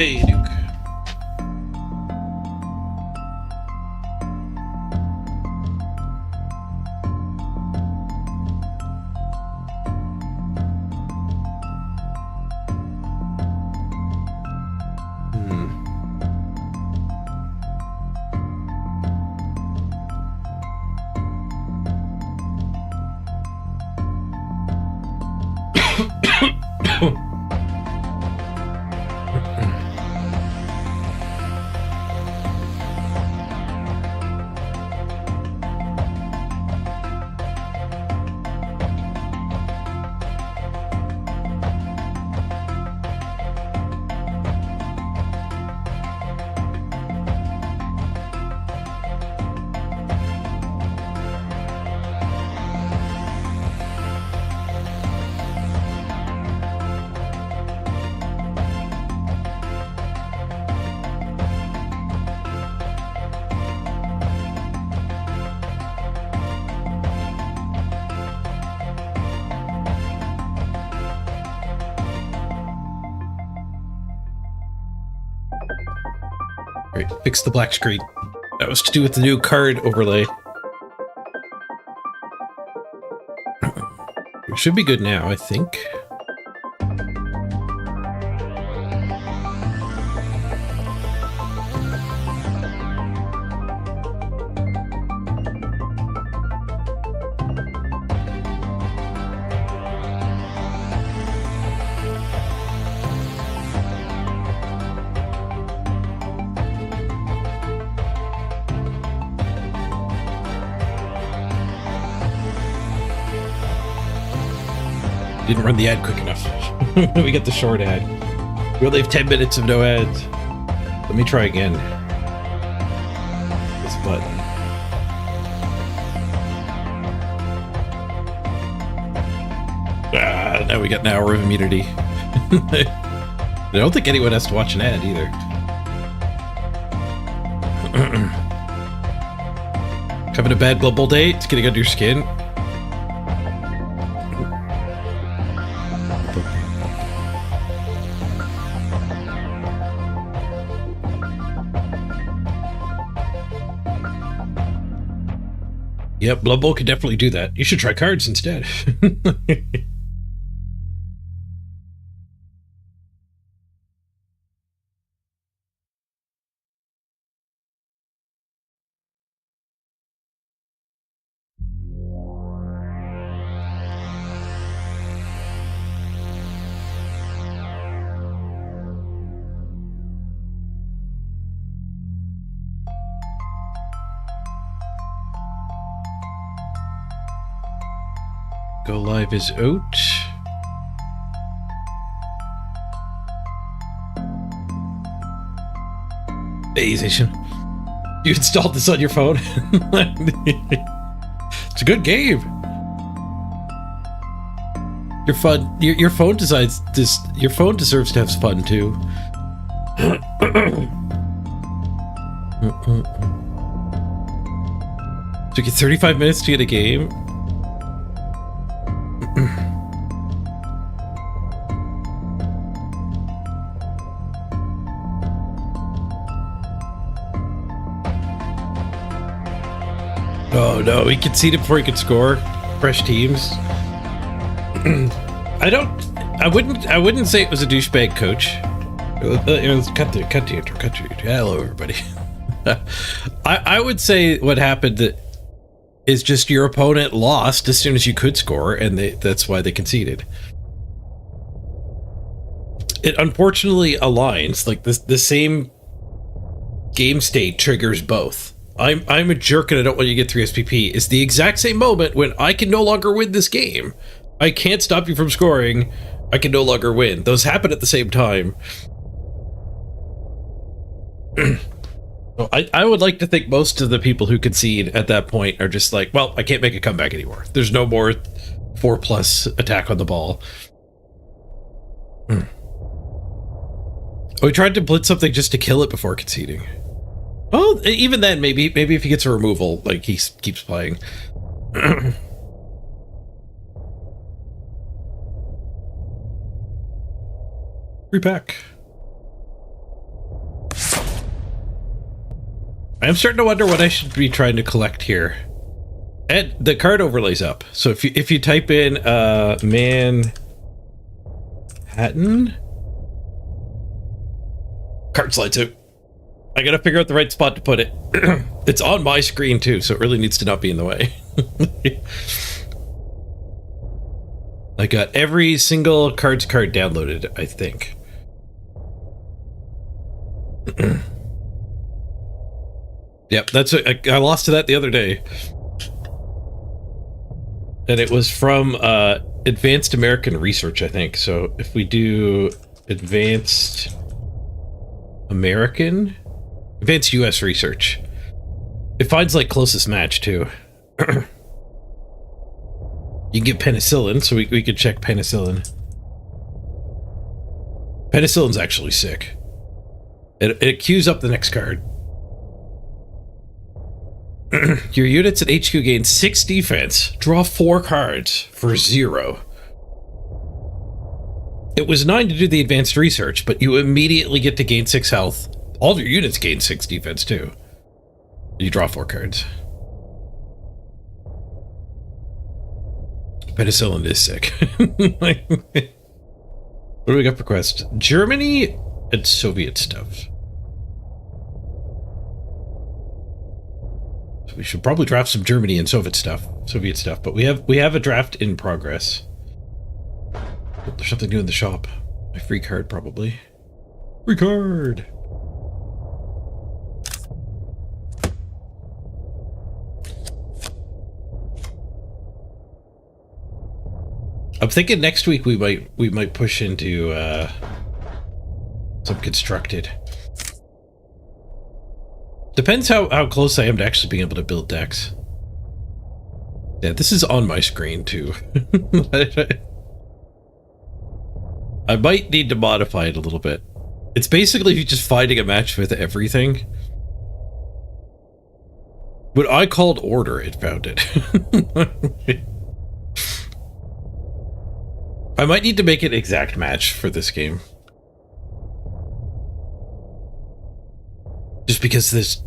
Hey, Duke. Right, fix the black screen. That was to do with the new card overlay. We should be good now, I think. Didn't run the ad quick enough. We get the short ad. We only have 10 minutes of no ads. Let me try again. This button. Now we got an hour of immunity. I don't think anyone has to watch an ad either. Having a bad global day? It's getting under your skin. Yep, Blood Bowl could definitely do that. You should try cards instead. Go live is out. Amazing. You installed this on your phone? It's a good game. Your fun. Your phone decides this. Your phone deserves to have fun too. Took you 35 minutes to get a game. Oh no, he conceded before he could score. Fresh teams. I wouldn't say it was a douchebag coach. Cut the intro. Hello everybody. I would say what happened is just your opponent lost as soon as you could score, and that's why they conceded. It unfortunately aligns, like the same game state triggers both. I'm a jerk and I don't want you to get 3 SPP is the exact same moment when I can no longer win this game. I can't stop you from scoring. I can no longer win. Those happen at the same time. I would like to think most of the people who concede at that point are just like, well, I can't make a comeback anymore. There's no more 4+ attack on the ball. We tried to blitz something just to kill it before conceding. Well, even then, maybe if he gets a removal, like he keeps playing. Free pack. I'm starting to wonder what I should be trying to collect here. And the card overlays up. So if you type in Manhattan, card slides out. I gotta figure out the right spot to put it. It's on my screen too, so it really needs to not be in the way. I got every single KARDS card downloaded, I think. Yep, that's it. I lost to that the other day. And it was from Advanced American Research, I think. So if we do Advanced US Research, it finds like closest match too. You can get penicillin, so we could check penicillin. Penicillin's actually sick. It queues up the next card. Your units at HQ gain 6 defense. Draw 4 cards for 0. It was 9 to do the advanced research, but you immediately get to gain 6 health. All of your units gain 6 defense too. You draw 4 cards. Penicillin is sick. What do we got for quest? Germany and Soviet stuff. So we should probably draft some Germany and Soviet stuff, but we have a draft in progress. Oh, there's something new in the shop. My free card, probably. Free card! I'm thinking next week we might push into some constructed. Depends how close I am to actually being able to build decks. Yeah, this is on my screen too. I might need to modify it a little bit. It's basically just finding a match with everything. When I called order, it found it. I might need to make an exact match for this game. Just because this,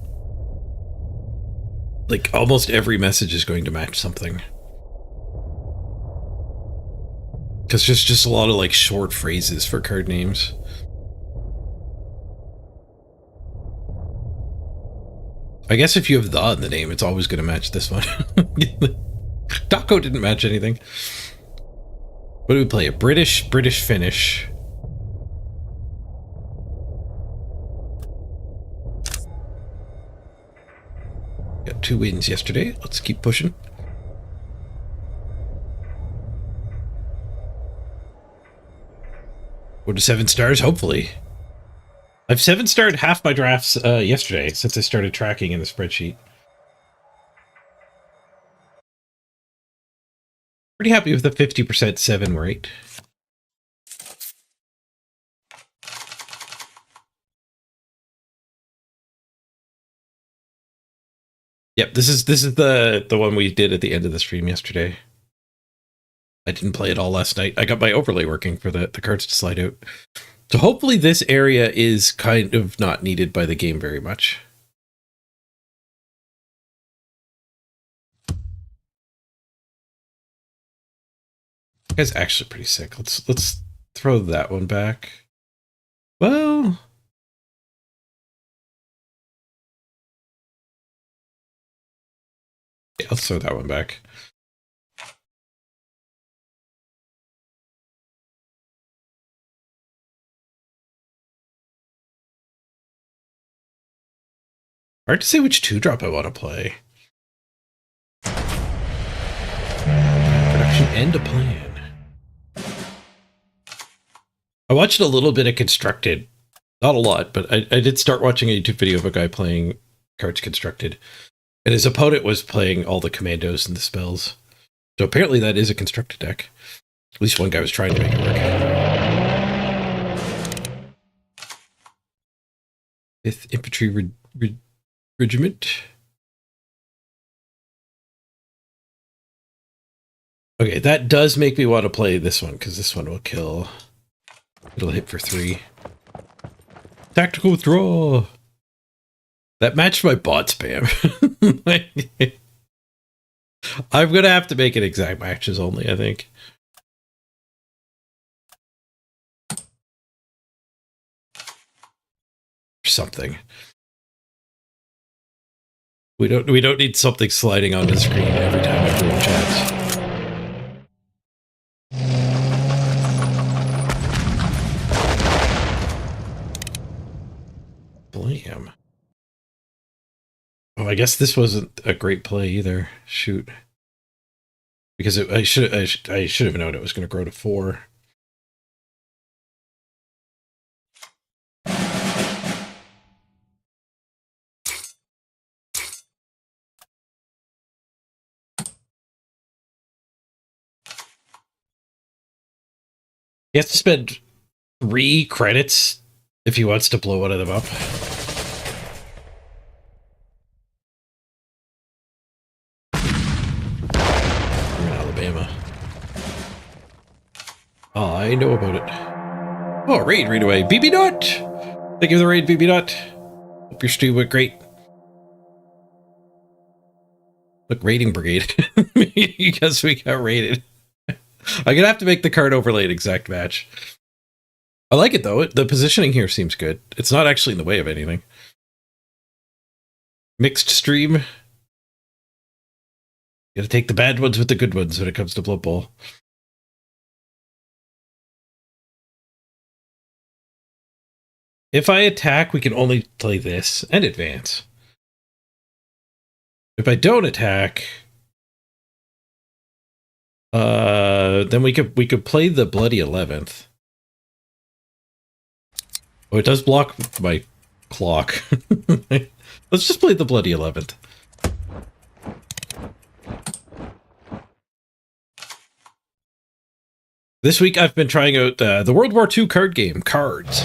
like, almost every message is going to match something. Because there's just a lot of, like, short phrases for card names. I guess if you have the in the name, it's always going to match this one. Taco didn't match anything. What do we play? A British finish. Got 2 wins yesterday. Let's keep pushing. Go to 7 stars, hopefully. I've 7-starred half my drafts yesterday since I started tracking in the spreadsheet. Pretty happy with the 50% 7 rate. Yep, this is the one we did at the end of the stream yesterday. I didn't play it all last night. I got my overlay working for the cards to slide out. So hopefully this area is kind of not needed by the game very much. That guy's actually pretty sick. Let's throw that one back. Well, yeah, let's throw that one back. Hard to say which 2-drop I want to play. Production and a plan. I watched a little bit of Constructed. Not a lot, but I did start watching a YouTube video of a guy playing cards Constructed. And his opponent was playing all the commandos and the spells. So apparently that is a Constructed deck. At least one guy was trying to make it work. 5th Infantry Regiment. Okay, that does make me want to play this one, because this one will kill. It'll hit for 3. Tactical withdrawal. That matched my bot spam. I'm gonna have to make it exact matches only, I think. Something. We don't need something sliding on the screen every time everyone chats. Blam. Oh, I guess this wasn't a great play either. Shoot. Because I should have known it was going to grow to 4. He has to spend 3 credits if he wants to blow one of them up. We're in Alabama. Oh, I know about it. Oh, raid away. BB Dot! Thank you for the raid, BB Dot. Hope your stream went great. Look, raiding brigade. Because we got raided. I'm gonna have to make the card overlaid exact match. I like it though. The positioning here seems good. It's not actually in the way of anything. Mixed stream. You gotta take the bad ones with the good ones when it comes to Blood Bowl. If I attack, we can only play this and advance. If I don't attack, then we could play the Bloody 11th. Oh, it does block my clock. Let's just play the Bloody 11th. This week I've been trying out the World War II card game, KARDS.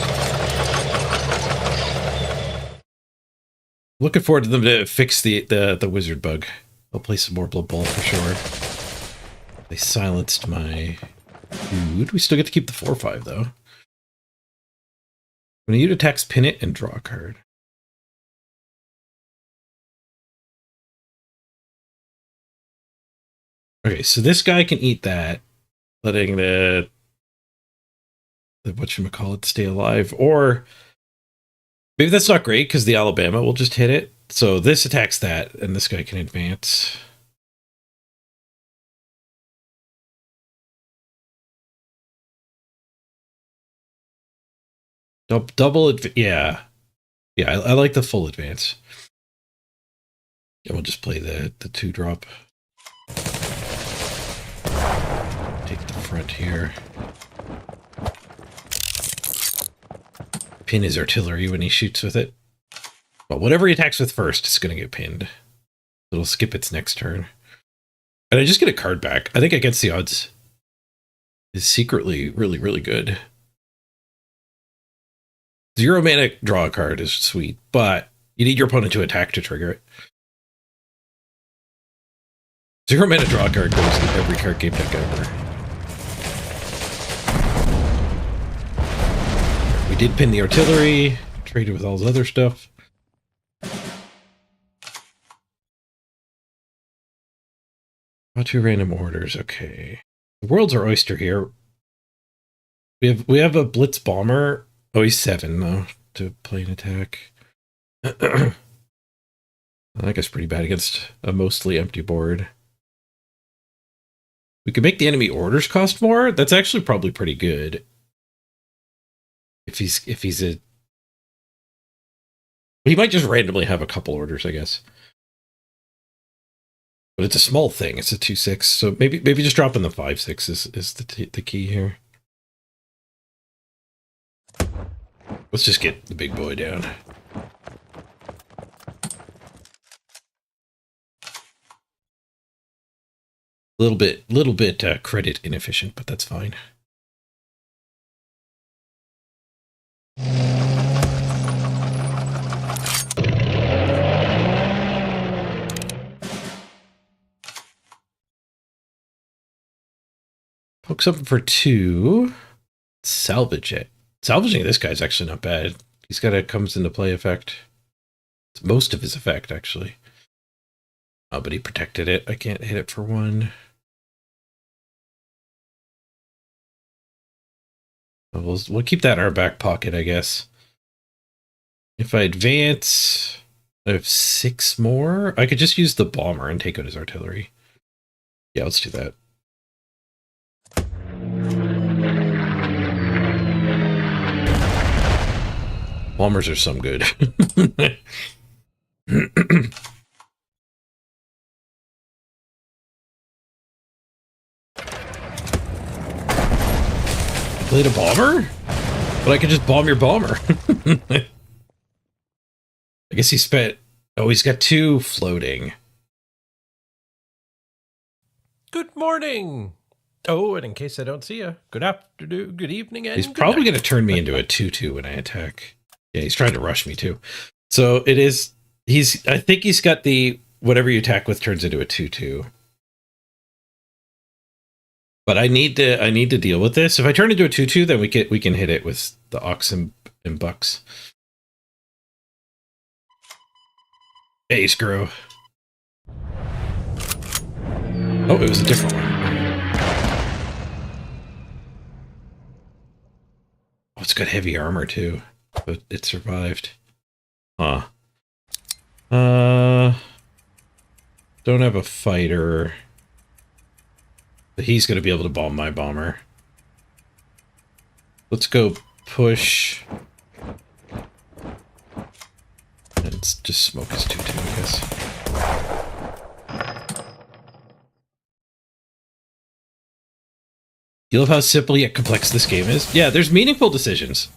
Looking forward to them to fix the wizard bug. I'll play some more Blood Bowl for sure. They silenced my food. We still get to keep the 4/5 though. When a unit attacks, pin it and draw a card. Okay, so this guy can eat that, letting the whatchamacallit stay alive. Or maybe that's not great because the Alabama will just hit it. So this attacks that, and this guy can advance. Double, yeah. Yeah, I like the full advance. And we'll just play the 2-drop. Take the front here. Pin his artillery when he shoots with it. But whatever he attacks with first is going to get pinned. It'll skip its next turn. And I just get a card back. I think Against the Odds is secretly really, really good. 0 mana draw a card is sweet, but you need your opponent to attack to trigger it. 0 mana draw a card goes in every card game deck ever. We did pin the artillery, traded with all this other stuff. Not 2 random orders, okay. The world's our oyster here. We have a Blitz Bomber. Oh, he's 7 though to play an attack. I guess pretty bad against a mostly empty board. We could make the enemy orders cost more. That's actually probably pretty good. If he's a, he might just randomly have a couple orders, I guess. But it's a small thing. It's a 2/6, so maybe just dropping the 5/6 is the key here. Let's just get the big boy down. Little bit credit inefficient, but that's fine. Poke something for 2. Salvage it. Salvaging this guy's actually not bad. He's got a comes into play effect. It's most of his effect, actually. Oh, but he protected it. I can't hit it for one. We'll keep that in our back pocket, I guess. If I advance, I have 6 more. I could just use the bomber and take out his artillery. Yeah, let's do that. Bombers are some good. Played a bomber? But I could just bomb your bomber. I guess he spent... Oh, he's got 2 floating. Good morning. Oh, and in case I don't see you, good afternoon, good evening, and he's probably going to turn me into a 2-2 when I attack. Yeah, he's trying to rush me too. So it is... I think he's got the... Whatever you attack with turns into a 2-2. But I need to deal with this. If I turn into a 2-2, then we can hit it with the ox and bucks. Hey, screw. Oh, it was a different one. Oh, it's got heavy armor too, but it survived. Huh. Don't have a fighter. But he's going to be able to bomb my bomber. Let's go push. And just smoke his 2-2, I guess. You love how simple yet complex this game is? Yeah, there's meaningful decisions.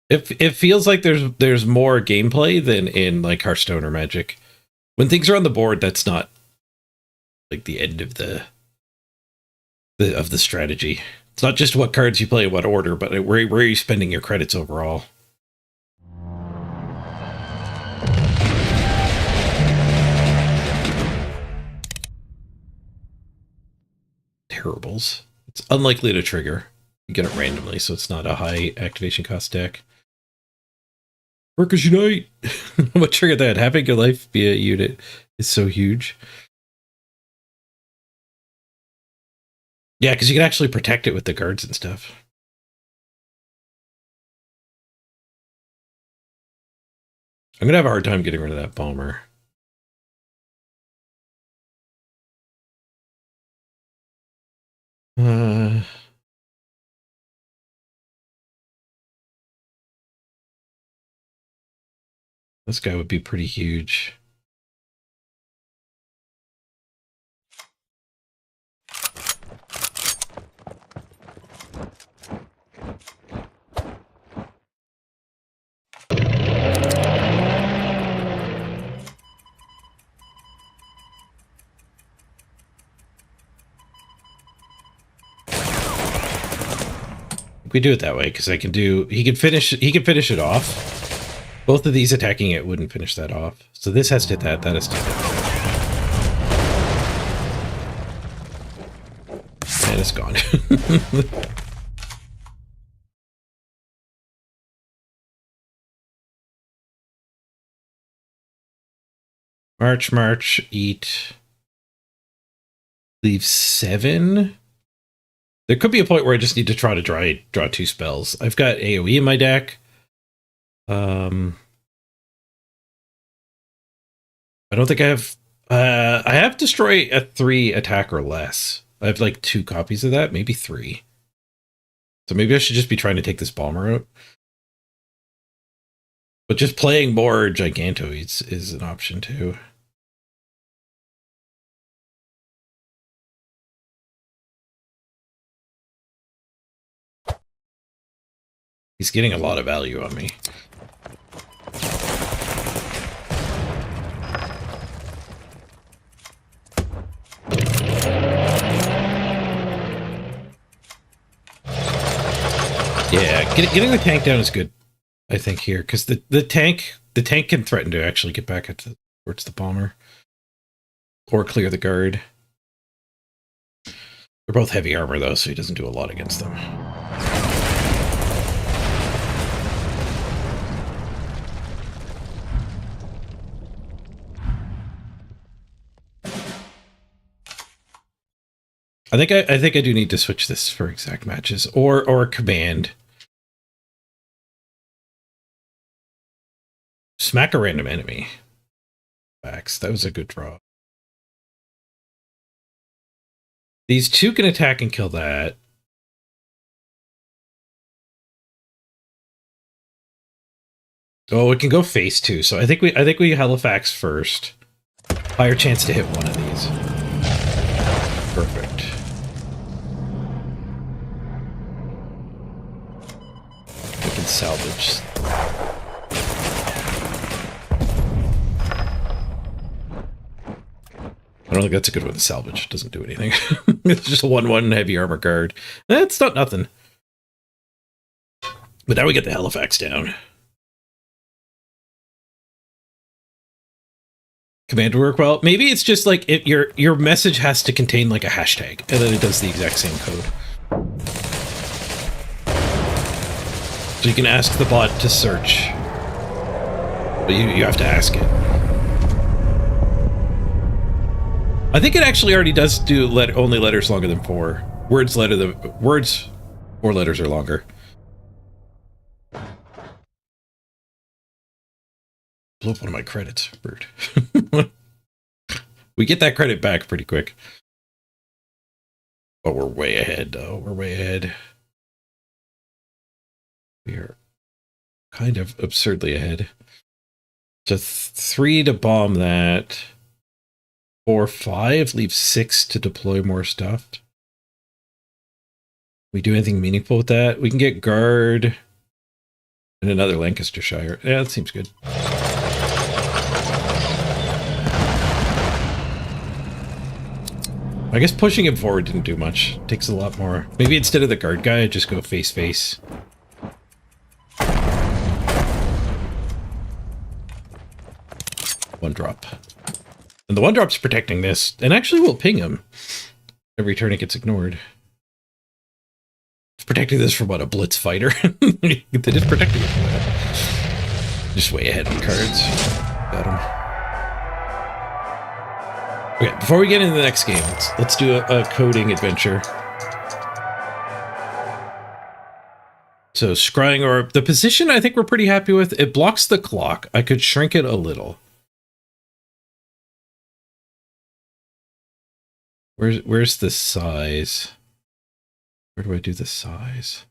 It feels like there's more gameplay than in like Hearthstone or Magic. When things are on the board, that's not like the end of the strategy. It's not just what cards you play in what order, but where are you spending your credits overall. Terribles. It's unlikely to trigger. You get it randomly, so it's not a high activation cost deck. Workers unite! What triggered that? Having your life be a unit is so huge. Yeah, because you can actually protect it with the guards and stuff. I'm going to have a hard time getting rid of that bomber. This guy would be pretty huge. We do it that way because I can do. He can finish it off. Both of these attacking it wouldn't finish that off. So this has to hit that. That has to hit that. And it's gone. March, eat. Leave 7. There could be a point where I just need to try to draw 2 spells. I've got AoE in my deck. I don't think I have... I have Destroy a 3 attack or less. I have like 2 copies of that, maybe 3. So maybe I should just be trying to take this bomber out. But just playing more Gigantoids is an option too. He's getting a lot of value on me. Yeah, getting the tank down is good, I think, here, because the tank can threaten to actually get back towards the bomber. Or clear the guard. They're both heavy armor, though, so he doesn't do a lot against them. I think I do need to switch this for exact matches or command. Smack a random enemy. Facts. That was a good draw. These two can attack and kill that. Oh, it can go face too. So I think we Halifax first. Higher chance to hit one of these. Perfect. We can salvage. I don't think that's a good one to salvage. It doesn't do anything. It's just a 1/1 heavy armor guard. That's not nothing. But now we get the Halifax down. Command work well. Maybe it's just like your message has to contain like a hashtag, and then it does the exact same code. So you can ask the bot to search, but you have to ask it. I think it actually already does do only letters longer than 4. Words 4 letters or longer. Blow up one of my credits. Bird. We get that credit back pretty quick. Oh, we're way ahead, though. We're way ahead. We are kind of absurdly ahead. So 3 to bomb that. 4, 5 leaves 6 to deploy more stuff. We do anything meaningful with that? We can get guard and another Lancastershire. Yeah, that seems good. I guess pushing him forward didn't do much. It takes a lot more. Maybe instead of the guard guy, I just go face. One drop. And the one drop's protecting this, and actually will ping him every turn it gets ignored. It's protecting this from what, a blitz fighter? It is protecting it from that. Just way ahead on cards. Got him. Okay, before we get into the next game, let's do a coding adventure. So scrying orb, the position I think we're pretty happy with. It blocks the clock. I could shrink it a little. Where's the size? Where do I do the size?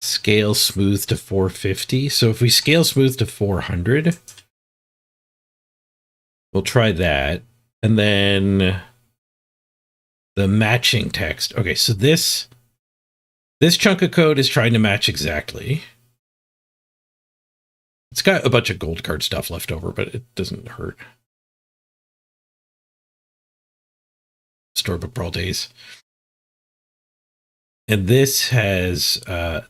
Scale smooth to 450. So if we scale smooth to 400, we'll try that. And then the matching text. Okay, so this chunk of code is trying to match exactly. It's got a bunch of gold card stuff left over, but it doesn't hurt. Storybook Brawl days. And this has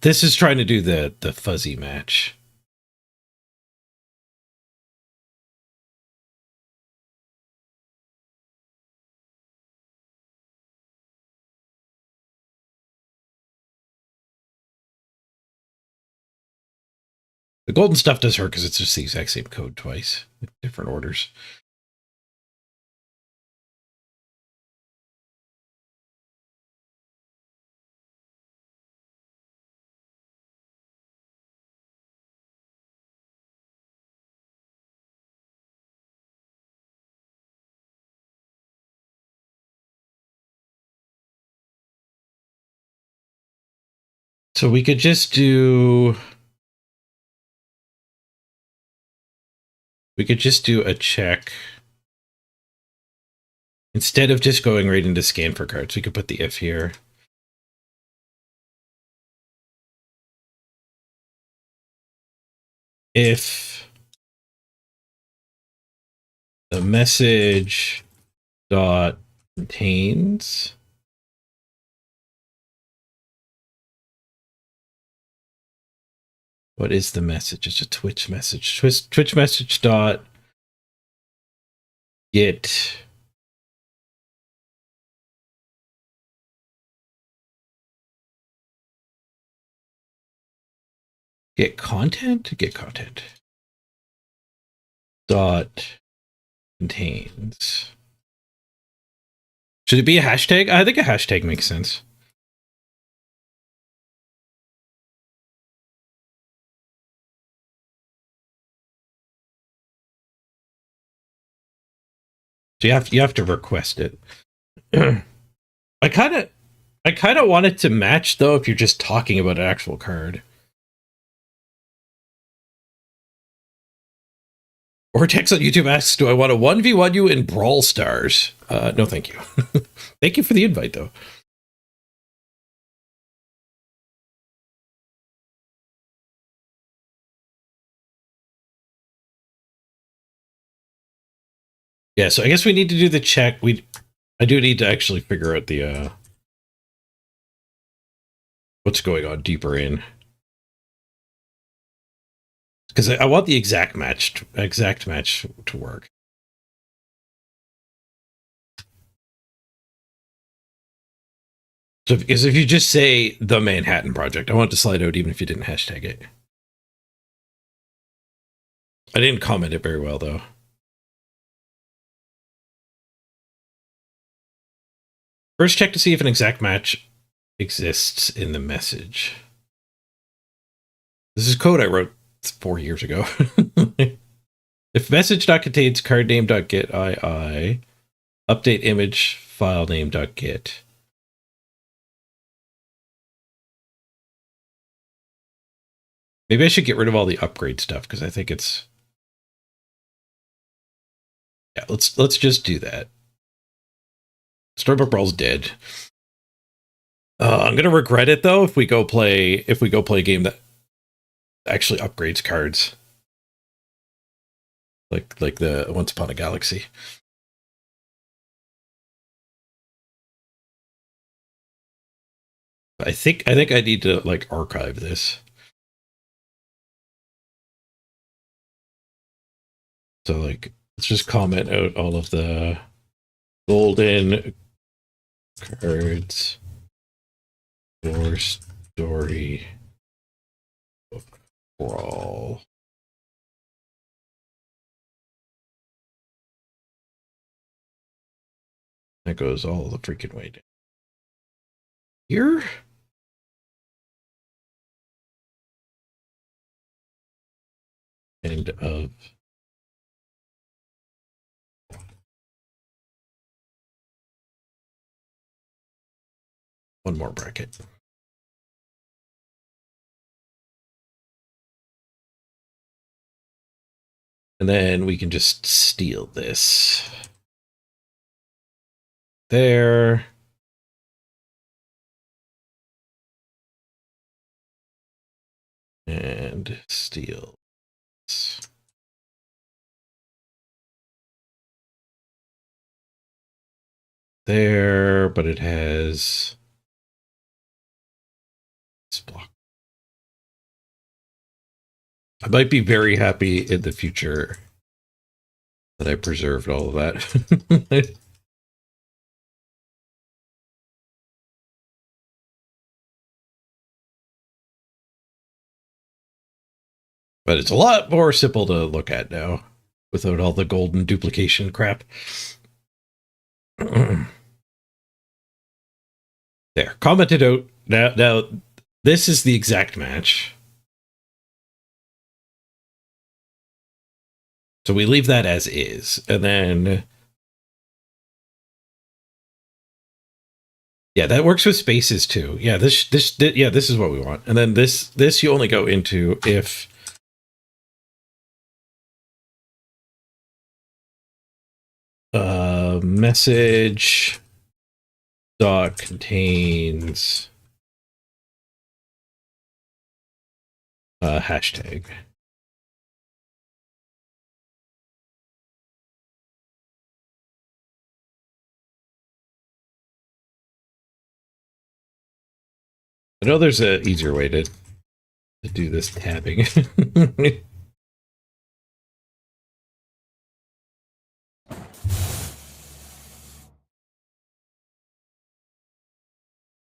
this is trying to do the fuzzy match. The golden stuff does hurt because it's just the exact same code twice, different orders. So we could just do a check. Instead of just going right into scan for cards, we could put the if here. If the message dot contains what is the message? It's a Twitch message. Twitch message dot get content dot contains. Should it be a hashtag? I think a hashtag makes sense. So you have to request it. I kind of want it to match though if you're just talking about an actual card. Or text on YouTube asks, do I want to 1v1 you in Brawl Stars? No, thank you. Thank you for the invite, though. Yeah, so I guess we need to do the check. I do need to actually figure out the what's going on deeper in. Because I want the exact match to work. So if you just say the Manhattan Project, I want it to slide out even if you didn't hashtag it. I didn't comment it very well though. First, check to see if an exact match exists in the message. This is code I wrote 4 years ago. If message.contains cardname.get II, update image file name.get. Maybe I should get rid of all the upgrade stuff because I think it's. Yeah, let's just do that. Starbuck Brawl's dead. I'm gonna regret it though if we go play a game that actually upgrades cards. Like the Once Upon a Galaxy. I think I need to like archive this. So like let's just comment out all of the golden cards for story of Brawl. That goes all the freaking way down here. End of one more bracket. And then we can just steal this. There. And steal this. There, but it has this block. I might be very happy in the future that I preserved all of that. But it's a lot more simple to look at now without all the golden duplication crap. There, commented out. Now, this is the exact match. So we leave that as is, and then yeah, that works with spaces too. Yeah, this is what we want. And then this you only go into if message dot contains hashtag. I know there's a easier way to do this tabbing.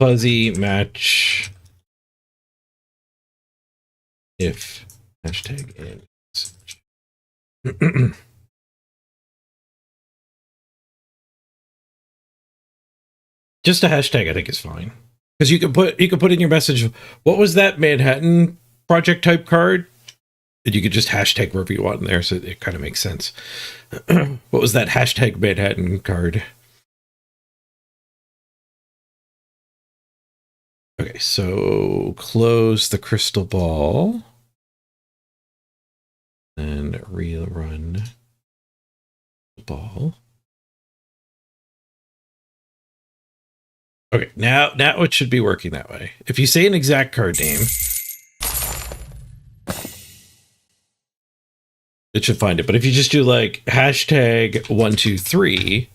Fuzzy match if hashtag and just a hashtag I think is fine. Because you can put in your message, what was that Manhattan project type card? And you could just hashtag wherever you want in there, so it kind of makes sense. What was that hashtag Manhattan card? Okay, so close the crystal ball and rerun the ball. Okay, now it should be working that way. If you say an exact card name, it should find it. But if you just do like hashtag 123,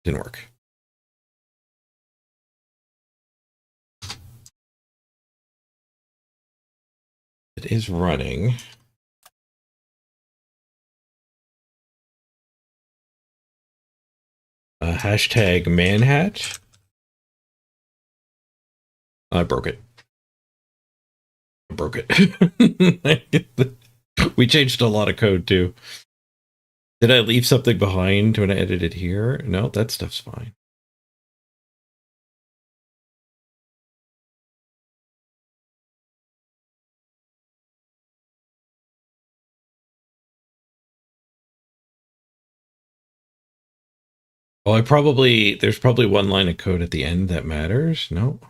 didn't work. It is running. Hashtag manhat. I broke it. We changed a lot of code too. Did I leave something behind when I edited here? No, that stuff's fine. Oh, there's probably one line of code at the end that matters. No.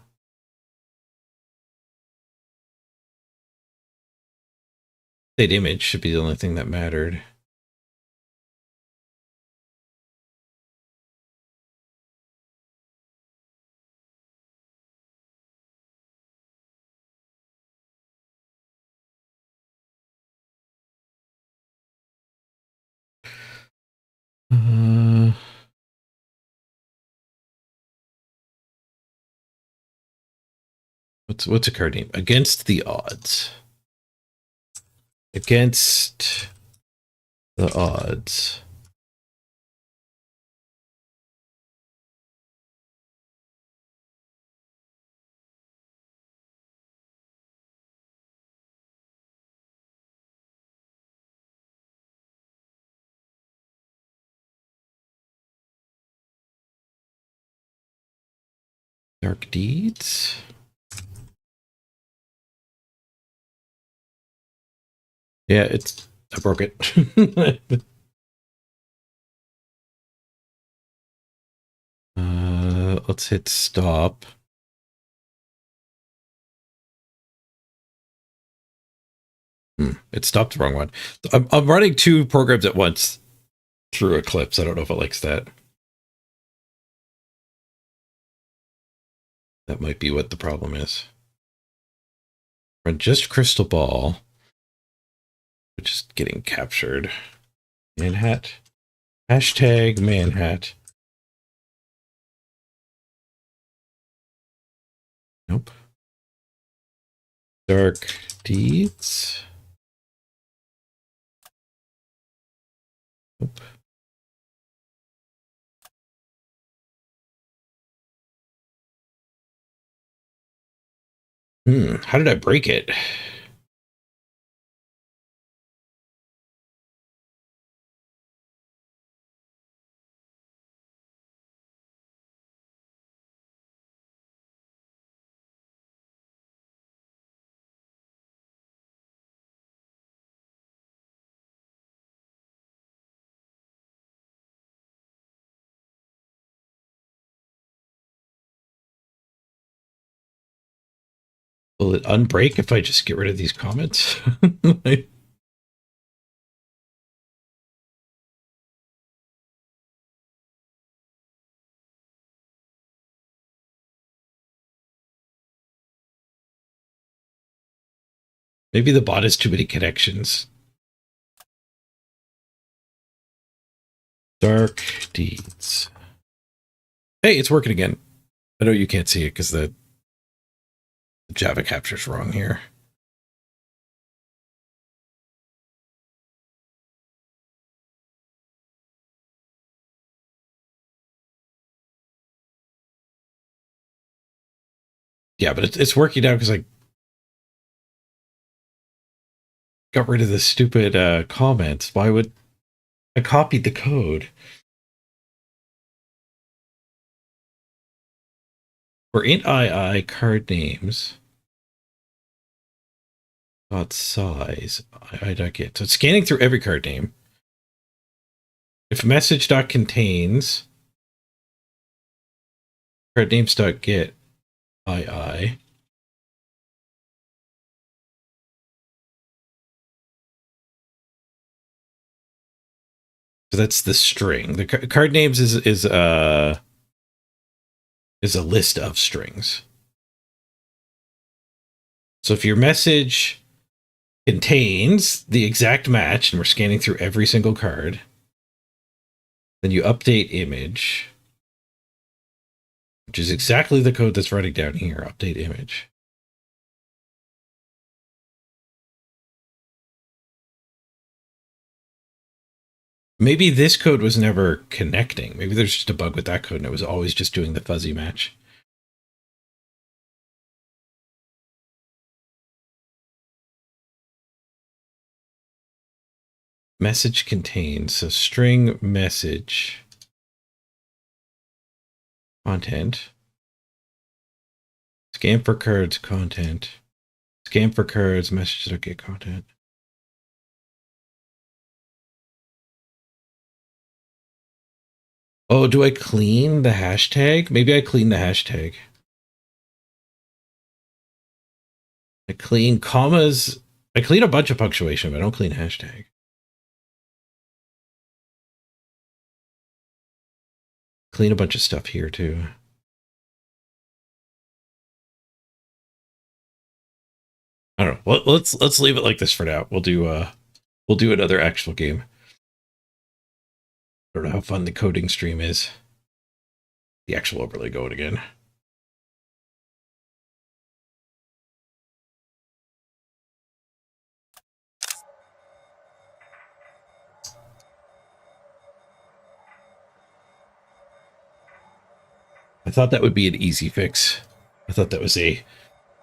State image should be the only thing that mattered. What's a card name? Against the odds. Against the odds. Dark deeds. Yeah, I broke it. Let's hit stop. It stopped the wrong one. I'm running two programs at once through Eclipse. I don't know if it likes that. That might be what the problem is. Run just crystal ball, which is getting captured. Manhat. Hashtag manhat. Nope. Dark deeds. Nope. How did I break it? Will it unbreak if I just get rid of these comments? Maybe the bot has too many connections. Dark deeds. Hey, it's working again. I know you can't see it because the Java capture's wrong here. Yeah, but it's working now because I got rid of the stupid comments. Why would I copied the code? For int II card names dot size I don't get. So it's scanning through every card name. If message dot contains card names dot get II. So that's the string. The card names is a list of strings. So if your message contains the exact match, and we're scanning through every single card, then you update image, which is exactly the code that's running down here. Update image. Maybe this code was never connecting. Maybe there's just a bug with that code and it was always just doing the fuzzy match. Message contains, so string message content, scan for cards content, scan for cards, messages don't get content. Oh, do I clean the hashtag? Maybe I clean the hashtag. I clean commas. I clean a bunch of punctuation, but I don't clean hashtag. Clean a bunch of stuff here too. I don't know. Let's leave it like this for now. We'll do another actual game. I don't know how fun the coding stream is. The actual overlay going again. I thought that would be an easy fix. I thought that was a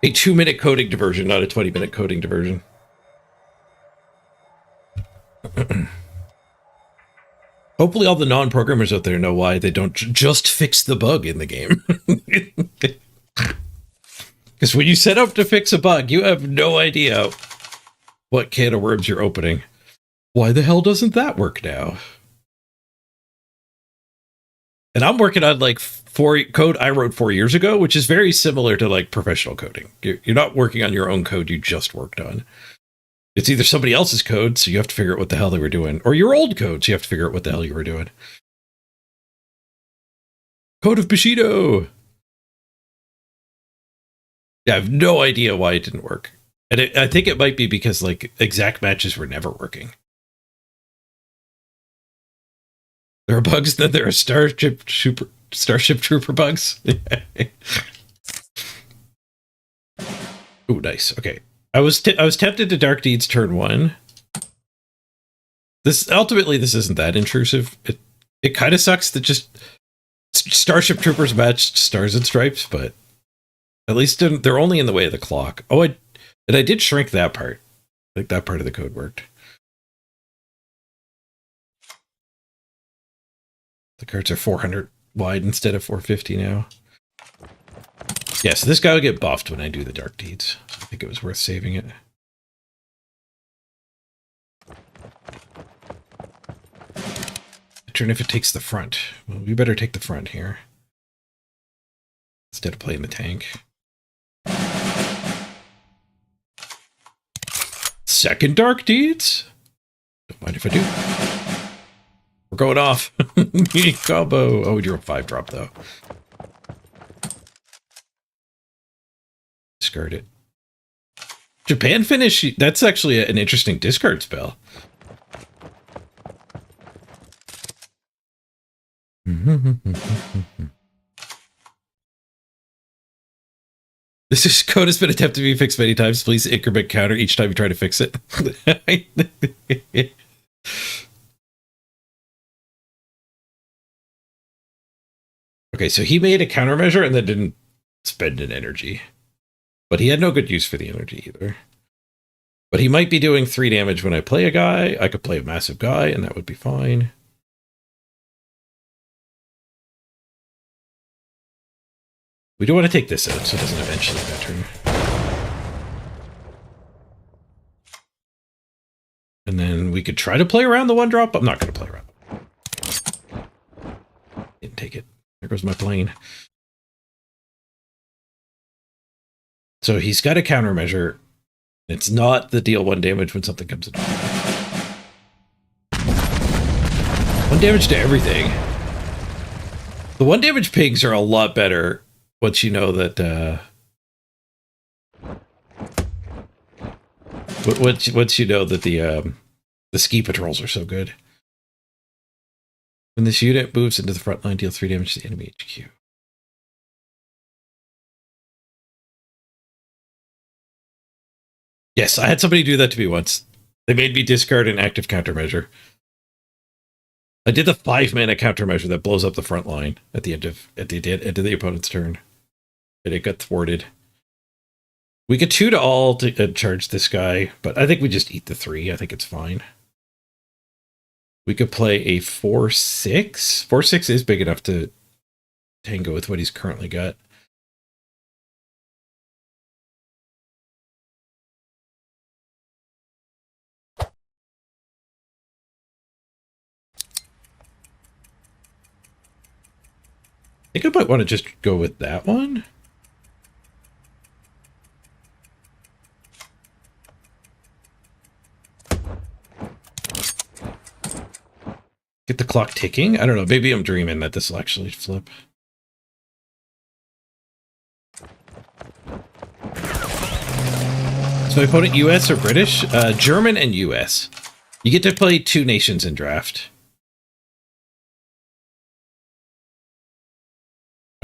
2-minute coding diversion, not a 20-minute coding diversion. Hopefully all the non-programmers out there know why they don't just fix the bug in the game. Because when you set up to fix a bug, you have no idea what can of worms you're opening. Why the hell doesn't that work now? And I'm working on like code I wrote 4 years ago, which is very similar to like professional coding. You're not working on your own code you just worked on. It's either somebody else's code, so you have to figure out what the hell they were doing, or your old code, so you have to figure out what the hell you were doing. Code of Bushido! Yeah, I have no idea why it didn't work. And I think it might be because like exact matches were never working. There are bugs that there are Starship Trooper bugs. Oh, nice. Okay. I was tempted to Dark Deeds turn 1. This isn't that intrusive. It kind of sucks that just Starship Troopers matched Stars and Stripes, but at least they're only in the way of the clock. Oh, I did shrink that part. Like that part of the code worked. The cards are 400 wide instead of 450 now. Yeah, so this guy will get buffed when I do the Dark Deeds. I think it was worth saving it. Turn if it takes the front. Well, we better take the front here instead of playing the tank. Second Dark Deeds? Don't mind if I do. We're going off. Combo. Oh, you're a 5-drop though. Discard it. Japan finish. That's actually an interesting discard spell. This is code has been attempted to be fixed many times. Please increment counter each time you try to fix it. Okay, so he made a countermeasure and then didn't spend an energy. But he had no good use for the energy either. But he might be doing 3 damage when I play a guy. I could play a massive guy, and that would be fine. We do want to take this out so it doesn't eventually that turn. And then we could try to play around the 1-drop. I'm not going to play around. Didn't take it. There goes my plane. So he's got a countermeasure. It's not the deal 1 damage when something comes in. 1 damage to everything. The 1 damage pigs are a lot better once you know that. Once you know that the ski patrols are so good. When this unit moves into the front line, deal 3 damage to the enemy HQ. Yes, I had somebody do that to me once. They made me discard an active countermeasure. I did the 5-mana countermeasure that blows up the front line at the end of the opponent's turn, and it got thwarted. We get 2 to all to charge this guy, but I think we just eat the 3. I think it's fine. We could play a 4/6. 4/6 is big enough to tango with what he's currently got. I think I might want to just go with that one. Get the clock ticking? I don't know. Maybe I'm dreaming that this will actually flip. So my opponent US or British? German and US. You get to play 2 nations in draft.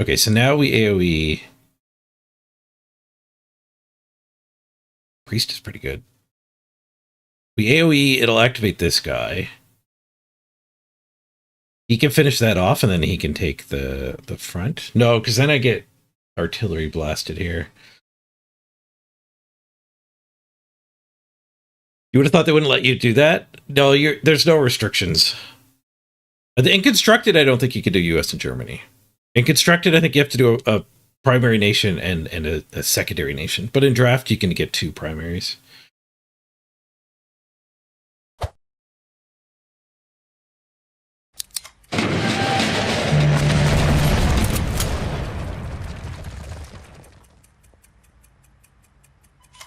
Okay, so now we AoE. Priest is pretty good. We AoE, it'll activate this guy. He can finish that off, and then he can take the front. No, because then I get artillery blasted here. You would have thought they wouldn't let you do that? No, there's no restrictions. In Constructed, I don't think you could do US and Germany. In Constructed, I think you have to do a primary nation and a secondary nation. But in Draft, you can get 2 primaries.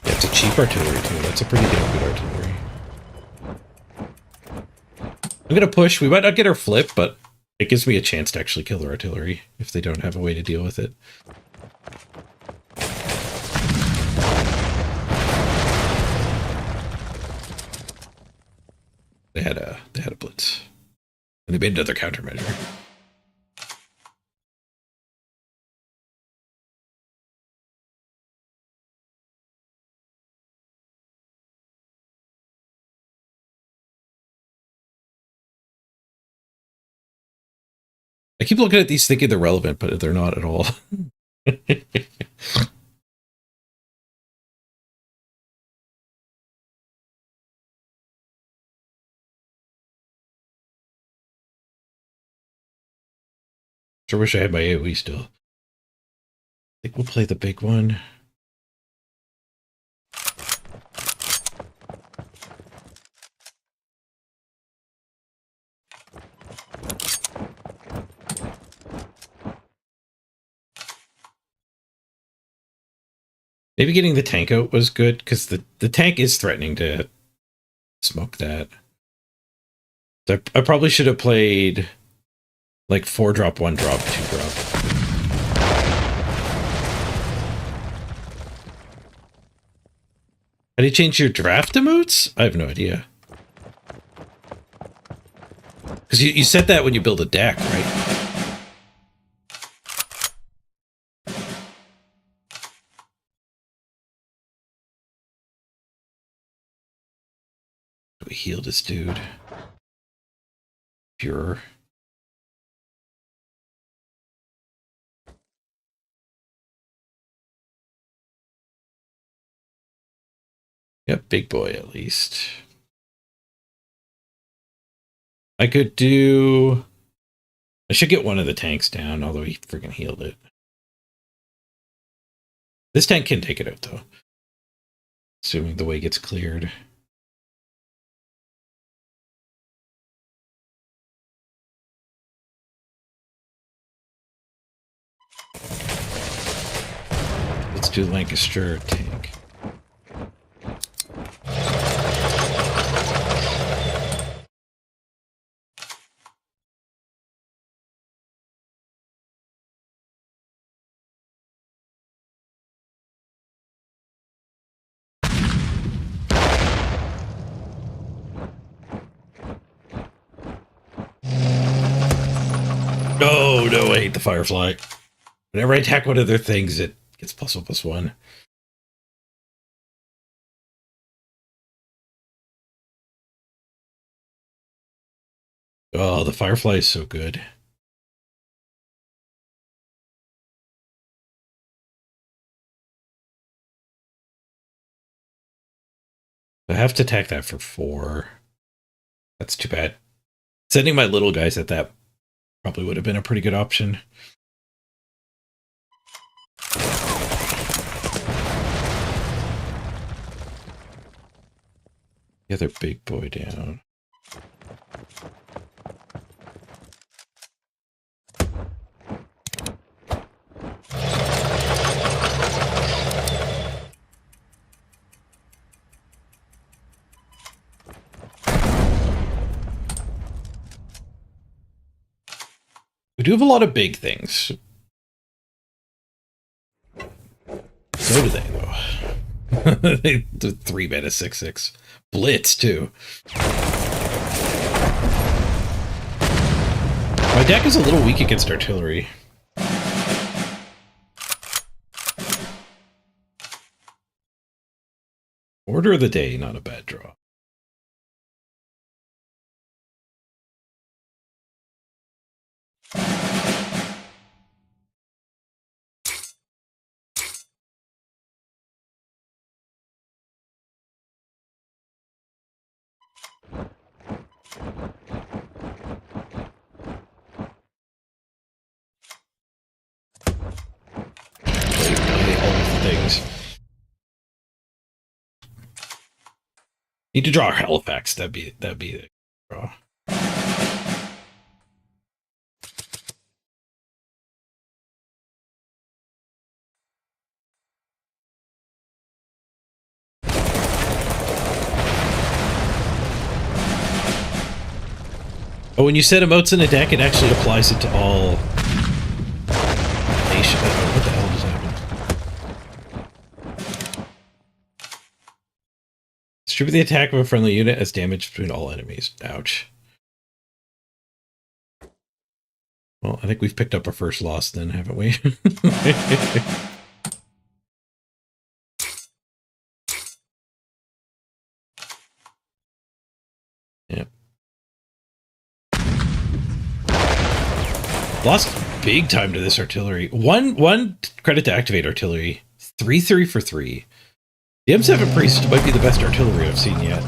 Yeah, it's a cheap artillery, too. That's a pretty damn good artillery. I'm going to push. We might not get our flip, but it gives me a chance to actually kill their artillery if they don't have a way to deal with it. They had a blitz. And they made another countermeasure. I keep looking at these thinking they're relevant, but they're not at all. Sure wish I had my AoE still. I think we'll play the big one. Maybe getting the tank out was good, because the tank is threatening to smoke that. So I probably should have played like 4-drop, 1-drop, 2-drop. How do you change your draft emotes? I have no idea. Because you set that when you build a deck, right? we heal this dude. Pure. Yep, big boy at least. I could do... I should get one of the tanks down, although he freaking healed it. This tank can take it out, though. Assuming the way gets cleared. Let's do Lancaster tank. No, I hate the Firefly. Whenever I attack one of their things, it gets +1/+1. Oh, the Firefly is so good. I have to attack that for 4. That's too bad. Sending my little guys at that probably would have been a pretty good option. The other big boy down. We do have a lot of big things. So do they, though. They do 3 mana 6/6. Blitz, too. My deck is a little weak against artillery. Order of the Day, not a bad draw. Need to draw Halifax. That'd be the draw. Oh, when you set emotes in a deck, it actually applies it to all nations. Oh, what the hell just happened? Distribute the attack of a friendly unit as damage between all enemies. Ouch. Well, I think we've picked up our first loss then, haven't we? Yep. Lost big time to this artillery. One credit to activate artillery. 3/3 for 3. The M7 Priest might be the best artillery I've seen yet.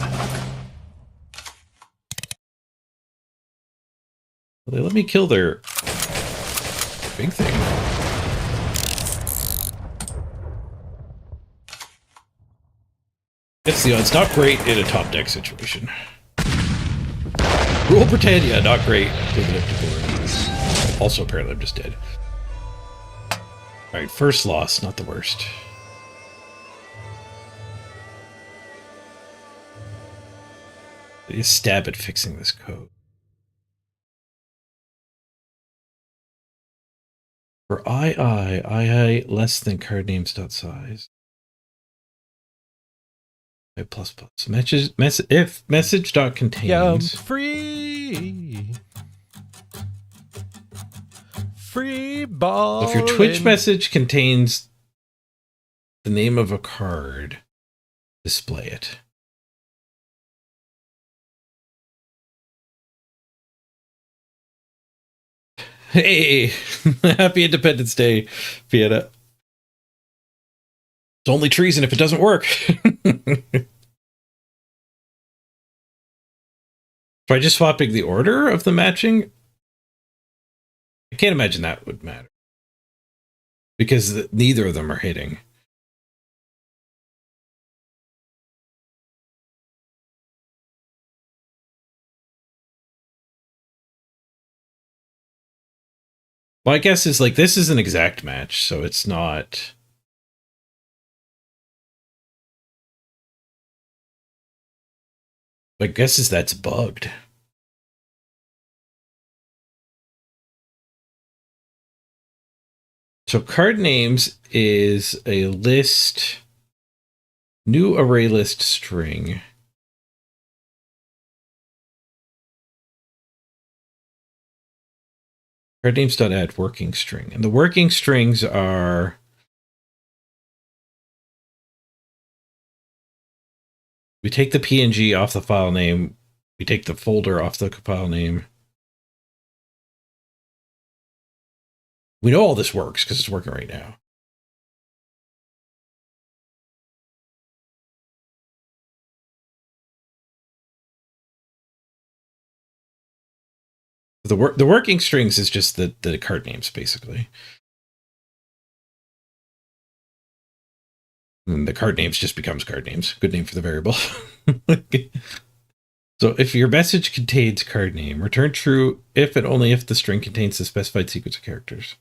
Well, they let me kill their big thing. It's not great in a top deck situation. Rule Britannia, not great. Also, apparently I'm just dead. Alright, first loss, not the worst. They just stab at fixing this code. For II less than card names dot size. Plus. If message dot contains. Free ball. So if your Twitch message contains the name of a card, display it. Hey, happy Independence Day, Vienna. It's only treason if it doesn't work. Try just swapping the order of the matching. I can't imagine that would matter because neither of them are hitting. My guess is like this is an exact match, so it's not. My guess is that's bugged. So card names is a list, new array list string. Card names.add working string. And the working strings are we take the PNG off the file name, we take the folder off the file name. We know all this works because it's working right now. The working strings is just the card names, basically. And the card names just becomes card names. Good name for the variable. So if your message contains card name, return true if and only if the string contains the specified sequence of characters.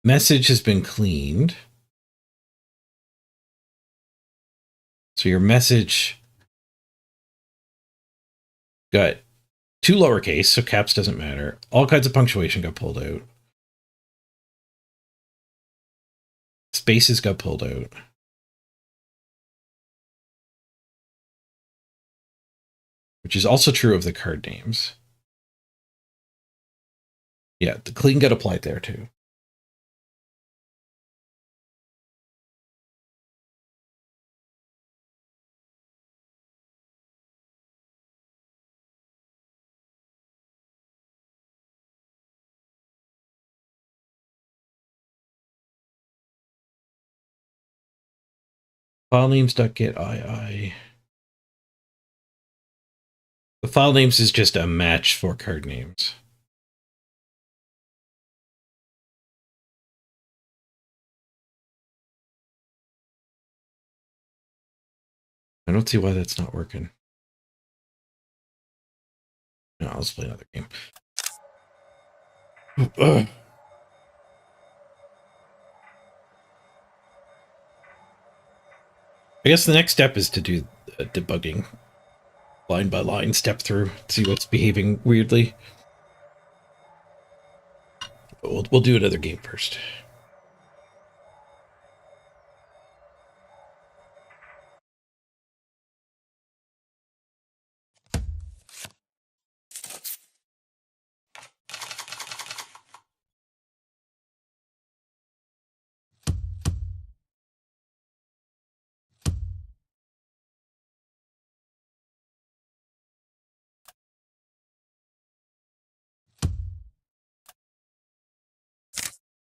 Message has been cleaned. So your message got 2 lowercase, so caps doesn't matter. All kinds of punctuation got pulled out. Spaces got pulled out. Which is also true of the card names. Yeah, the clean got applied there too. File names.get II. The file names is just a match for card names. I don't see why that's not working. No, let's play another game. Ugh. I guess the next step is to do debugging line by line, step through, see what's behaving weirdly. We'll do another game first.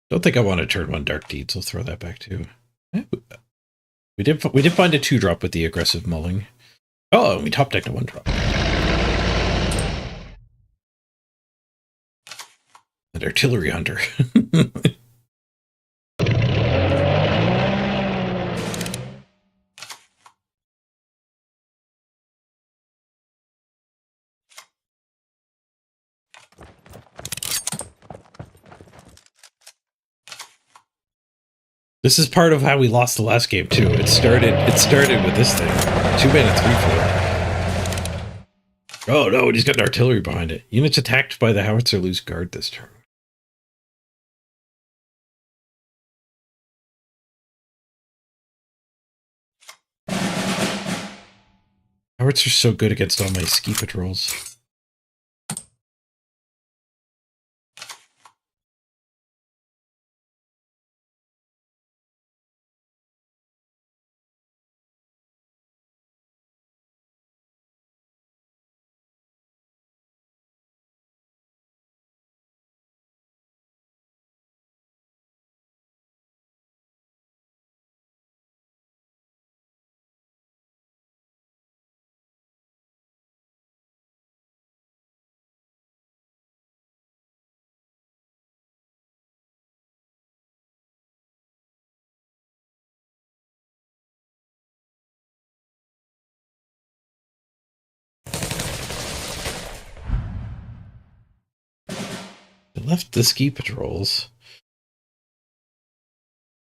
Don't think I want to turn 1 Dark Deeds. I'll throw that back too. We did find a 2-drop with the aggressive mulling. Oh, and we top decked a 1-drop. An artillery hunter. This is part of how we lost the last game too. It started with this thing. 2 mana 3/4. Oh no, and he's got an artillery behind it. Units attacked by the howitzer lose guard this turn. Howitzer's so good against all my ski patrols. left the ski patrols.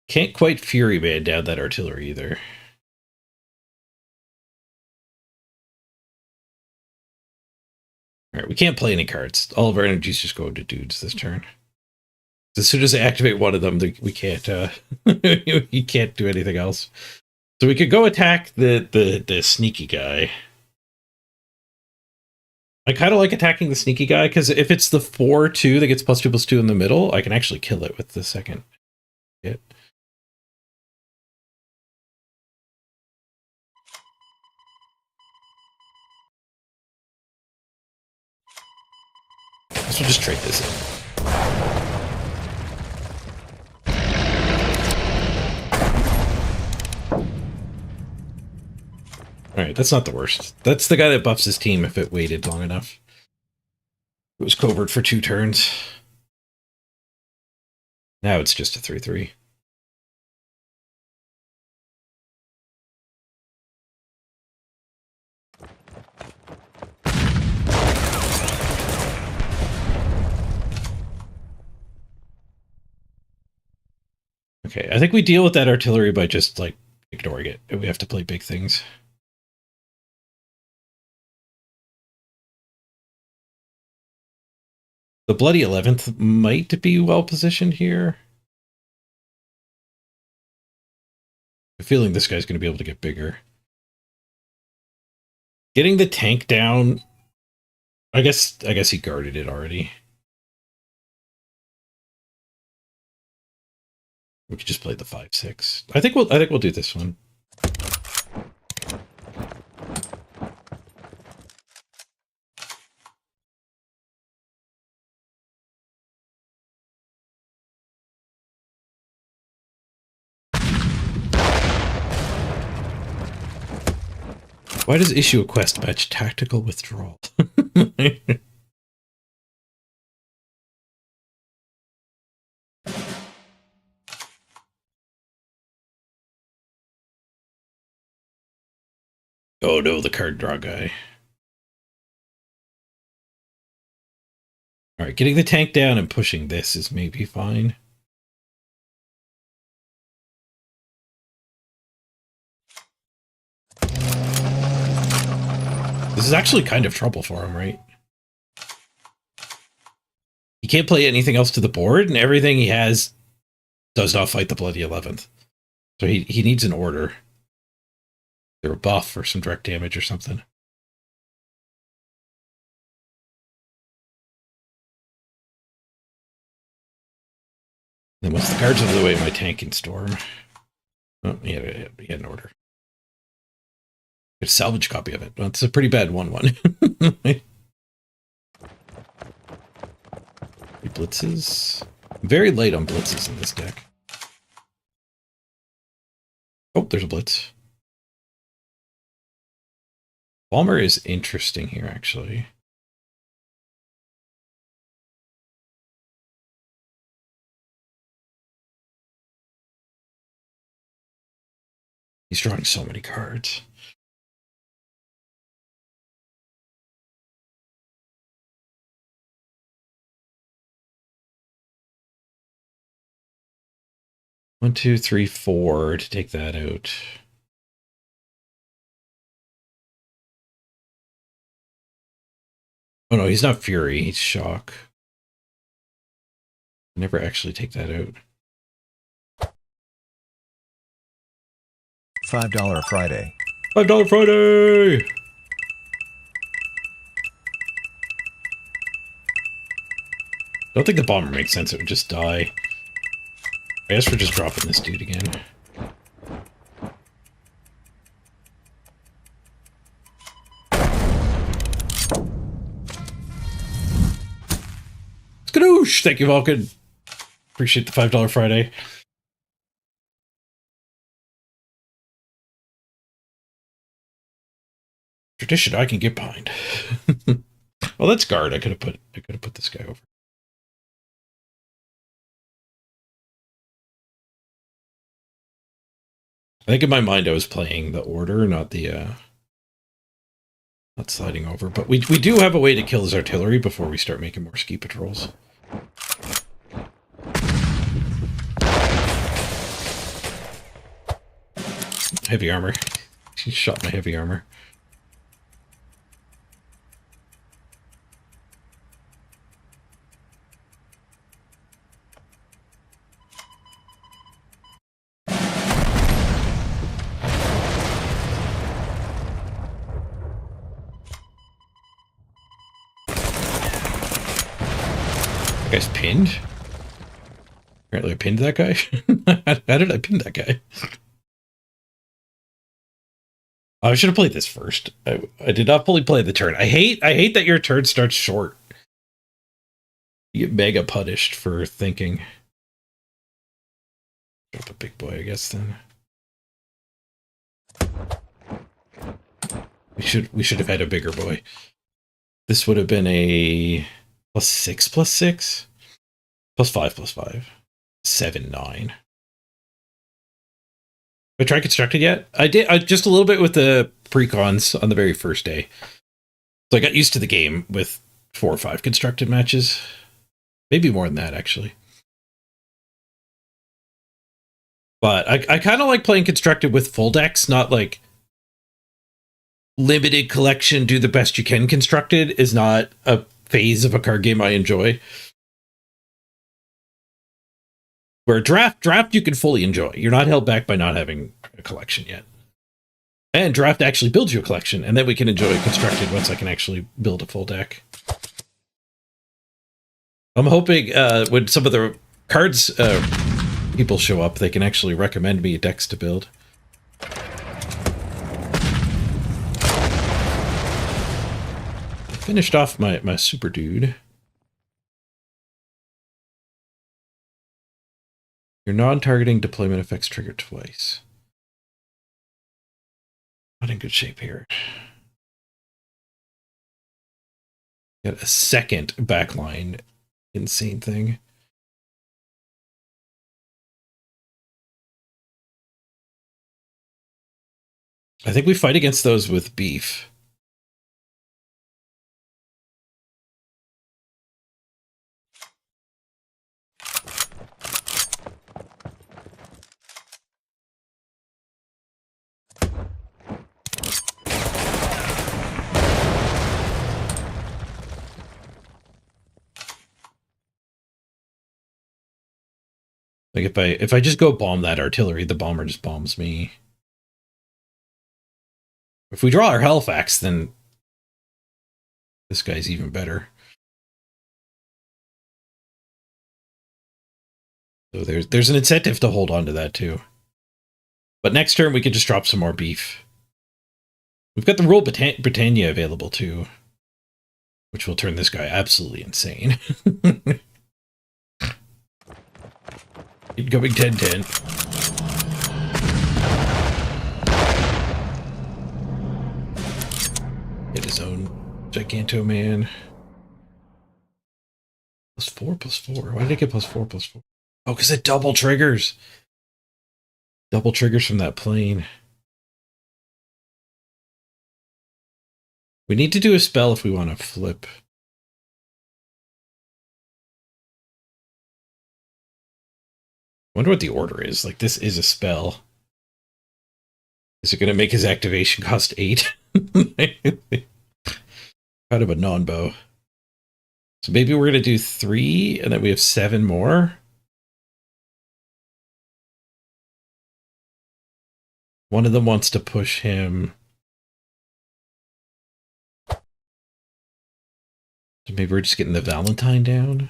Can't quite Fury Man down that artillery either. Alright, we can't play any cards. All of our energies just go to dudes this turn. As soon as I activate one of them, we can't we can't do anything else. So we could go attack the sneaky guy. I kind of like attacking the sneaky guy, because if it's the 4-2 that gets +2/+2 in the middle, I can actually kill it with the second hit. So we'll just trade this in. Alright, that's not the worst. That's the guy that buffs his team if it waited long enough. It was covert for 2 turns. Now it's just a 3/3. Okay, I think we deal with that artillery by just, like, ignoring it. We have to play big things. The Bloody 11th might be well positioned here. I have a feeling this guy's going to be able to get bigger. Getting the tank down, I guess he guarded it already. We could just play the 5/6. I think we'll do this one. Why does issue a quest match tactical withdrawal? Oh no, the card draw guy. Alright, getting the tank down and pushing this is maybe fine. This is actually kind of trouble for him, right? He can't play anything else to the board, and everything he has does not fight the Bloody 11th. So he needs an order. Or a buff or some direct damage or something. Then once the cards out of the way, my tank can storm. Oh, he had an order. A salvage copy of it. Well, it's a pretty bad 1/1. Blitzes. Very light on blitzes in this deck. Oh, there's a blitz. Balmer is interesting here, actually. He's drawing so many cards. One, two, three, 4 to take that out. Oh no, he's not Fury, he's Shock. Never actually take that out. $5 Friday. $5 Friday! I don't think the bomber makes sense, it would just die. I guess we're just dropping this dude again. Skadoosh! Thank you, Vulcan. Appreciate the $5 Friday. Tradition I can get behind. Well, that's guard. I could have put this guy over. I think in my mind I was playing the order, not the not sliding over. But we do have a way to kill his artillery before we start making more ski patrols. Heavy armor. She shot my heavy armor. That guy's pinned? Apparently I pinned that guy? How did I pin that guy? I should have played this first. I did not fully play the turn. I hate that your turn starts short. You get mega punished for thinking. Drop a big boy, I guess, then. We should have had a bigger boy. This would have been a +6 +6? +5 +5. 7 9. I tried constructed yet? I did just a little bit with the precons on the very first day. So I got used to the game with 4 or 5 constructed matches. Maybe more than that, actually. But I kind of like playing constructed with full decks, not like limited collection, do the best you can constructed is not a phase of a card game I enjoy. Where draft you can fully enjoy. You're not held back by not having a collection yet. And draft actually builds you a collection, and then we can enjoy constructed once I can actually build a full deck. I'm hoping when some of the cards people show up, they can actually recommend me decks to build. I finished off my super dude. Your non-targeting deployment effects triggered twice. Not in good shape here. Got a second backline insane thing. I think we fight against those with beef. Like if I just go bomb that artillery, the bomber just bombs me. If we draw our Halifax, then this guy's even better. So there's an incentive to hold on to that too. But next turn we could just drop some more beef. We've got the Rule Britannia available too, which will turn this guy absolutely insane. Incoming 10-10. Hit his own Giganto Man. +4 +4. Why did I get +4 +4? Oh, because it double triggers. Double triggers from that plane. We need to do a spell if we want to flip. I wonder what the order is. Like, this is a spell. Is it going to make his activation cost 8? Kind of a non-bow. So maybe we're going to do 3, and then we have 7 more. One of them wants to push him. So maybe we're just getting the Valentine down.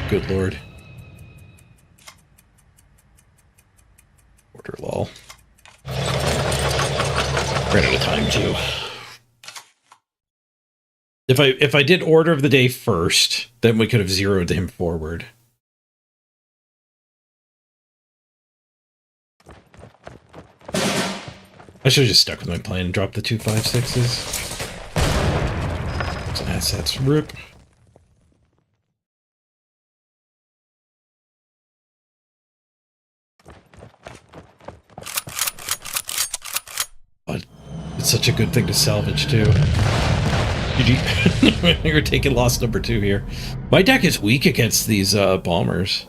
Good lord. Order lol. Ran out of time too. If I did order of the day first, then we could have zeroed him forward. I should have just stuck with my plan and dropped the 2 5/6s. Some assets rip. such a good thing to salvage, too. GG. You're taking loss number 2 here. My deck is weak against these bombers.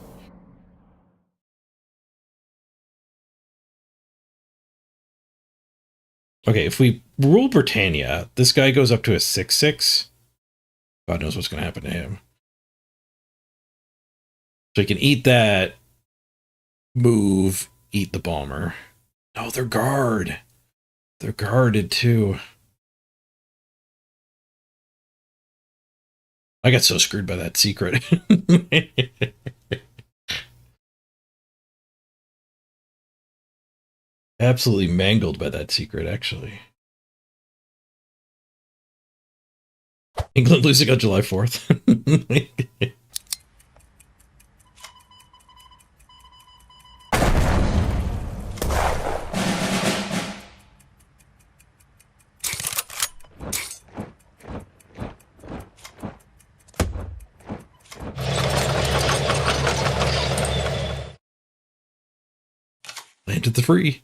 Okay, if we rule Britannia, this guy goes up to a 6/6. God knows what's going to happen to him. So he can eat that, move, eat the bomber. Oh, they're guard. They're guarded too. I got so screwed by that secret. Absolutely mangled by that secret, actually. England losing on July 4th. Landed the free.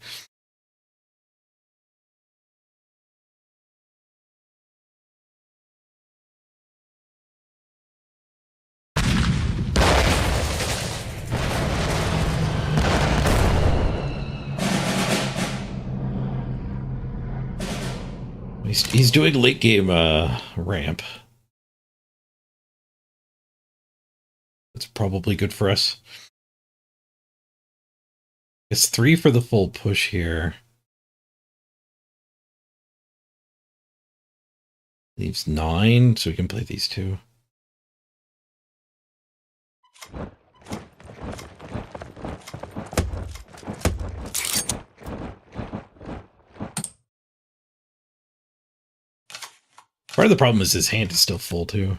He's doing late game ramp. That's probably good for us. It's 3 for the full push here. Leaves 9, so we can play these 2. Part of the problem is his hand is still full, too.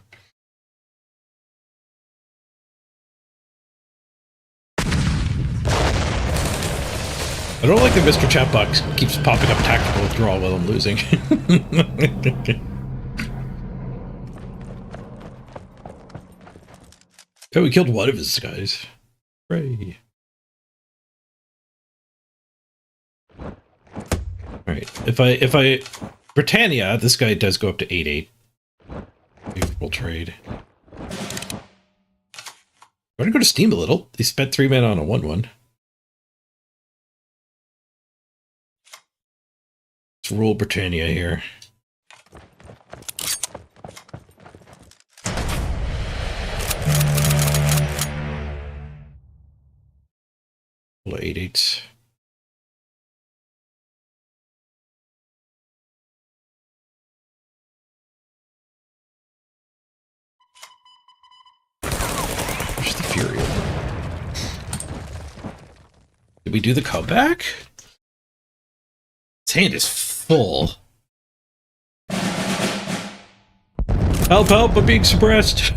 I don't like that Mr. Chatbox keeps popping up tactical withdrawal while I'm losing. Oh, we killed one of his guys. Hooray. Alright, if I Britannia, this guy does go up to 8/8. Favorable trade. I'm gonna go to Steam a little. He spent 3 mana on a 1/1. Let's rule Britannia here. Full of 8/8s. Where's the Fury? Did we do the comeback? His hand is full. Help, help, I'm being suppressed.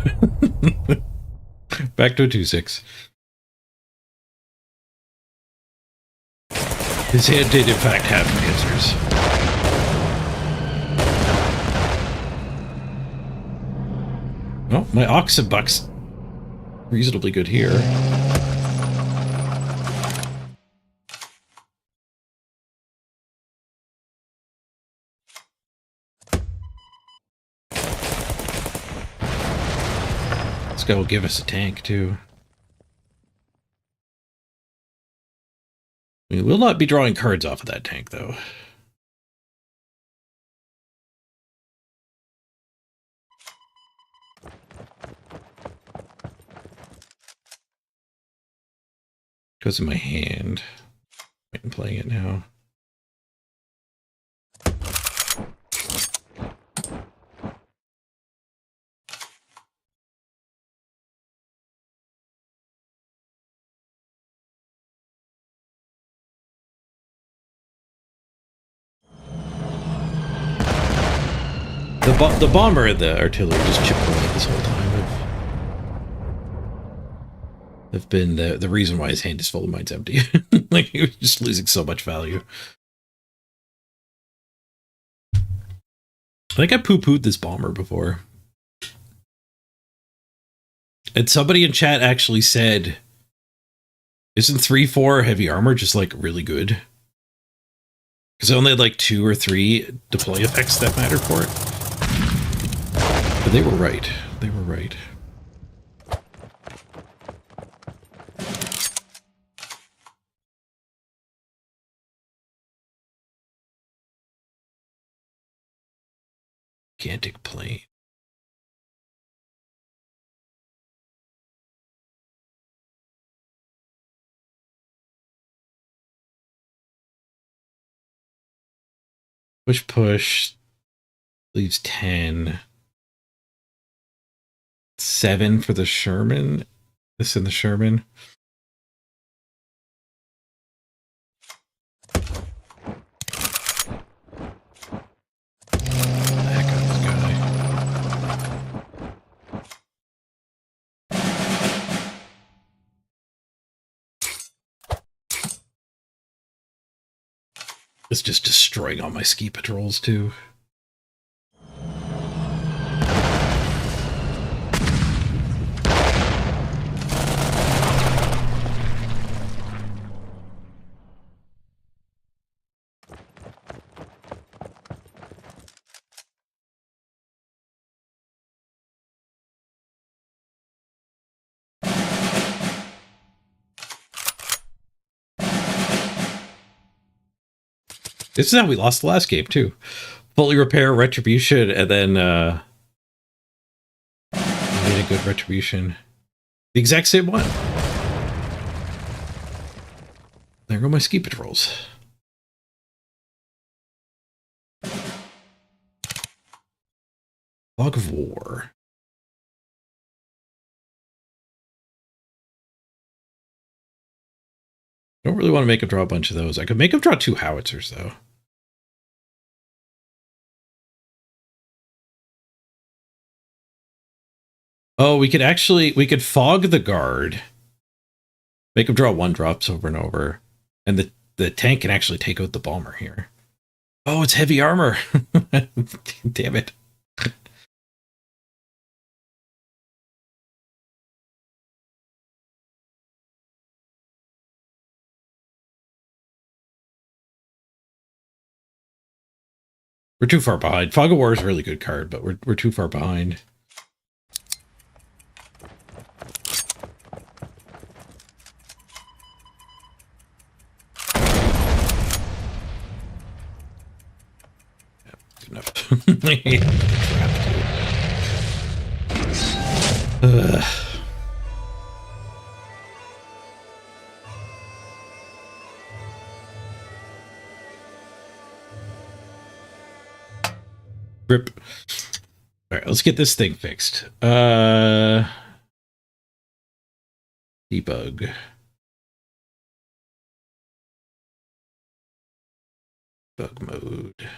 Back to a 2/6. His hand did, in fact, have answers. Well, my Oxenbuck's reasonably good here. This guy will give us a tank, too. We will not be drawing cards off of that tank, though. Goes in my hand. I'm playing it now. The bomber and the artillery just chipped away this whole time. They've been the reason why his hand is full and mine's empty. Like, he was just losing so much value. I think I poo-pooed this bomber before. And somebody in chat actually said, isn't 3/4 heavy armor just, like, really good? Because I only had like 2 or 3 deploy effects that mattered for it. But they were right. They were right. Gigantic plane. Push. Leaves 10. 7 for the Sherman. This in the Sherman. It's just destroying all my ski patrols, too. This is how we lost the last game, too. Fully repair, retribution, and then made a good retribution. The exact same one. There go my ski patrols. Log of War. Don't really want to make him draw a bunch of those. I could make him draw 2 howitzers, though. Oh, we could fog the guard. Make him draw 1-drops over and over. And the tank can actually take out the bomber here. Oh, it's heavy armor. Damn it. We're too far behind. Fog of War is a really good card, but we're too far behind. Enough. Rip. All right, let's get this thing fixed. Debug. Bug mode.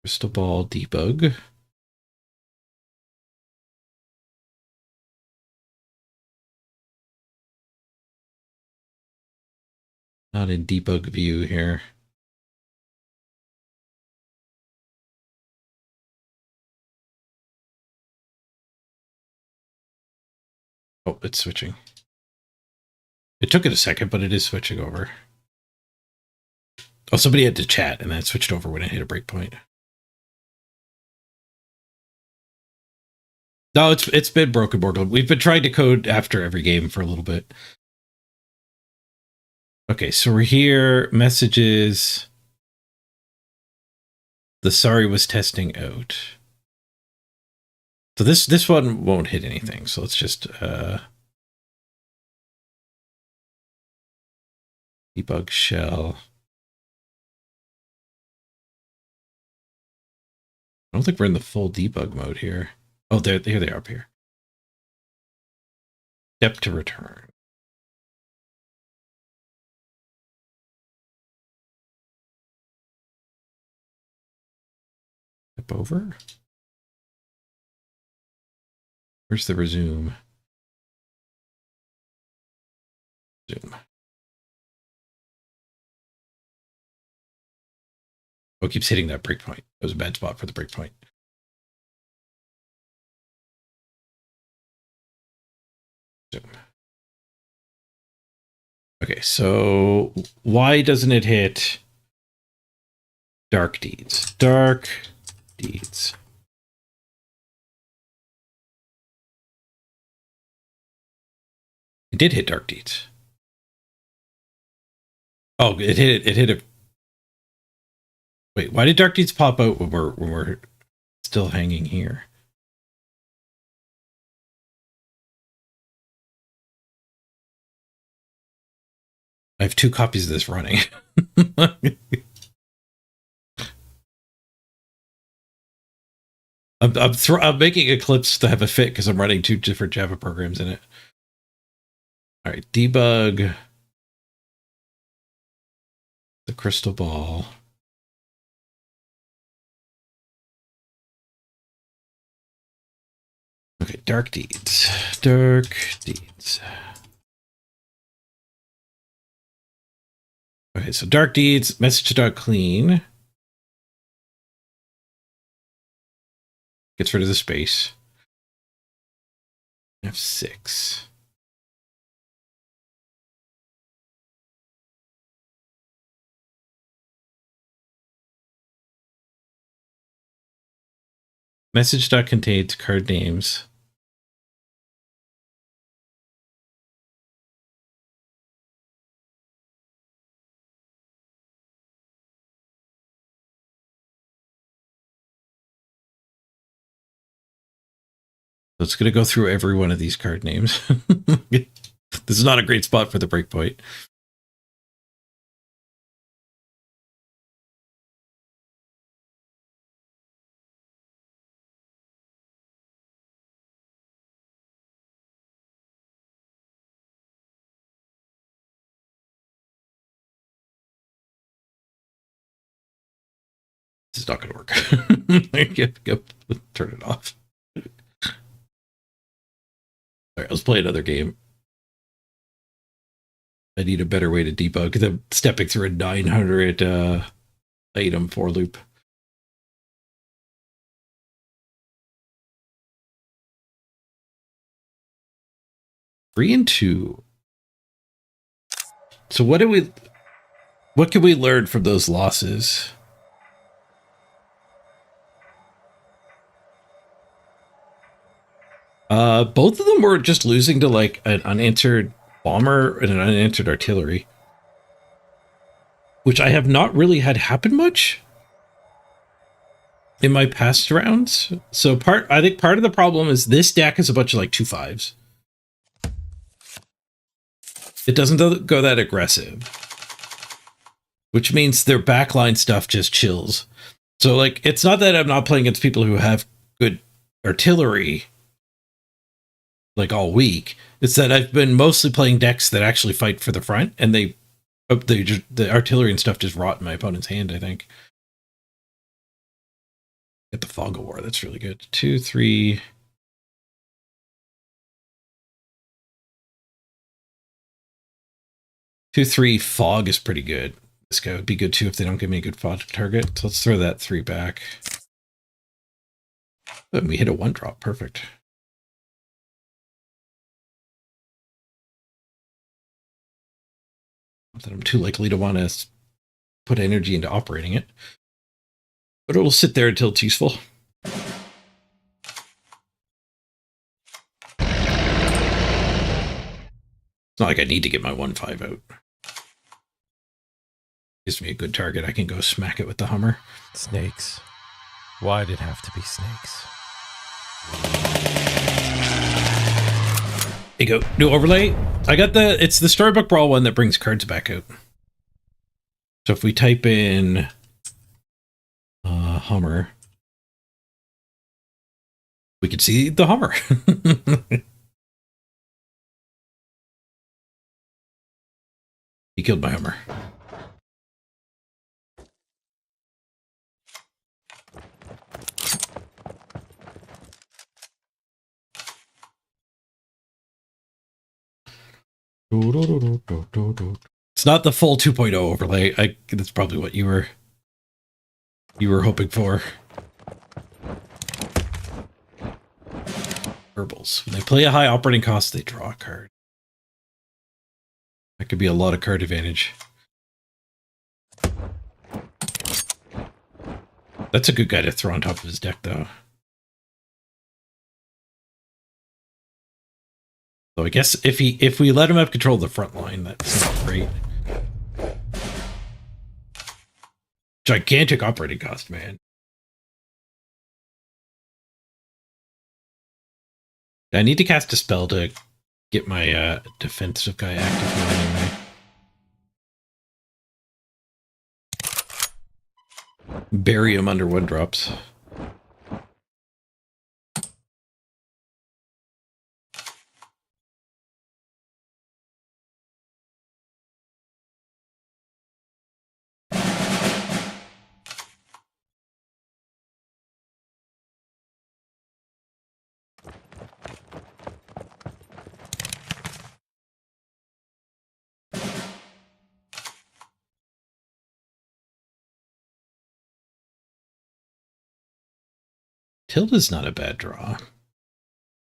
Crystal ball debug. Not in debug view here. Oh, it's switching. It took it a second, but it is switching over. Oh, somebody had to chat, and then it switched over when it hit a breakpoint. No, it's been broken board. We've been trying to code after every game for a little bit. Okay, so we're here. Messages. The sorry was testing out. So this one won't hit anything. So let's just debug shell. I don't think we're in the full debug mode here. Oh, here they are up here. Step to return. Step over. Where's the resume? Zoom. Oh, it keeps hitting that breakpoint. It was a bad spot for the breakpoint. Zoom. Okay, so why doesn't it hit Dark Deeds? Dark Deeds. It did hit Dark Deeds. Oh, it hit it. It hit it. Wait, why did Dark Deeds pop out when we're still hanging here? I have 2 copies of this running. I'm making Eclipse to have a fit because I'm running 2 different Java programs in it. All right, debug the crystal ball. Okay, Dark Deeds. Dark Deeds. Okay, so Dark Deeds, message.clean. Gets rid of the space. F6. Message.contains card names. So it's going to go through every one of these card names. This is not a great spot for the breakpoint. This is not going to work. Turn it off. All right, let's play another game. I need a better way to debug than stepping through a 900 item for loop. Three and 2. So what can we learn from those losses? Both of them were just losing to like an unanswered bomber and an unanswered artillery, which I have not really had happen much in my past rounds. So I think part of the problem is this deck is a bunch of like 2/5s. It doesn't go that aggressive, which means their backline stuff just chills. So like, it's not that I'm not playing against people who have good artillery like all week. It's that I've been mostly playing decks that actually fight for the front, and the artillery and stuff just rot in my opponent's hand, I think. Get the Fog of War, that's really good. 2, 3. Two, 3 fog is pretty good. This guy would be good too if they don't give me a good fog target. So let's throw that 3 back. And we hit a 1-drop, perfect. Not that I'm too likely to want to put energy into operating it, but it'll sit there until it's useful. It's not like I need to get my 1/5 out. Gives me a good target. I can go smack it with the Hummer. Snakes. Why'd it have to be snakes? There you go. New overlay. I got it's the Storybook Brawl one that brings cards back out. So if we type in Hummer, we can see the Hummer. He killed my Hummer. It's not the full 2.0 overlay. That's probably what you were hoping for. Herbals. When they play a high operating cost, they draw a card. That could be a lot of card advantage. That's a good guy to throw on top of his deck, though. So I guess if we let him have control of the front line, that's not great. Gigantic operating cost, man. I need to cast a spell to get my defensive guy active here anyway. Bury him under 1-drops. Tilda's not a bad draw.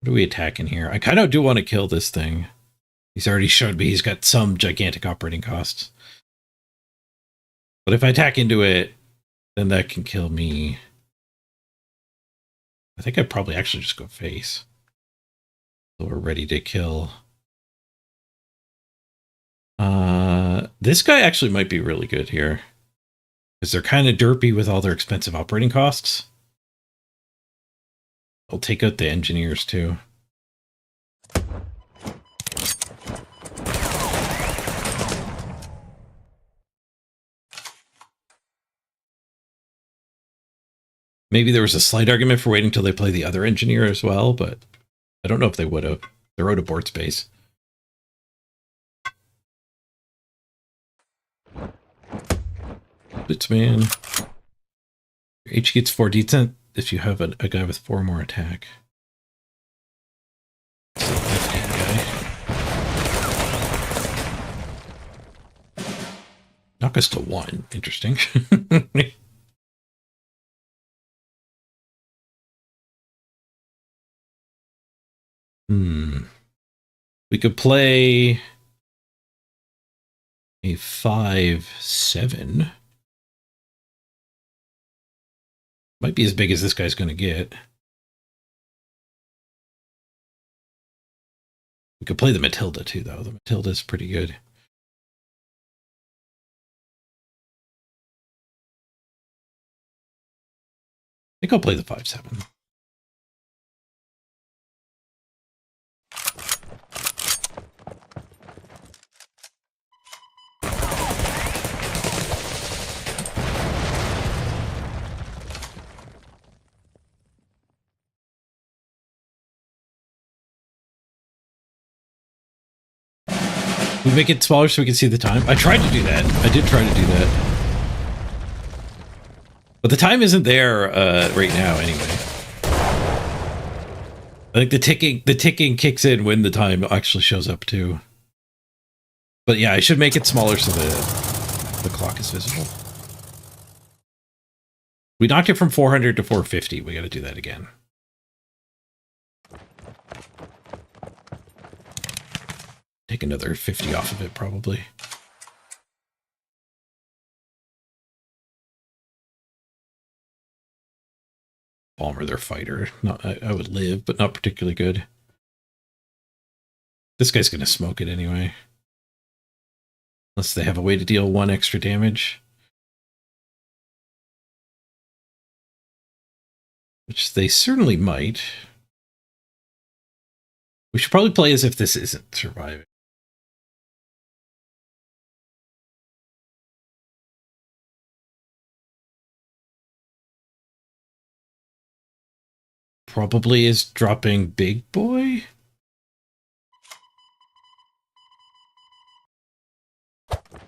What are we attacking here? I kind of do want to kill this thing. He's already showed me he's got some gigantic operating costs. But if I attack into it, then that can kill me. I think I'd probably actually just go face. So we're ready to kill. This guy actually might be really good here. Because they're kind of derpy with all their expensive operating costs. I'll take out the engineers too. Maybe there was a slight argument for waiting until they play the other engineer as well, but I don't know if they would have. They're out of board space. Blitzman. Your H gets 4 decent if you have a guy with 4 more attack. 15 guy. Knock us to 1. Interesting. We could play a 5/7. Might be as big as this guy's going to get. We could play the Matilda too, though. The Matilda's pretty good. I think I'll play the 5/7. We make it smaller so we can see the time. I tried to do that. I did try to do that. But the time isn't there right now anyway. I think the ticking kicks in when the time actually shows up too. But yeah, I should make it smaller so the clock is visible. We knocked it from 400 to 450. We got to do that again. Take another 50 off of it, probably. Bomber their fighter. Not, I would live, but not particularly good. This guy's going to smoke it anyway. Unless they have a way to deal 1 extra damage. Which they certainly might. We should probably play as if this isn't surviving. Probably is dropping big boy.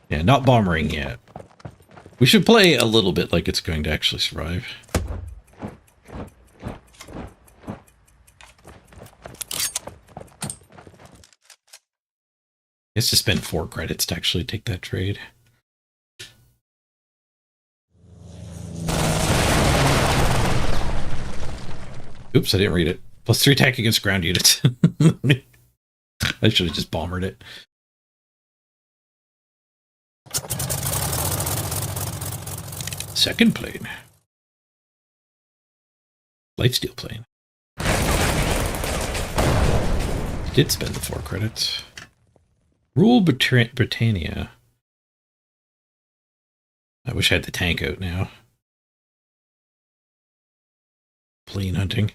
Yeah, not bombering yet. We should play a little bit like it's going to actually survive. He has to spend 4 credits to actually take that trade. Oops, I didn't read it. +3 attack against ground units. I should have just bombered it. Second plane. Lifesteal plane. Did spend the 4 credits. Rule Britannia. I wish I had the tank out now. Plane hunting.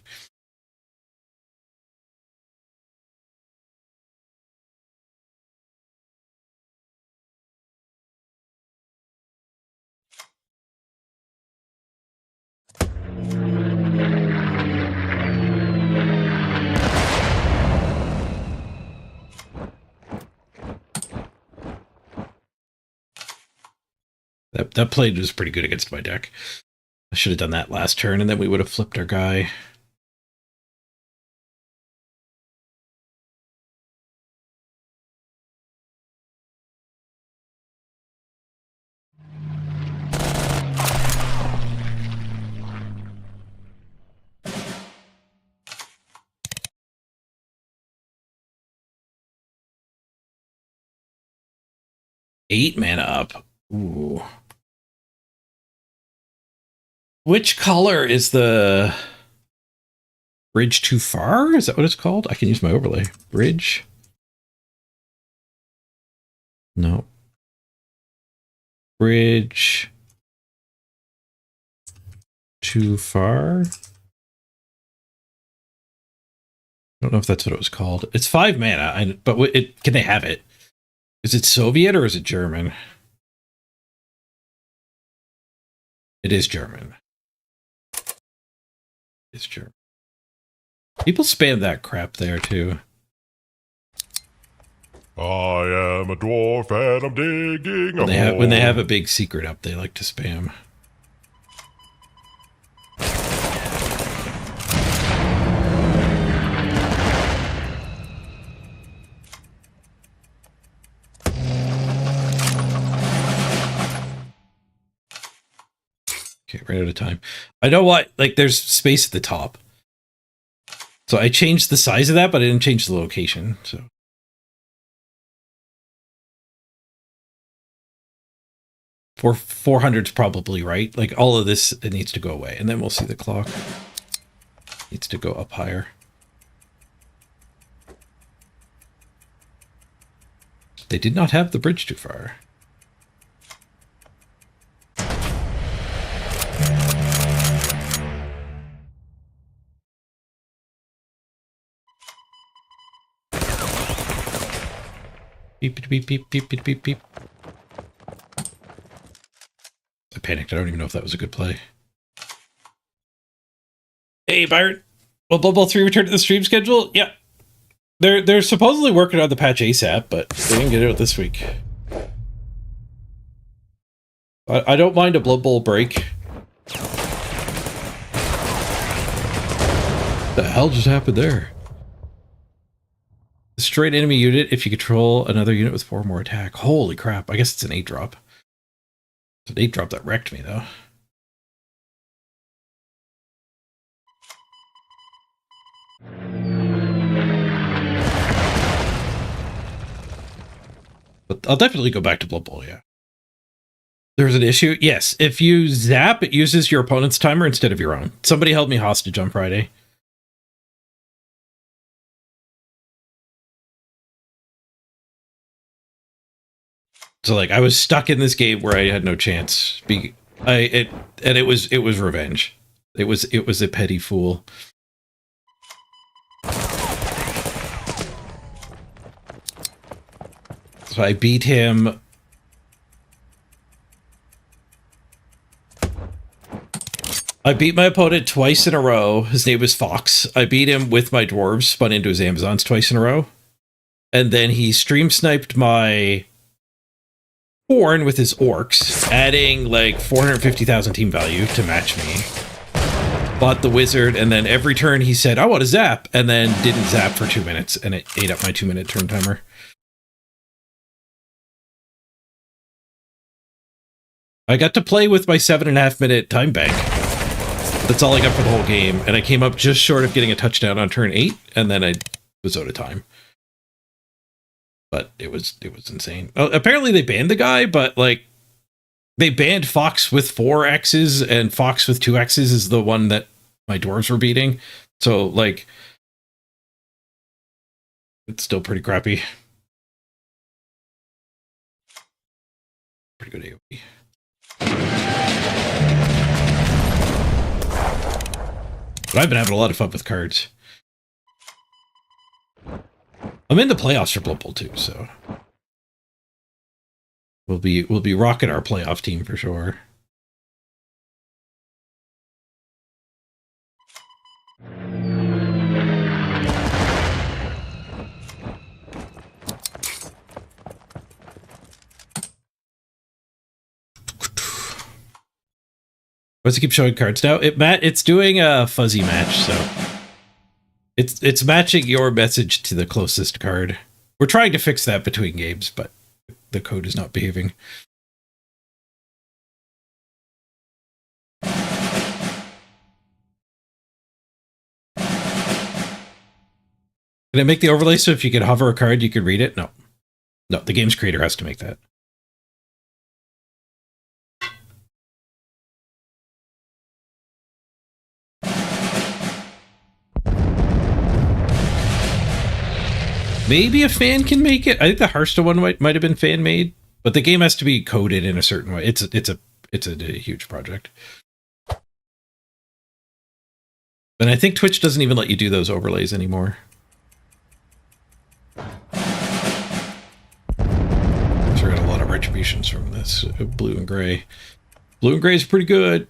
That play was pretty good against my deck. I should have done that last turn, and then we would have flipped our guy. Eight mana up. Ooh. Which color is the bridge too far? Is that what it's called? I can use my overlay. Bridge. No. Bridge too far. I don't know if that's what it was called. It's 5 mana, but can they have it? Is it Soviet or is it German? It is German. It's German. People spam that crap there too. I am a dwarf and I'm digging a hole. When they have a big secret up, they like to spam. Okay, right out of time. I know what, like, there's space at the top. So I changed the size of that, but I didn't change the location, so. For 400's probably right. Like, all of this, it needs to go away. And then we'll see the clock. Needs to go up higher. They did not have the bridge too far. Beep, beep, beep, beep, beep, beep, beep. I panicked. I don't even know if that was a good play. Hey, Byron. Will Blood Bowl 3 return to the stream schedule? Yeah. They're supposedly working on the patch ASAP, but they didn't get it out this week. I don't mind a Blood Bowl break. What the hell just happened there? Destroy an enemy unit if you control another unit with 4 more attack. Holy crap. I guess it's an 8-drop. It's an 8-drop that wrecked me, though. But I'll definitely go back to Blood Bowl, yeah. There's an issue? Yes. If you zap, it uses your opponent's timer instead of your own. Somebody held me hostage on Friday. So, like, I was stuck in this game where I had no chance. It was revenge. It was a petty fool. So I beat him. I beat my opponent twice in a row. His name was Fox. I beat him with my dwarves, spun into his Amazons twice in a row. And then he stream sniped my Horn with his orcs, adding like 450,000 team value to match me. Bought the wizard, and then every turn he said, I want to zap, and then didn't zap for 2 minutes, and it ate up my 2-minute turn timer. I got to play with my 7.5-minute time bank. That's all I got for the whole game, and I came up just short of getting a touchdown on turn 8, and then I was out of time. But it was insane. Apparently they banned the guy, but like They banned Fox with 4 X's, and Fox with 2 X's is the one that my dwarves were beating. So, like, it's still pretty crappy. Pretty good AoE. But I've been having a lot of fun with cards. I'm in the playoffs for Blood Bowl too, so we'll be rocking our playoff team for sure. What's it keep showing cards now? It's doing a fuzzy match, so it's matching your message to the closest card. We're trying to fix that between games, but the code is not behaving. Can I make the overlay so if you can hover a card, you can read it? No. No, the game's creator has to make that. Maybe a fan can make it. I think the Hearthstone one might have been fan made, but the game has to be coded in a certain way. It's a huge project. And I think Twitch doesn't even let you do those overlays anymore. So we got a lot of retributions from this blue and gray. Blue and gray is pretty good.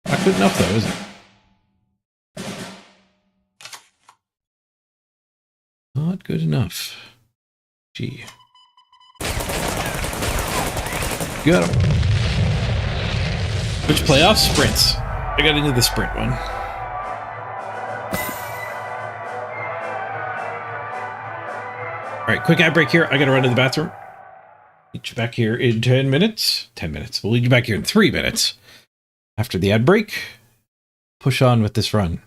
Not good enough though, is it? Not good enough. Gee. Got him. Which playoffs? Sprints. I got into the sprint one. All right, quick ad break here. I got to run to the bathroom. Meet you back here in 10 minutes. 10 minutes. We'll lead you back here in 3 minutes. After the ad break, push on with this run.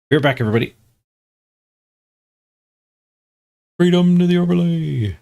Be right back, everybody. Freedom to the overlay.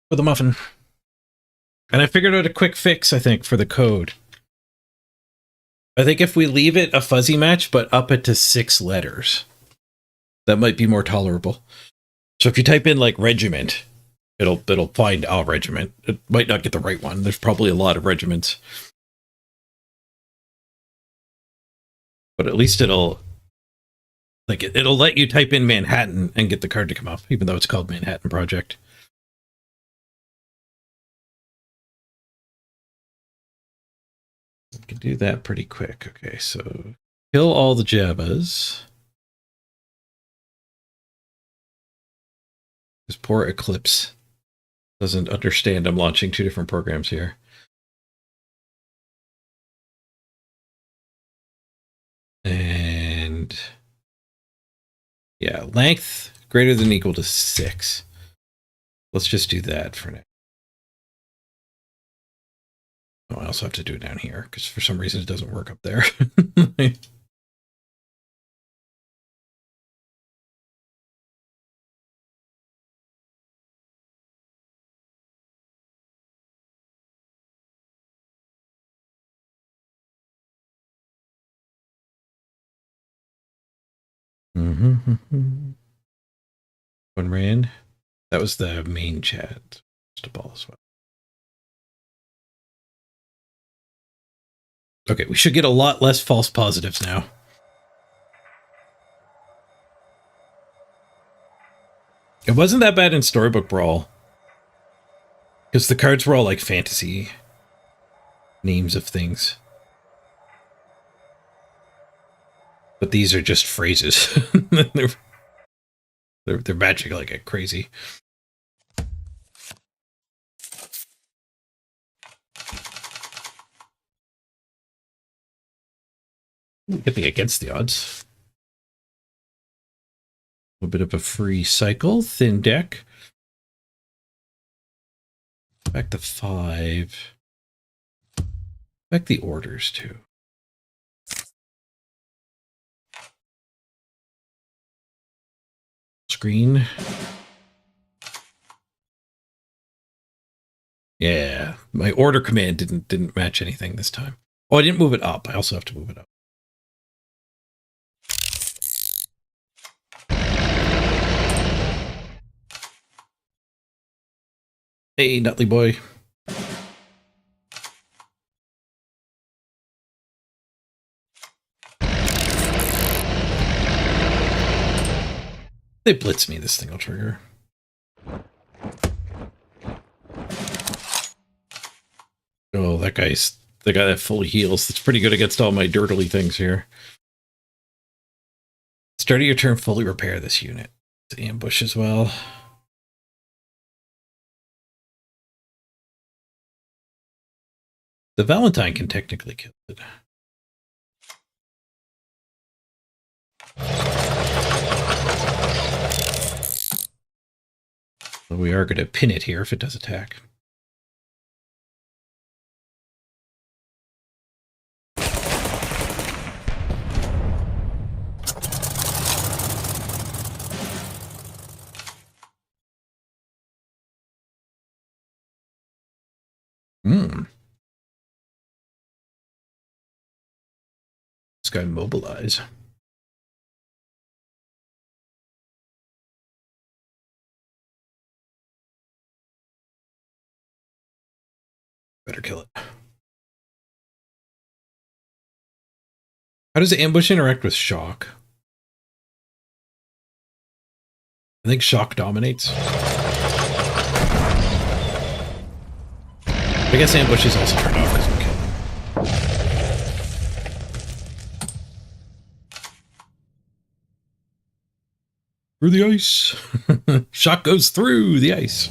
For the muffin. And I figured out a quick fix, I think, for the code. I think if we leave it a fuzzy match, but up it to 6 letters, that might be more tolerable. So if you type in like regiment, it'll find our regiment. It might not get the right one. There's probably a lot of regiments. But at least it'll let you type in Manhattan and get the card to come up, even though it's called Manhattan Project. We can do that pretty quick. Okay, so kill all the Jabbas. This poor Eclipse doesn't understand I'm launching 2 different programs here. And yeah, length greater than or equal to 6. Let's just do that for now. Oh, I also have to do it down here because for some reason it doesn't work up there. One rand. That was the main chat. Just a ball as well. Okay, we should get a lot less false positives now. It wasn't that bad in Storybook Brawl. Because the cards were all like fantasy names of things. But these are just phrases. they're magic like a crazy. Good thing against the odds. A little bit of a free cycle. Thin deck. Back to 5. Back the orders too. Screen. Yeah, my order command didn't match anything this time. Oh, I didn't move it up. I also have to move it up. Hey, Nutley boy. They blitz me, this thing will trigger. Oh, that guy's the guy that fully heals. That's pretty good against all my dirtily things here. Start of your turn, fully repair this unit. It's ambush as well. The Valentine can technically kill it. So we are going to pin it here if it does attack. This guy mobilize. Better kill it. How does ambush interact with shock? I think shock dominates. I guess ambush is also turned off because we kill him. Through the ice. Shock goes through the ice.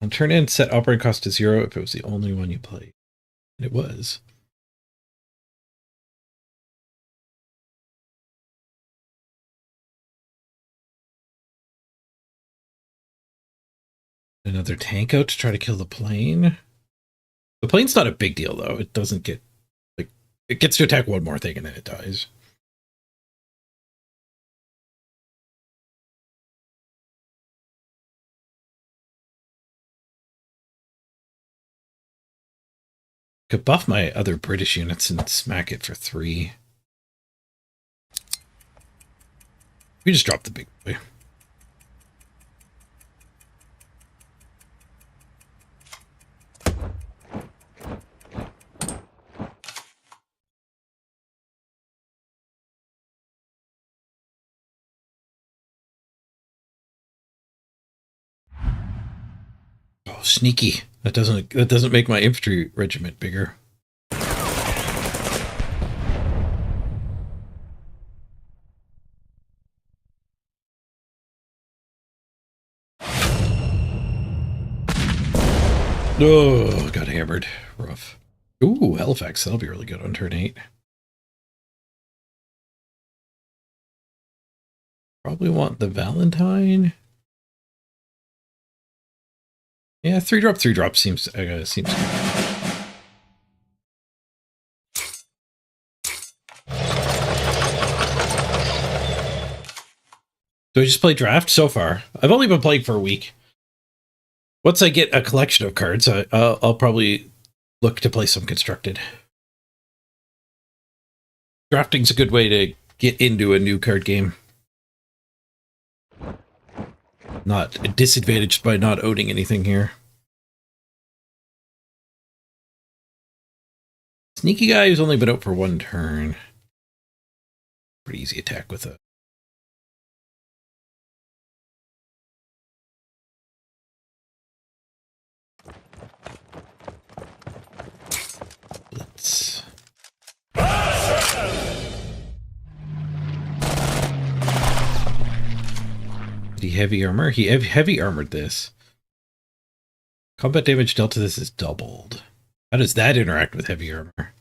On turn in, set operating cost to 0 if it was the only one you played. And it was. Another tank out to try to kill the plane. The plane's not a big deal, though. It doesn't get... like, it gets to attack one more thing and then it dies. Could buff my other British units and smack it for 3. We just dropped the big boy. Oh, sneaky. That doesn't make my infantry regiment bigger. Oh, got hammered. Rough. Ooh, Halifax. That'll be really good on turn 8. Probably want the Valentine. Yeah, 3-drop seems good. Do I just play draft so far? I've only been playing for a week. Once I get a collection of cards, I'll probably look to play some constructed. Drafting's a good way to get into a new card game. Not disadvantaged by not owning anything here. Sneaky guy who's only been out for 1 turn. Pretty easy attack with it. Blitz. Did he heavy armor? He heavy armored this. Combat damage dealt to this is doubled. How does that interact with heavy armor?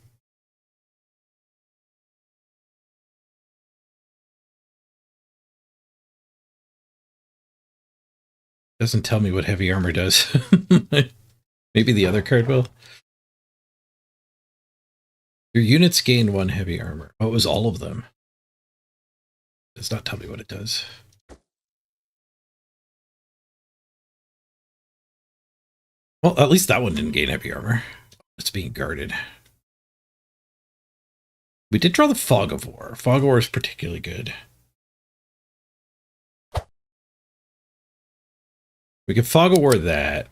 Doesn't tell me what heavy armor does. Maybe the other card will. Your units gain 1 heavy armor. Oh, it was all of them. Does not tell me what it does. Well, at least that one didn't gain heavy armor. It's being guarded. We did draw the Fog of War. Fog of War is particularly good. We can Fog of War that.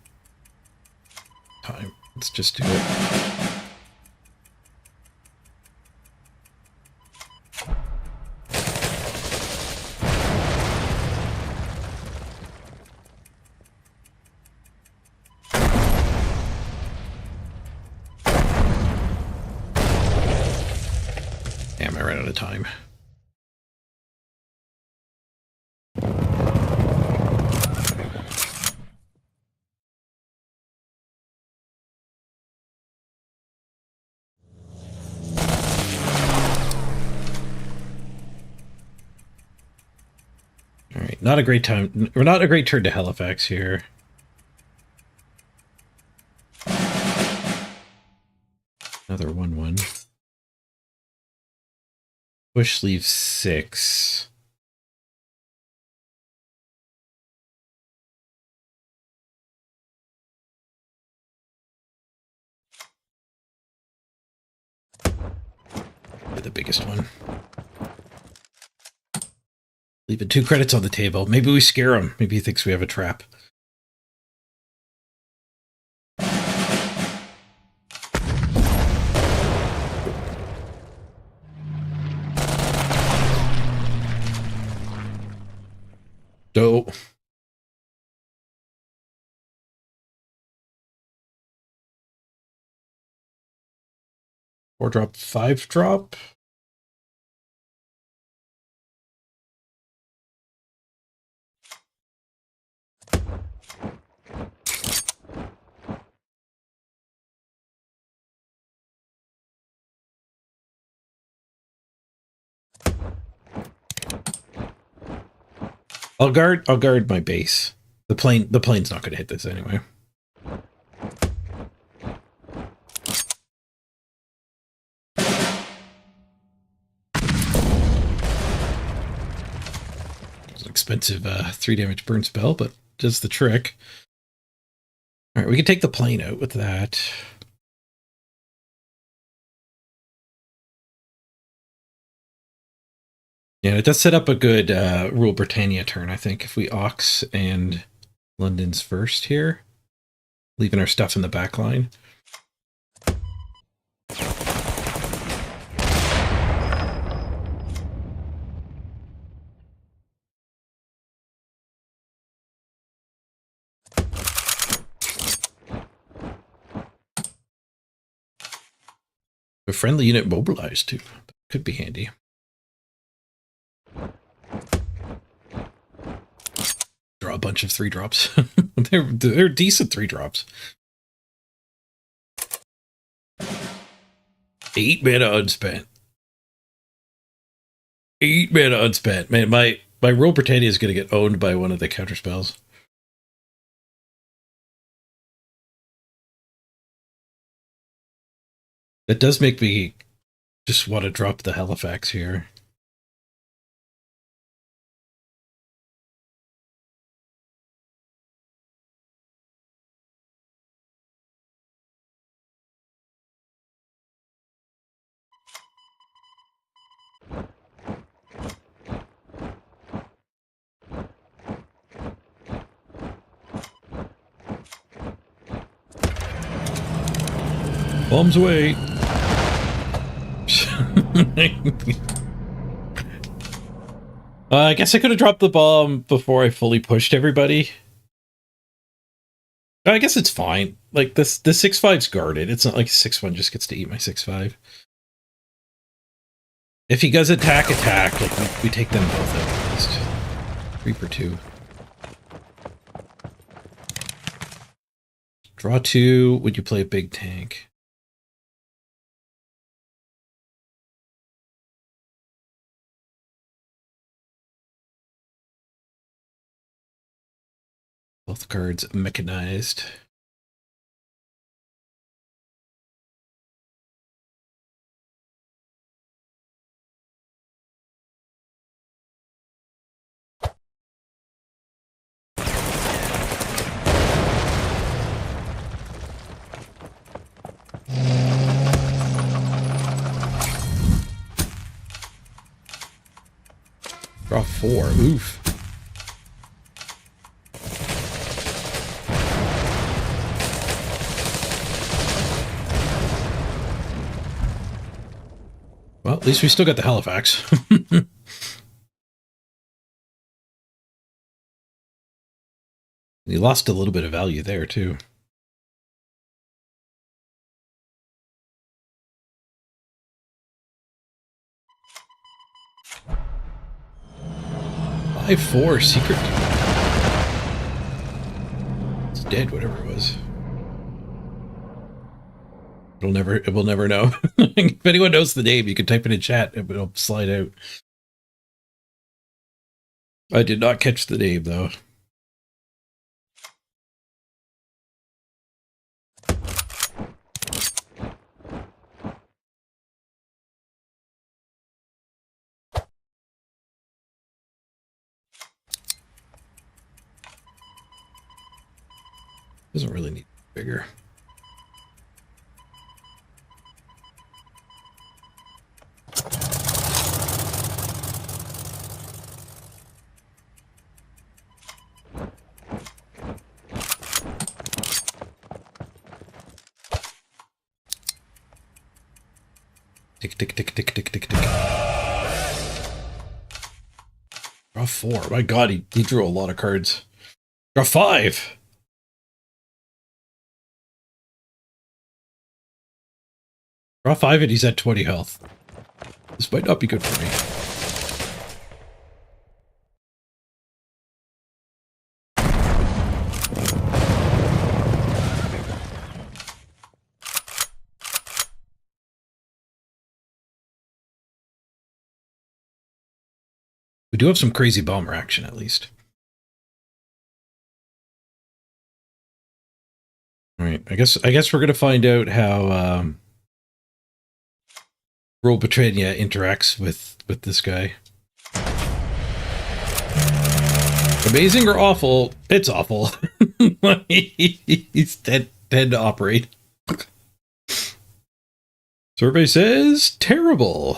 Time. Let's just do it. Damn, I ran out of time. All right, not a great time. We're not a great turn to Halifax here. Another 1-1. Push leaves 6. You're the biggest one. Leaving 2 credits on the table. Maybe we scare him. Maybe he thinks we have a trap. Dope. Four drop, 5-drop. I'll guard my base. The plane's not going to hit this anyway. It's an expensive 3 damage burn spell, but does the trick. All right, we can take the plane out with that. Yeah, it does set up a good Rule Britannia turn, I think, if we Ox and London's first here, leaving our stuff in the back line. A friendly unit mobilized, too. That could be handy. Draw a bunch of 3-drops. they're decent 3-drops. 8 mana unspent. 8 mana unspent. Man, my Rule Britannia is going to get owned by one of the counter spells. That does make me just want to drop the Halifax here. Bombs away. I guess I could have dropped the bomb before I fully pushed everybody. I guess it's fine. Like, the 6/5's guarded. It's not like 6/1 just gets to eat my 6/5. If he does attack, like, we take them both out at least. Reaper 2. Draw 2. Would you play a big tank? Both cards mechanized. Draw 4. Oof. Well, at least we still got the Halifax. He lost a little bit of value there, too. Five, 4 secret. It's dead, whatever it was. We'll never know. If anyone knows the name, you can type it in chat. It'll slide out. I did not catch the name, though. Doesn't really need bigger. Tick, tick, tick, tick, tick, tick, tick. Draw 4. My god, he drew a lot of cards. Draw 5! Draw 5 and he's at 20 health. This might not be good for me. We do have some crazy bomber action, at least. right. I guess we're gonna find out how Roll Betraynia interacts with this guy. Amazing or awful? It's awful. He's dead to operate. Survey says terrible.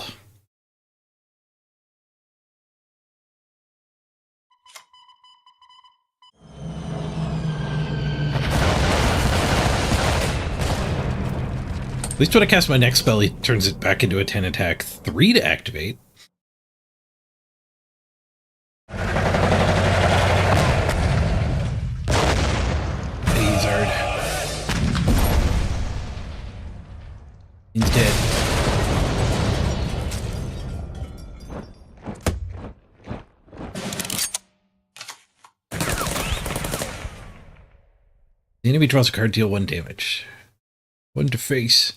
At least when I cast my next spell, he turns it back into a 10 attack, 3 to activate. Hazard. He's dead. The enemy draws a card, deal 1 damage. 1 to face.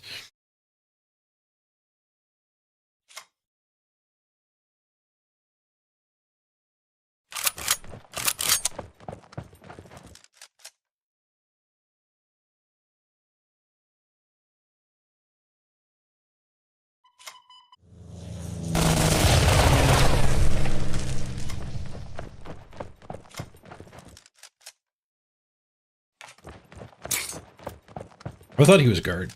I thought he was a guard.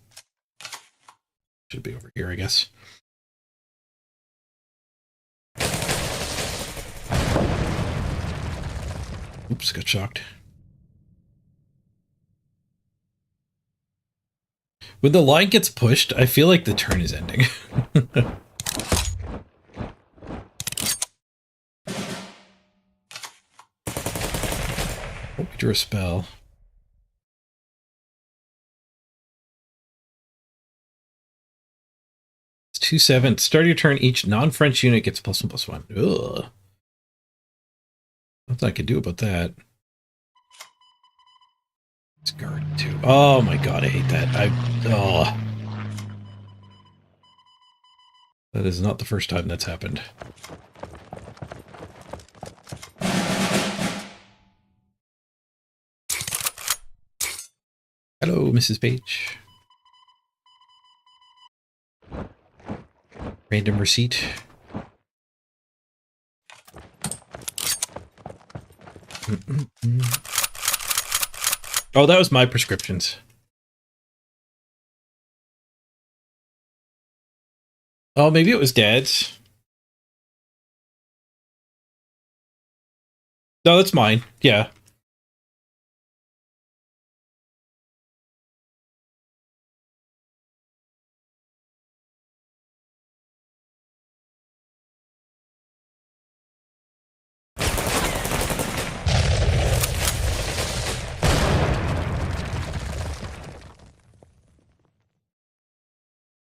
Should be over here, I guess. Oops, got shocked. When the line gets pushed, I feel like the turn is ending. Hope we drew a spell. It's 2/7. Start your turn. Each non-French unit gets +1/+1. Ugh. Nothing I can do about that. It's guard too. Oh my god, I hate that. That is not the first time that's happened. Hello, Mrs. Page. Random receipt. Oh, that was my prescriptions. Oh, maybe it was Dad's. No, that's mine. Yeah.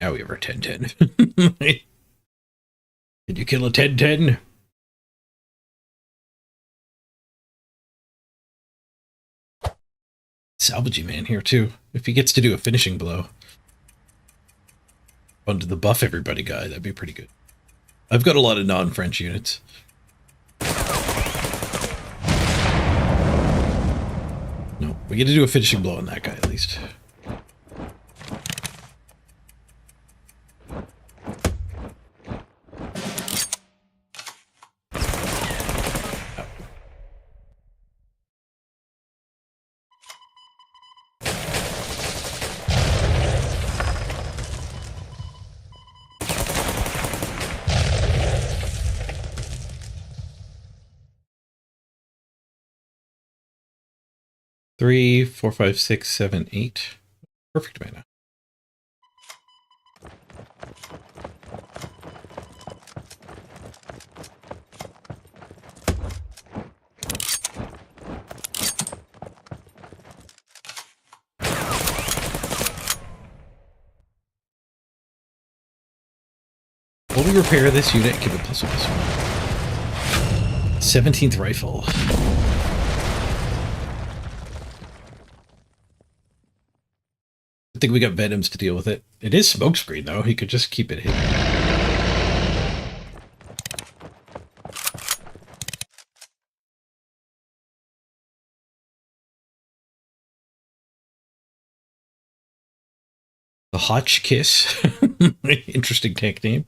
Now we have our 10-10. Did you kill a 10-10? Salvaging man here too. If he gets to do a finishing blow onto the buff everybody guy, that'd be pretty good. I've got a lot of non-French units. No, we get to do a finishing blow on that guy at least. Three, 4, 5, 6, 7, 8. Perfect mana. Will we repair this unit? Give it +1/+1. 17th rifle. I think we got Venoms to deal with it. It is smokescreen though. He could just keep it hidden. The Hotch Kiss. Interesting tank name.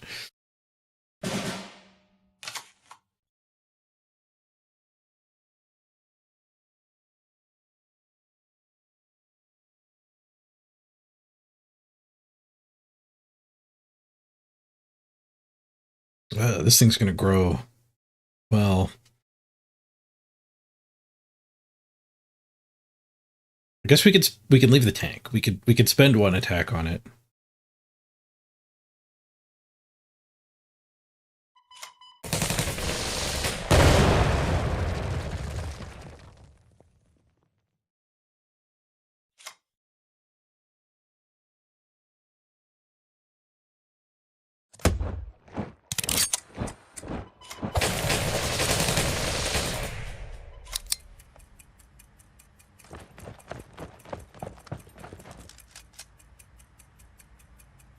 This thing's going to grow. Well, I guess we can leave the tank. We could spend one attack on it.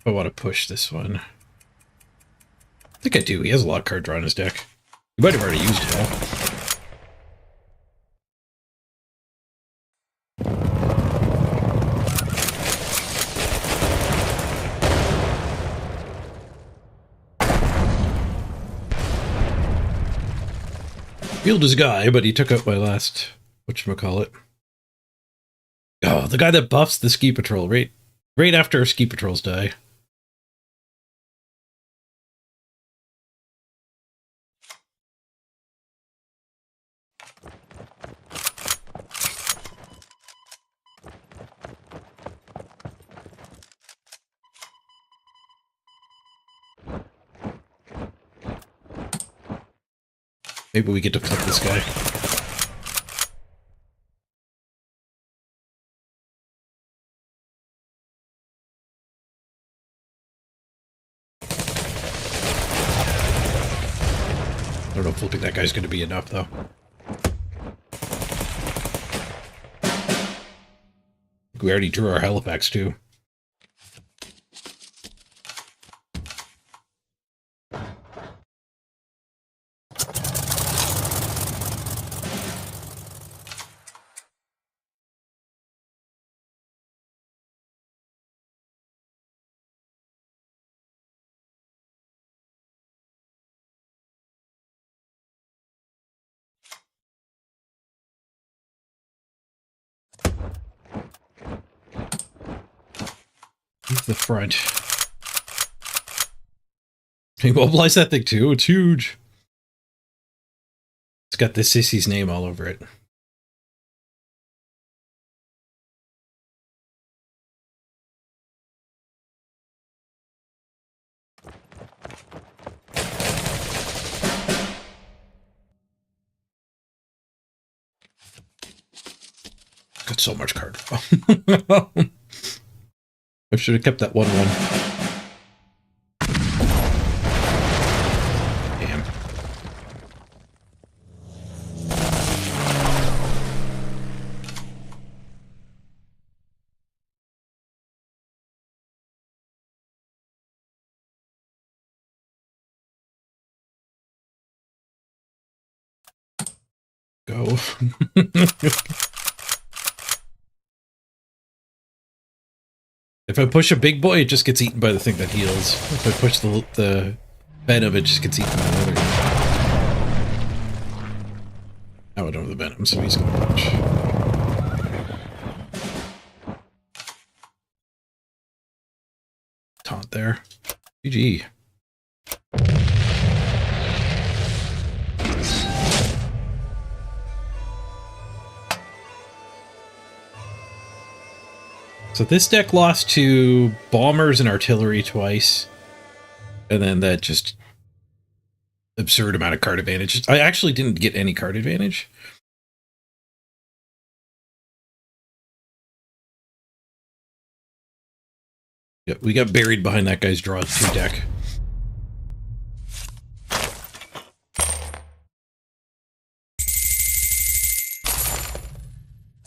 I want to push this one. I think I do. He has a lot of card draw in his deck. He might have already used it all. Healed his guy, but he took out my last whatchamacallit. Oh, the guy that buffs the ski patrol right after ski patrols die. Maybe we get to flip this guy. I don't know if flipping that guy's going to be enough, though. We already drew our Halifax, too. The front. Can you mobilize that thing too? It's huge. It's got the sissy's name all over it. Got so much card. I should have kept that 1/1. Damn. Go. If I push a big boy, it just gets eaten by the thing that heals. If I push the venom, it just gets eaten by the other. Now I don't have the venom, so he's gonna punch. Taunt there. GG. So this deck lost to bombers and artillery twice, and then that just absurd amount of card advantage. I actually didn't get any card advantage. Yeah, we got buried behind that guy's draw 2 deck.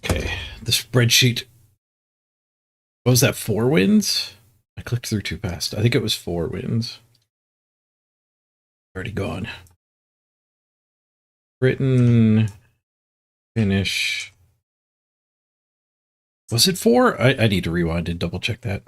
Okay, the spreadsheet. What was that, 4 wins? I clicked through too fast. I think it was 4 wins. Already gone. Britain, finish. Was it 4? I need to rewind and double check that.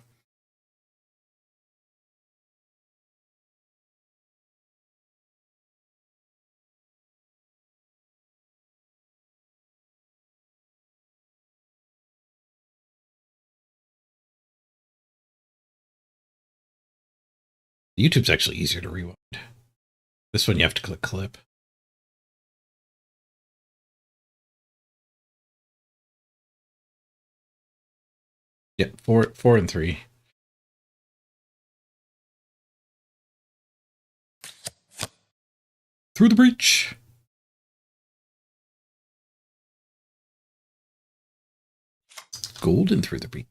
YouTube's actually easier to rewind. This one you have to click clip. Yeah, 4 and 3. Through the breach. Golden through the breach.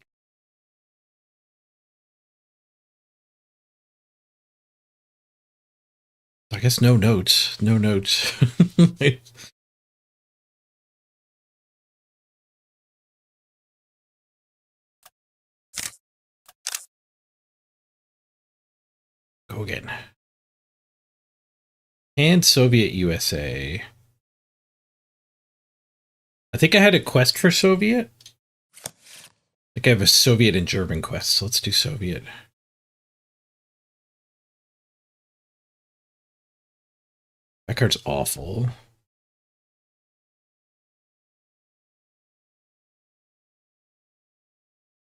I guess no notes. No notes. Go again. And Soviet USA. I think I had a quest for Soviet. I think I have a Soviet and German quest, so let's do Soviet. That card's awful.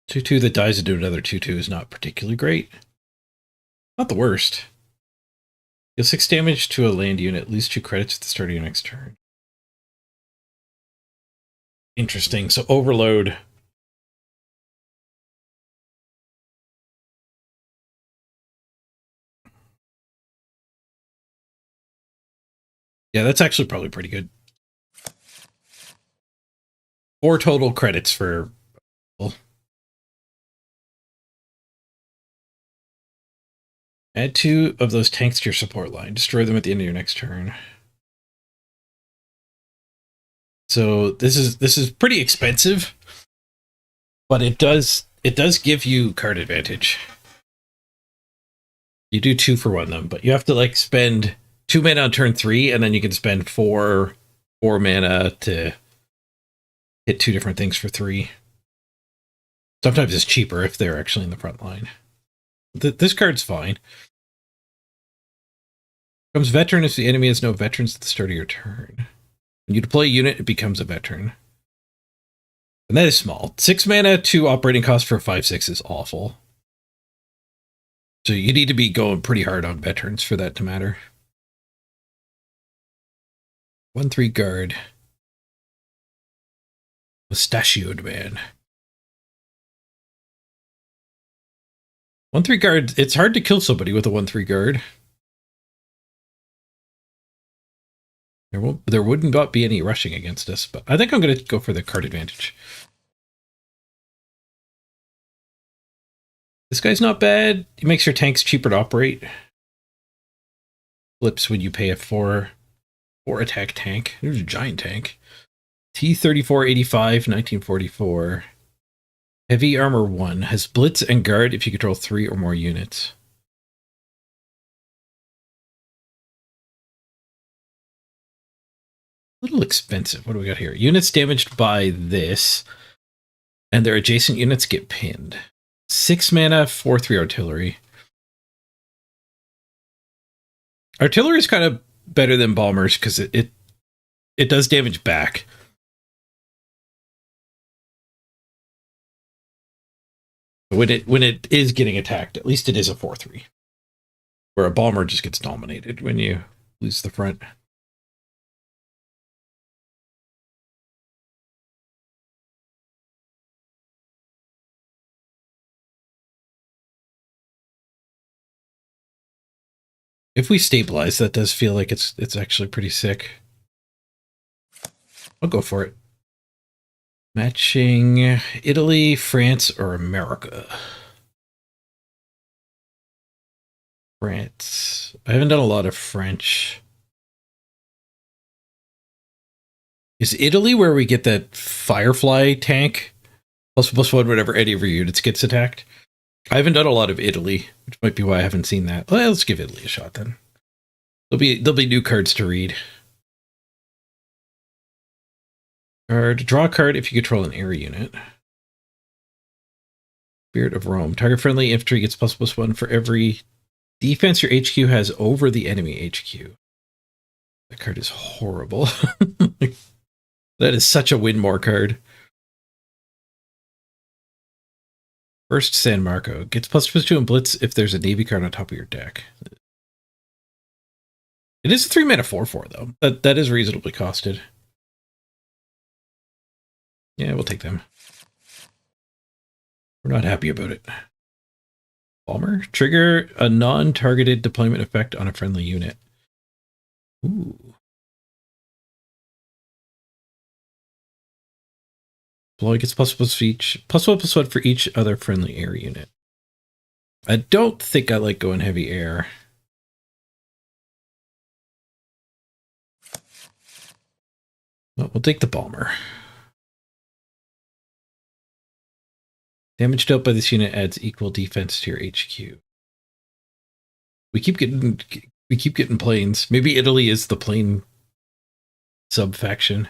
2/2 that dies into another 2/2 is not particularly great. Not the worst. Deal 6 damage to a land unit, lose 2 credits at the start of your next turn. Interesting. So overload. Yeah, that's actually probably pretty good. 4 total credits for... Well, add 2 of those tanks to your support line. Destroy them at the end of your next turn. So this is pretty expensive, but it does give you card advantage. You do 2 for 1 of them, but you have to like spend 2 mana on turn 3, and then you can spend 4 mana to hit 2 different things for 3. Sometimes it's cheaper if they're actually in the front line. This card's fine. Becomes veteran if the enemy has no veterans at the start of your turn. When you deploy a unit, it becomes a veteran. And that is small. 6 mana, 2 operating costs for 5/6 is awful. So you need to be going pretty hard on veterans for that to matter. 1/3 guard. Mustachioed man. 1/3 guard, it's hard to kill somebody with a 1/3 guard. There wouldn't not be any rushing against us, but I think I'm going to go for the card advantage. This guy's not bad. He makes your tanks cheaper to operate. Flips when you pay a 4 attack tank. There's a giant tank. T-3485, 1944. Heavy armor 1. Has blitz and guard if you control 3 or more units. A little expensive. What do we got here? Units damaged by this, and their adjacent units get pinned. 6 mana, 4/3 artillery. Artillery is kind of better than bombers because it does damage back. When it is getting attacked, at least it is a 4/3. Where a bomber just gets dominated when you lose the front. If we stabilize, that does feel like it's actually pretty sick. I'll go for it. Matching Italy, France, or America. France. I haven't done a lot of French. Is Italy where we get that Firefly tank? +1 whenever any of your units gets attacked. I haven't done a lot of Italy, which might be why I haven't seen that. Well, let's give Italy a shot then. There'll be new cards to read. Card. Draw a card if you control an air unit. Spirit of Rome. Target friendly infantry gets +1 for every defense your HQ has over the enemy HQ. That card is horrible. That is such a win more card. First San Marco gets +2 and blitz if there's a Navy card on top of your deck. It is a 3-mana 4/4 though. That is reasonably costed. Yeah, we'll take them. We're not happy about it. Balmer. Trigger a non-targeted deployment effect on a friendly unit. Ooh. Deploy gets +1/+1 for each other friendly air unit. I don't think I like going heavy air. Well, we'll take the Balmer. Damage dealt by this unit adds equal defense to your HQ. We keep getting planes. Maybe Italy is the plane sub-faction.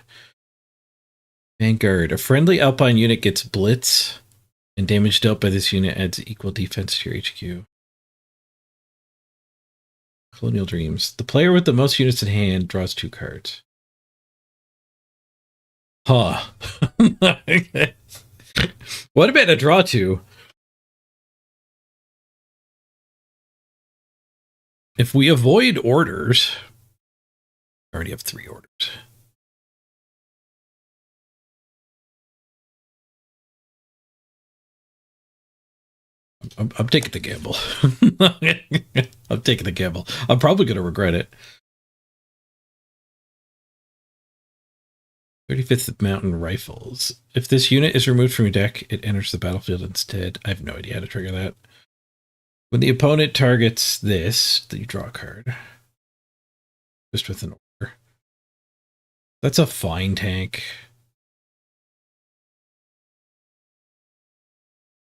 Vanguard. A friendly Alpine unit gets blitz, and damage dealt by this unit adds equal defense to your HQ. Colonial Dreams. The player with the most units in hand draws 2 cards. Huh. What about a draw 2? If we avoid orders, I already have 3 orders. I'm taking the gamble. I'm taking the gamble. I'm probably going to regret it. 35th Mountain Rifles. If this unit is removed from your deck, it enters the battlefield instead. I have no idea how to trigger that. When the opponent targets this, you draw a card. Just with an order. That's a fine tank.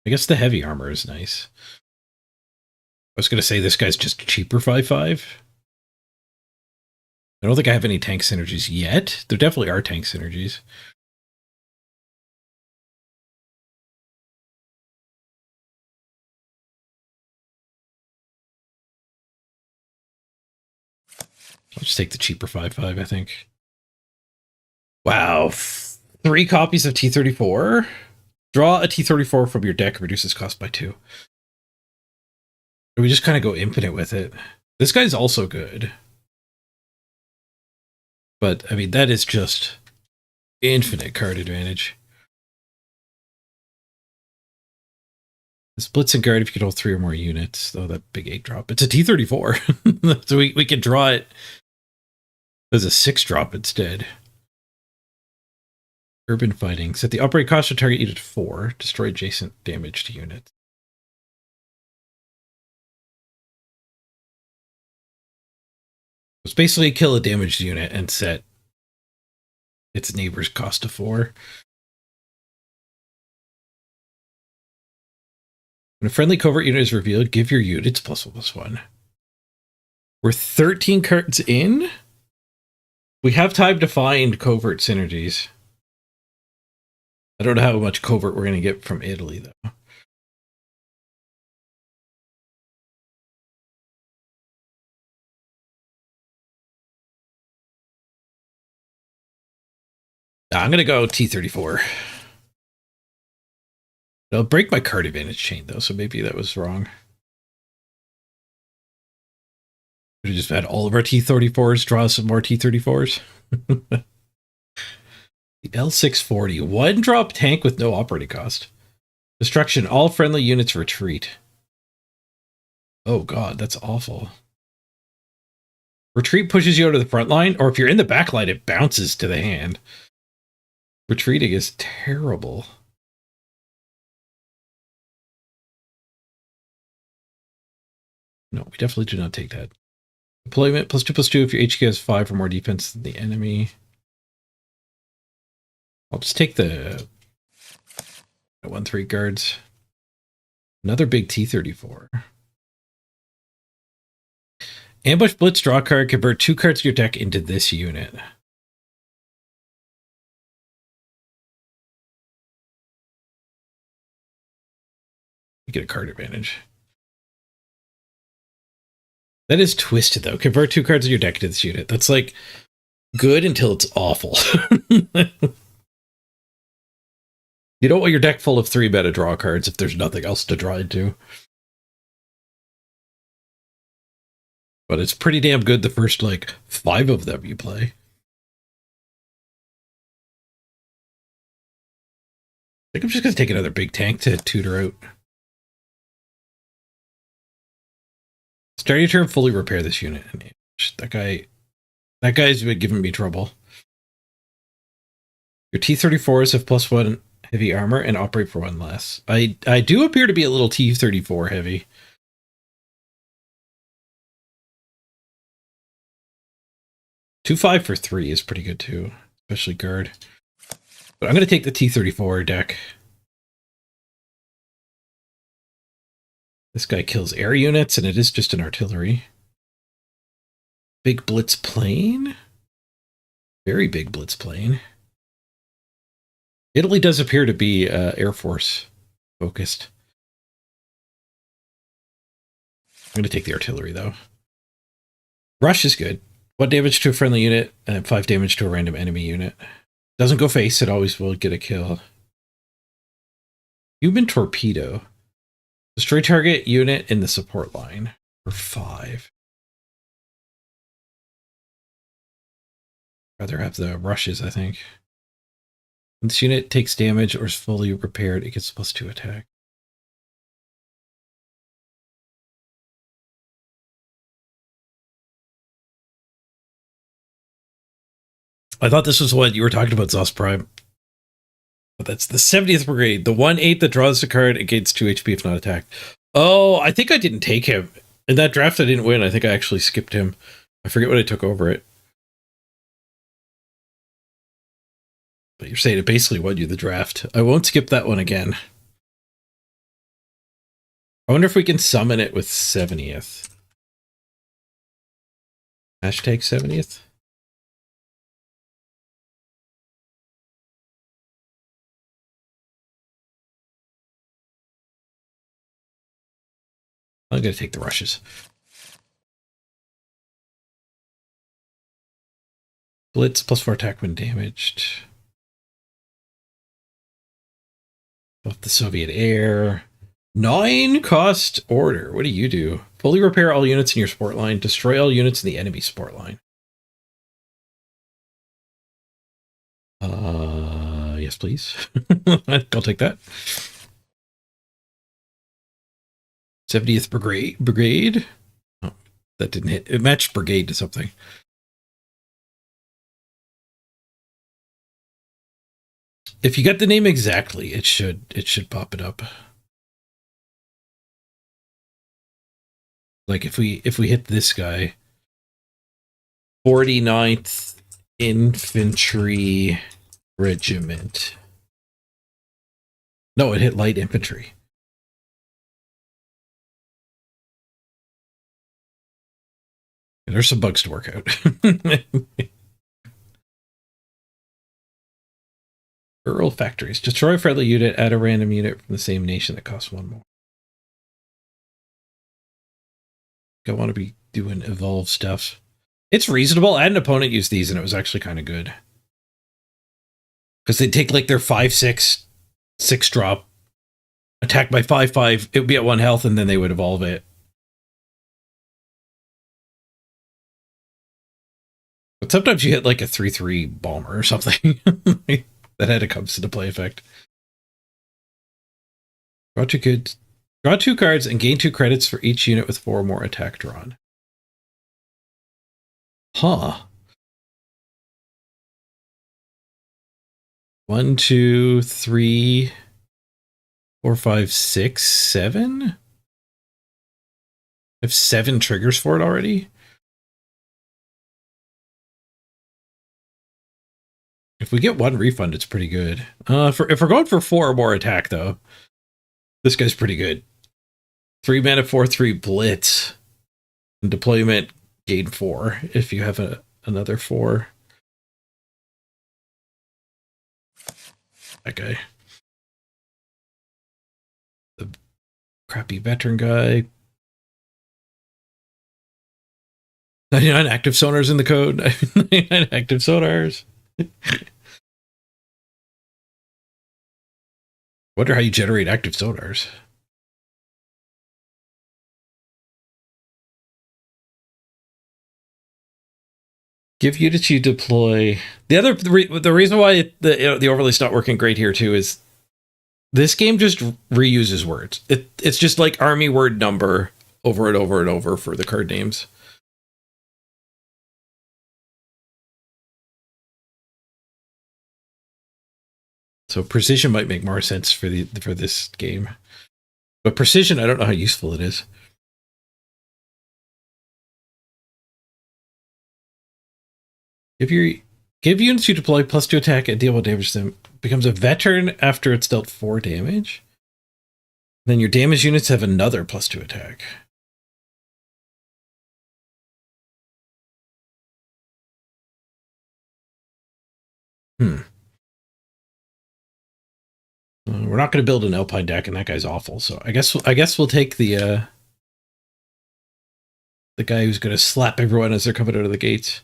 I guess the heavy armor is nice. I was going to say this guy's just cheaper 5/5. I don't think I have any tank synergies yet. There definitely are tank synergies. I'll just take the cheaper 5/5, I think. Wow. 3 copies of T-34. Draw a T-34 from your deck, reduces cost by 2. We just kind of go infinite with it. This guy's also good. But, I mean, that is just infinite card advantage. This blitz and guard if you can hold 3 or more units. Oh, that big 8-drop. It's a T-34. So we can draw it as a 6-drop instead. Urban Fighting. Set the upgrade cost of target unit to 4. Destroy adjacent damage to units. It's basically kill a damaged unit and set its neighbor's cost to 4. When a friendly covert unit is revealed, give your units +1/+1. We're 13 cards in. We have time to find covert synergies. I don't know how much covert we're going to get from Italy, though. I'm going to go T-34. It'll break my card advantage chain, though, so maybe that was wrong. We just had all of our T-34s draw some more T-34s. The L640. 1-drop tank with no operating cost. Destruction. All friendly units retreat. Oh god, that's awful. Retreat pushes you out of the front line, or if you're in the back line, it bounces to the hand. Retreating is terrible. No, we definitely do not take that. Deployment +2/+2 if your HQ has 5 or more defense than the enemy. I'll just take the 1/3 guards. Another big T-34. Ambush Blitz, draw a card, convert 2 cards to your deck into this unit. You get a card advantage. That is twisted, though. Convert 2 cards in your deck to this unit. That's like good until it's awful. You don't want your deck full of 3 meta draw cards if there's nothing else to draw into. But it's pretty damn good the first, like, 5 of them you play. I think I'm just going to take another big tank to tutor out. Start your turn, fully repair this unit. That guy's been giving me trouble. Your T-34s have +1 heavy armor and operate for 1 less. I do appear to be a little T-34 heavy. 2/5 for 3 is pretty good too, especially guard. But I'm going to take the T-34 deck. This guy kills air units, and it is just an artillery. Big blitz plane. Very big blitz plane. Italy does appear to be Air Force focused. I'm going to take the artillery, though. Rush is good. 1 damage to a friendly unit, and 5 damage to a random enemy unit. Doesn't go face, it always will get a kill. Human Torpedo. Destroy target unit in the support line for 5. Rather have the rushes, I think. When this unit takes damage or is fully repaired, it gets +2 attack. I thought this was what you were talking about, Zos Prime. But that's the 70th Brigade. The 1/8 that draws the card and gains 2 HP if not attacked. Oh, I think I didn't take him. In that draft I didn't win. I think I actually skipped him. I forget what I took over it. But you're saying it basically won you the draft. I won't skip that one again. I wonder if we can summon it with 70th. Hashtag 70th. I'm going to take the rushes. Blitz +4 attack when damaged. Buff the Soviet air. 9 cost order. What do you do? Fully repair all units in your sport line. Destroy all units in the enemy sport line. Yes, please. I'll take that. 70th Brigade. Oh, that didn't hit. It matched Brigade to something. If you got the name exactly, it should pop it up. Like if we hit this guy, 49th Infantry Regiment. No, it hit light infantry. There's some bugs to work out. Rural factories. Destroy a friendly unit, add a random unit from the same nation that costs 1 more. I want to be doing evolve stuff. It's reasonable. I had an opponent use these and it was actually kind of good. Because they take like their 5/6, 6-drop, attack by 5/5, it would be at 1 health, and then they would evolve it. But sometimes you hit like a 3/3 bomber or something that had a comes into play effect. Draw 2 cards and gain 2 credits for each unit with 4 or more attack drawn. Huh. 1, 2, 3, 4, 5, 6, 7? I have 7 triggers for it already. If we get 1 refund, it's pretty good. If we're going for 4 or more attack, though, this guy's pretty good. 3 mana, 4/3 blitz. And deployment, gain 4 if you have another 4. That guy. The crappy veteran guy. 99 active sonars in the code. 99 active sonars. Wonder how you generate active sonars. Give units you deploy. The reason why the overlay's not working great here too is this game just reuses words. It's just like army word number over and over and over for the card names. So precision might make more sense for this game. But precision, I don't know how useful it is. Give units you deploy +2 attack and deal 1 damage to them. Becomes a veteran after it's dealt 4 damage. Then your damage units have another +2 attack. We're not going to build an Alpine deck, and that guy's awful. So I guess we'll take the guy who's going to slap everyone as they're coming out of the gates.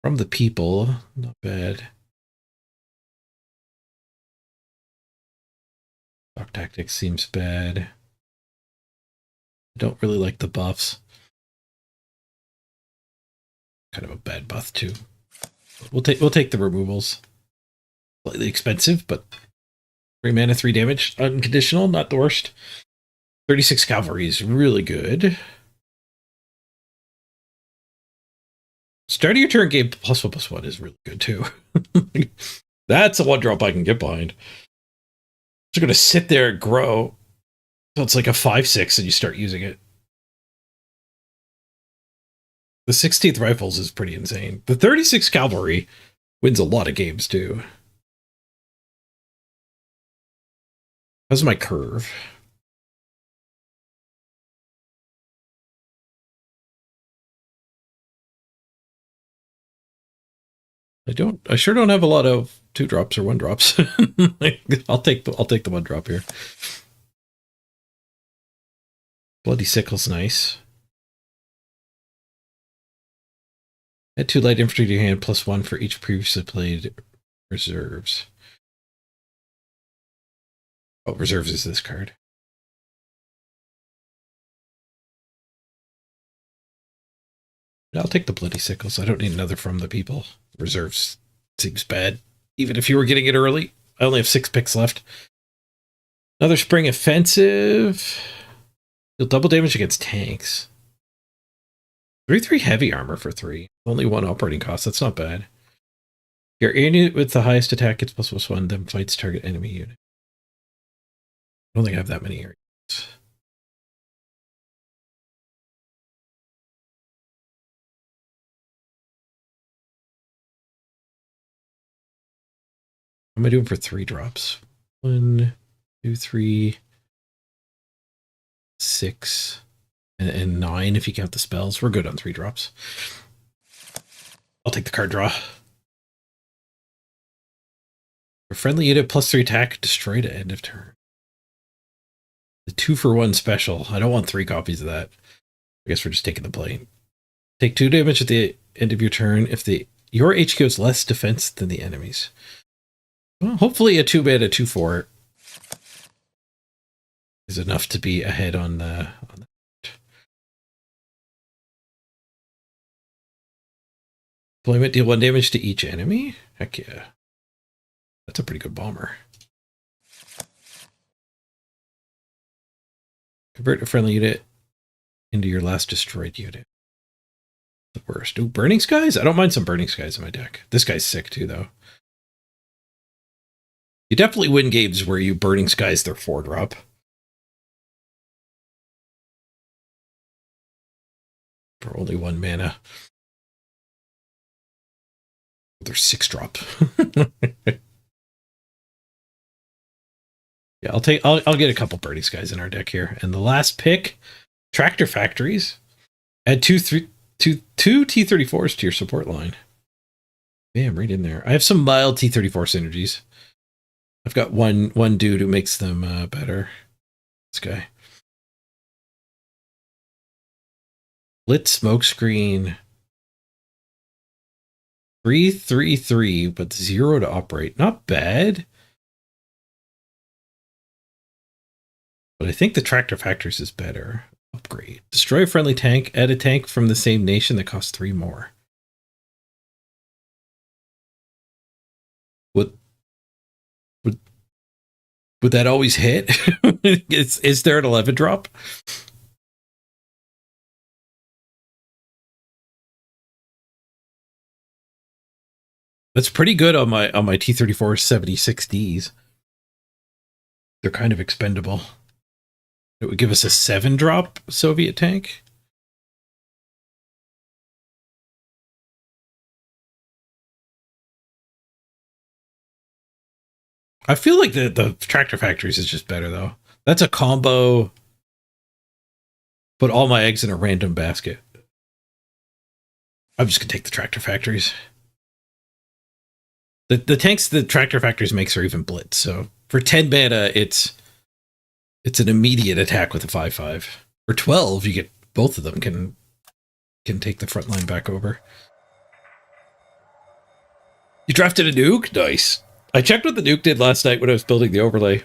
From the people, not bad. Shock tactics seems bad. I don't really like the buffs. Kind of a bad buff too. We'll take the removals. Slightly expensive, but 3 mana, 3 damage, unconditional, not the worst. 36 cavalry is really good. Start of your turn game +1/+1 is really good too. That's a 1-drop I can get behind. It's going to sit there and grow. So it's like a 5/6 and you start using it. The 16th Rifles is pretty insane. The 36 Cavalry wins a lot of games too. How's my curve? I sure don't have a lot of 2-drops or 1-drops. I'll take the 1-drop here. Bloody Sickle's nice. Add 2 light infantry to your hand +1 for each previously played reserves. Oh, reserves is this card. I'll take the Bloody Sickles. I don't need another from the people. Reserves seems bad. Even if you were getting it early. I only have 6 picks left. Another Spring Offensive. You'll double damage against tanks. 3/3 heavy armor for 3. Only 1 operating cost. That's not bad. Your unit with the highest attack gets +1, then fights target enemy unit. I don't think I have that many areas. What am I doing for 3-drops? 1, 2, 3, 6, and 9 if you count the spells. We're good on 3-drops. I'll take the card draw. A friendly unit +3 attack, destroyed at end of turn. The 2-for-1 special. I don't want 3 copies of that. I guess we're just taking the play. Take 2 damage at the end of your turn if your HQ has less defense than the enemy's. Well, hopefully a 2-mana 2/4 is enough to be ahead on that. Deployment, deal 1 damage to each enemy? Heck yeah. That's a pretty good bomber. Convert a friendly unit into your last destroyed unit. The worst. Ooh, Burning Skies? I don't mind some Burning Skies in my deck. This guy's sick too, though. You definitely win games where you Burning Skies their 4-drop. For only 1 mana. They're 6-drop. Yeah, I'll get a couple Burning Skies in our deck here. And the last pick, Tractor Factories. Add 2 T-34s to your support line. Bam, right in there. I have some mild T-34 synergies. I've got one dude who makes them better. This guy. Lit Smokescreen. 333, but 0 to operate. Not bad. But I think the tractor factors is better. Upgrade. Destroy a friendly tank. Add a tank from the same nation that costs 3 more. Would that always hit? Is there an 11 drop? That's pretty good on my T-34 76Ds. They're kind of expendable. It would give us a 7 drop Soviet tank. I feel like the tractor factories is just better though. That's a combo. Put all my eggs in a random basket. I'm just gonna take the tractor factories. The tanks the tractor factories makes are even blitz. So for 10 mana, it's an immediate attack with a 5/5. For 12, you get both of them can take the front line back over. You drafted a nuke? Nice. I checked what the nuke did last night when I was building the overlay.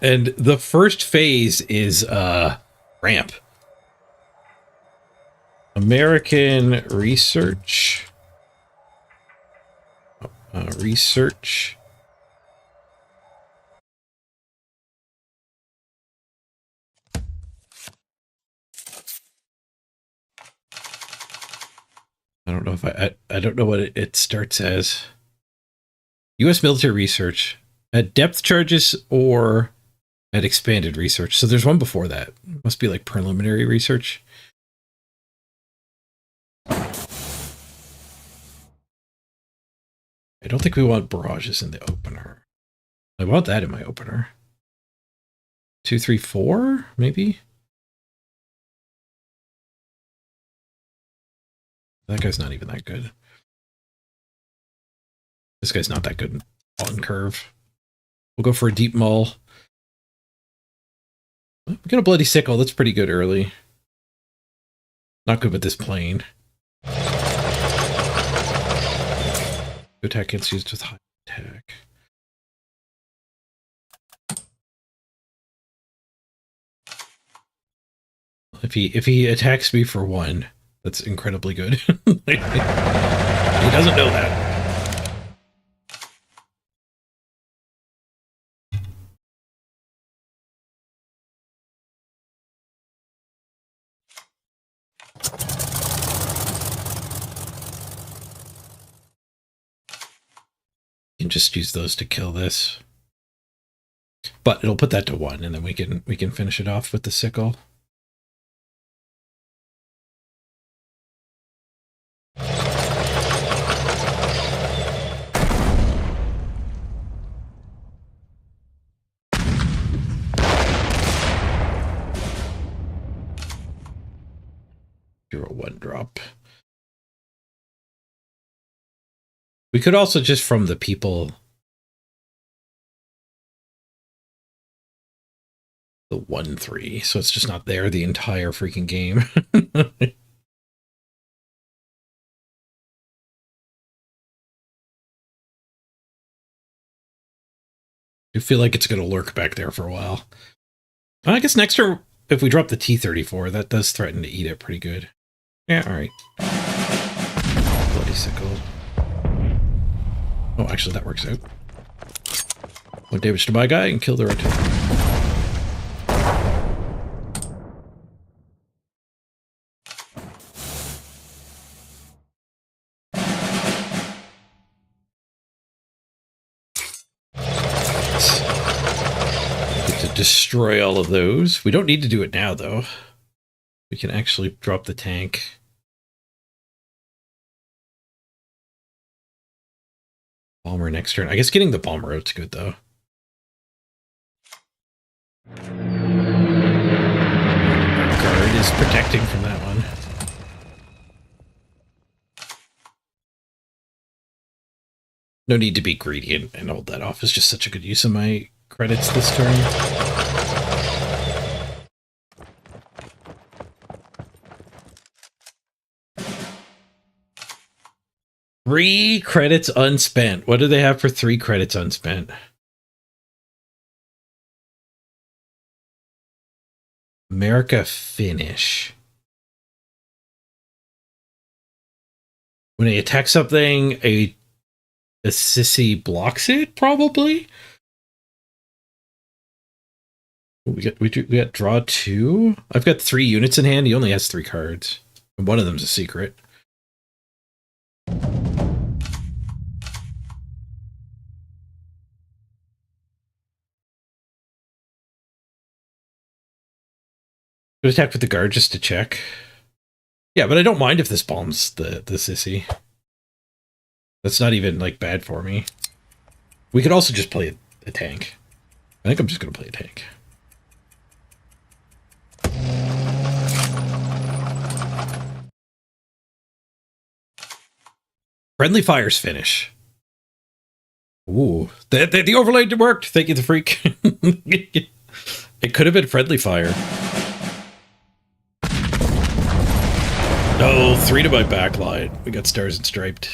And the first phase is ramp. American research. Research. I don't know if I don't know what it starts as. U.S. military research at depth charges or at expanded research. So there's one before that. It must be like preliminary research. I don't think we want barrages in the opener. I want that in my opener. 2, 3, 4, maybe? That guy's not even that good. This guy's not that good on curve. We'll go for a deep mull. We got a bloody sickle. That's pretty good early. Not good with this plane. Attack gets used with high attack. If he attacks me for 1, that's incredibly good. He doesn't know that. You can just use those to kill this. But it'll put that to 1, and then we can finish it off with the sickle. Do a 1 drop. We could also just from the people the 1/3, so it's just not there the entire freaking game. I feel like it's going to lurk back there for a while. I guess next turn, if we drop the T-34, that does threaten to eat it pretty good. Yeah, alright. Bloody sickle. Oh, actually, that works out. 1 damage to my guy and kill the rotation. Get to destroy all of those. We don't need to do it now, though. We can actually drop the tank. Bomber next turn. I guess getting the bomber out's good, though. Guard is protecting from that one. No need to be greedy and hold that off. It's just such a good use of my credits this turn. 3 credits unspent. What do they have for 3 credits unspent? America finish. When they attack something, a sissy blocks it, probably? We got draw 2? I've got 3 units in hand. He only has 3 cards. And one of them's a secret. Could attack with the guard just to check. Yeah, but I don't mind if this bombs the sissy. That's not even, like, bad for me. We could also just play a tank. I think I'm just going to play a tank. Friendly fires finish. Ooh. The overlay worked! Thank you, the freak. It could have been friendly fire. No, 3 to my backline. We got stars and striped.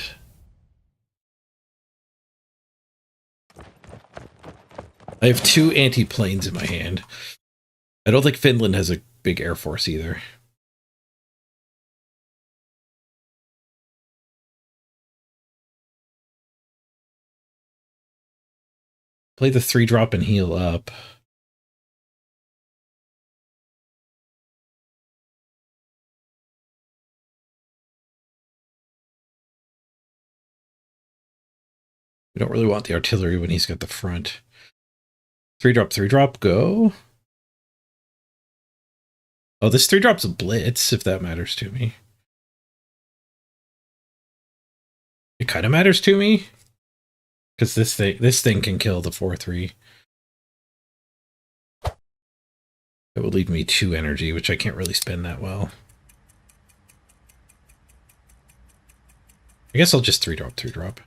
I have 2 anti-planes in my hand. I don't think Finland has a big air force either. Play the 3-drop and heal up. We don't really want the artillery when he's got the front. 3-drop, go. Oh, this 3-drop's a blitz, if that matters to me. It kind of matters to me. Because this thing can kill the 4-3. That would leave me 2 energy, which I can't really spend that well. I guess I'll just 3-drop.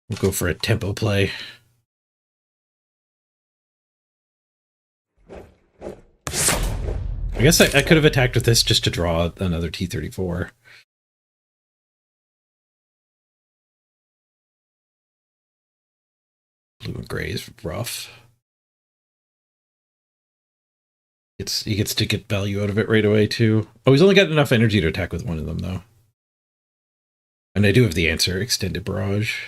We'll go for a tempo play. I guess I could have attacked with this just to draw another T-34. Blue and gray is rough. He gets to get value out of it right away, too. Oh, he's only got enough energy to attack with one of them, though. And I do have the answer, Extended Barrage.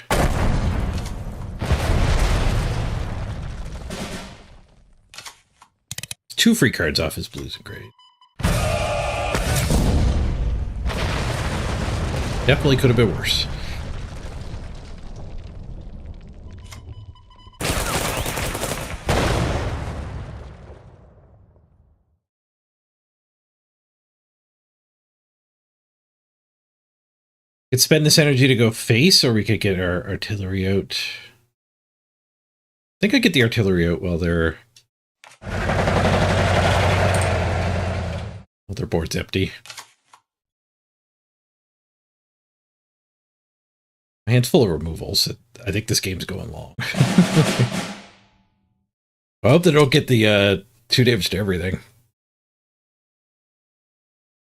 It's 2 free cards off his blues and grays. Definitely could have been worse. Could spend this energy to go face, or we could get our artillery out. I think I get the artillery out while their board's empty. My hand's full of removals. I think this game's going long. I hope they don't get the 2 damage to everything.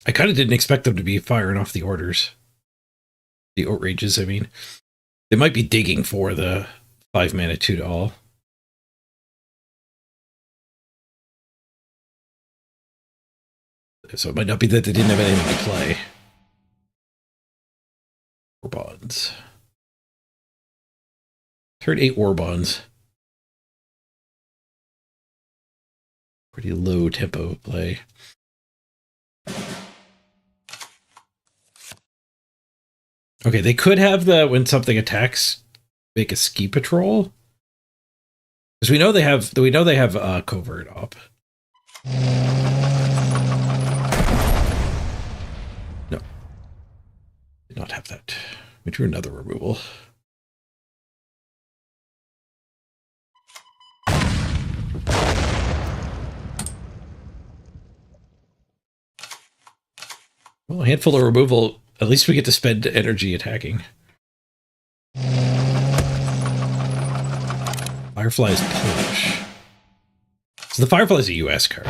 I kind of didn't expect them to be firing off the orders. The outrages, I mean. They might be digging for the 5 mana 2 to all. So it might not be that they didn't have anything to play. War bonds. Turn 8 war bonds. Pretty low tempo play. Okay, they could have the when something attacks, make a ski patrol. Because we know they have covert op. No. Did not have that. We drew another removal. Well, a handful of removal. At least we get to spend energy attacking. Firefly is Polish. So the Firefly is a US card.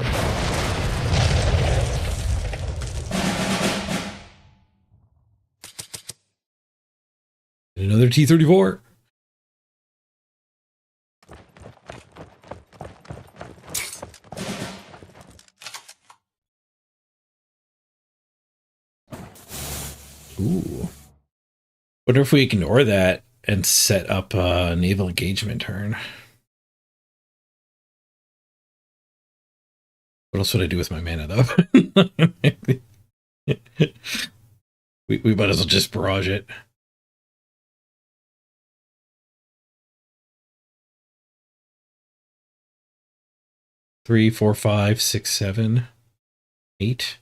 Another T-34. Ooh. Wonder if we ignore that and set up a naval engagement turn. What else would I do with my mana, though? we might as well just barrage it. 3, 4, 5, 6, 7, 8.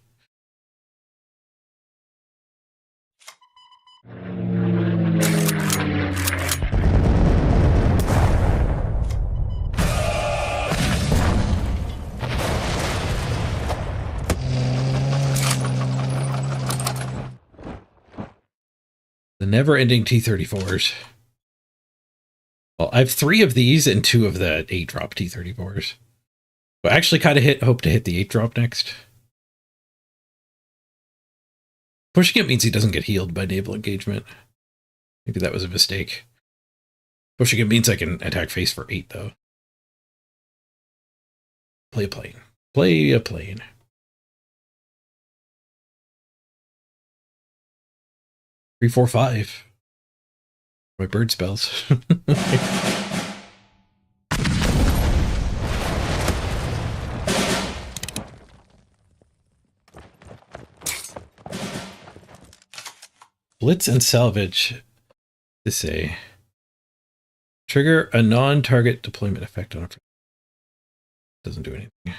The never-ending T-34s. Well, I have 3 of these and 2 of the 8-drop T-34s. But I actually kind of hope to hit the 8-drop next. Pushing it means he doesn't get healed by naval engagement. Maybe that was a mistake. Pushing it means I can attack face for 8, though. Play a plane. Play a plane. Three, 4, 5. My bird spells. Blitz and salvage. To say, trigger a non-target deployment effect on a. Doesn't do anything.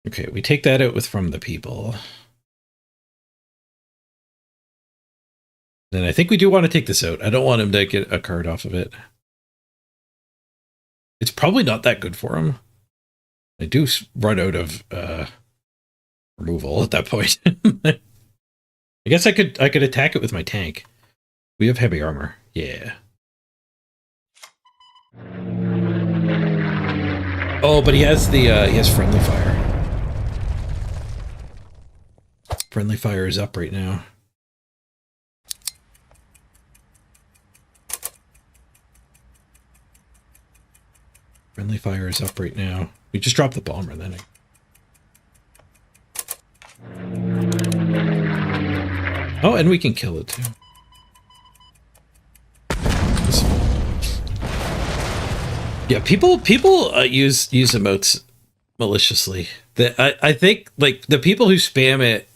Okay, we take that out with from the people. Then I think we do want to take this out. I don't want him to get a card off of it. It's probably not that good for him. I do run out of removal at that point. I guess I could attack it with my tank. We have heavy armor. Yeah. Oh, but he has the he has friendly fire. Friendly fire is up right now. Friendly fire is up right now. We just dropped the bomber then. Oh, and we can kill it too. Yeah, people use emotes maliciously. I think like the people who spam it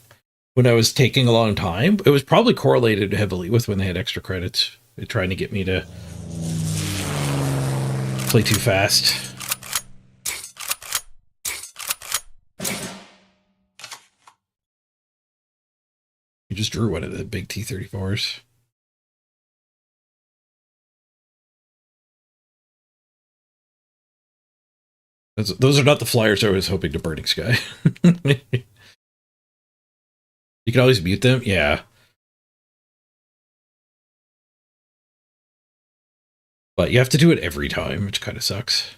when I was taking a long time, it was probably correlated heavily with when they had extra credits. They're trying to get me to play too fast. You just drew one of the big T-34s. Those are not the flyers I was hoping to Burning Sky. You can always mute them? Yeah. But you have to do it every time, which kind of sucks.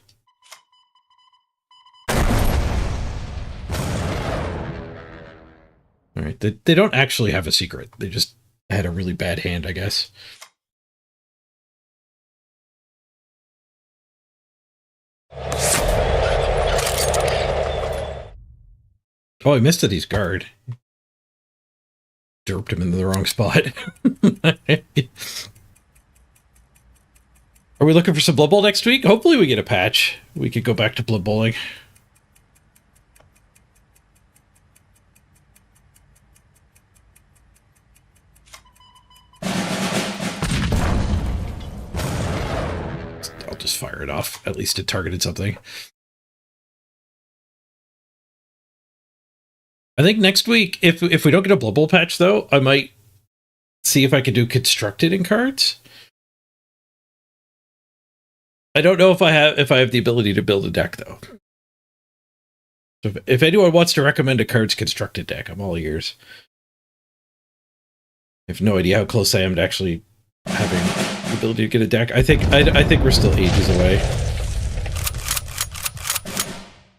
Alright, they don't actually have a secret. They just had a really bad hand, I guess. Oh, I missed that he's guard. Derped him into the wrong spot. Are we looking for some Blood Bowl next week? Hopefully we get a patch. We could go back to Blood Bowling. I'll just fire it off. At least it targeted something. I think next week, if we don't get a Blood Bowl patch, though, I might see if I can do constructed in cards. I don't know if I have the ability to build a deck, though. So if anyone wants to recommend a cards constructed deck, I'm all ears. I have no idea how close I am to actually having the ability to get a deck. I think we're still ages away.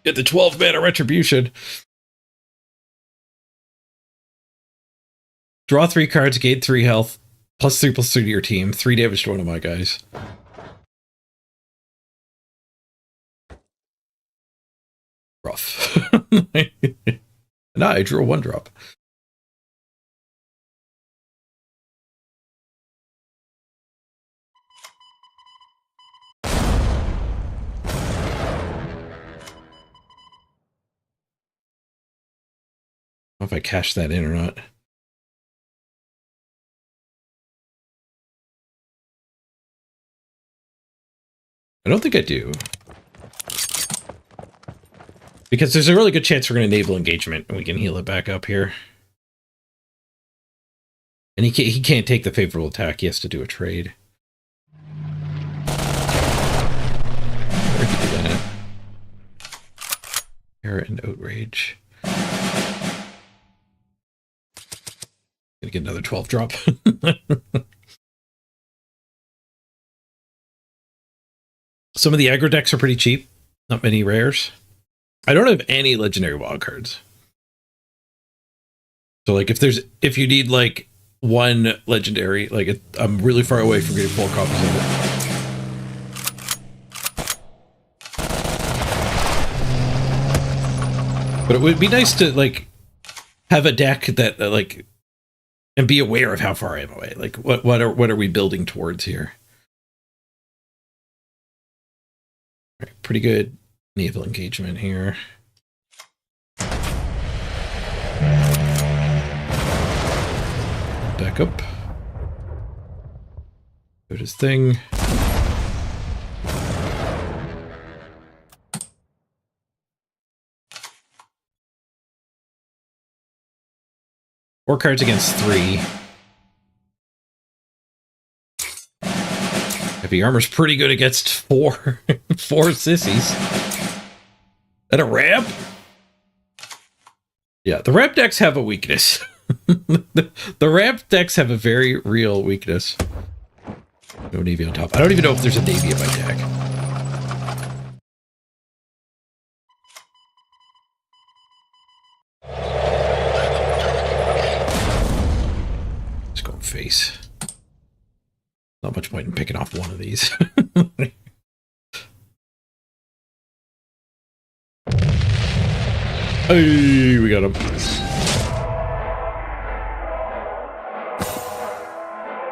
Get the 12 mana retribution. Draw 3 cards, gain 3 health, +3/+3 to your team, 3 damage to one of my guys. Rough. Nah, I drew a 1-drop. I don't know if I cashed that in or not. I don't think I do. Because there's a really good chance we're going to enable engagement and we can heal it back up here. And he can't take the favorable attack. He has to do a trade. Terror and Outrage. Gonna get another 12 drop. Some of the aggro decks are pretty cheap. Not many rares. I don't have any legendary wild cards. So like if you need like one legendary, like I'm really far away from getting 4 copies of it. But it would be nice to like have a deck that like and be aware of how far I am away. Like what are we building towards here? All right, pretty good naval engagement here. Back up. Do his thing. Four cards against 3. Heavy armor's pretty good against 4 sissies. That a ramp? Yeah, the ramp decks have a weakness. The ramp decks have a very real weakness. No Navy on top. I don't even know if there's a Navy in my deck. Let's go face. Not much point in picking off one of these. Hey, we got him.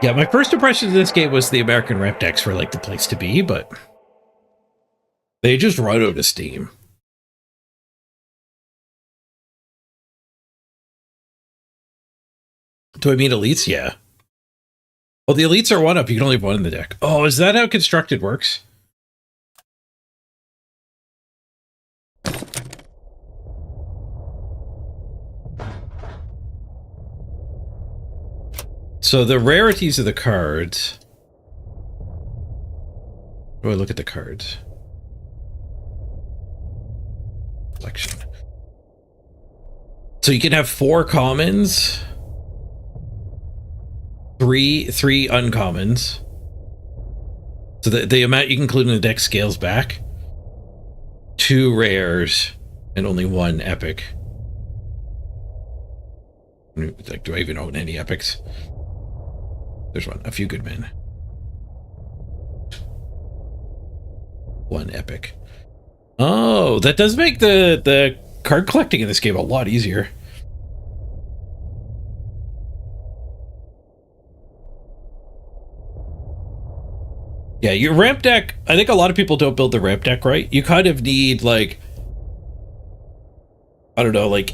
Yeah, my first impression of this game was the American ramp decks were like the place to be, but they just run out of steam. Do I mean elites? Yeah. Well, the elites are 1-up. You can only have 1 in the deck. Oh, is that how constructed works? So the rarities of the cards. Oh, I look at the cards. Selection. So you can have 4 commons, 3 uncommons. So the amount you can include in the deck scales back. 2 rares and only 1 epic. Like, do I even own any epics? There's one. A few good men. 1 epic. Oh, that does make the card collecting in this game a lot easier. Yeah, your ramp deck, I think a lot of people don't build the ramp deck right. You kind of need, like, I don't know, like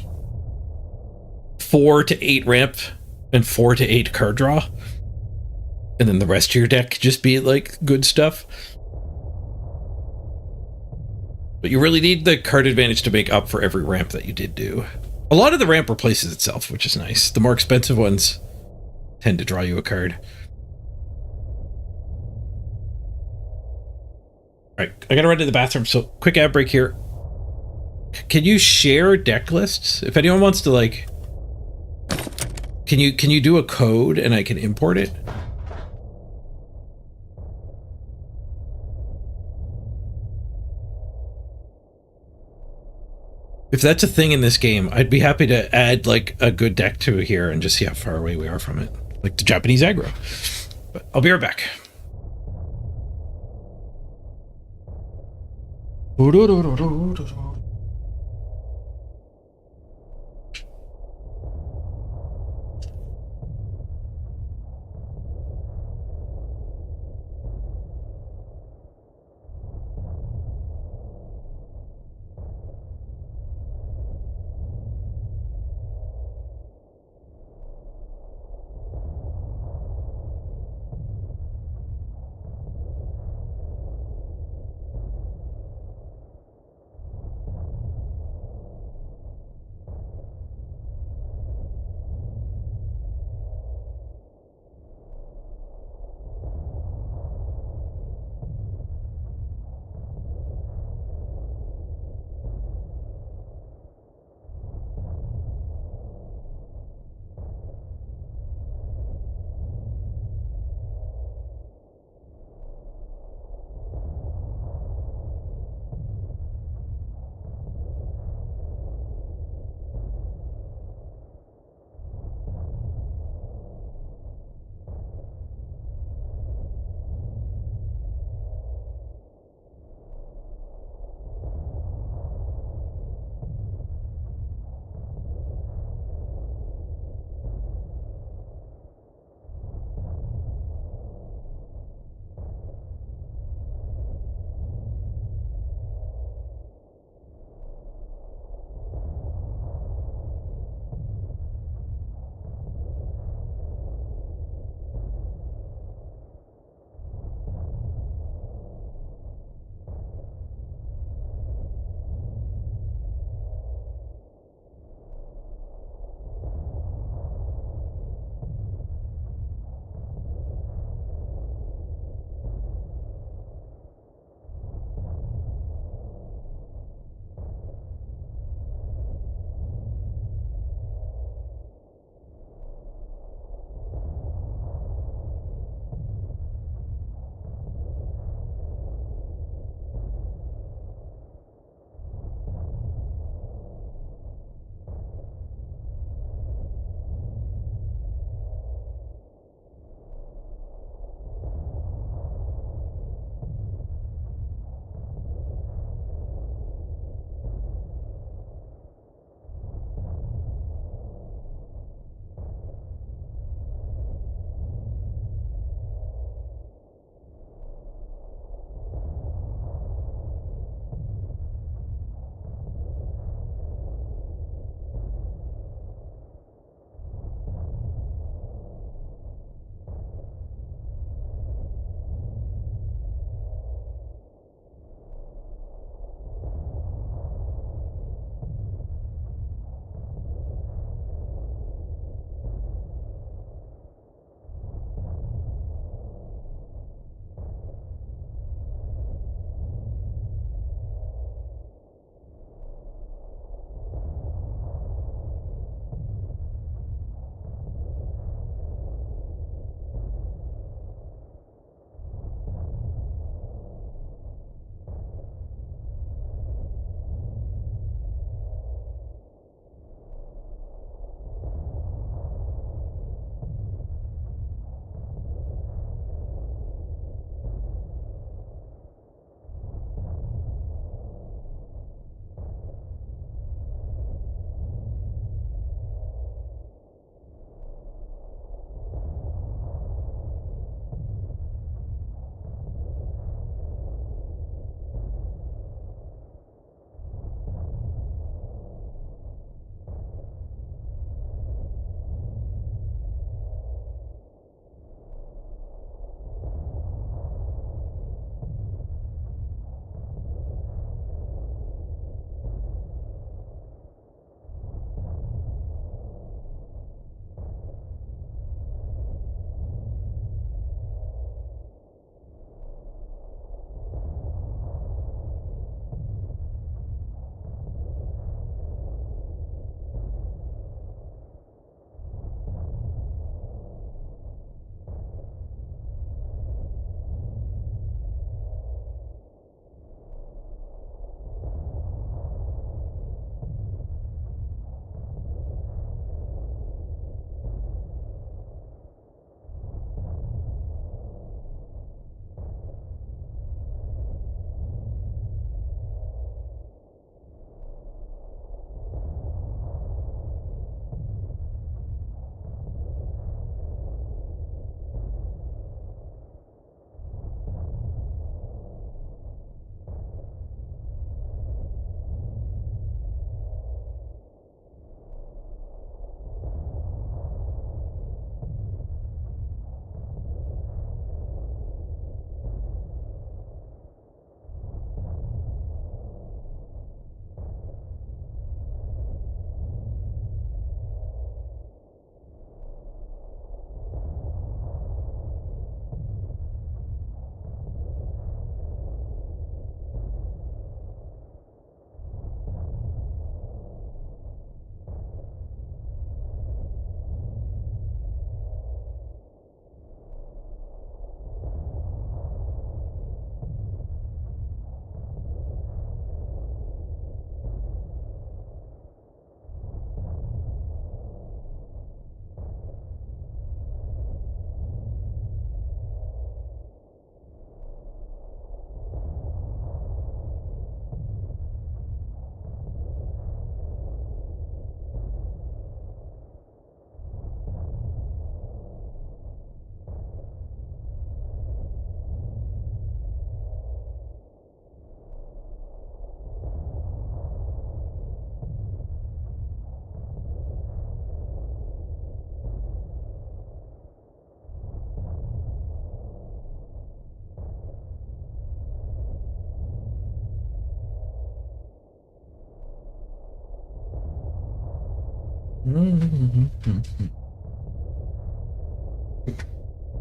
4 to 8 ramp and 4 to 8 card draw. And then the rest of your deck just be like good stuff. But you really need the card advantage to make up for every ramp that you did do. A lot of the ramp replaces itself, which is nice. The more expensive ones tend to draw you a card. Alright, I gotta run to the bathroom, so quick ad break here. Can you share deck lists? If anyone wants to, like... Can you do a code and I can import it? If that's a thing in this game, I'd be happy to add like a good deck to here and just see how far away we are from it. Like the Japanese aggro. But I'll be right back.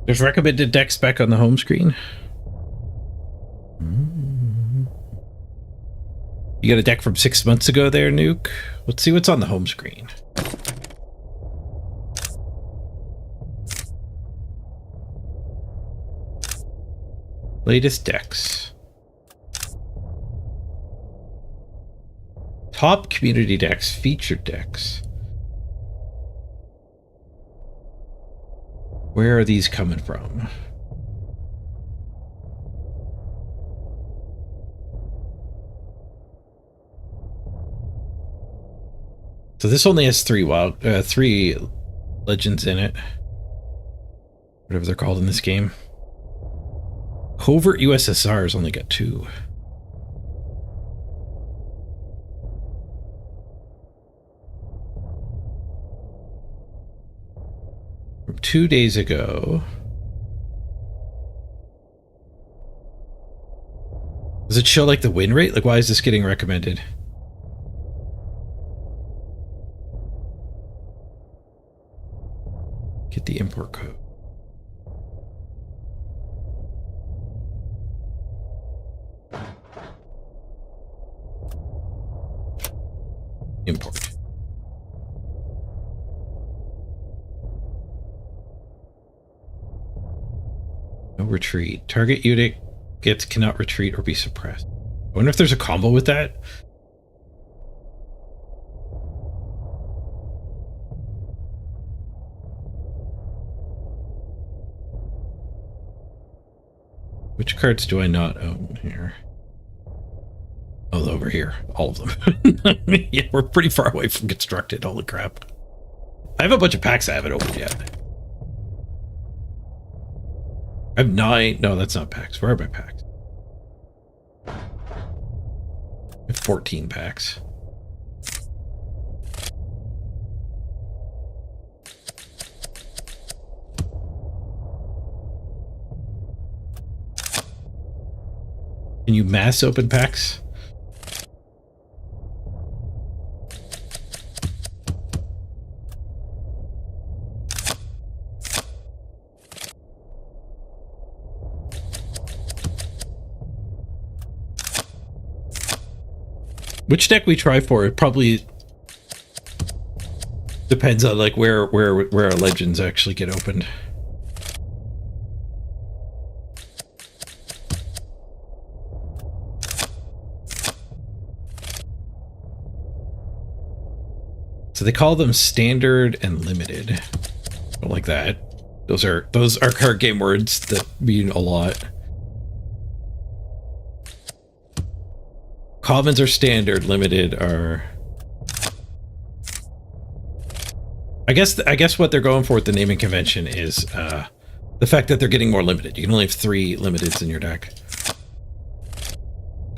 There's recommended deck spec on the home screen. You got a deck from 6 months ago there, Nuke? Let's see what's on the home screen. Latest decks. Top community decks, featured decks. Where are these coming from? So this only has three legends in it. Whatever they're called in this game. Covert USSR's only got 2. From 2 days ago. Does it show like the win rate? Like, why is this getting recommended? Get the import code. Import. No retreat. Target unit cannot retreat or be suppressed. I wonder if there's a combo with that. Which cards do I not own here? Oh, over here. All of them. Yeah, we're pretty far away from constructed. Holy crap. I have a bunch of packs I haven't opened yet. I have 9. No, that's not packs. Where are my packs? I have 14 packs. Can you mass open packs? Which deck we try for, it probably depends on like where our legends actually get opened. So they call them standard and limited. Don't like that. Those are card game words that mean a lot. Commons are standard, limited are... I guess what they're going for with the naming convention is the fact that they're getting more limited. You can only have 3 limiteds in your deck.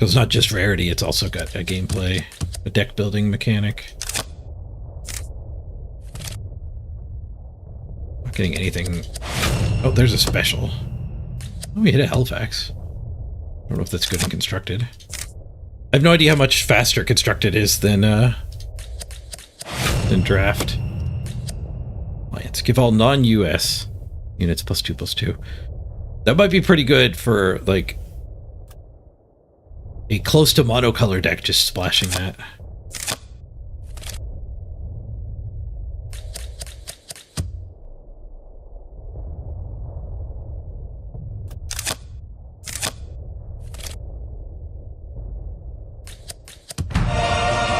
So it's not just rarity, it's also got a gameplay, a deck building mechanic. Not getting anything... Oh, there's a special. Oh, we hit a Halifax. I don't know if that's good and constructed. I have no idea how much faster constructed is than draft. Alliance. Give all non-US units +2/+2. That might be pretty good for like a close to monocolor deck, just splashing that.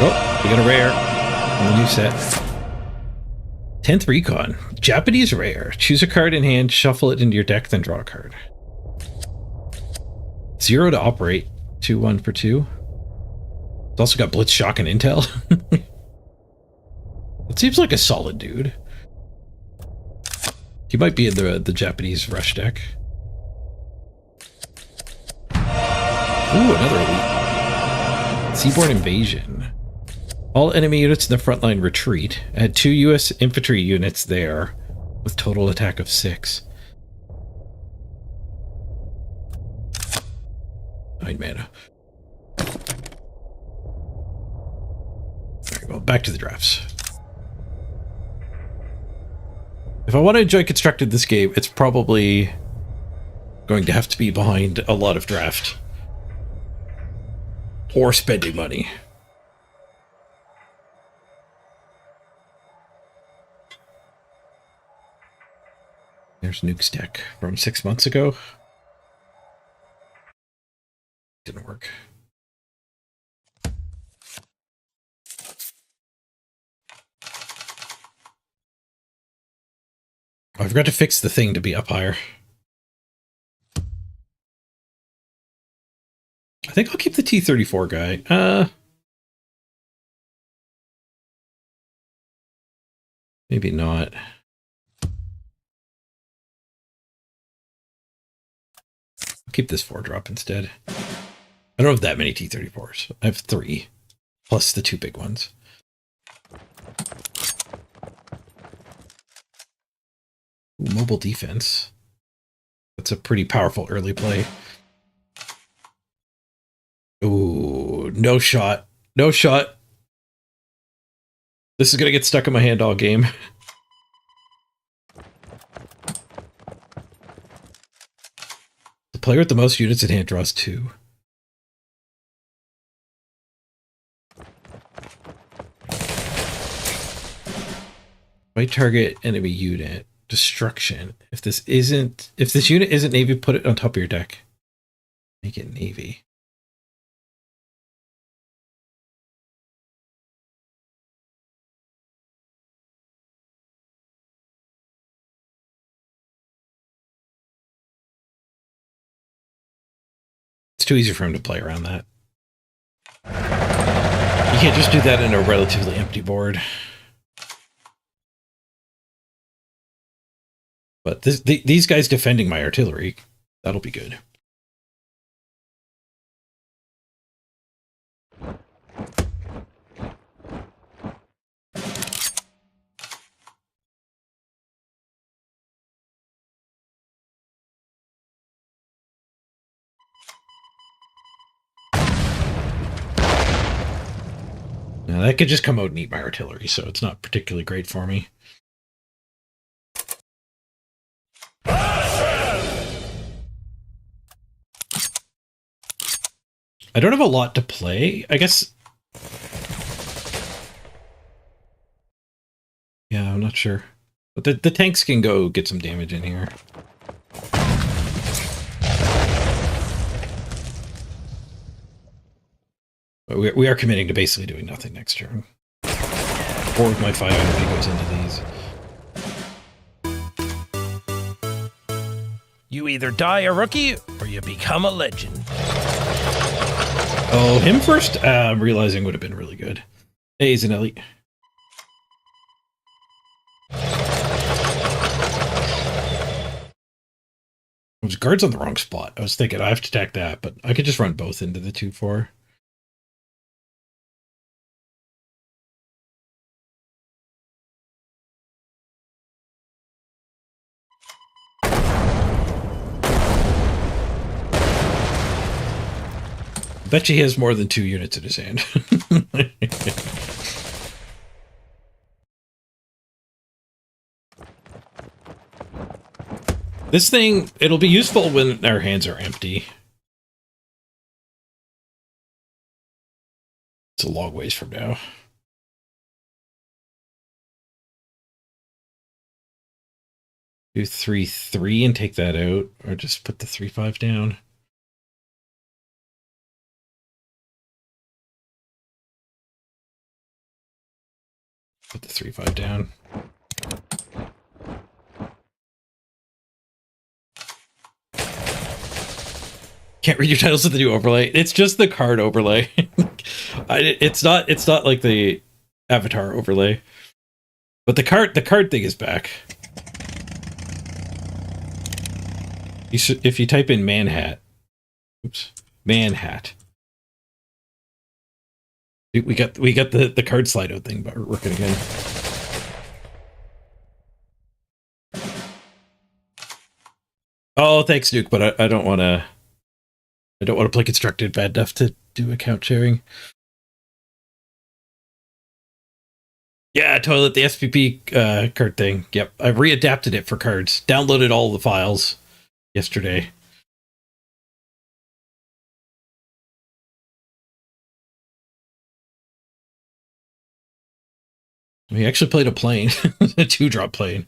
Oh, we got a rare on the new set. 10th Recon. Japanese rare. Choose a card in hand, shuffle it into your deck, then draw a card. 0 to operate. 2/1 for 2. It's also got Blitz, Shock, and Intel. It seems like a solid dude. He might be in the Japanese rush deck. Ooh, another elite. Seaborne Invasion. All enemy units in the front line retreat. Add 2 US infantry units there with total attack of 6. 9 mana. Alright, well, back to the drafts. If I want to enjoy Constructed this game, it's probably going to have to be behind a lot of draft. Or spending money. There's Nuke's deck from 6 months ago. Didn't work. I forgot to fix the thing to be up higher. I think I'll keep the T-34 guy. Maybe not. I'll keep this 4-drop instead. I don't have that many T-34s. I have 3, plus the 2 big ones. Ooh, mobile defense. That's a pretty powerful early play. Ooh, no shot. No shot. This is going to get stuck in my hand all game. The player with the most units in hand draws 2. Right target enemy unit. Destruction. If this unit isn't navy, put it on top of your deck. Make it navy. It's too easy for him to play around that. You can't just do that in a relatively empty board. But these guys defending my artillery, that'll be good. Now that could just come out and eat my artillery, so it's not particularly great for me. I don't have a lot to play. I guess... Yeah, I'm not sure. But the tanks can go get some damage in here. But we are committing to basically doing nothing next turn. 4 of my 5 energy goes into these. You either die a rookie, or you become a legend. Oh, him first? I'm realizing would have been really good. Hey, he's an elite. There's guards on the wrong spot. I was thinking I have to attack that, but I could just run both into the 2-4. Bet you he has more than 2 units in his hand. This thing, it'll be useful when our hands are empty. It's a long ways from now. Do 3-3 and take that out, or just put the 3-5 down. Put the 3-5 down. Can't read your titles with the new overlay. It's just the card overlay. It's not like the avatar overlay. But the card thing is back. If you type in Manhat. Oops. Manhat. We got the card slide out thing working again. Oh, thanks, Duke, but I don't want to play Constructed bad enough to do account sharing. Yeah, toilet, the SPP card thing. Yep, I readapted it for cards. Downloaded all the files yesterday. We actually played a plane, a 2-drop plane.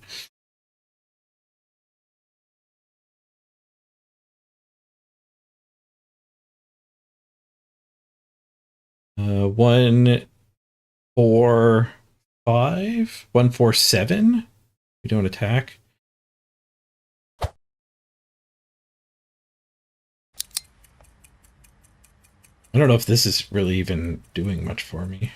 Uh, 145, 147. We don't attack. I don't know if this is really even doing much for me.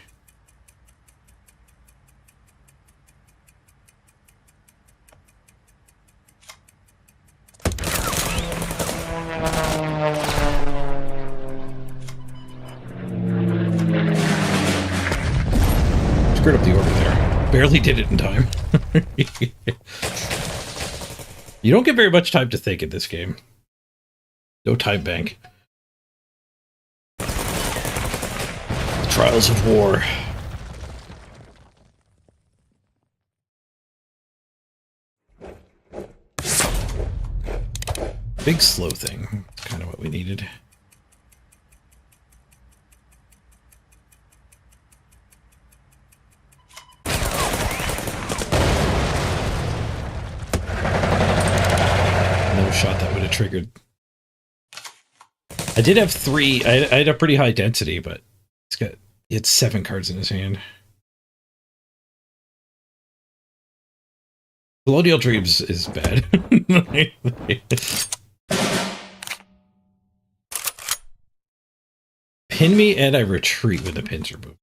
Screwed up the order there. Barely did it in time. You don't get very much time to think in this game. No time bank. Trials of War. Big slow thing. That's kind of what we needed. No shot that would have triggered. I did have 3. I had a pretty high density, but he had 7 cards in his hand. Colonial Dreams is bad. Pin me and I retreat when the pins are moved.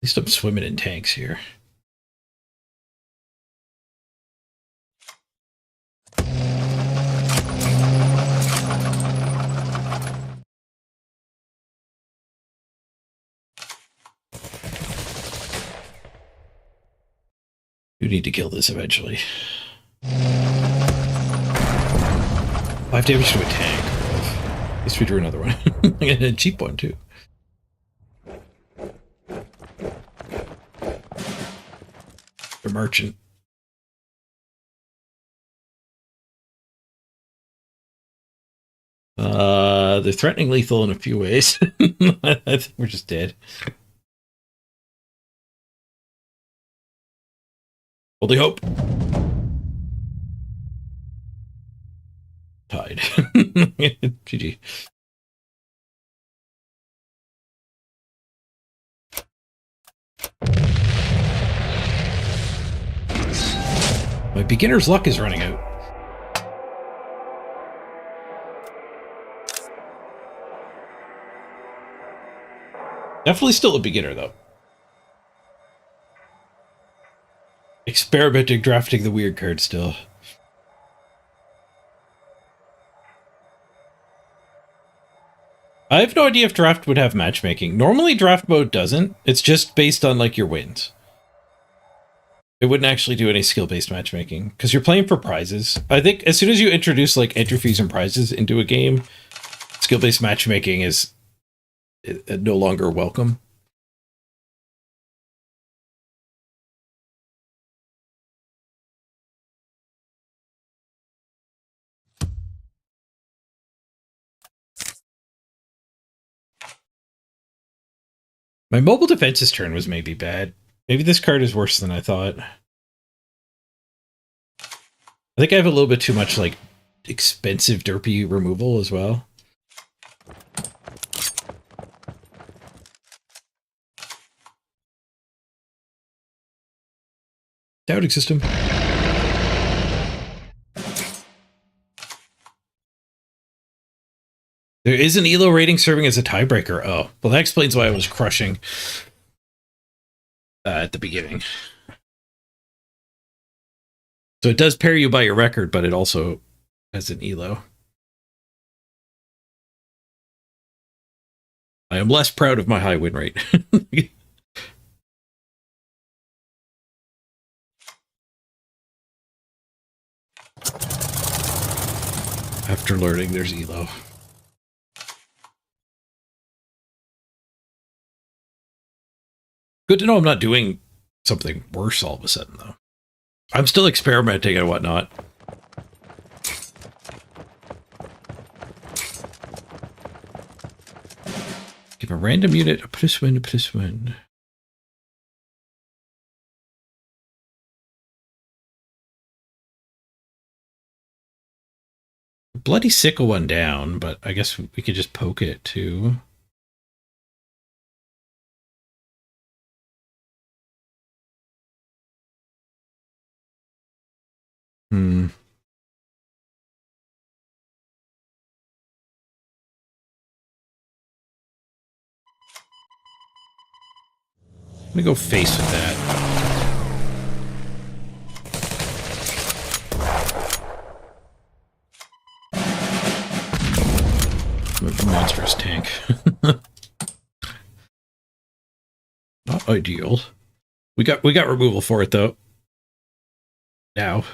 At least I'm swimming in tanks here. You need to kill this eventually. 5 damage to a tank. At least we drew another one. And a cheap one, too. The merchant. They're threatening lethal in a few ways. I think we're just dead. Holy hope. Tied. GG. My beginner's luck is running out. Definitely still a beginner, though. Experimenting, drafting the weird card still. I have no idea if draft would have matchmaking. Normally draft mode doesn't. It's just based on like your wins. It wouldn't actually do any skill-based matchmaking because you're playing for prizes. I think as soon as you introduce like entry fees and prizes into a game, skill-based matchmaking is no longer welcome. My mobile defense's turn was maybe bad. Maybe this card is worse than I thought. I think I have a little bit too much, like, expensive derpy removal as well. Doubting system. There is an ELO rating serving as a tiebreaker. Oh, well, that explains why I was crushing at the beginning. So it does pair you by your record, but it also has an ELO. I am less proud of my high win rate. After learning there's Elo. Good to know I'm not doing something worse all of a sudden, though. I'm still experimenting and whatnot. Give a random unit a +1/+1. Bloody sickle one down, but I guess we could just poke it too. Hmm. I'm gonna go face with that. Monstrous tank. Not ideal. We got removal for it though. Now.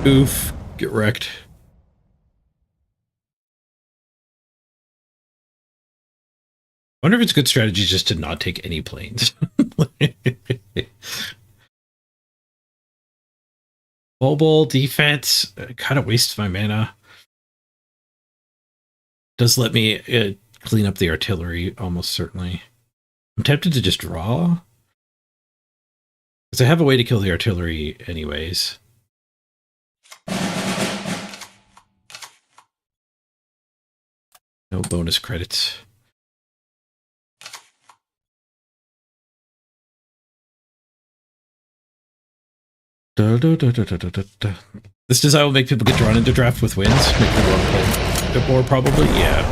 Oof. Get wrecked. I wonder if it's a good strategy just to not take any planes. Mobile defense kind of wastes my mana. Does let me clean up the artillery almost certainly. I'm tempted to just draw. Because I have a way to kill the artillery anyways. No bonus credits. This design will make people get drawn into draft with wins. Make them want to play a bit more, probably. Yeah.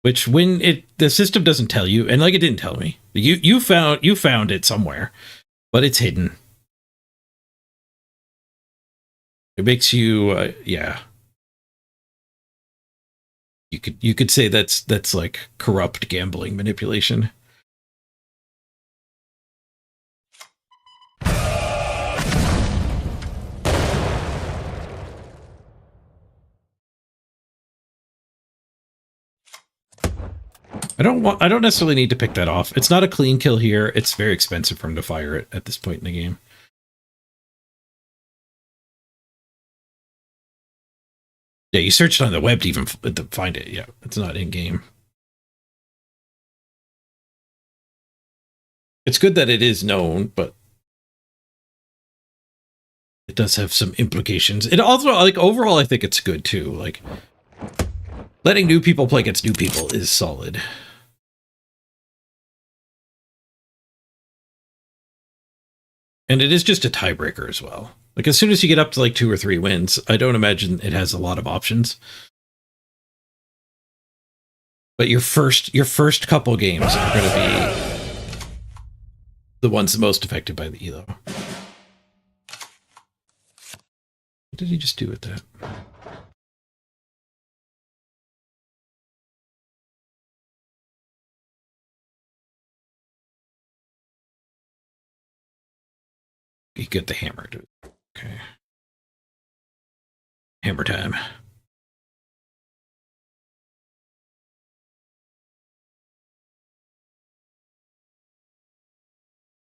Which when the system doesn't tell you, and like it didn't tell me, you found it somewhere, but it's hidden. It makes you yeah. You could say that's like corrupt gambling manipulation. I don't necessarily need to pick that off. It's not a clean kill here. It's very expensive for him to fire it at this point in the game. Yeah, you searched on the web to even to find it. Yeah, it's not in game. It's good that it is known, but it does have some implications. It also, like, overall, I think it's good too. Like, letting new people play against new people is solid. And it is just a tiebreaker as well. Like, as soon as you get up to like 2 or 3 wins, I don't imagine it has a lot of options. But your first couple games are going to be the ones most affected by the elo. What did he just do with that? You get the hammer, dude. Okay. Hammer time.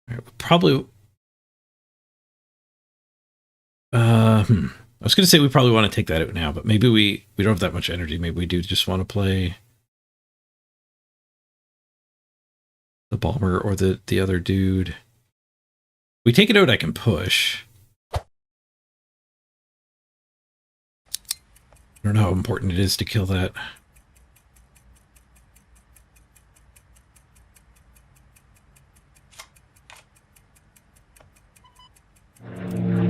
All right, probably. I was going to say we probably want to take that out now, but maybe we don't have that much energy. Maybe we do just want to play the bomber or the other dude. We take it out, I can push. I don't know how important it is to kill that. I'm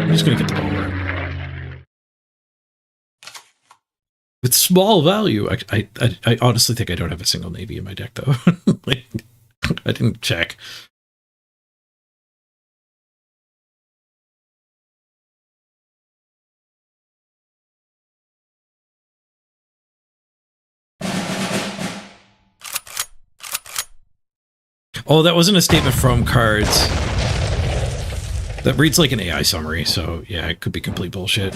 just going to get the bomber. With small value, I honestly think I don't have a single navy in my deck, though. Like, I didn't check. Oh, that wasn't a statement from KARDS. That reads like an AI summary, so yeah, it could be complete bullshit.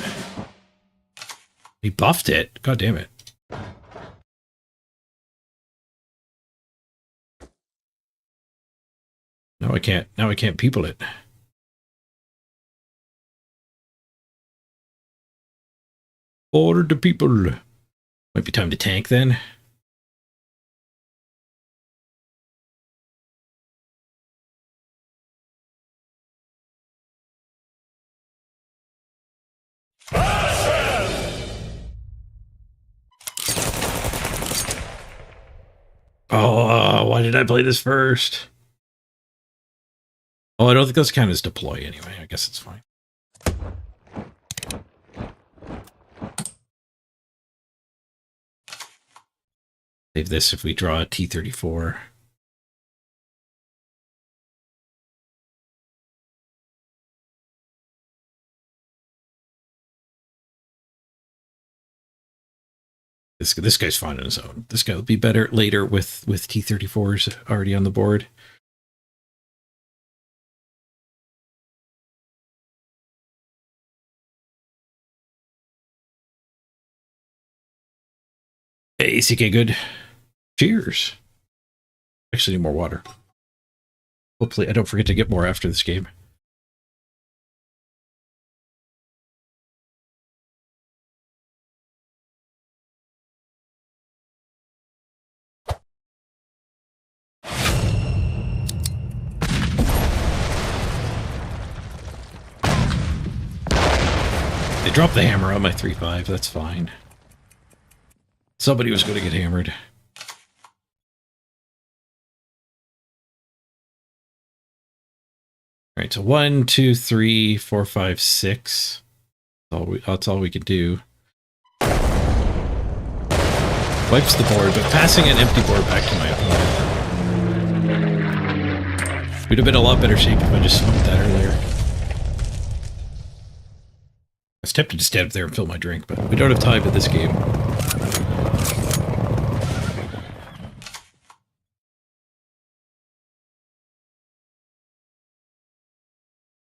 He buffed it. God damn it. Now I can't people it. Order the people. Might be time to tank then. Oh, why did I play this first? Oh, I don't think those count as deploy anyway. I guess it's fine. Save this if we draw a T-34. This guy's fine on his own. This guy will be better later with T-34s already on the board. Hey, CK, good. Cheers. Actually need more water. Hopefully I don't forget to get more after this game. They dropped the hammer on my 3-5. That's fine. Somebody was going to get hammered. All right, so 1, 2, 3, 4, 5, 6. That's all we could do. Wipes the board, but passing an empty board back to my opponent. We'd have been a lot better shape if I just smoked that earlier. I was tempted to stand up there and fill my drink, but we don't have time for this game.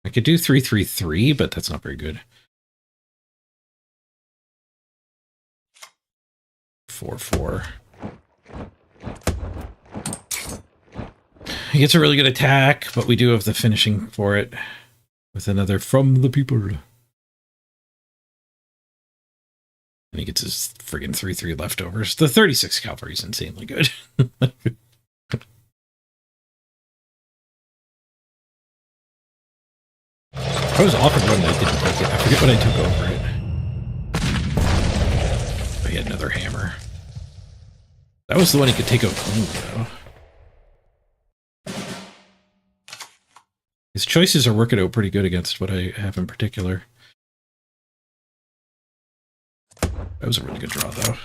I could do 3-3-3, but that's not very good. 4-4. He gets a really good attack, but we do have the finishing for it with another from the people. And he gets his friggin' 3-3 leftovers. The 36 cavalry is insanely good. I was offered one that I didn't take it. I forget what I took over it. But he had another hammer. That was the one he could take out clean, though. His choices are working out pretty good against what I have in particular. That was a really good draw, though.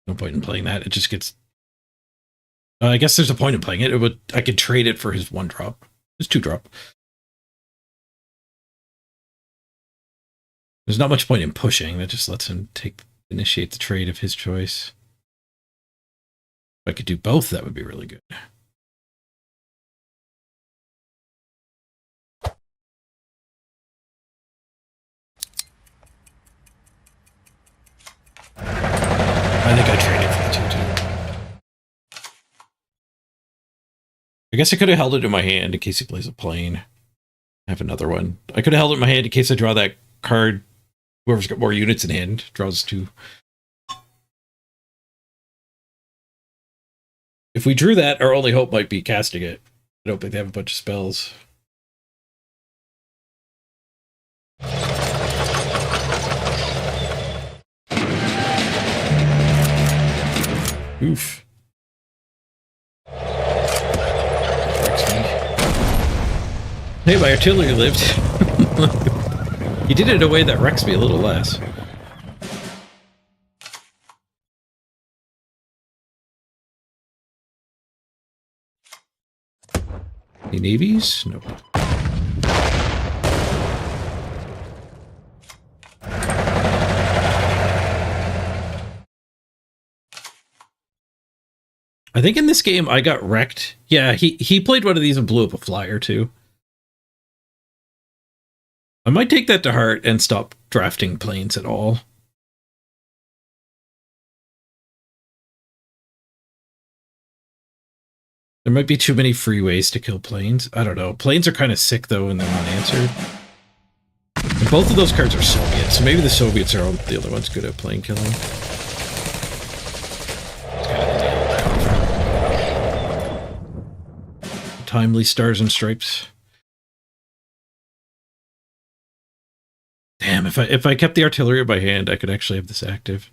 No point in playing that. It just gets... I guess there's a point in playing it. I could trade it for his 1-drop. His 2-drop. There's not much point in pushing. That just lets him initiate the trade of his choice. If I could do both, that would be really good. I think I traded for the 2-2. I guess I could have held it in my hand in case he plays a plane. I have another one. I could have held it in my hand in case I draw that card. Whoever's got more units in hand draws 2. If we drew that, our only hope might be casting it. I don't think they have a bunch of spells. Oof. Hey, my artillery lived. He did it in a way that wrecks me a little less. Any navies? Nope. I think in this game I got wrecked. Yeah, he played one of these and blew up a flyer too. I might take that to heart and stop drafting planes at all. There might be too many free ways to kill planes. I don't know. Planes are kind of sick though when they're unanswered. And both of those cards are Soviet, so maybe the Soviets are the only ones good at plane killing. Timely Stars and Stripes. Damn, if I kept the artillery in my hand, I could actually have this active.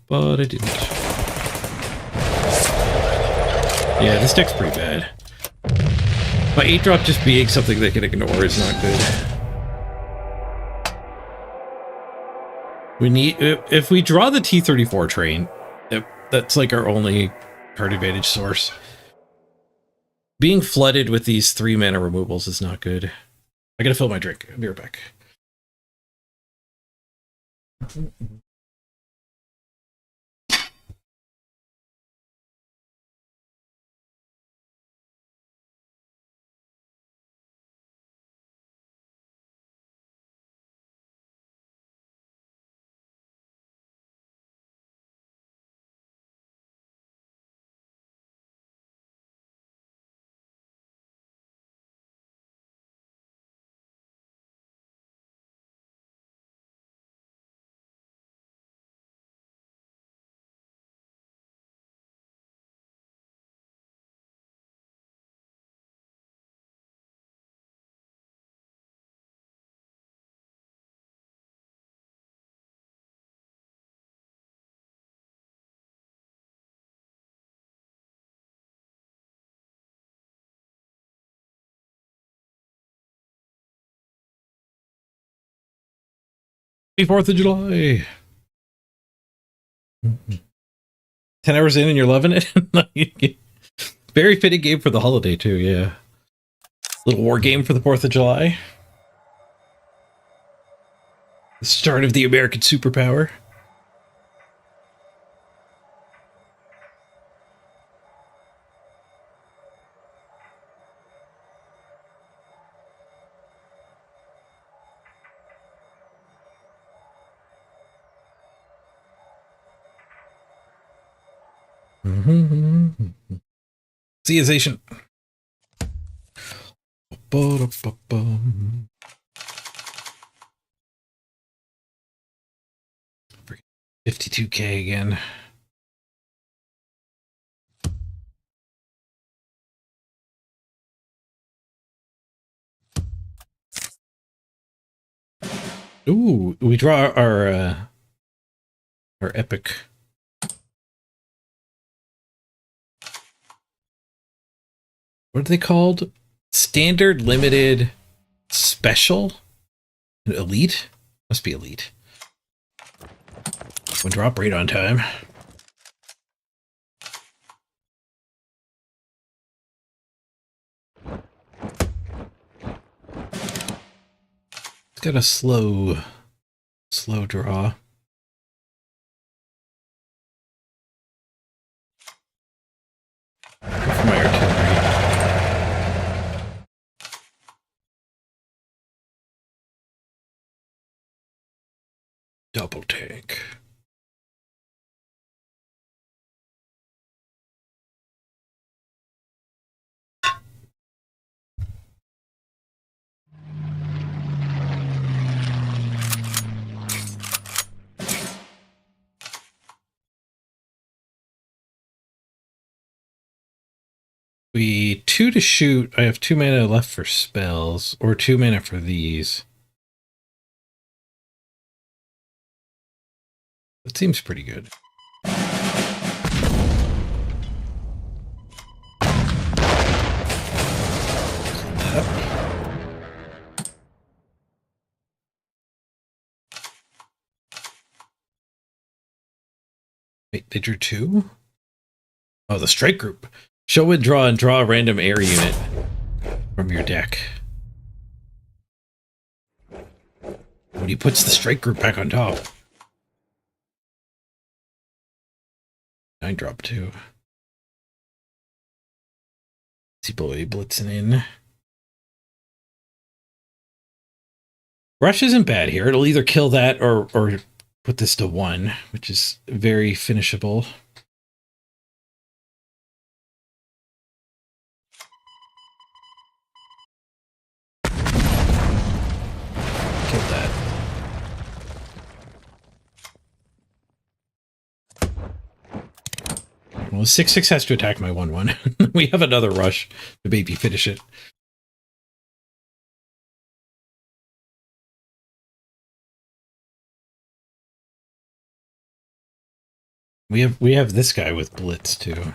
But I didn't. Yeah, this deck's pretty bad. My 8-drop just being something they can ignore is not good. We need... If we draw the T-34 train, that's like our only card advantage source. Being flooded with these 3-mana removals is not good. I gotta fill my drink. I'll be right back. Happy 4th of July! 10 hours in and you're loving it? Very fitting game for the holiday too, yeah. Little war game for the 4th of July. The start of the American superpower. Civilization. 52K again. Ooh, we draw our epic. What are they called? Standard, limited, special, and elite? Must be elite. One drop right on time. It's got a slow draw. For my artillery. Double tank. We 2 to shoot. I have 2 mana left for spells, or 2 mana for these. That seems pretty good. Wait, they drew 2? Oh, the strike group. Show withdraw and draw a random air unit from your deck. When he puts the strike group back on top. 9-drop 2. See boy blitzing in. Rush isn't bad here. It'll either kill that or put this to 1, which is very finishable. Killed that. Well, 6/6 has to attack my 1/1. We have another rush to maybe finish it. We have this guy with blitz too.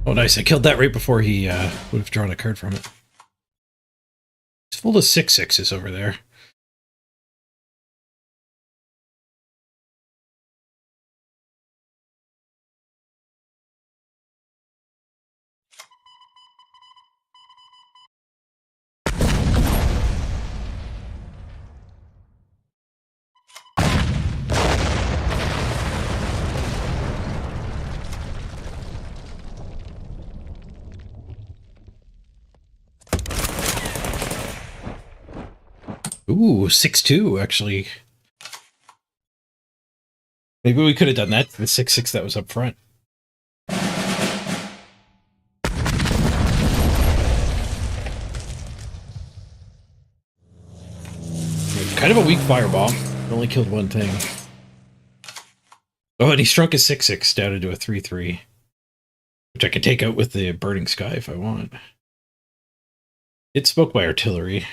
Oh, nice! I killed that right before he would have drawn a card from it. It's full of 6/6s over there. Ooh, 6/2 actually. Maybe we could have done that to the 6/6 that was up front. Kind of a weak fireball. Only killed one thing. Oh, and he shrunk his 6/6 down into a 3/3. Which I can take out with the Burning Sky if I want. It's smoked by artillery.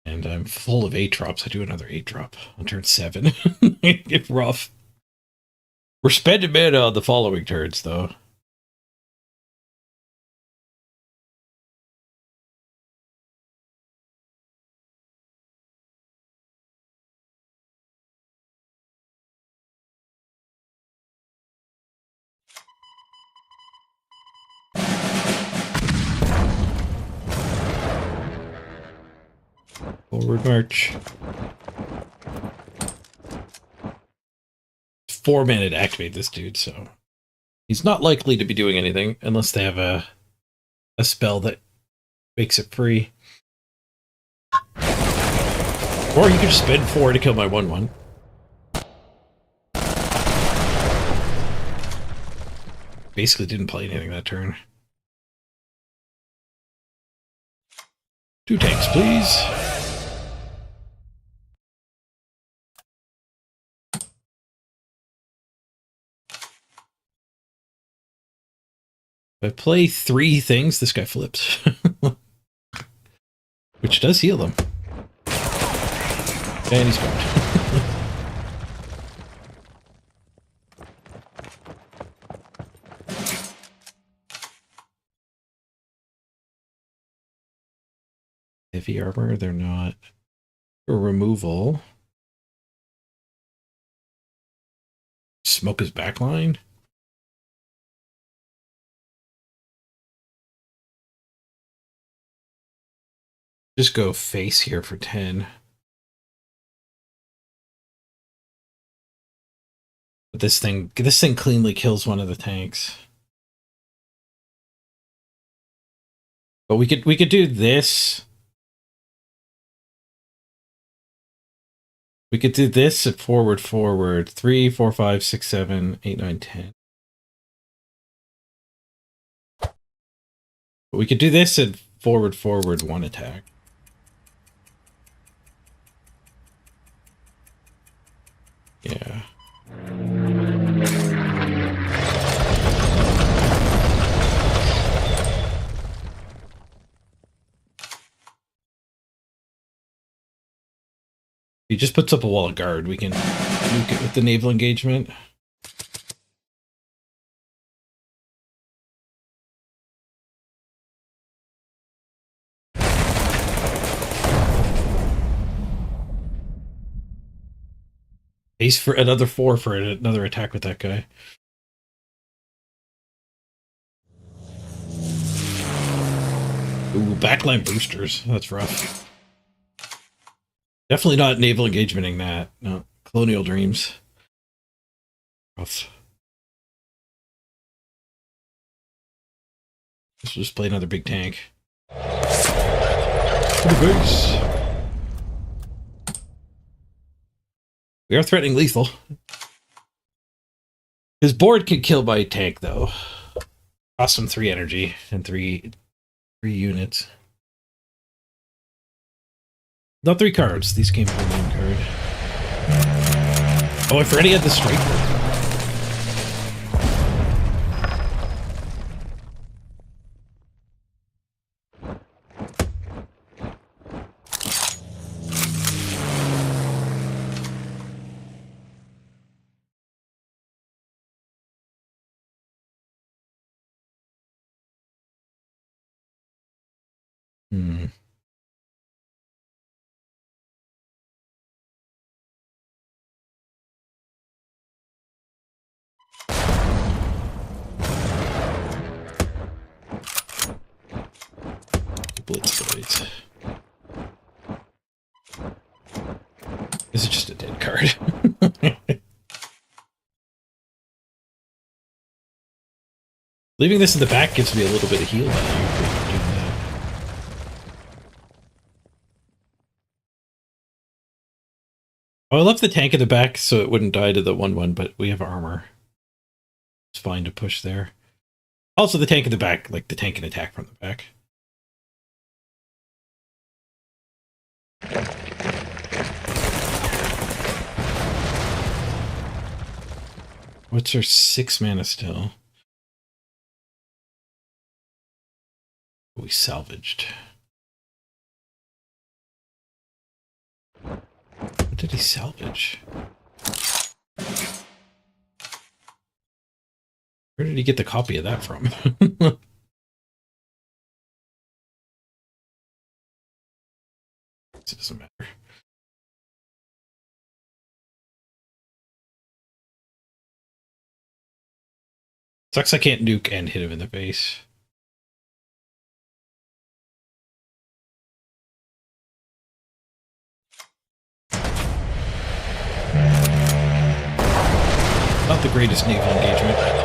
And I'm full of 8-drops. I do another 8-drop on turn 7. It's rough. We're spending mana on the following turns, though. Forward march. 4 mana to activate this dude, so he's not likely to be doing anything unless they have a spell that makes it free. Or you could just spend 4 to kill my 1/1. Basically didn't play anything that turn. 2 tanks, please. If I play 3 things, this guy flips. Which does heal them. And he's gone. Heavy armor, they're not. Or removal. Smoke his backline. Just go face here for 10. But this thing cleanly kills one of the tanks. But we could do this. We could do this at forward. 3, 4, 5, 6, 7, 8, 9, 10. But we could do this at forward 1 attack. Yeah. He just puts up a wall of guard. We can nuke it with the naval engagement. Ace for another 4 for another attack with that guy. Ooh, backline boosters. That's rough. Definitely not naval engagementing that. No. Colonial Dreams. Rough. Let's just play another big tank. For the base. We are threatening lethal. His board can kill by tank, though. Cost him 3 energy and 3 units. Not 3 cards. These came from 1 card. Oh, I forgot he had the striker. Blitz Blades. This is just a dead card. Leaving this in the back gives me a little bit of heal value. Oh, I left the tank in the back so it wouldn't die to the 1/1, but we have armor. It's fine to push there. Also, the tank in the back, like the tank can attack from the back. What's our 6 mana still? We salvaged. What did he salvage? Where did he get the copy of that from? It doesn't matter. Sucks I can't nuke and hit him in the face. Not the greatest naval engagement.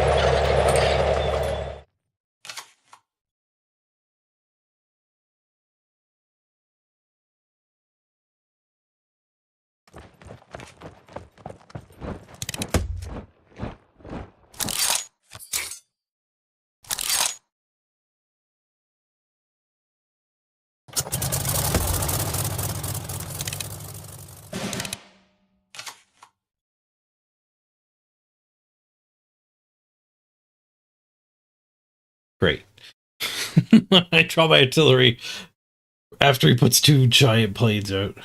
Great. I draw my artillery after he puts 2 giant planes out.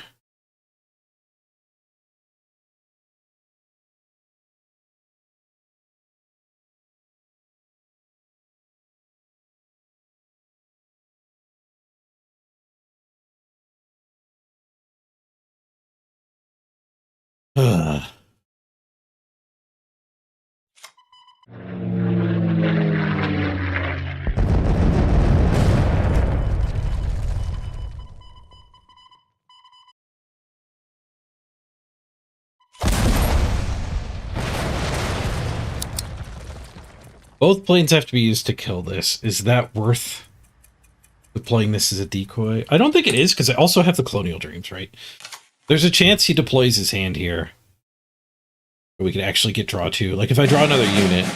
Ugh. Both planes have to be used to kill this. Is that worth deploying this as a decoy? I don't think it is, because I also have the Colonial Dreams, right? There's a chance he deploys his hand here. We could actually get draw 2. Like, if I draw another unit...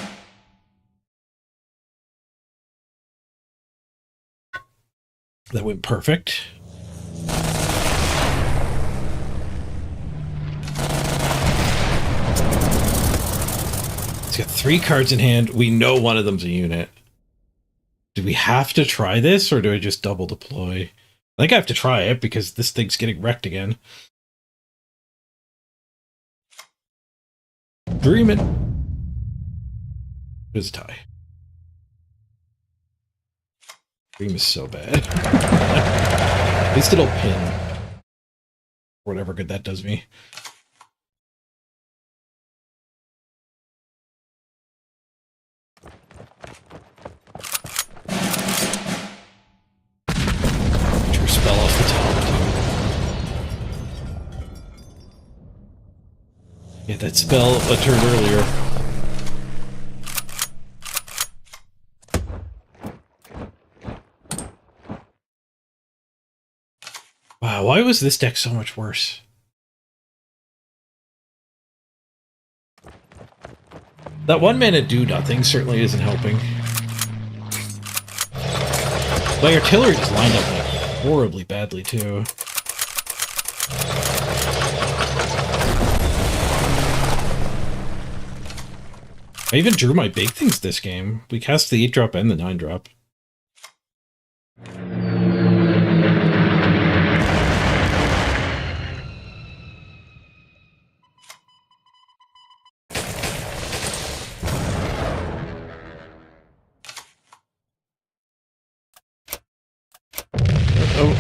That went perfect. He's got 3 cards in hand. We know one of them's a unit. Do we have to try this, or do I just double deploy? I think I have to try it, because this thing's getting wrecked again. Dreaming. It was a tie. Dream is so bad. At least it'll pin. Whatever good that does me. Yeah, that spell a turn earlier. Wow, why was this deck so much worse? That 1 mana do nothing certainly isn't helping. My artillery just lined up like horribly badly too. I even drew my big things this game. We cast the 8-drop and the 9-drop.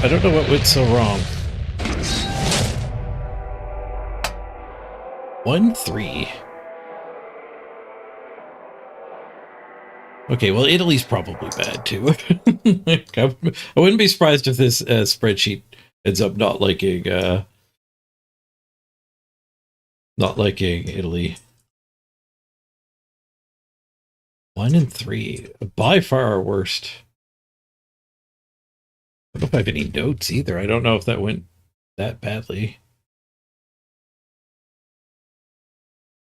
I don't know what went so wrong. 1-3. Okay, well, Italy's probably bad, too. I wouldn't be surprised if this spreadsheet ends up not liking Italy. 1-3. By far our worst. I don't know if I have any notes either. I don't know if that went that badly.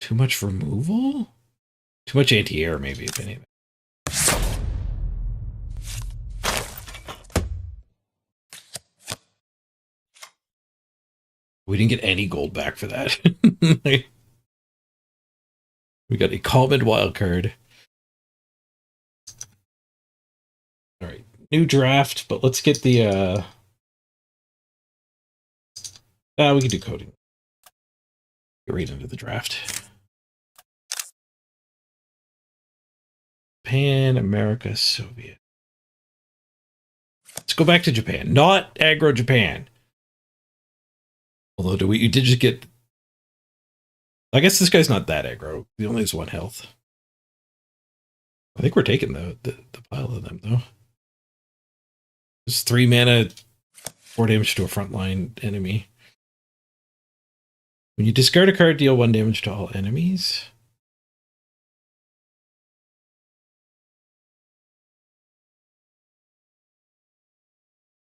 Too much removal? Too much anti-air, maybe, if anything. We didn't get any gold back for that. We got a Calmid wildcard. Alright, new draft, but let's get the, we can do coding. Get right into the draft. Japan, America, Soviet. Let's go back to Japan. Not aggro Japan. Although, you did just get... I guess this guy's not that aggro. He only has 1 health. I think we're taking the pile of them, though. It's 3 mana, 4 damage to a frontline enemy. When you discard a card, deal 1 damage to all enemies.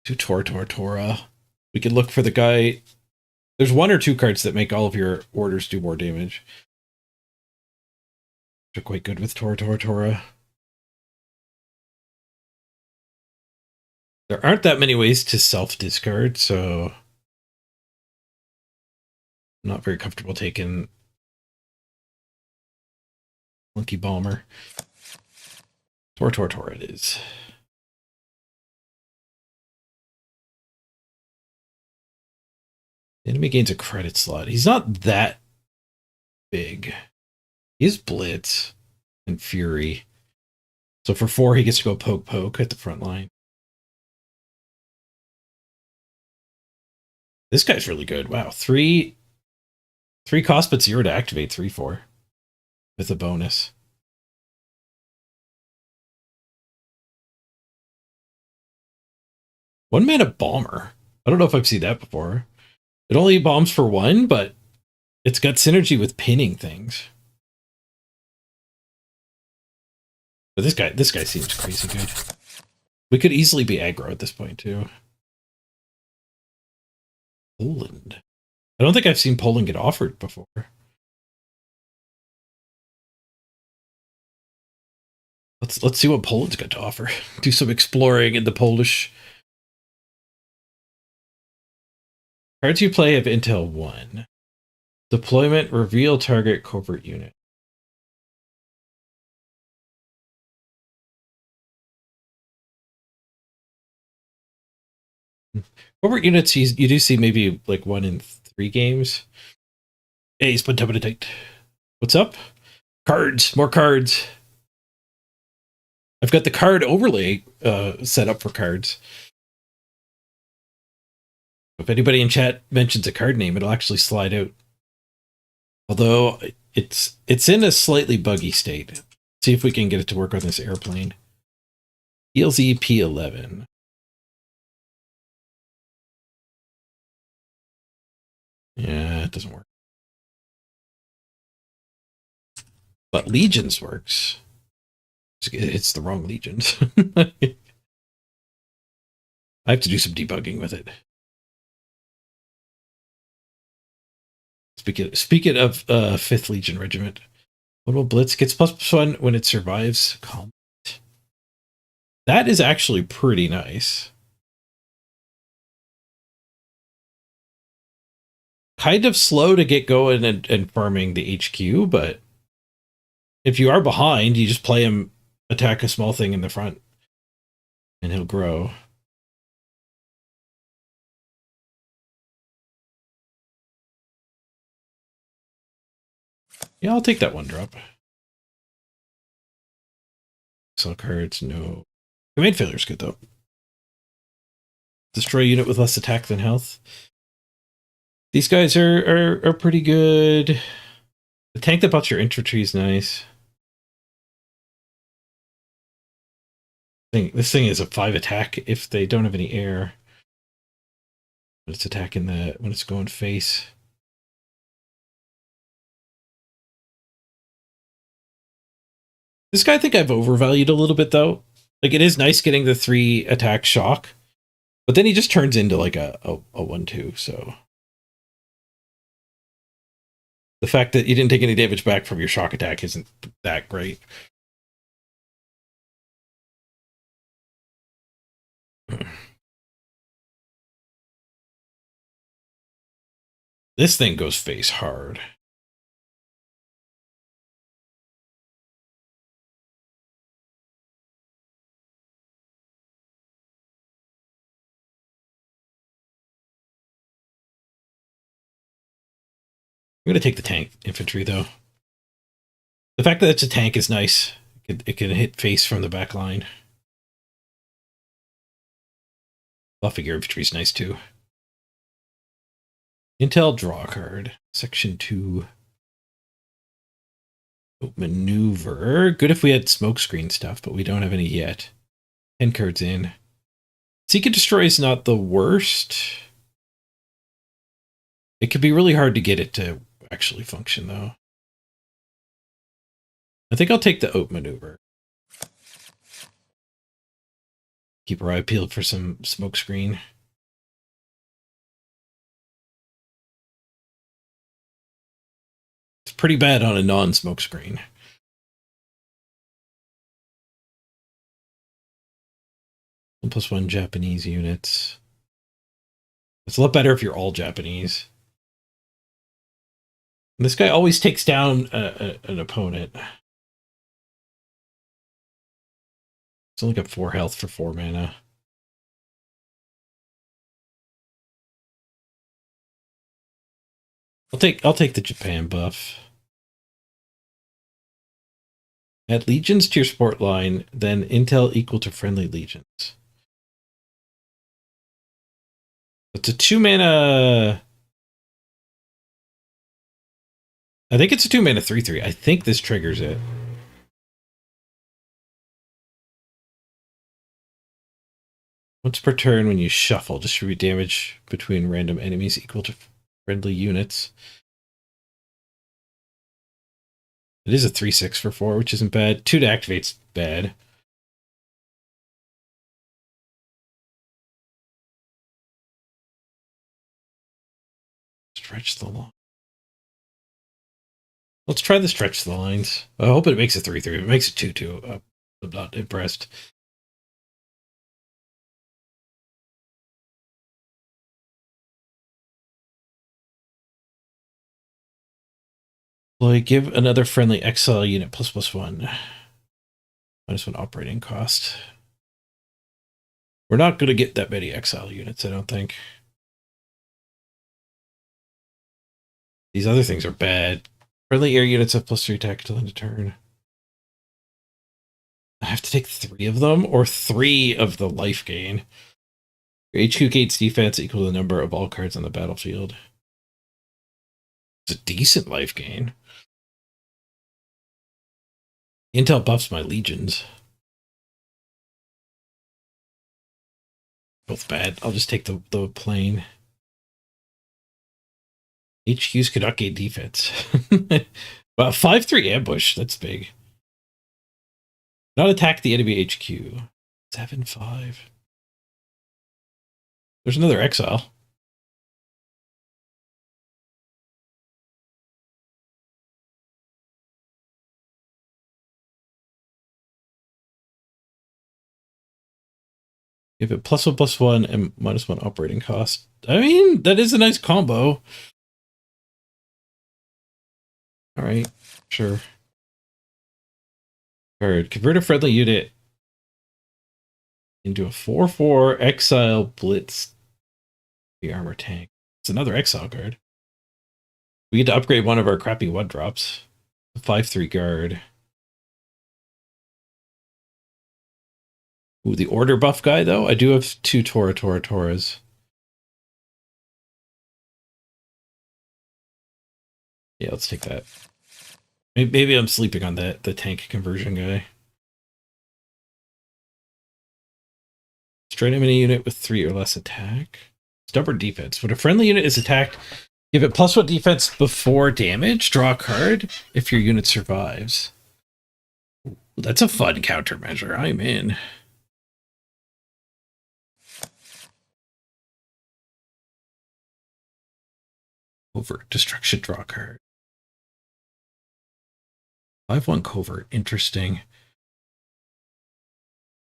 To Tora. We could look for the guy... There's 1 or 2 cards that make all of your orders do more damage. They're quite good with Tora. There aren't that many ways to self-discard, so... I'm not very comfortable taking... Monkey Bomber. Tora it is. The enemy gains a credit slot. He's not that big. He has Blitz and Fury. So for 4, he gets to go poke at the front line. This guy's really good. Wow. 3 cost, but 0 to activate 3/4 with a bonus. One mana bomber. I don't know if I've seen that before. It only bombs for 1, but it's got synergy with pinning things. But this guy seems crazy good. We could easily be aggro at this point too. Poland. I don't think I've seen Poland get offered before. Let's see what Poland's got to offer. Do some exploring in the Polish. Cards you play have Intel 1. Deployment, reveal target, covert unit. Covert units, you do see maybe like 1 in 3 games. Hey, he's put tight. What's up? Cards, more cards. I've got the card overlay set up for cards. If anybody in chat mentions a card name, it'll actually slide out. Although it's in a slightly buggy state. See if we can get it to work on this airplane. ELZ P11. Yeah, it doesn't work. But Legions works. It's the wrong Legions. I have to do some debugging with it. Speaking of 5th Legion Regiment, what will Blitz gets +1 when it survives combat? That is actually pretty nice. Kind of slow to get going and farming the HQ, but if you are behind, you just play him attack a small thing in the front, and he'll grow. Yeah, I'll take that 1 drop. Sell cards, no. Command failure is good, though. Destroy unit with less attack than health. These guys are pretty good. The tank that bouts your infantry is nice. This thing is a 5 attack if they don't have any air. But it's attacking when it's going face. This guy I think I've overvalued a little bit though. Like it is nice getting the 3 attack shock, but then he just turns into like a 1/2, so. The fact that you didn't take any damage back from your shock attack isn't that great. This thing goes face hard. I'm going to take the tank infantry, though. The fact that it's a tank is nice. It can hit face from the back line. Buffing your infantry is nice, too. Intel, draw a card. Section 2. Maneuver. Good if we had smokescreen stuff, but we don't have any yet. 10 cards in. Seek and Destroy is not the worst. It could be really hard to get it to actually function, though. I think I'll take the Oat Maneuver. Keep our eye peeled for some smokescreen. It's pretty bad on a non-smokescreen. +1 Japanese units. It's a lot better if you're all Japanese. And this guy always takes down an opponent. It's only got 4 health for 4 mana. I'll take the Japan buff. Add legions to your support line, then intel equal to friendly legions. It's a 2 mana. I think it's a 2 mana 3/3. I think this triggers it. Once per turn, when you shuffle, distribute damage between random enemies equal to friendly units. It is a 3/6 for 4, which isn't bad. 2 to activate's bad. Stretch the line. Let's try the stretch the lines. I hope it makes a 3/3. If it makes a 2/2, I'm not impressed. Well, give another friendly exile unit +1. -1 operating cost. We're not going to get that many exile units, I don't think. These other things are bad. Friendly air units have +3 attack until end of turn. I have to take 3 of them, or 3 of the life gain. Your HQ gains defense equal to the number of all cards on the battlefield. It's a decent life gain. Intel buffs my legions. Both bad. I'll just take the plane. HQs cannot gain defense. Well, 5-3 ambush. That's big. Not attack the enemy HQ. 7-5. There's another exile. Give it +1/+1 and -1 operating cost. I mean, that is a nice combo. All right, sure. Card. Convert a friendly unit into a 4/4 exile blitz. The armor tank. It's another exile card. We get to upgrade one of our crappy 1-drops. 5/3 guard. Ooh, the order buff guy, though? I do have 2 Toras. Yeah, let's take that. Maybe I'm sleeping on the tank conversion guy. Straight enemy unit with 3 or less attack. Stubborn defense. When a friendly unit is attacked, give it +1 defense before damage. Draw a card if your unit survives. Ooh, that's a fun countermeasure. I'm in. Covert destruction. Draw a card. 5/1 covert. Interesting.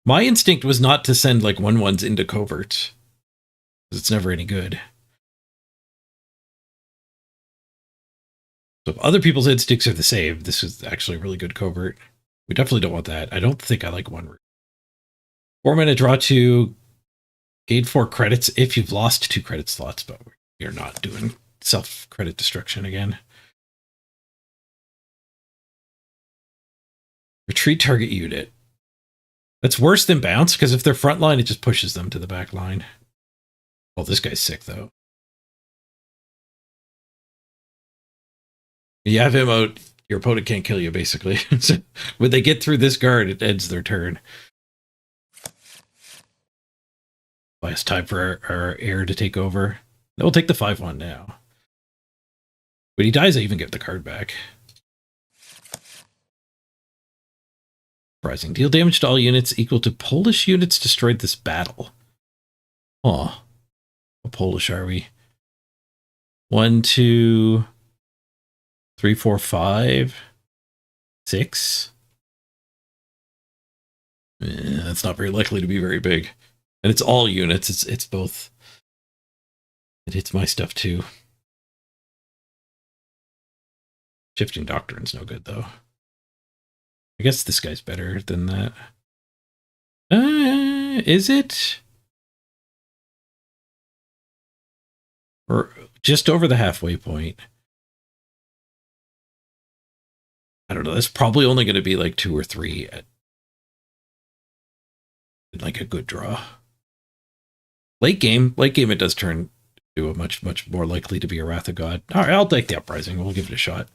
My instinct was not to send like 1/1s into covert, because it's never any good. So if other people's instincts are the same, this is actually a really good covert. We definitely don't want that. I don't think I like 1 4 mana, draw 2, gain 4 credits if you've lost 2 credit slots, but we're not doing self-credit destruction again. Retreat target unit. That's worse than bounce, because if they're frontline, it just pushes them to the back line. Oh, this guy's sick, though. You have him out, your opponent can't kill you, basically. So when they get through this guard, it ends their turn. Well, it's time for our heir to take over. Then we'll take the 5/1 now. When he dies, I even get the card back. Surprising. Deal damage to all units equal to Polish units destroyed this battle. Oh, how Polish are we? 1, 2, 3, 4, 5, 6. That's not very likely to be very big. And it's all units. It's both. It hits my stuff too. Shifting Doctrine's no good, though. I guess this guy's better than that. Is it? Or just over the halfway point? I don't know. That's probably only going to be like 2 or 3 at like a good draw. Late game, it does turn to a much more likely to be a Wrath of God. All right, I'll take the Uprising. We'll give it a shot.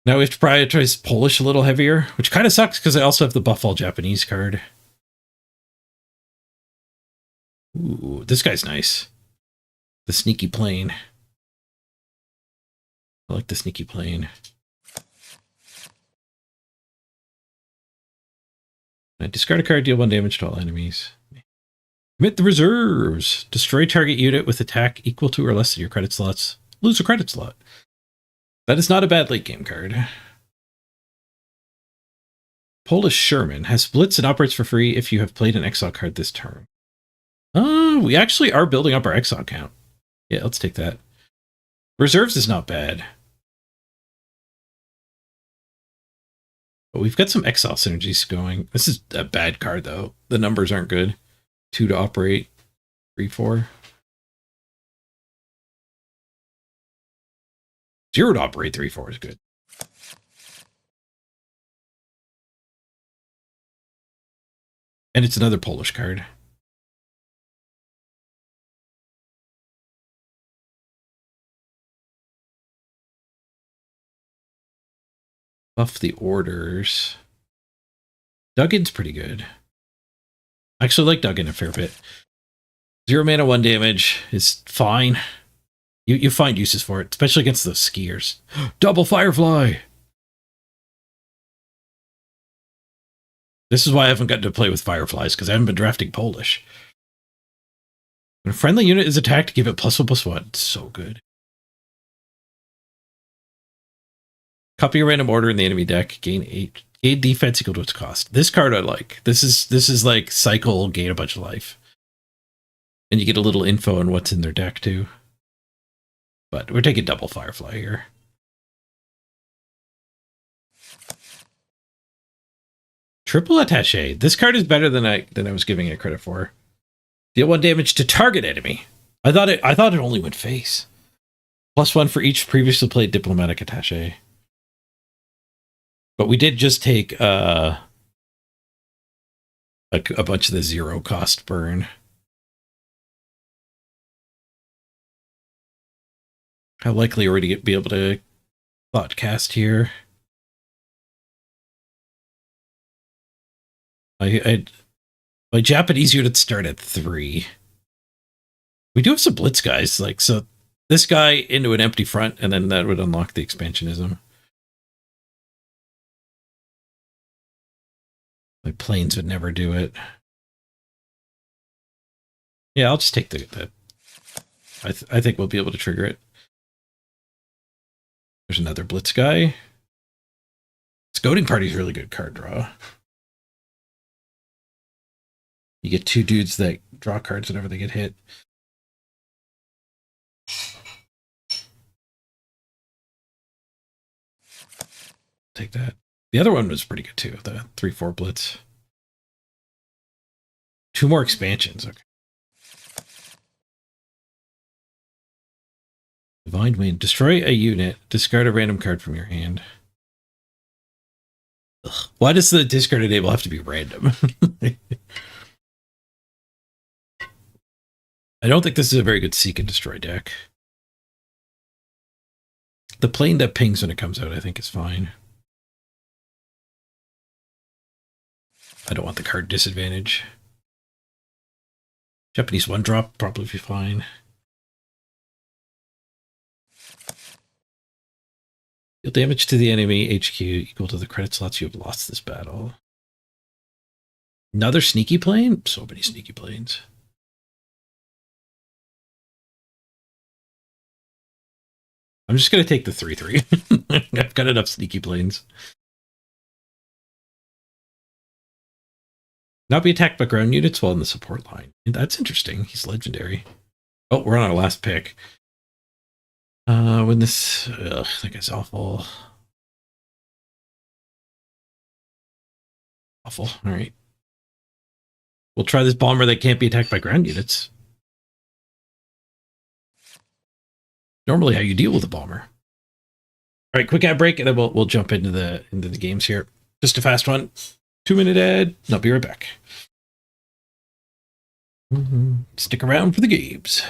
Now we have to prioritize Polish a little heavier, which kind of sucks because I also have the Buff All Japanese card. Ooh, this guy's nice. The Sneaky Plane. I like the Sneaky Plane. I discard a card, deal 1 damage to all enemies. Commit the reserves. Destroy target unit with attack equal to or less than your credit slots. Lose a credit slot. That is not a bad late game card. Polish Sherman has blitz and operates for free if you have played an exile card this turn. We actually are building up our exile count. Yeah, let's take that. Reserves is not bad. But we've got some exile synergies going. This is a bad card, though. The numbers aren't good. 2 to operate. 3, 4. 0 to operate. 3, 4 is good. And it's another Polish card. Buff the orders. Duggan's pretty good. I actually like Duggan a fair bit. 0 mana, 1 damage is fine. You find uses for it, especially against those skiers. Double Firefly! This is why I haven't gotten to play with Fireflies, because I haven't been drafting Polish. When a friendly unit is attacked, give it +1/+1. It's so good. Copy a random order in the enemy deck. Gain defense equal to its cost. This card I like. This is like cycle, gain a bunch of life. And you get a little info on what's in their deck too. But we're taking double Firefly here. Triple Attaché. This card is better than I was giving it credit for. Deal 1 damage to target enemy. I thought it only went face. +1 for each previously played diplomatic attaché. But we did just take a bunch of the 0 cost burn. How likely are we to be able to thought cast here? My Japanese units start at 3. We do have some blitz guys, like, so this guy into an empty front, and then that would unlock the expansionism. My planes would never do it. Yeah, I'll just take the I think we'll be able to trigger it. There's another blitz guy. Scouting Party is really good card draw. You get 2 dudes that draw cards whenever they get hit. Take that. The other one was pretty good too, the 3/4 blitz. 2 more expansions, okay. Divine Wind. Destroy a unit. Discard a random card from your hand. Ugh. Why does the discard enable have to be random? I don't think this is a very good seek and destroy deck. The plane that pings when it comes out, I think, is fine. I don't want the card disadvantage. Japanese 1-drop, probably be fine. Deal damage to the enemy HQ equal to the credit slots you have lost this battle. Another sneaky plane? So many sneaky planes. I'm just going to take the 3/3. I've got enough sneaky planes. Not be attacked by ground units while in the support line. That's interesting. He's legendary. Oh, we're on our last pick. When this... Ugh, that guy's awful. Awful. All right. We'll try this bomber that can't be attacked by ground units. Normally how you deal with a bomber. All right, quick ad break, and then we'll jump into the games here. Just a fast one. 2-minute ad. I'll be right back. Stick around for the games.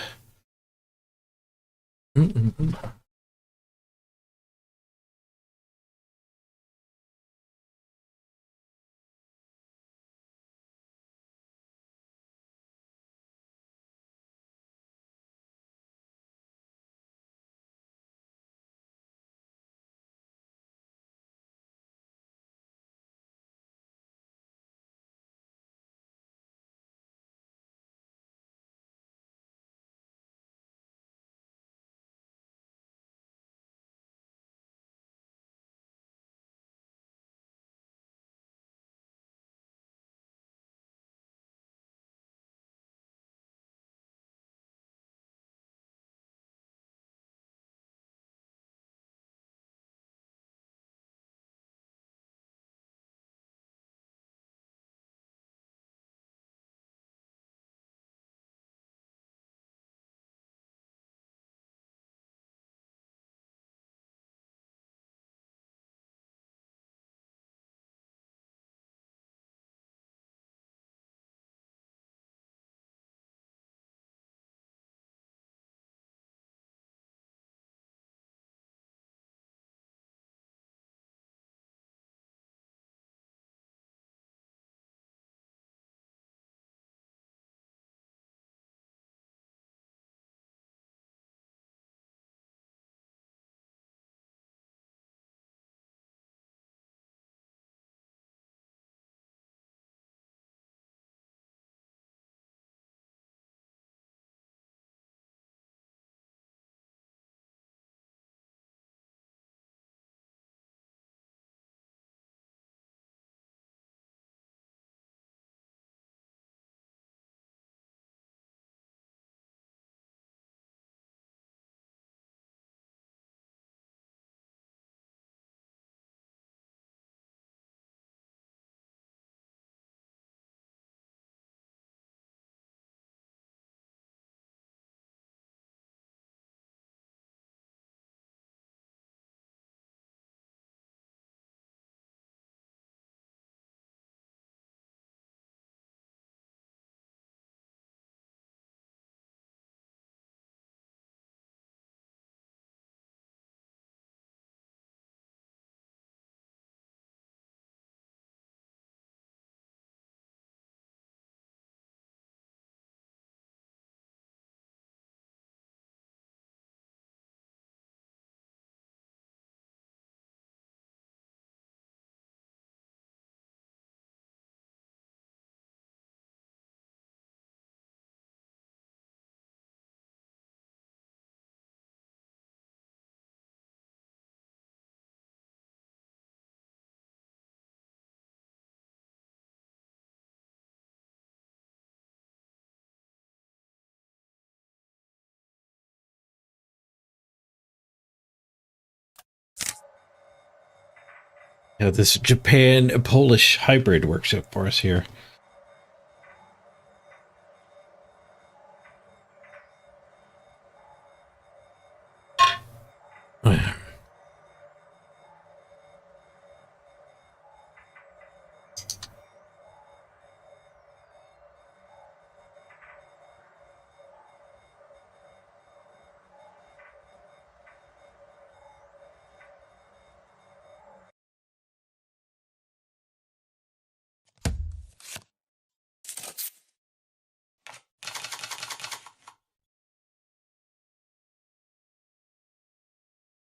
Yeah, this Japan-Polish hybrid works out for us here.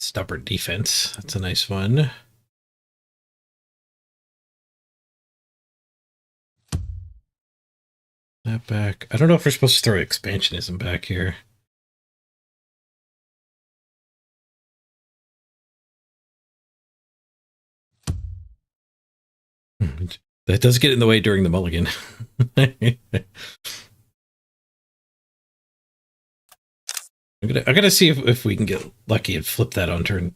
Stubborn defense. That's a nice one. That back. I don't know if we're supposed to throw expansionism back here. That does get in the way during the mulligan. I'm gonna see if we can get lucky and flip that on turn.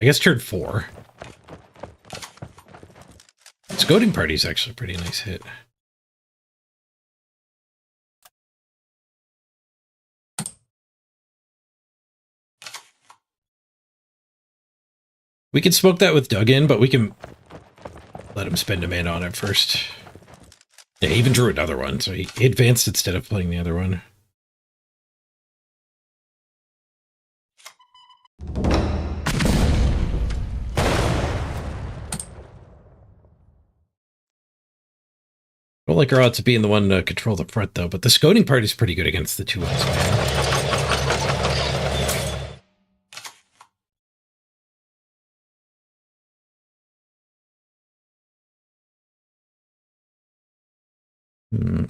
I guess turn 4. Scouting party is actually a pretty nice hit. We can smoke that with Dug in, but we can let him spend a mana on it first. Yeah, he even drew another one, so he advanced instead of playing the other one. I don't like our odds of being the one to control the front, though, but the Scouting party is pretty good against the 2-1s, man.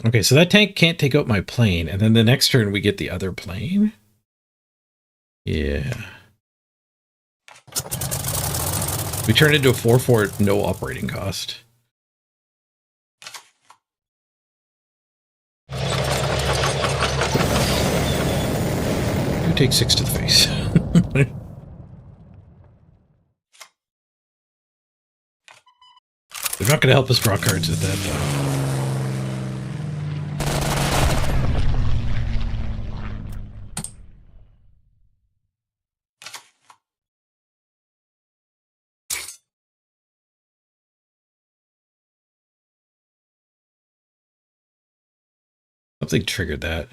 Okay, so that tank can't take out my plane, and then the next turn we get the other plane? Yeah. We turn into a 4/4, no operating cost. You take 6 to the face. They're not going to help us draw cards at that, though. Something triggered that.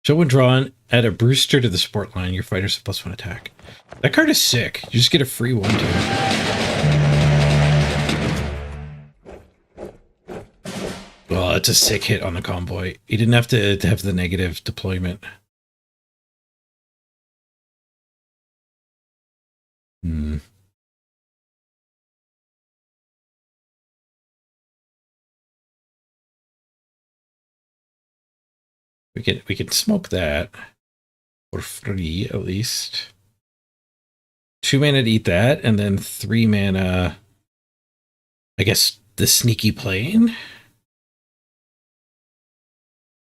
Show when drawn, add a Brewster to the support line. Your fighter's a +1 attack. That card is sick. You just get a free 1/2. Well, it's a sick hit on the convoy. He didn't have to have the negative deployment. We can smoke that for free at least. 2 mana to eat that, and then 3 mana. I guess the sneaky plane,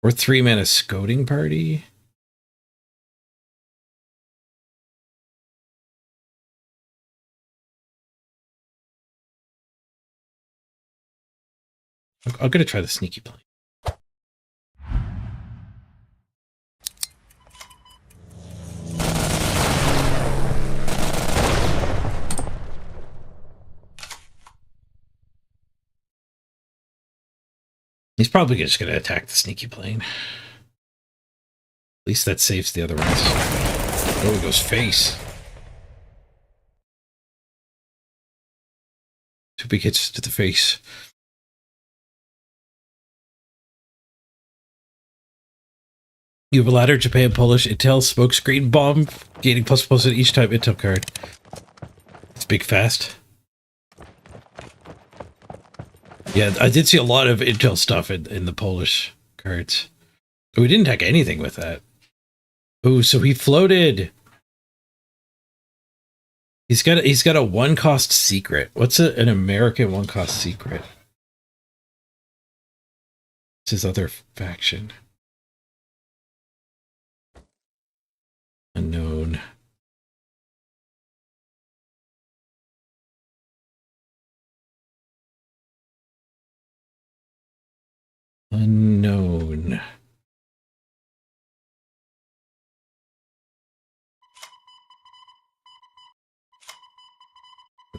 or 3 mana Scouting party. I'm gonna try the sneaky plane. He's probably just going to attack the sneaky plane. At least that saves the other ones. Oh, he goes face. 2 big hits to the face. You have a ladder, Japan, Polish, Intel, smokescreen, bomb, gaining ++ at each type Intel card. It's big fast. Yeah, I did see a lot of Intel stuff in the Polish cards. Oh, we didn't attack anything with that. Oh, so he floated. He's got a 1-cost secret. What's an American 1-cost secret? It's his other faction. Unknown.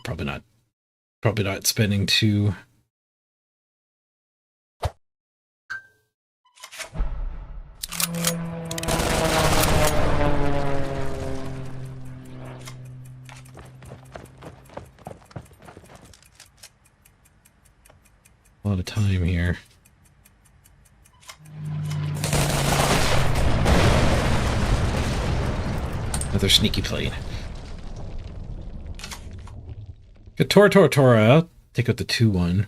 probably not. Probably not spending too. A lot of time here. Another sneaky plane. Good Tora. I'll take out the 2-1.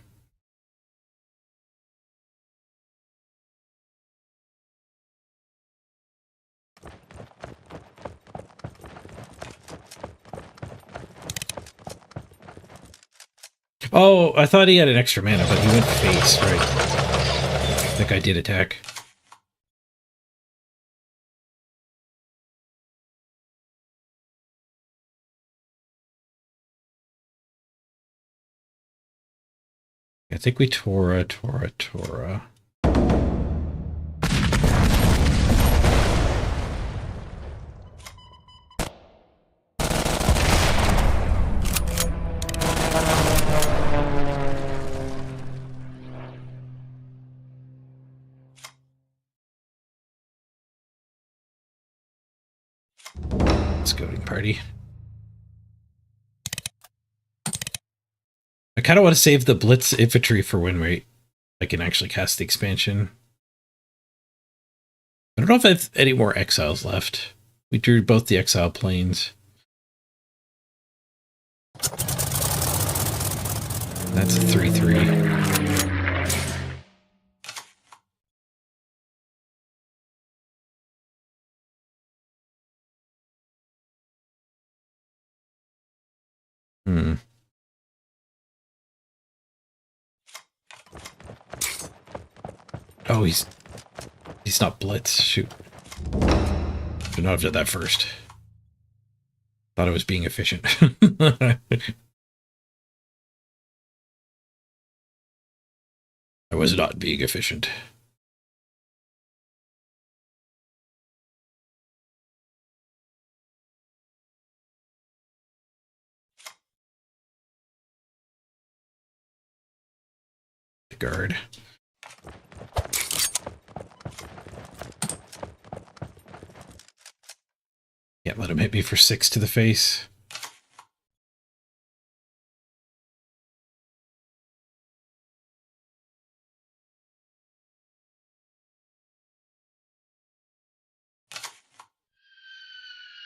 Oh, I thought he had an extra mana, but he went face, right? That guy did attack. I think we Tora. Scouting party. I kind of want to save the Blitz infantry for when I can actually cast the expansion. I don't know if I have any more exiles left. We drew both the exile planes. That's a 3/3. Oh, he's not Blitz. Shoot. Should not have done that first. Thought I was being efficient. I was not being efficient. The guard. Can't let him hit me for 6 to the face.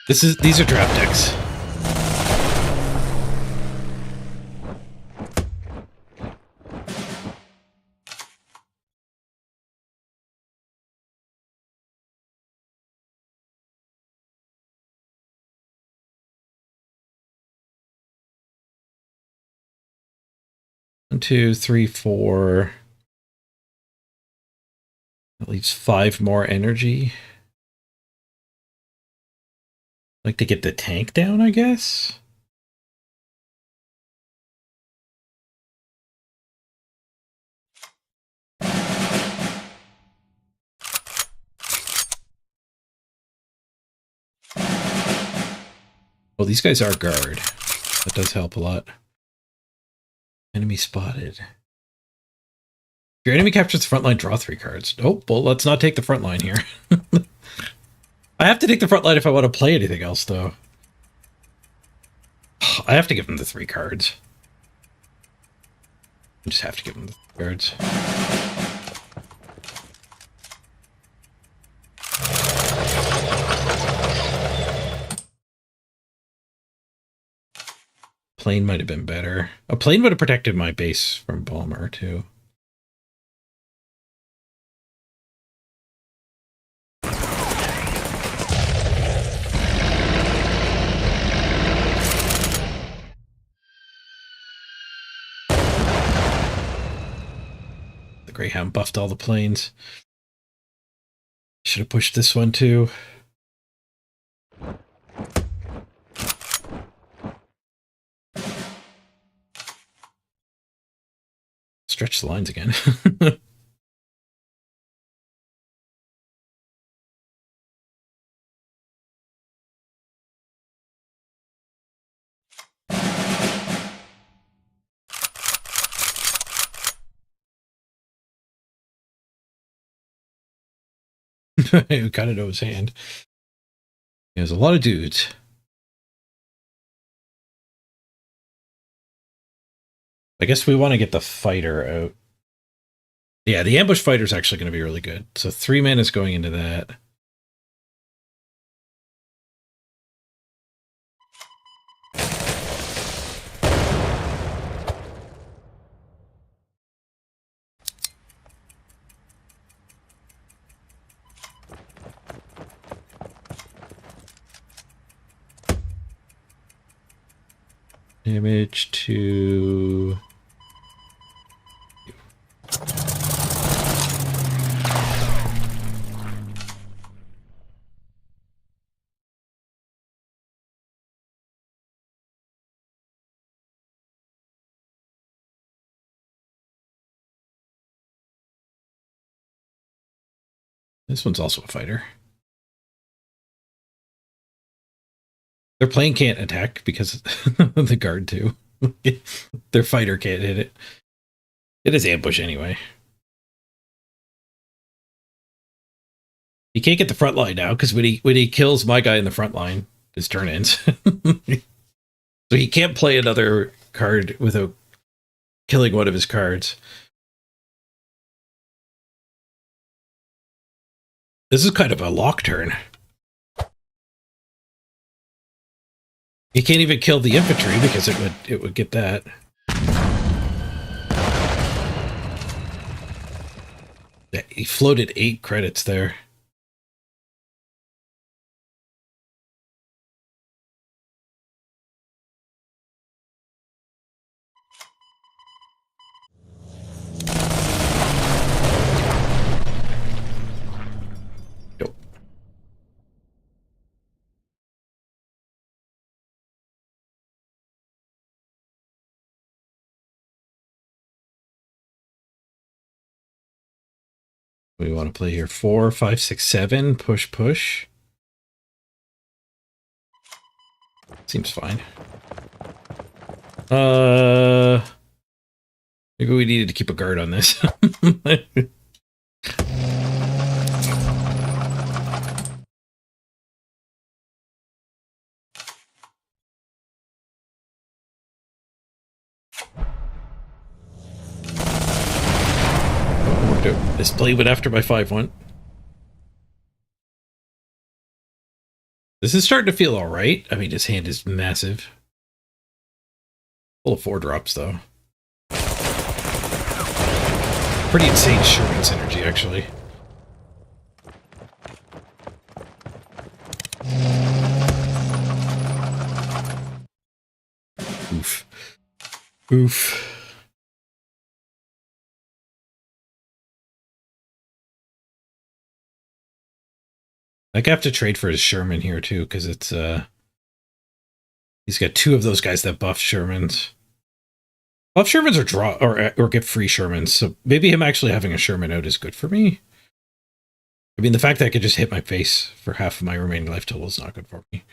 These are draft decks. One, two, three, four. That leaves 5 more energy. Like to get the tank down, I guess? Well, these guys are guard. That does help a lot. Enemy spotted. If your enemy captures the front line, draw 3 cards. Oh, well, let's not take the front line here. I have to take the front line if I want to play anything else, though. I have to give them the 3 cards. I just have to give them the 3 cards. Plane might have been better. A plane would have protected my base from Bomber, too. The Greyhound buffed all the planes. Should have pushed this one, too. Stretch the lines again. We kind of know his hand. There's a lot of dudes. I guess we want to get the fighter out. Yeah, the ambush fighter is actually going to be really good. So 3 mana is going into that. Damage to... This one's also a fighter. Their plane can't attack because of the guard too. Their fighter can't hit it. It is ambush anyway. He can't get the front line now because when he kills my guy in the front line, his turn ends. So he can't play another card without killing one of his cards. This is kind of a lock turn. He can't even kill the infantry because it would get that. He floated 8 credits there. Nope. What do we want to play here? 4, 5, 6, 7. Push, push. Seems fine. Maybe we needed to keep a guard on this. This play went after my 5-1. This is starting to feel all right. I mean, his hand is massive. Full of 4 drops, though. Pretty insane Sherman synergy, actually. Oof. Oof. I have to trade for his Sherman here, too, because it's, he's got 2 of those guys that buff Shermans. Buff Shermans or draw or get free Shermans, so maybe him actually having a Sherman out is good for me. I mean, the fact that I could just hit my face for half of my remaining life total is not good for me.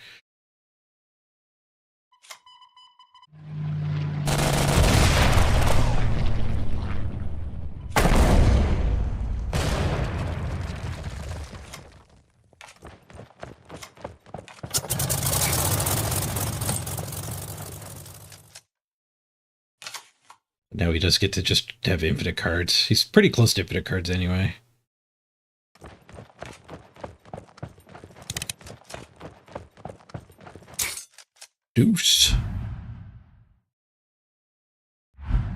Now he does get to just have infinite cards. He's pretty close to infinite cards anyway. Deuce.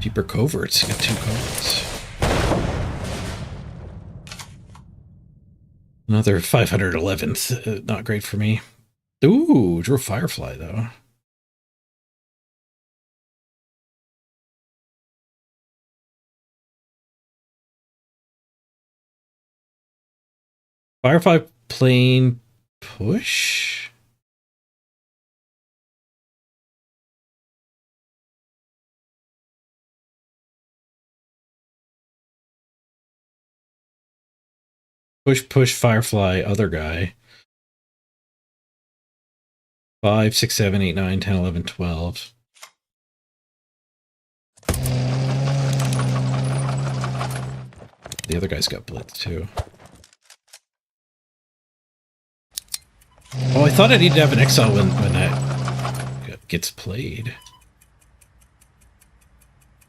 Deeper coverts. Got 2 coverts. Another 511th. Not great for me. Ooh, drew a Firefly though. Firefly plane push? Push, push, Firefly, other guy. 5, 6, 7, 8, 9, 10, 11, 12. The other guy's got blitz too. Oh, I thought I needed to have an exile when that gets played.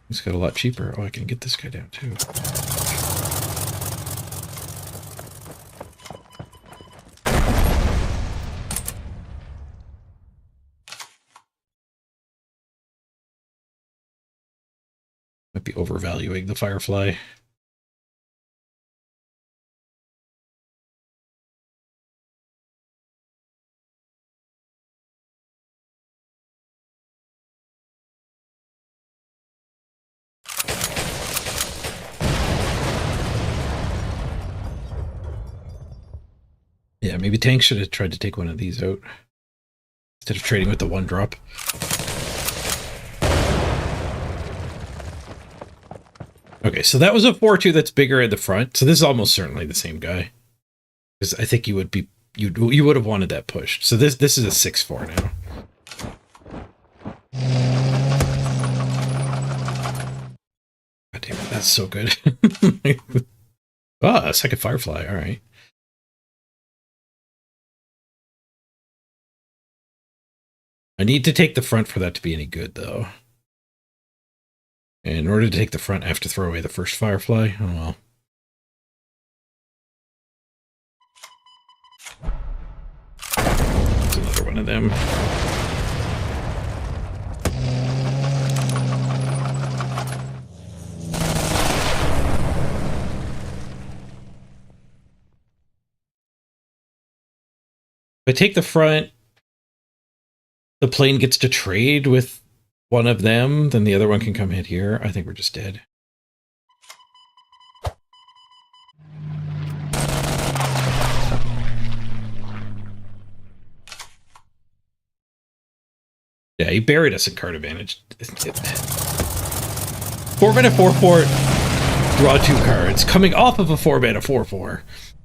It's got a lot cheaper. Oh, I can get this guy down too. Might be overvaluing the Firefly. Yeah, maybe Tank should have tried to take one of these out instead of trading with the 1-drop. Okay, so that was a 4-2 that's bigger at the front. So this is almost certainly the same guy. Because I think you would have wanted that pushed. So this is a 6-4 now. God damn it, that's so good. Ah, a second Firefly, alright. I need to take the front for that to be any good, though. And in order to take the front, I have to throw away the first Firefly. Oh well. That's another one of them. If I take the front, the plane gets to trade with one of them, then the other one can come hit here. I think we're just dead. Yeah, he buried us in card advantage. 4-mana 4/4, draw 2 cards, coming off of a 4-mana 4/4.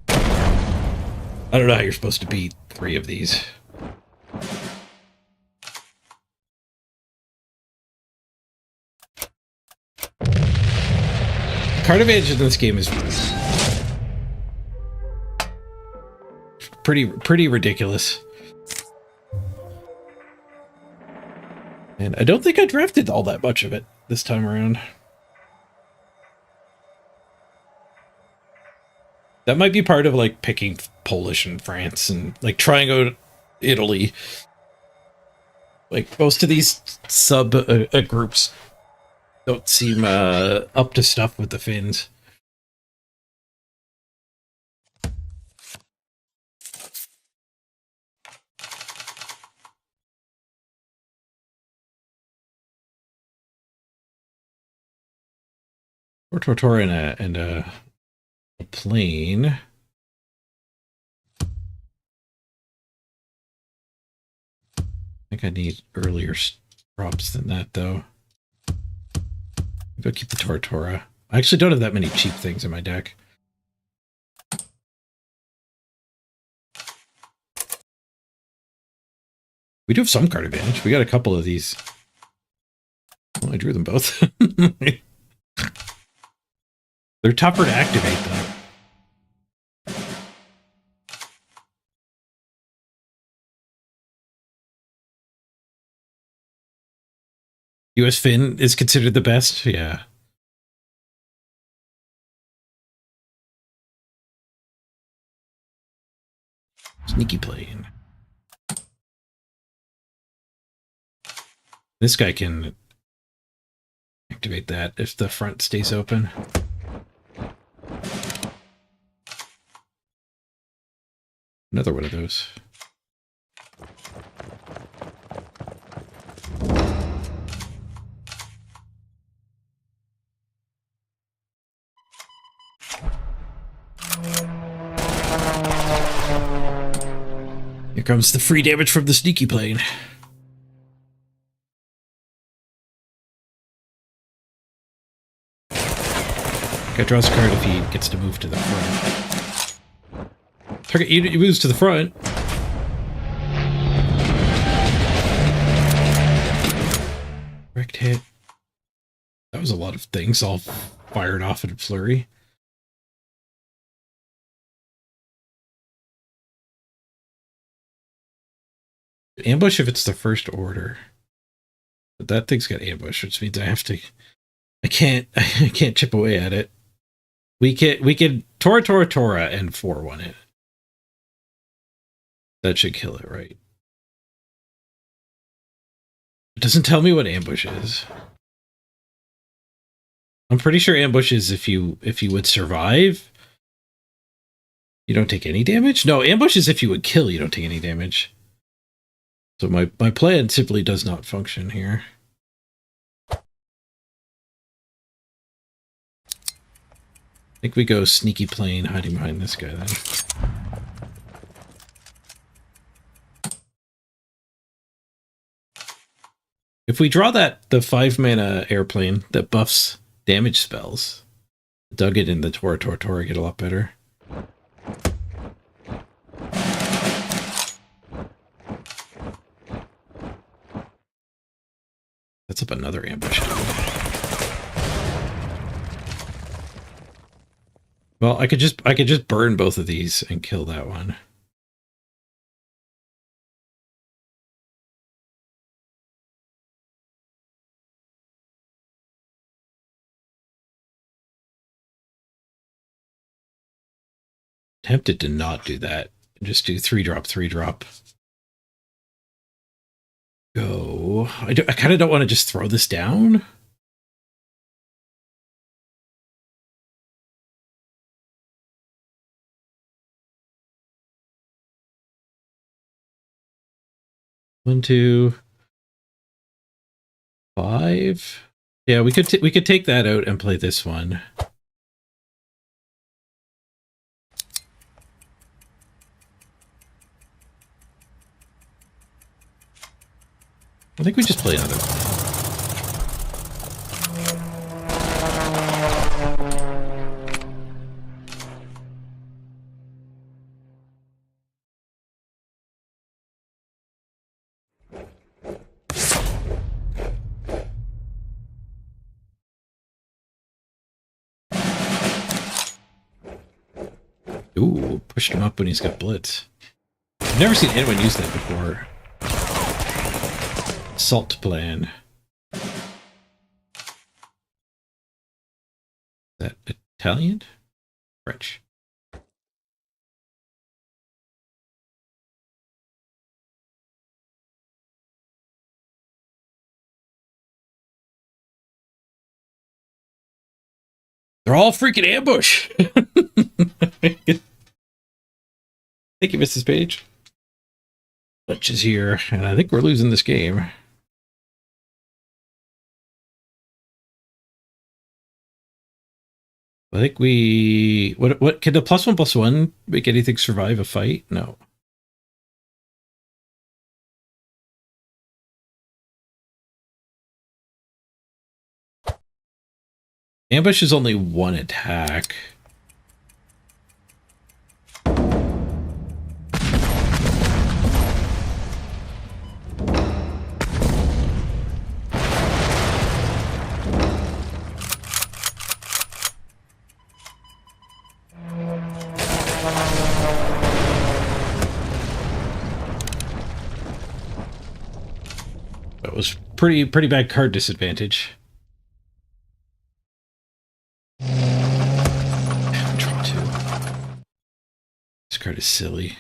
I don't know how you're supposed to beat 3 of these. Card advantage in this game is pretty ridiculous. And I don't think I drafted all that much of it this time around. That might be part of like picking Polish and France and like trying out Italy. Like most of these sub groups don't seem up to stuff with the Finns. Or Tortora and a plane. I think I need earlier drops than that, though. Maybe I'll keep the Tortora. I actually don't have that many cheap things in my deck. We do have some card advantage. We got a couple of these. Well, I drew them both. They're tougher to activate, though. US Finn is considered the best? Yeah. Sneaky plane. This guy can activate that if the front stays open. Another one of those. Here comes the free damage from the sneaky plane. Guy draws a card if he gets to move to the front. Target, he moves to the front. Direct hit. That was a lot of things all fired off in a flurry. Ambush if it's the first order. But that thing's got ambush, which means I have to... I can't chip away at it. We can Tora and 4-1 it. That should kill it, right? It doesn't tell me what ambush is. I'm pretty sure ambush is if you would survive, you don't take any damage. No, ambush is if you would kill, you don't take any damage. So my plan simply does not function here. I think we go sneaky plane hiding behind this guy then. If we draw the 5-mana airplane that buffs damage spells, dug it in the Tora, get a lot better. That's up another ambush. Well, I could just burn both of these and kill that one. Tempted to not do that. Just do 3-drop, 3-drop. Go. I kind of don't want to just throw this down. One, 2, 5. Yeah, we could take that out and play this one. I think we just play another one. Ooh, pushed him up when he's got blitz. I've never seen anyone use that before. Salt plan. Is that Italian? French. They're all freaking ambush. Thank you, Mrs. Page. Butch is here, and I think we're losing this game. I think we... What can the +1/+1 make anything survive a fight? No. Ambush is only 1 attack. That was pretty bad card disadvantage. Draw 2. This card is silly.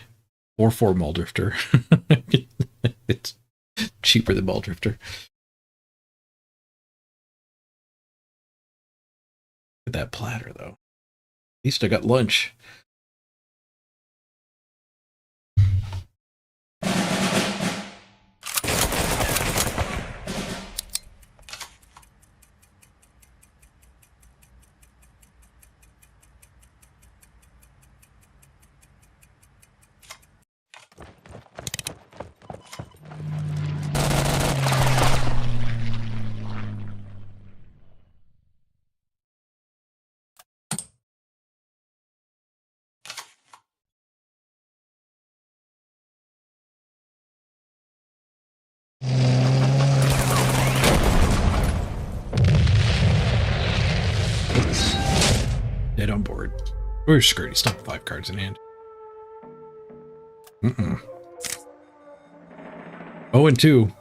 4/4 Muldrifter. It's cheaper than Muldrifter. Look at that platter, though. At least I got lunch. Dead on board. We're screwed. He's still 5 cards in hand. 0-2.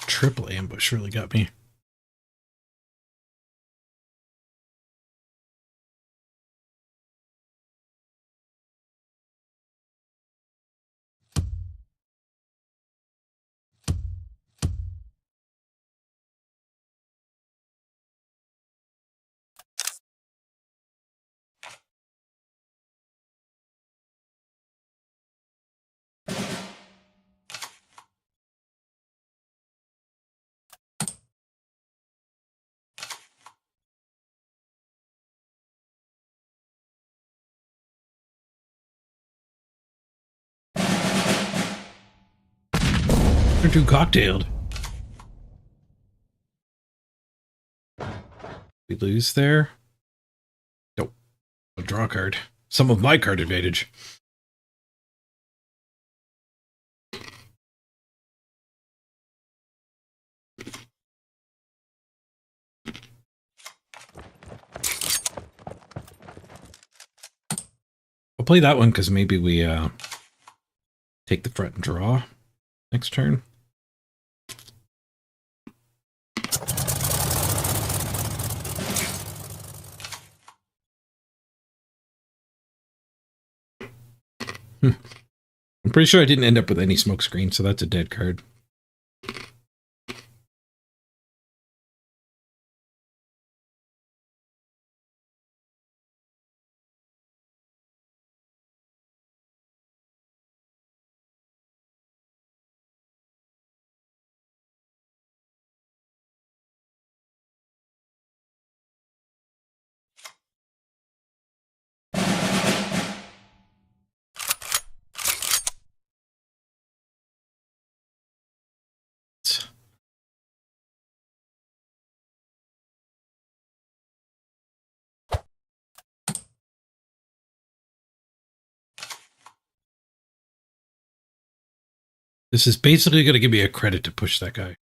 Triple ambush really got me. They're too cocktailed. We lose there. Nope. A draw card. Some of my card advantage. I'll play that one because maybe we take the front and draw next turn. I'm pretty sure I didn't end up with any smoke screen, so that's a dead card. This is basically going to give me a credit to push that guy.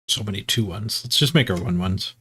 So many 2-1s. Let's just make our 1-1s.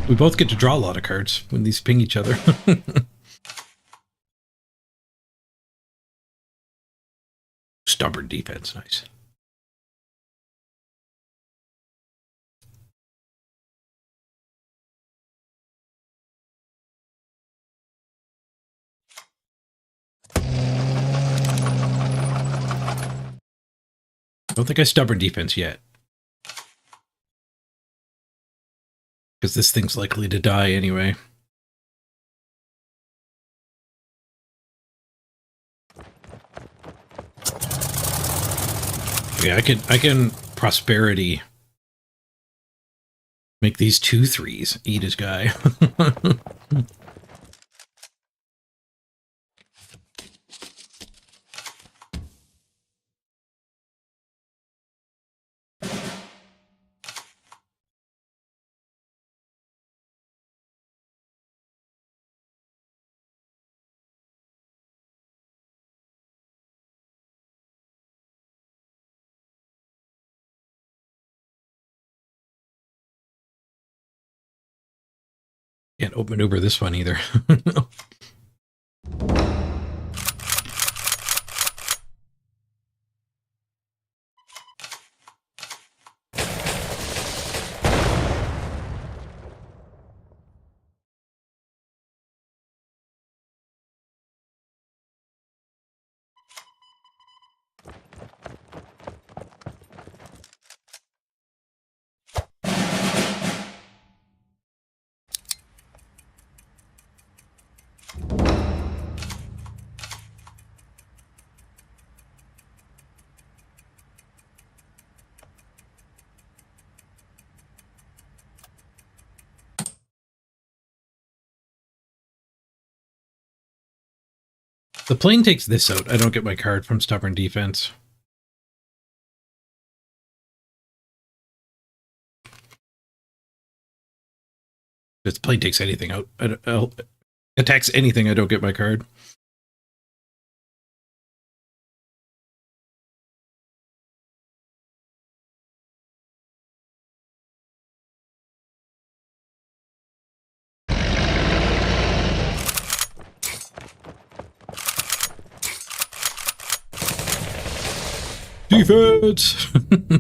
We both get to draw a lot of cards when these ping each other. Stubborn defense, nice. Don't think I stubborn defense yet. Because this thing's likely to die anyway. Yeah, I can prosperity. Make these 2 3s. Eat his guy. Can't outmaneuver this one either. The plane takes this out. I don't get my card from Stubborn Defense. If the plane takes anything out, attacks anything, I don't get my card. Defense! I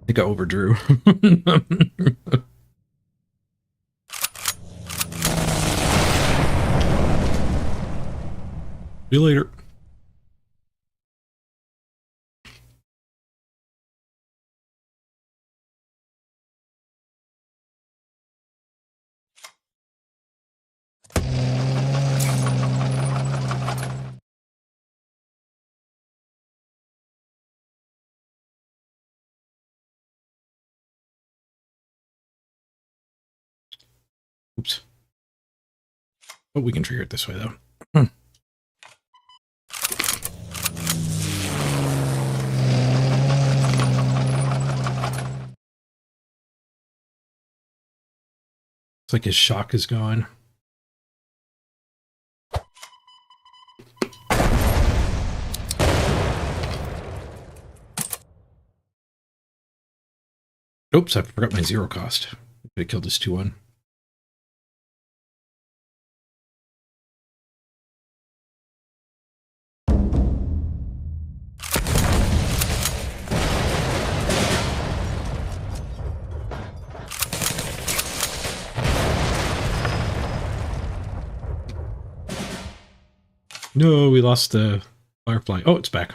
think I overdrew. See you later. Oops. Oh, we can trigger it this way, though. It's like his shock is gone. Oops, I forgot my 0 cost. I killed this 2-1. No, we lost the Firefly. Oh, it's back.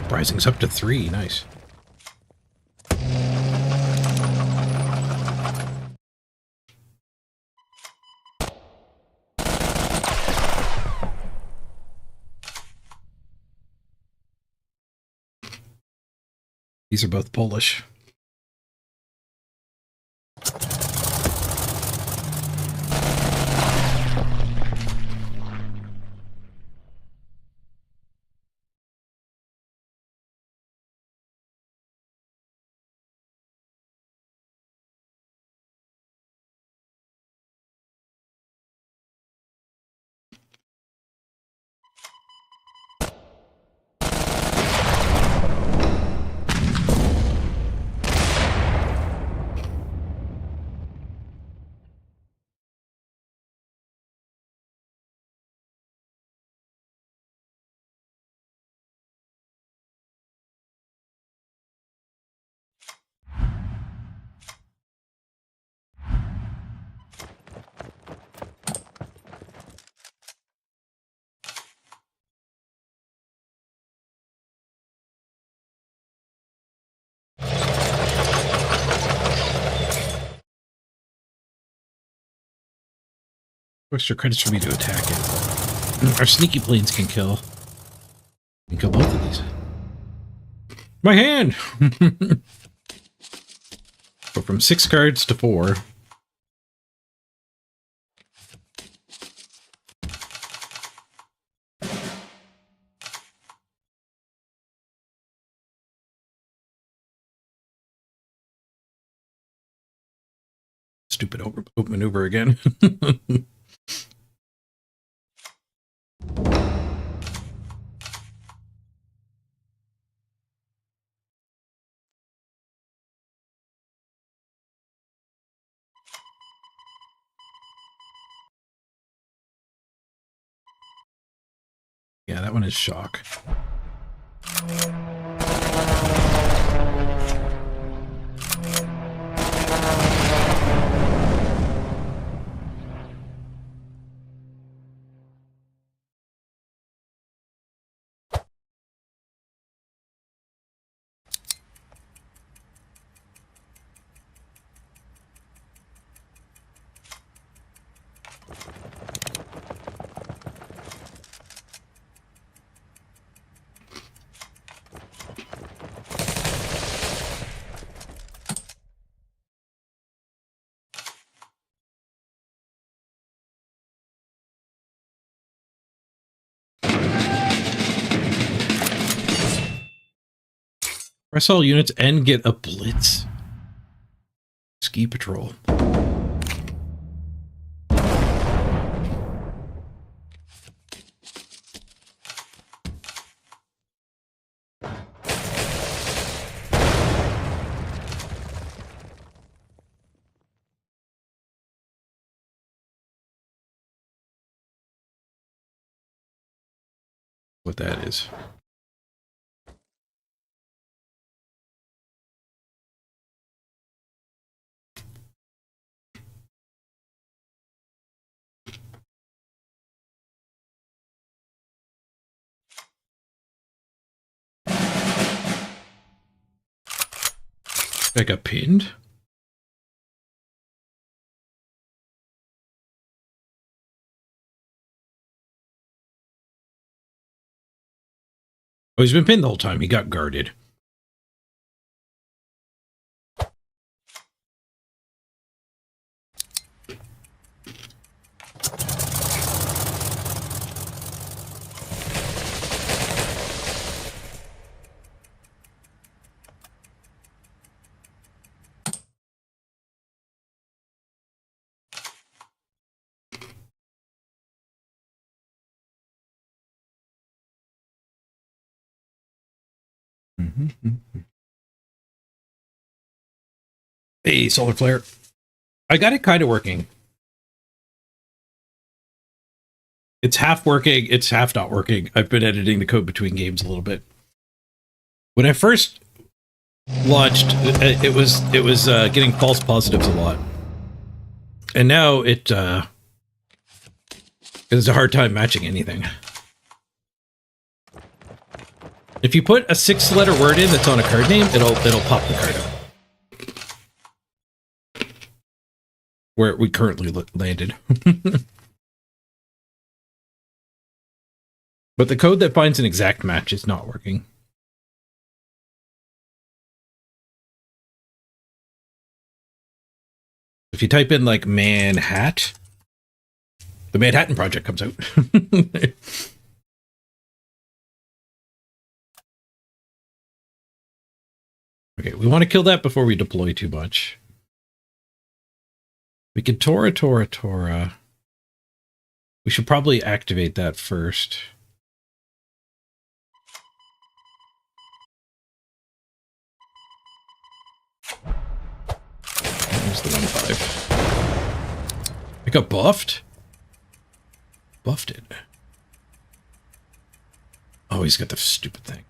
Rising's up to 3. Nice. These are both Polish. Extra credits for me to attack it. Our sneaky planes can kill. We can kill both of these. My hand! Go from 6 cards to 4. Stupid open maneuver again. Yeah, that one is shock. Press all units and get a blitz. Ski patrol. What that is. I got pinned. Oh, he's been pinned the whole time. He got guarded. Hey, solar flare. I got it kind of working. It's half working, it's half not working. I've been editing the code between games a little bit. When I first launched, it was getting false positives a lot. And now it's a hard time matching anything. If you put a 6-letter word in that's on a card name, it'll pop the card up. Where we currently landed. But the code that finds an exact match is not working. If you type in like Manhat, the Manhattan Project comes out. Okay, we want to kill that before we deploy too much. We can Tora. We should probably activate that first. There's the 1-5. It got buffed? Buffed it. Oh, he's got the stupid thing.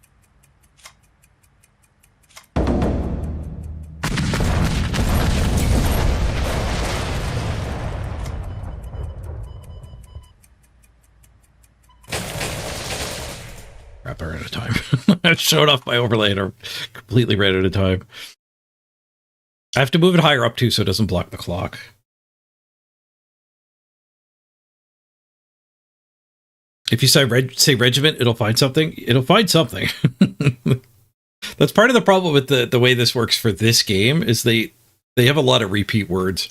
Crap, I ran out of time. I showed off my overlay and I completely ran out of time. I have to move it higher up too so it doesn't block the clock. If you say regiment, it'll find something. It'll find something. That's part of the problem with the way this works for this game is they have a lot of repeat words.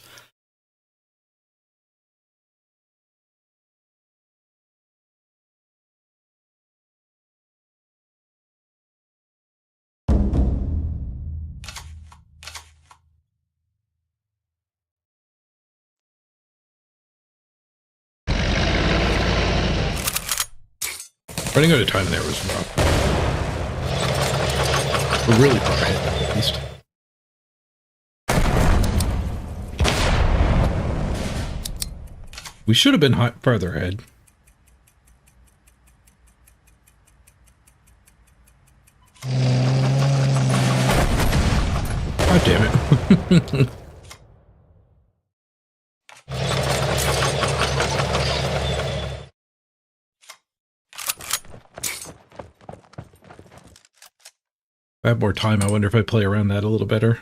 Running out of time there was rough. We're really far ahead, at least. We should have been farther ahead. God damn it. If I have more time, I wonder if I play around that a little better.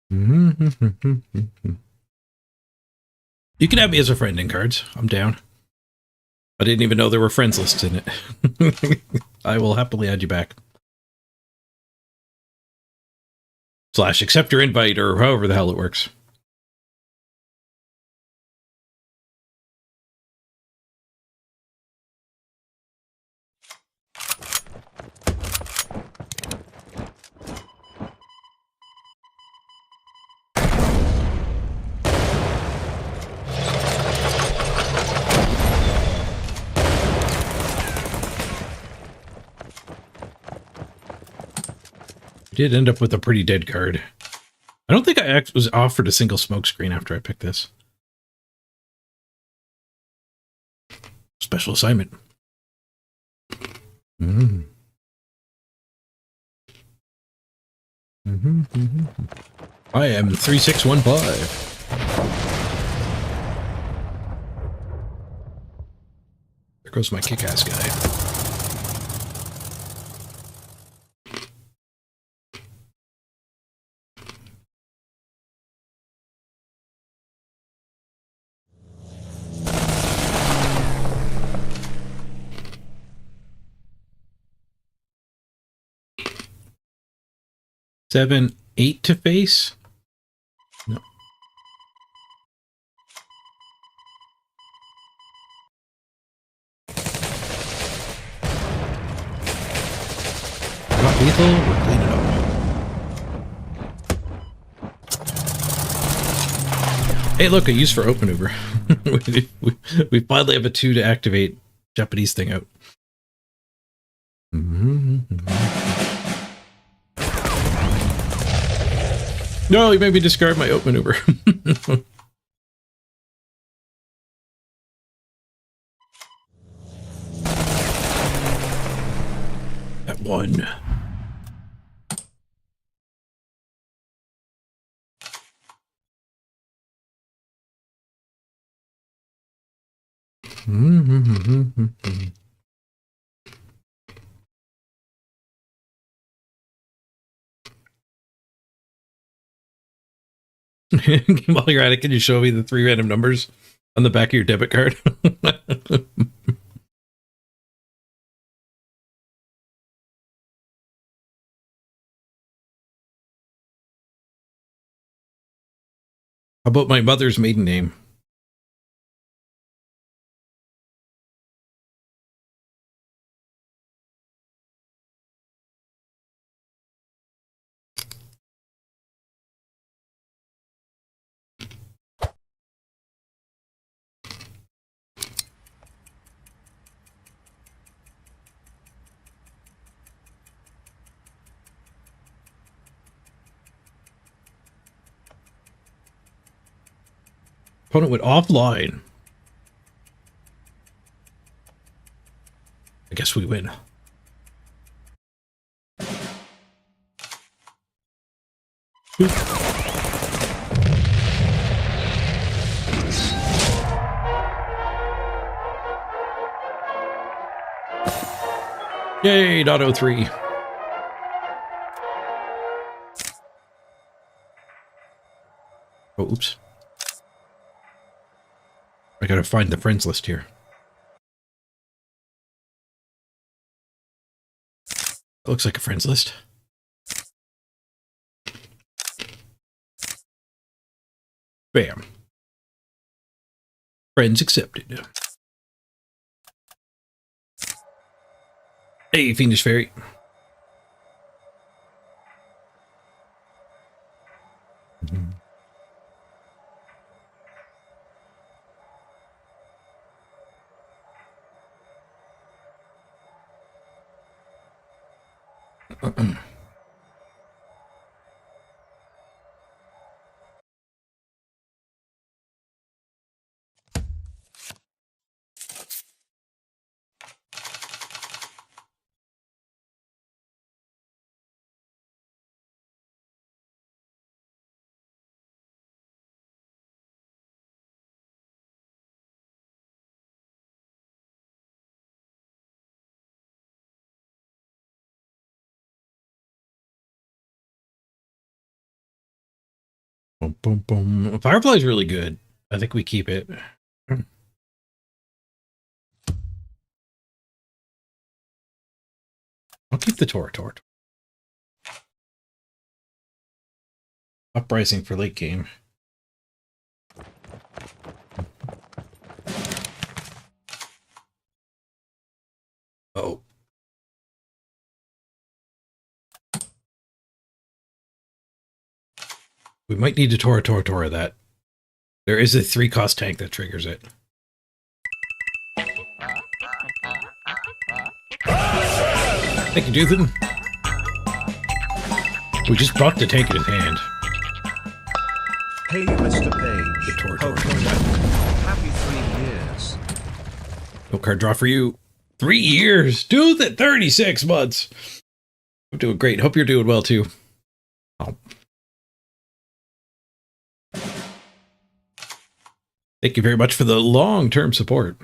You can have me as a friend in Cards. I'm down. I didn't even know there were friends lists in it. I will happily add you back. / accept your invite or however the hell it works. Did end up with a pretty dead card. I don't think I was offered a single smoke screen after I picked this. Special assignment. I am 3615. There goes my kick-ass guy. Seven, 8 to face? No. Not lethal, we're cleaning up. Hey, look, a use for open maneuver. we finally have a 2 to activate Japanese thing out. No, you made me discard my open maneuver. At 1. While you're at it, can you show me the 3 random numbers on the back of your debit card? How about my mother's maiden name? Opponent went offline. I guess we win. Yay, .03. Oh, oops. I gotta find the friends list here. Looks like a friends list. Bam. Friends accepted. Hey, Fiendish Fairy. Boom, boom, boom. Firefly's really good. I think we keep it. I'll keep the Tora. Uprising for late game. Oh. We might need to Tora that. There is a 3-cost tank that triggers it. Thank you, Duthan. We just brought the tank in his hand. Hey, Mr. Page. Tora. Happy 3 years. No card draw for you. 3 years. Dude, that 36 months. I'm doing great. Hope you're doing well, too. Oh. Thank you very much for the long-term support.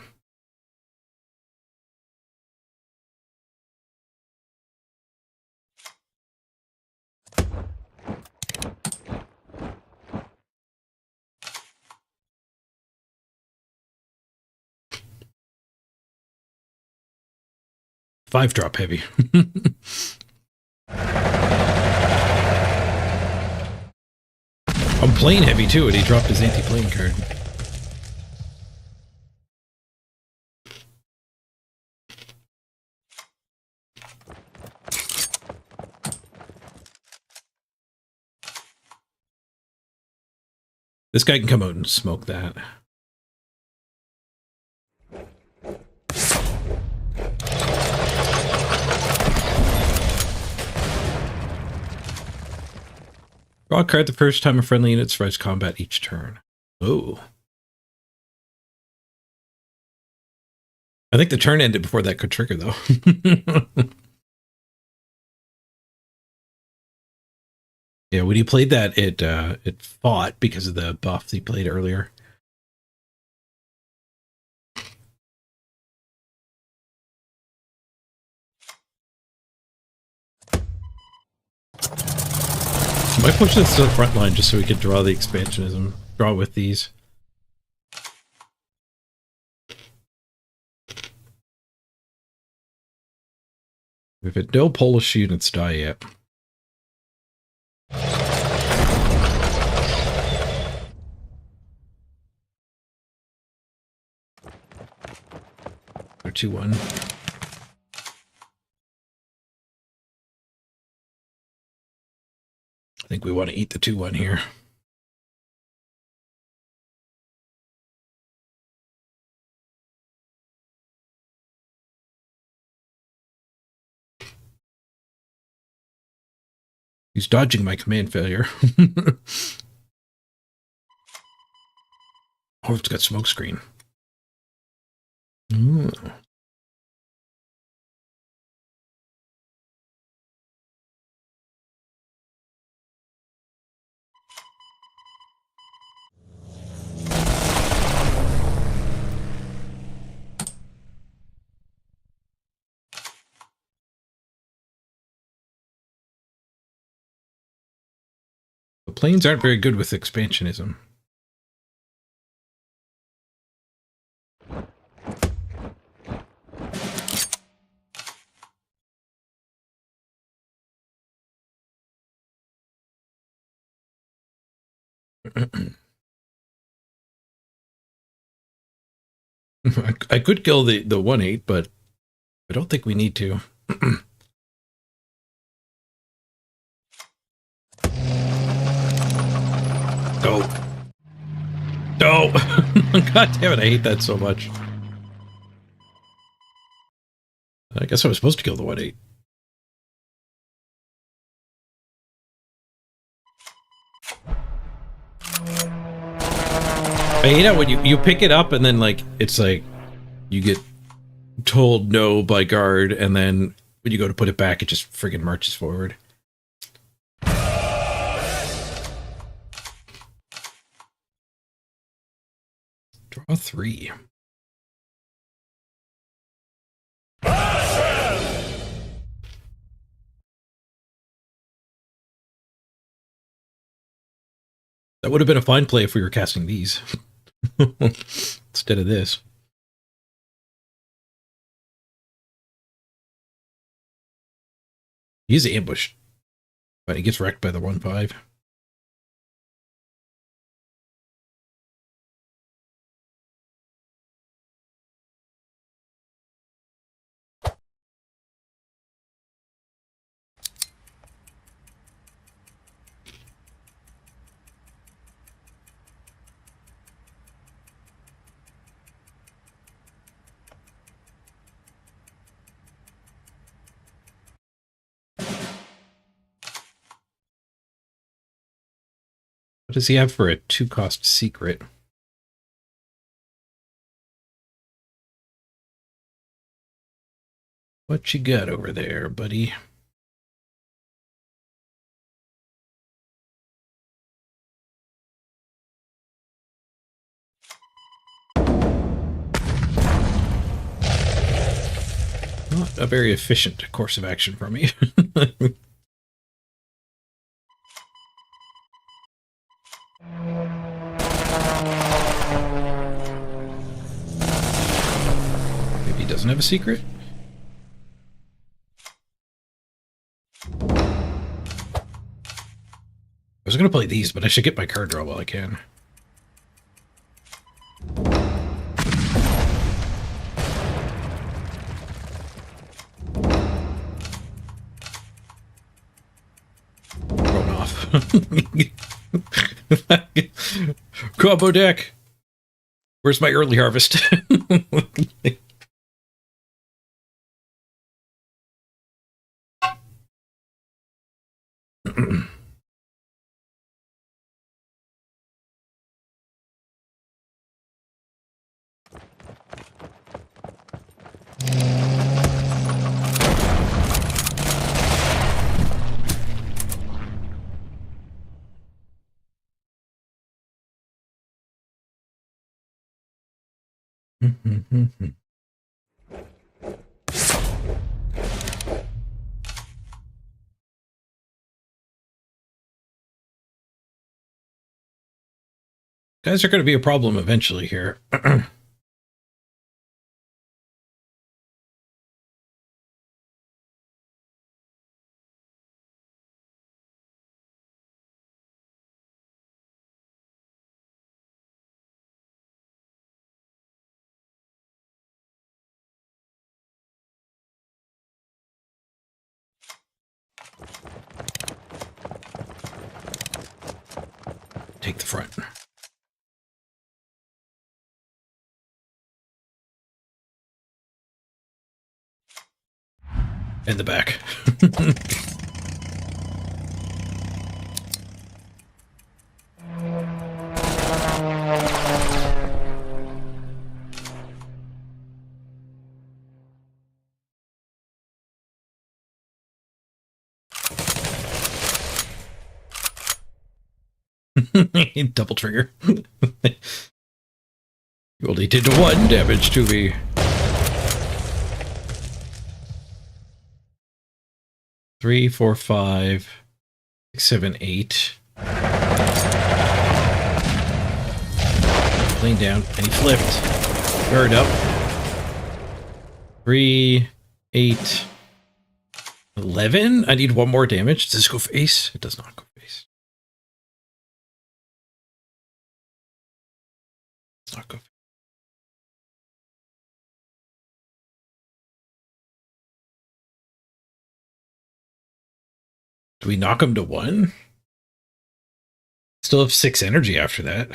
Five-drop heavy. I'm playing heavy too, and he dropped his anti-plane card. This guy can come out and smoke that. Draw a card the first time a friendly unit survives combat each turn. Oh. I think the turn ended before that could trigger, though. Yeah, when he played that, it fought because of the buff he played earlier. I might push this to the front line just so we could draw the expansionism. Draw with these. We've had no Polish units die yet. Or 2-1. I think we want to eat the 2-1 here. He's dodging my command failure. Oh, it's got smoke screen. Ooh. The planes aren't very good with expansionism. I could kill the 1/8, but I don't think we need to. Go. No! God damn it, I hate that so much. I guess I was supposed to kill the 1/8. I hate it when you pick it up and then, like, it's like, you get told no by guard, and then when you go to put it back, it just friggin' marches forward. Draw 3. That would have been a fine play if we were casting these. Instead of this. He's ambushed. But he gets wrecked by the 1/5. What does he have for a 2-cost secret? What you got over there, buddy? Not a very efficient course of action for me. Maybe he doesn't have a secret? I was going to play these, but I should get my card draw while I can. Going off. Combo deck! Where's my early harvest? Guys are going to be a problem eventually here. Take the front. And the back. Double trigger. You only did 1 damage to me. Three, 4, 5, 6, 7, 8. Laying down, and he flipped. Guard up. 3, 8, 11. I need 1 more damage. Does this go face? It does not go face. Let's not go. Do we knock him to 1? Still have 6 energy after that.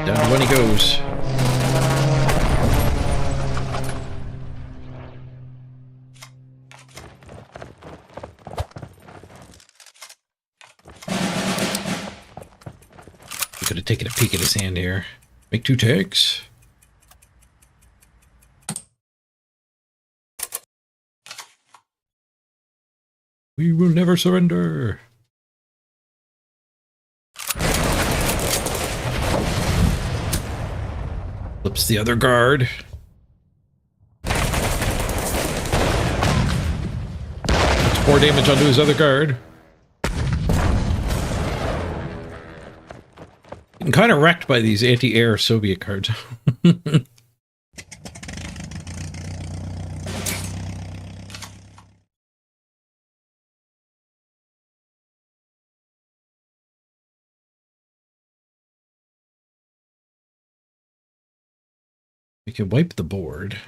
Down to 1 he goes. We could have taken a peek at his hand here. Make 2 tanks. We will never surrender. Flips the other guard. Puts more damage onto his other guard. Getting kind of wrecked by these anti-air Soviet cards. We can wipe the board.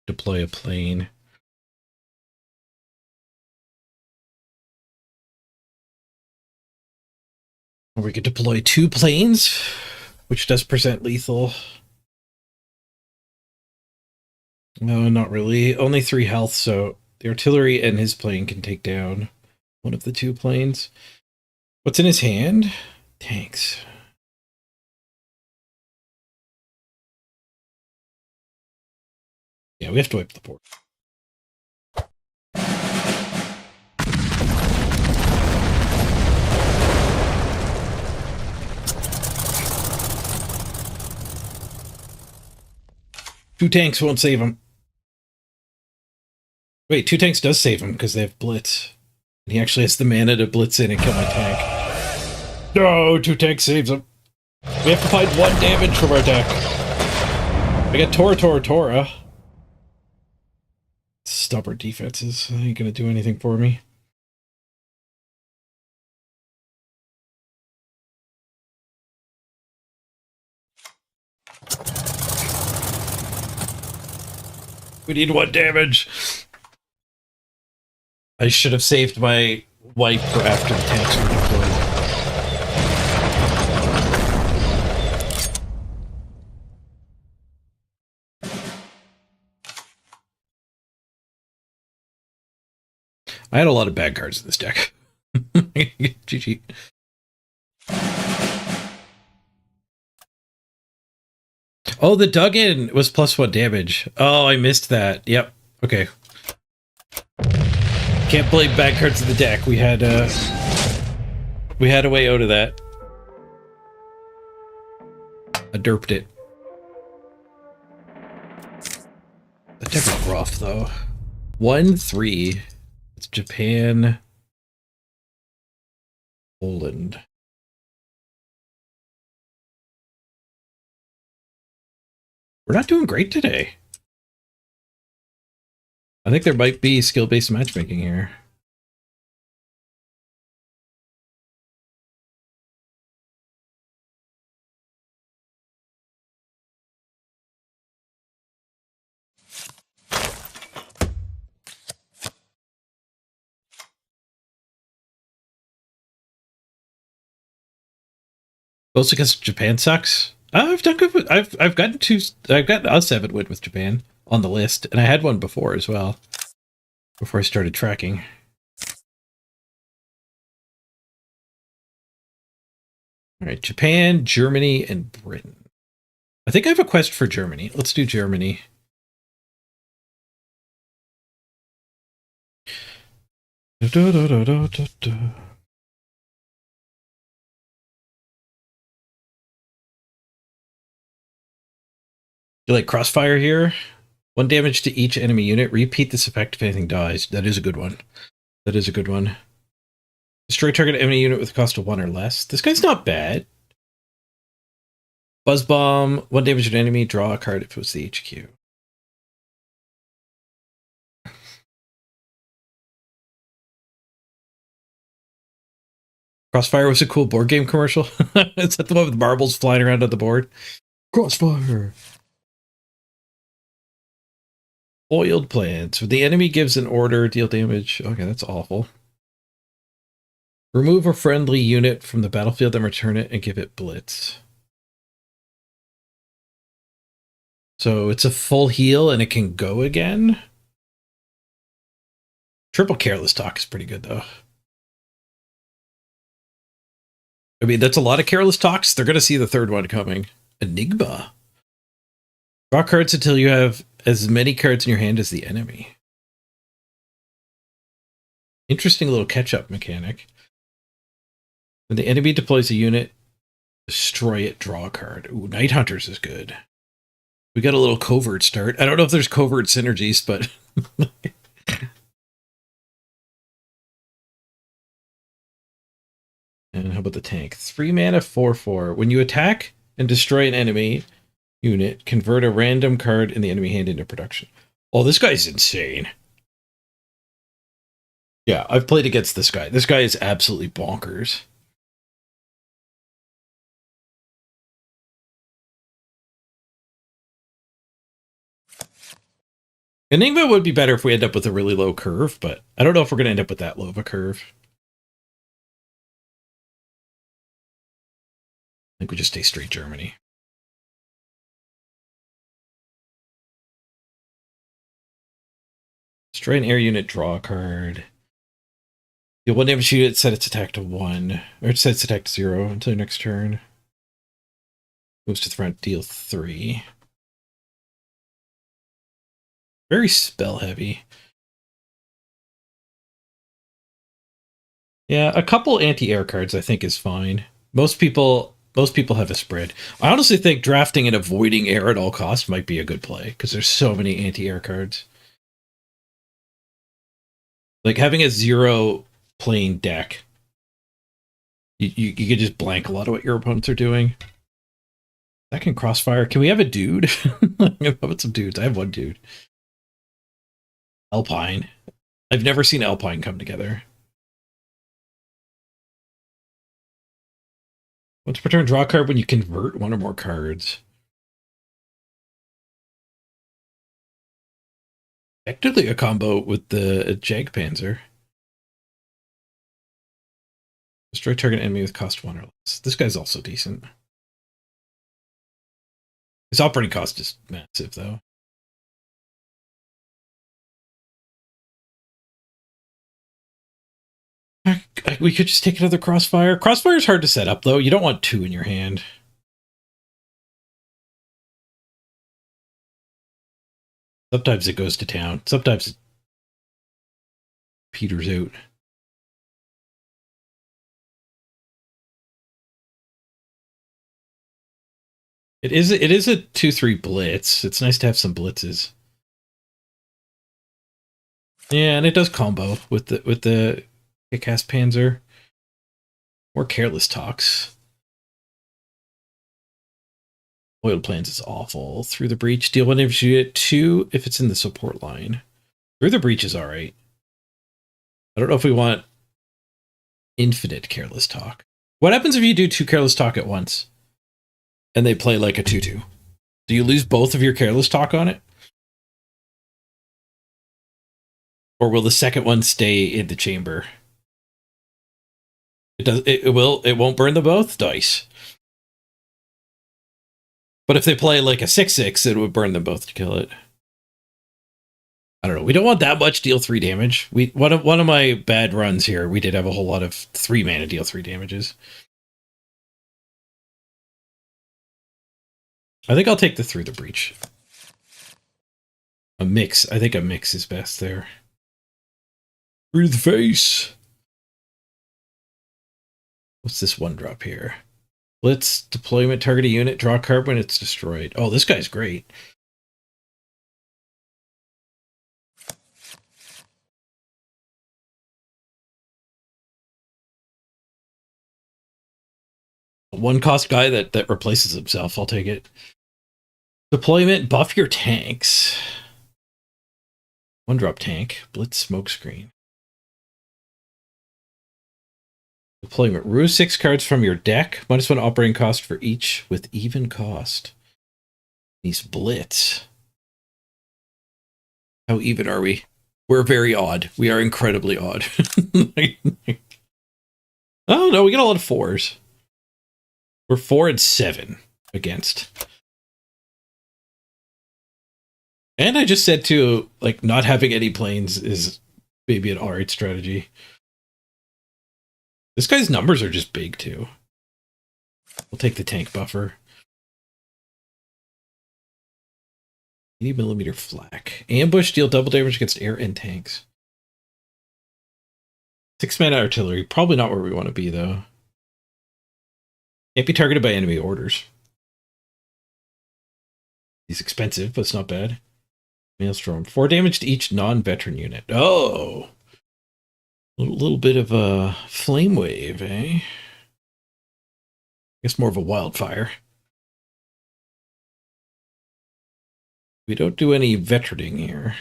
Deploy a plane. Or we could deploy 2 planes, which does present lethal. No, not really. Only 3 health, so the artillery and his plane can take down one of the 2 planes. What's in his hand? Tanks. Yeah, we have to wipe the board. Two tanks won't save him. Wait, 2 tanks does save him because they have blitz. And he actually has the mana to blitz in and kill my tank. No, 2 tanks saves him. We have to find 1 damage from our deck. I got Tora. Stubborn defenses. They ain't gonna do anything for me. We need 1 damage. I should have saved my wipe for after the tanks were deployed. I had a lot of bad cards in this deck. GG. Oh, the dug-in was +1 damage. Oh, I missed that. Yep. Okay. Can't blame bad cards in the deck. We had a way out of that. I derped it. The deck is rough, though. 1-3. It's Japan. Poland. We're not doing great today. I think there might be skill-based matchmaking here. Both against Japan sucks. I've done good. I've gotten 2. I've got a 7 win with Japan on the list, and I had one before as well. Before I started tracking. All right, Japan, Germany, and Britain. I think I have a quest for Germany. Let's do Germany. You like Crossfire here? 1 damage to each enemy unit. Repeat this effect if anything dies. That is a good one. That is a good one. Destroy target enemy unit with a cost of 1 or less. This guy's not bad. Buzz Bomb, 1 damage to an enemy, draw a card if it was the HQ. Crossfire was a cool board game commercial. Is that the one with marbles flying around on the board? Crossfire. Oiled plants. When the enemy gives an order, deal damage. Okay, that's awful. Remove a friendly unit from the battlefield, then return it and give it blitz. So it's a full heal and it can go again. Triple Careless Talk is pretty good, though. I mean, that's a lot of Careless Talks. They're going to see the third one coming. Enigma. Draw cards until you have as many cards in your hand as the enemy. Interesting little catch-up mechanic. When the enemy deploys a unit, destroy it, draw a card. Ooh, Night Hunters is good. We got a little covert start. I don't know if there's covert synergies, but... And how about the tank? 3 mana, 4/4. When you attack and destroy an enemy unit, convert a random card in the enemy hand into production. Oh, this guy's insane. Yeah, I've played against this guy. This guy is absolutely bonkers. Enigma would be better if we end up with a really low curve, but I don't know if we're going to end up with that low of a curve. I think we just stay straight Germany. Destroy an air unit, draw a card. Deal 1 damage unit, set its attack to 1. Or set its attack to 0 until your next turn. Moves to the front, deal 3. Very spell heavy. Yeah, a couple anti-air cards I think is fine. Most people have a spread. I honestly think drafting and avoiding air at all costs might be a good play, because there's so many anti-air cards. Like having a 0 plane deck, you could just blank a lot of what your opponents are doing. Second Crossfire. Can we have a dude? How about some dudes? I have one dude. Alpine. I've never seen Alpine come together. Once per turn, draw a card when you convert 1 or more cards. Technically a combo with the Jagdpanzer. Destroy target enemy with cost 1 or less. This guy's also decent. His operating cost is massive, though. We could just take another Crossfire. Crossfire is hard to set up, though. You don't want 2 in your hand. Sometimes it goes to town. Sometimes it peters out. It is a 2/3 blitz. It's nice to have some blitzes. Yeah, and it does combo with the kick-ass Panzer. More Careless Talks. Oiled Plans is awful. Through the Breach, deal 1 damage you get 2 if it's in the support line. Through the Breach is alright. I don't know if we want infinite Careless Talk. What happens if you do 2 Careless Talk at once? And they play like a 2/2? Do you lose both of your Careless Talk on it? Or will the second one stay in the chamber? It won't burn the both dice. But if they play like a 6/6, it would burn them both to kill it. I don't know. We don't want that much deal 3 damage. One of my bad runs here, we did have a whole lot of 3 mana deal 3 damages. I think I'll take the Through the Breach. A mix. I think a mix is best there. Through the face. What's this 1-drop here? Blitz, deployment, target a unit, draw a card when it's destroyed. Oh, this guy's great. One cost guy that replaces himself. I'll take it. Deployment, buff your tanks. One drop tank, blitz smokescreen. Deployment, ruse 6 cards from your deck. -1 operating cost for each with even cost. These blitz. How even are we? We're very odd. We are incredibly odd. Oh no, we get a lot of 4s. We're 4 and 7 against. And I just said too, like, not having any planes is maybe an alright strategy. This guy's numbers are just big too. We'll take the tank buffer. 80mm flak. Ambush, deal double damage against air and tanks. 6-mana artillery. Probably not where we want to be though. Can't be targeted by enemy orders. He's expensive, but it's not bad. Maelstrom. 4 damage to each non-veteran unit. Oh! A little bit of a flame wave, eh? I guess more of a wildfire. We don't do any veteraning here.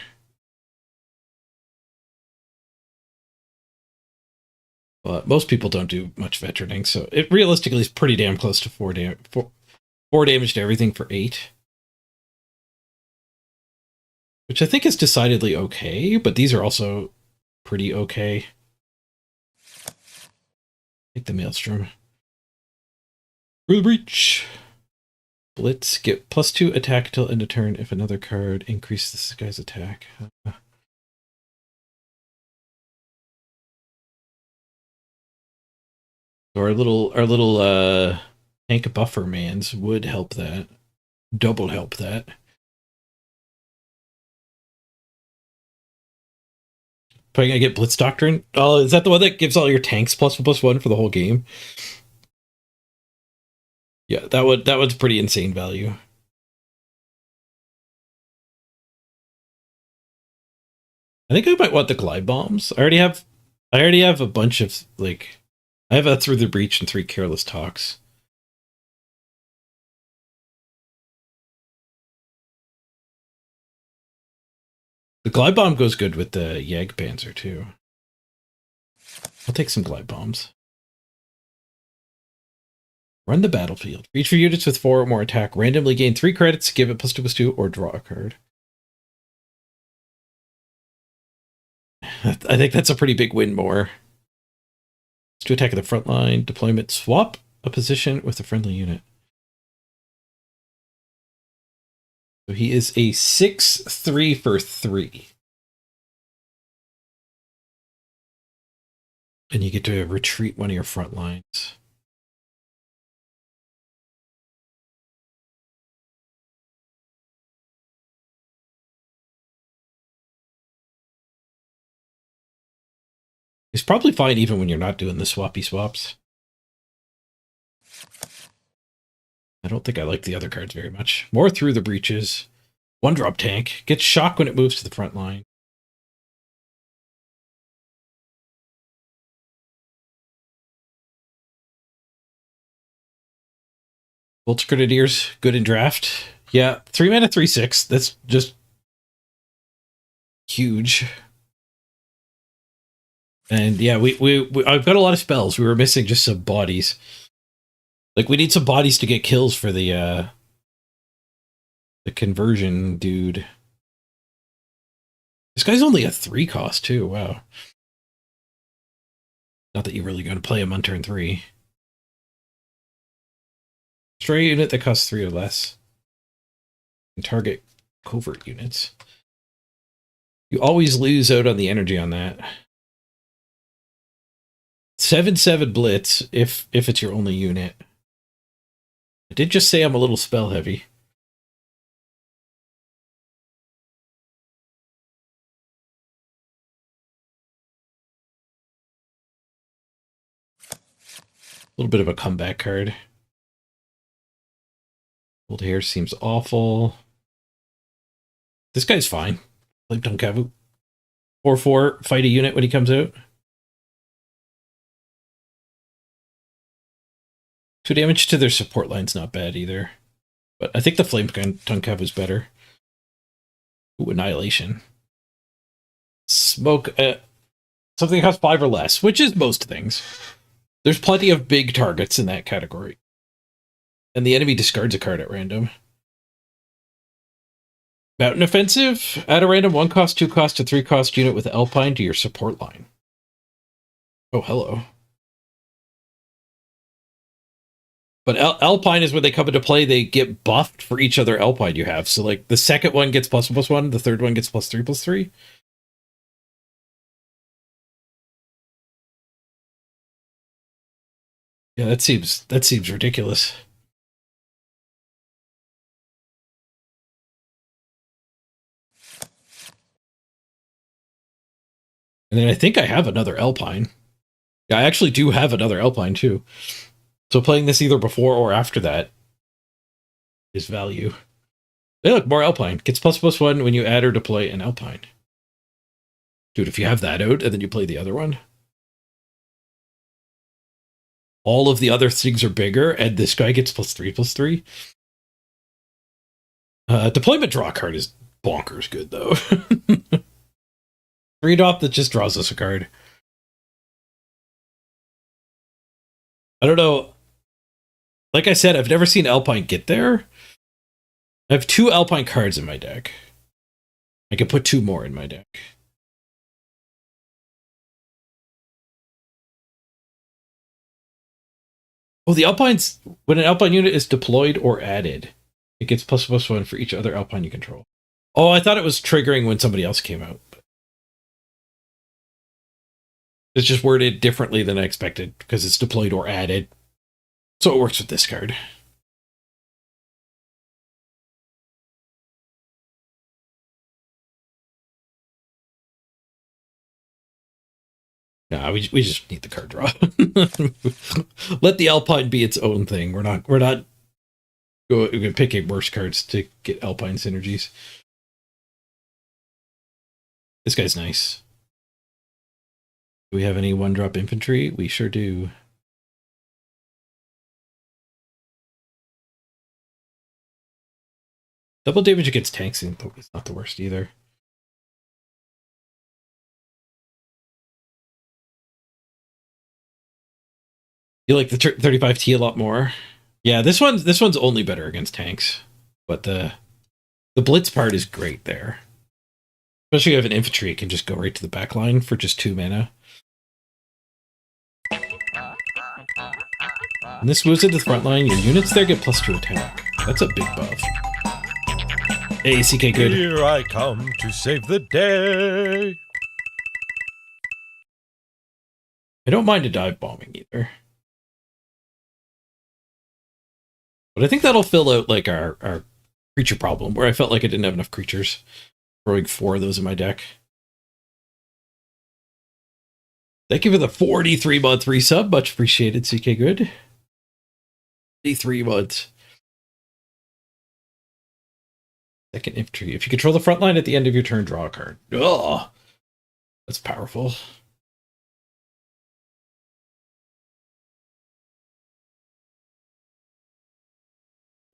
But most people don't do much veteraning, so it realistically is pretty damn close to 4 damage to everything for 8. Which I think is decidedly okay, but these are also pretty okay. Take the Maelstrom. Through the breach. Blitz. Get +2 attack till end of turn if another card increases this guy's attack. So our little tank buffer mans would help that. Double help that. Probably gonna get Blitz Doctrine. Oh, is that the one that gives all your tanks +1/+1 for the whole game? Yeah, that one's pretty insane value. I think I might want the glide bombs. I already have a bunch of, like, I have a Through the Breach and 3 Careless Talks. The glide bomb goes good with the Jagdpanzer too. I'll take some glide bombs. Run the battlefield. For each of your units with 4 or more attack, randomly gain 3 credits, give it +2/+2, or draw a card. I think that's a pretty big win more. Let's do attack at the front line. Deployment, swap a position with a friendly unit. So he is a 6/3 for 3. And you get to retreat one of your front lines. It's probably fine even when you're not doing the swappy swaps. I don't think I like the other cards very much. More Through the Breaches. 1-drop tank. Gets shock when it moves to the front line. Bolts Grenadiers, good in draft. Yeah, 3 mana, 3/6. That's just huge. And yeah, I've got a lot of spells. We were missing just some bodies. Like, we need some bodies to get kills for the conversion dude. This guy's only a 3 cost too. Wow. Not that you're really going to play him on turn 3. Stray unit that costs 3 or less. And target covert units. You always lose out on the energy on that. 7/7 blitz if it's your only unit. I did just say I'm a little spell heavy. A little bit of a comeback card. Old hair seems awful. This guy's fine. Like Dunkavu. 4/4, fight a unit when he comes out. 2 damage to their support line's not bad either. But I think the Flame Tongue Cav was better. Ooh, Annihilation. Smoke, something that costs 5 or less, which is most things. There's plenty of big targets in that category. And the enemy discards a card at random. Mountain Offensive. Add a random 1 cost, 2 cost, to 3 cost unit with Alpine to your support line. Oh, hello. But Alpine is when they come into play, they get buffed for each other Alpine you have. So, like, the second one gets +1+1, the third one gets +3/+3. Yeah, that seems ridiculous. And then I think I have another Alpine. Yeah, I actually do have another Alpine too. So playing this either before or after that is value. Hey, look, more Alpine. Gets +1 when you add or deploy an Alpine. Dude, if you have that out and then you play the other one, all of the other things are bigger, and this guy gets +3/+3. Deployment draw card is bonkers good, though. 3-drop that just draws us a card. I don't know. Like I said, I've never seen Alpine get there. I have 2 Alpine cards in my deck. I can put 2 more in my deck. Oh, the Alpines, when an Alpine unit is deployed or added, it gets +1 for each other Alpine you control. Oh, I thought it was triggering when somebody else came out. It's just worded differently than I expected because it's deployed or added. So it works with this card. Nah, we just need the card draw. Let the Alpine be its own thing. We're not picking worse cards to get Alpine synergies. This guy's nice. Do we have any 1-drop infantry? We sure do. Double damage against tanks is not the worst either. You like the 35T a lot more? Yeah, this one's only better against tanks, but the blitz part is great there. Especially if you have an infantry, it can just go right to the back line for just 2 mana. And this moves into the front line. Your units there get +2 attack. That's a big buff. Hey, CK good. Here I come to save the day. I don't mind a dive bombing either. But I think that'll fill out like our creature problem, where I felt like I didn't have enough creatures. Throwing 4 of those in my deck. Thank you for the 43-month resub. Much appreciated, CK Good. 43 months. Second infantry. If you control the front line at the end of your turn, draw a card. Oh, that's powerful.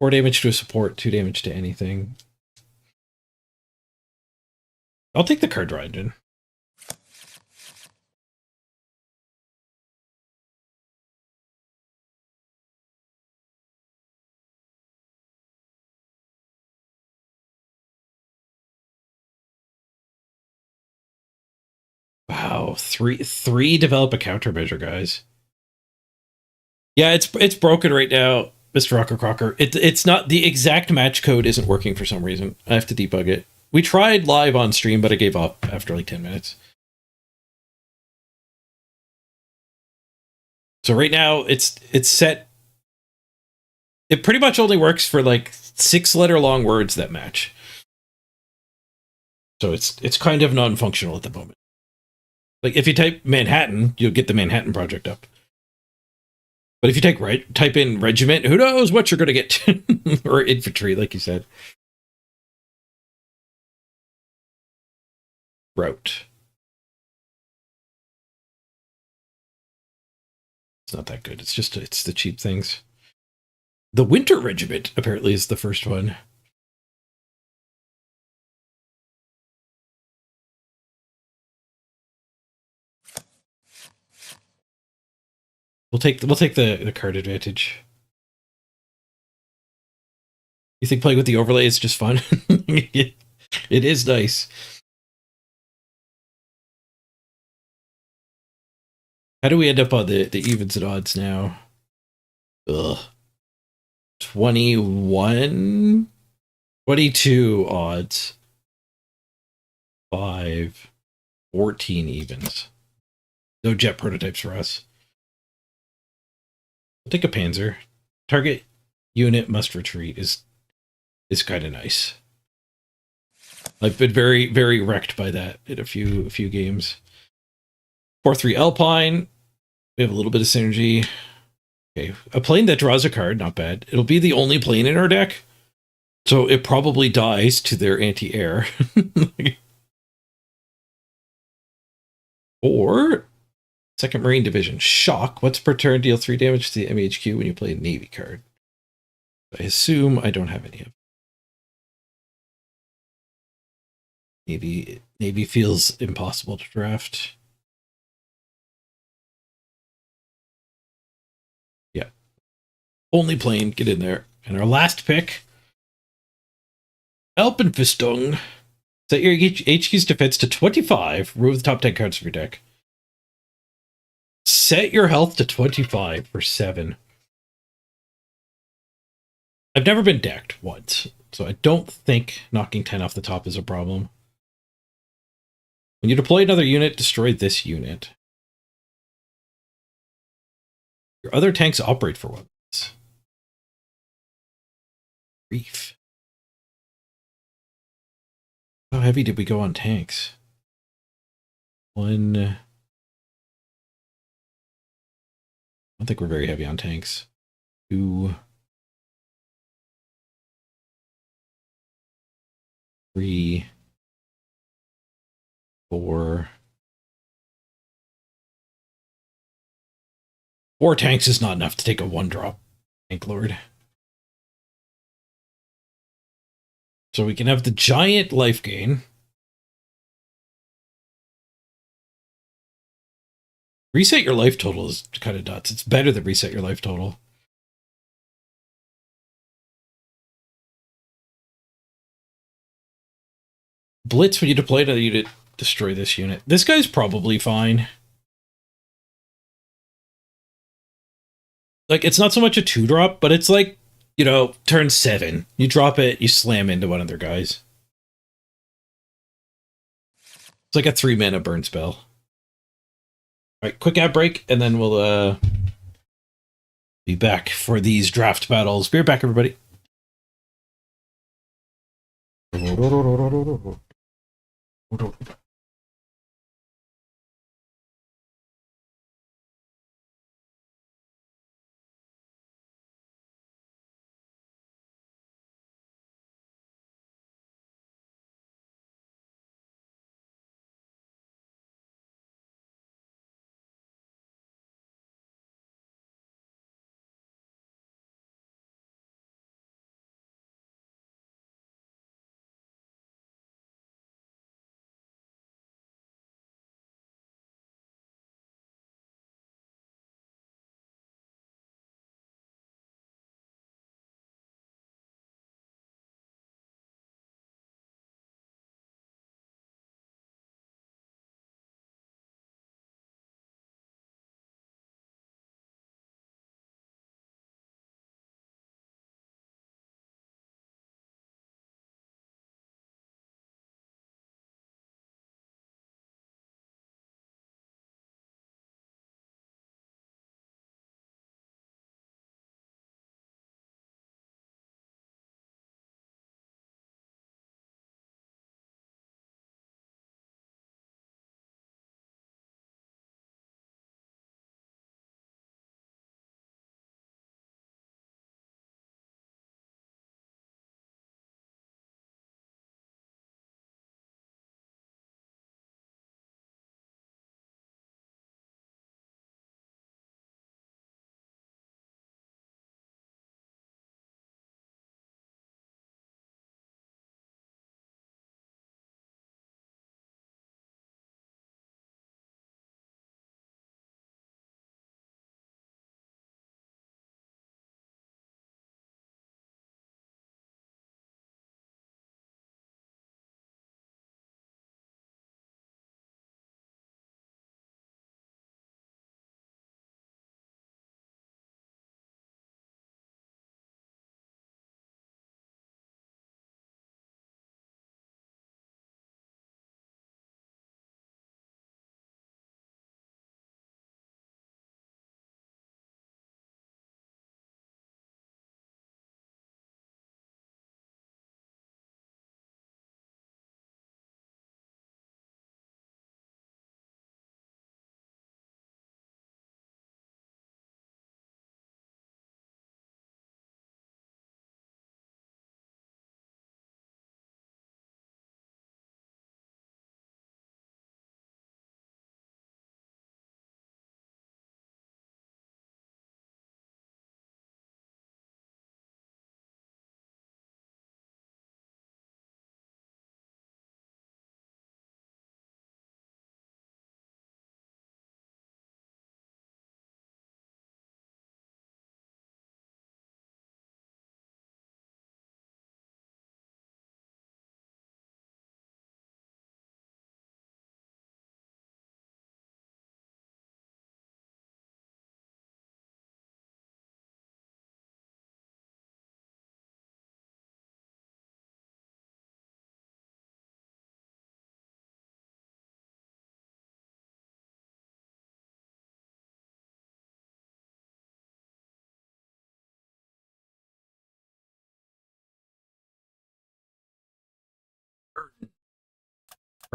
Four damage to a support, 2 damage to anything. I'll take the card draw engine. Wow, three develop a countermeasure, guys. Yeah, it's broken right now, Mr. Rocker Crocker. It's not, the exact match code isn't working for some reason. I have to debug it. We tried live on stream, but I gave up after like 10 minutes. So right now it's set. It pretty much only works for like 6-letter long words that match. So it's kind of non-functional at the moment. Like if you type Manhattan, you'll get the Manhattan Project up. But if you type in regiment, who knows what you're going to get? Or infantry, like you said. Route. It's not that good. It's the cheap things. The Winter Regiment apparently is the first one. We'll take the card advantage. You think playing with the overlay is just fun? It is nice. How do we end up on the evens and odds now? Ugh. 21? 22 odds. 5. 14 evens. No jet prototypes for us. I'll take a Panzer. Target unit must retreat is kind of nice. I've been very, very wrecked by that in a few games. 4-3 Alpine. We have a little bit of synergy. Okay, a plane that draws a card, not bad. It'll be the only plane in our deck, so it probably dies to their anti-air. Or Second Marine Division. Shock. Once per turn, deal 3 damage to the MHQ when you play a Navy card. I assume I don't have any of them. Navy feels impossible to draft. Yeah. Only plane, get in there. And our last pick, Alpenfestung. Set your HQ's defense to 25. Remove the top 10 cards from your deck. Set your health to 25 for 7. I've never been decked once, so I don't think knocking 10 off the top is a problem. When you deploy another unit, destroy this unit. Your other tanks operate for once. Grief. How heavy did we go on tanks? 1. I don't think we're very heavy on tanks. 2. 3. 4. 4 tanks is not enough to take a 1-drop tank lord. So we can have the giant life gain. Reset your life total is kind of nuts. It's better than reset your life total. Blitz when you deploy another unit, destroy this unit. This guy's probably fine. Like, it's not so much a 2-drop, but it's like, you know, turn 7. You drop it, you slam into one of their guys. It's like a 3-mana burn spell. Alright, quick ad break, and then we'll be back for these draft battles. Be right back, everybody.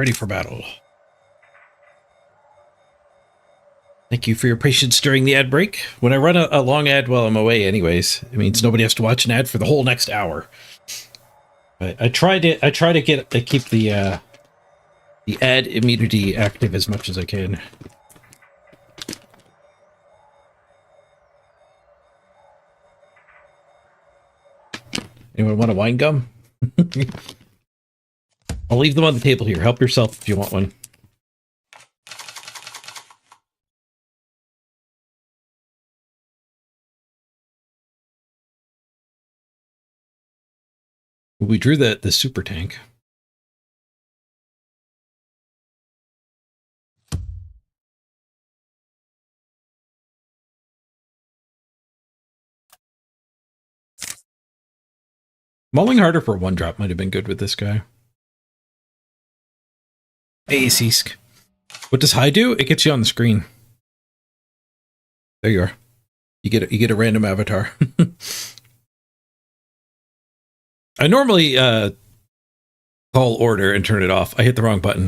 Ready for battle. Thank you for your patience during the ad break. When I run a long ad while I'm away anyways, it means nobody has to watch an ad for the whole next hour. But I try to keep the ad immunity active as much as I can. Anyone want a wine gum? I'll leave them on the table here. Help yourself if you want one. We drew the super tank. Mulling harder for a 1-drop might have been good with this guy. Hey, Seesk. What does high do? It gets you on the screen. There you are. You get a random avatar. I normally call order and turn it off. I hit the wrong button.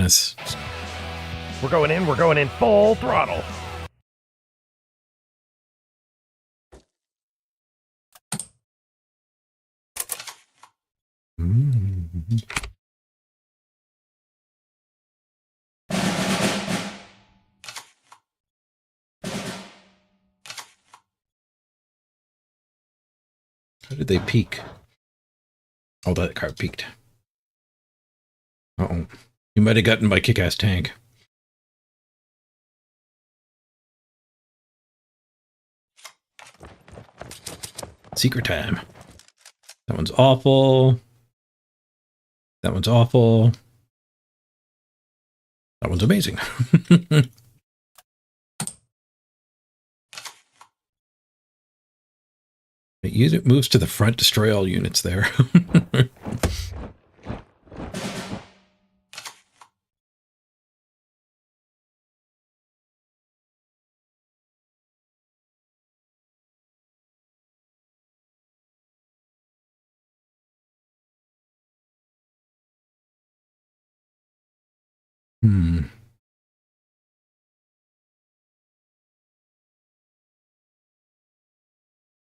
We're going in full throttle. How did they peak? Oh, that card peaked. Uh-oh. You might have gotten my kick-ass tank. Secret time. That one's awful. That one's awful. That one's amazing. The unit moves to the front, destroy all units there.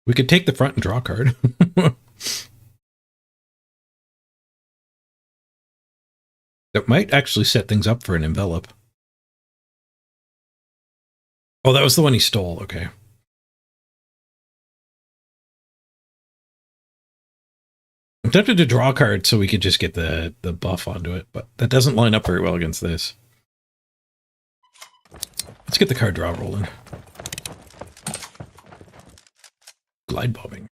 We could take the front and draw a card. That might actually set things up for an envelop. Oh, that was the one he stole. Okay. I'm tempted to draw a card so we could just get the buff onto it, but that doesn't line up very well against this. Let's get the card draw rolling. Glide bombing.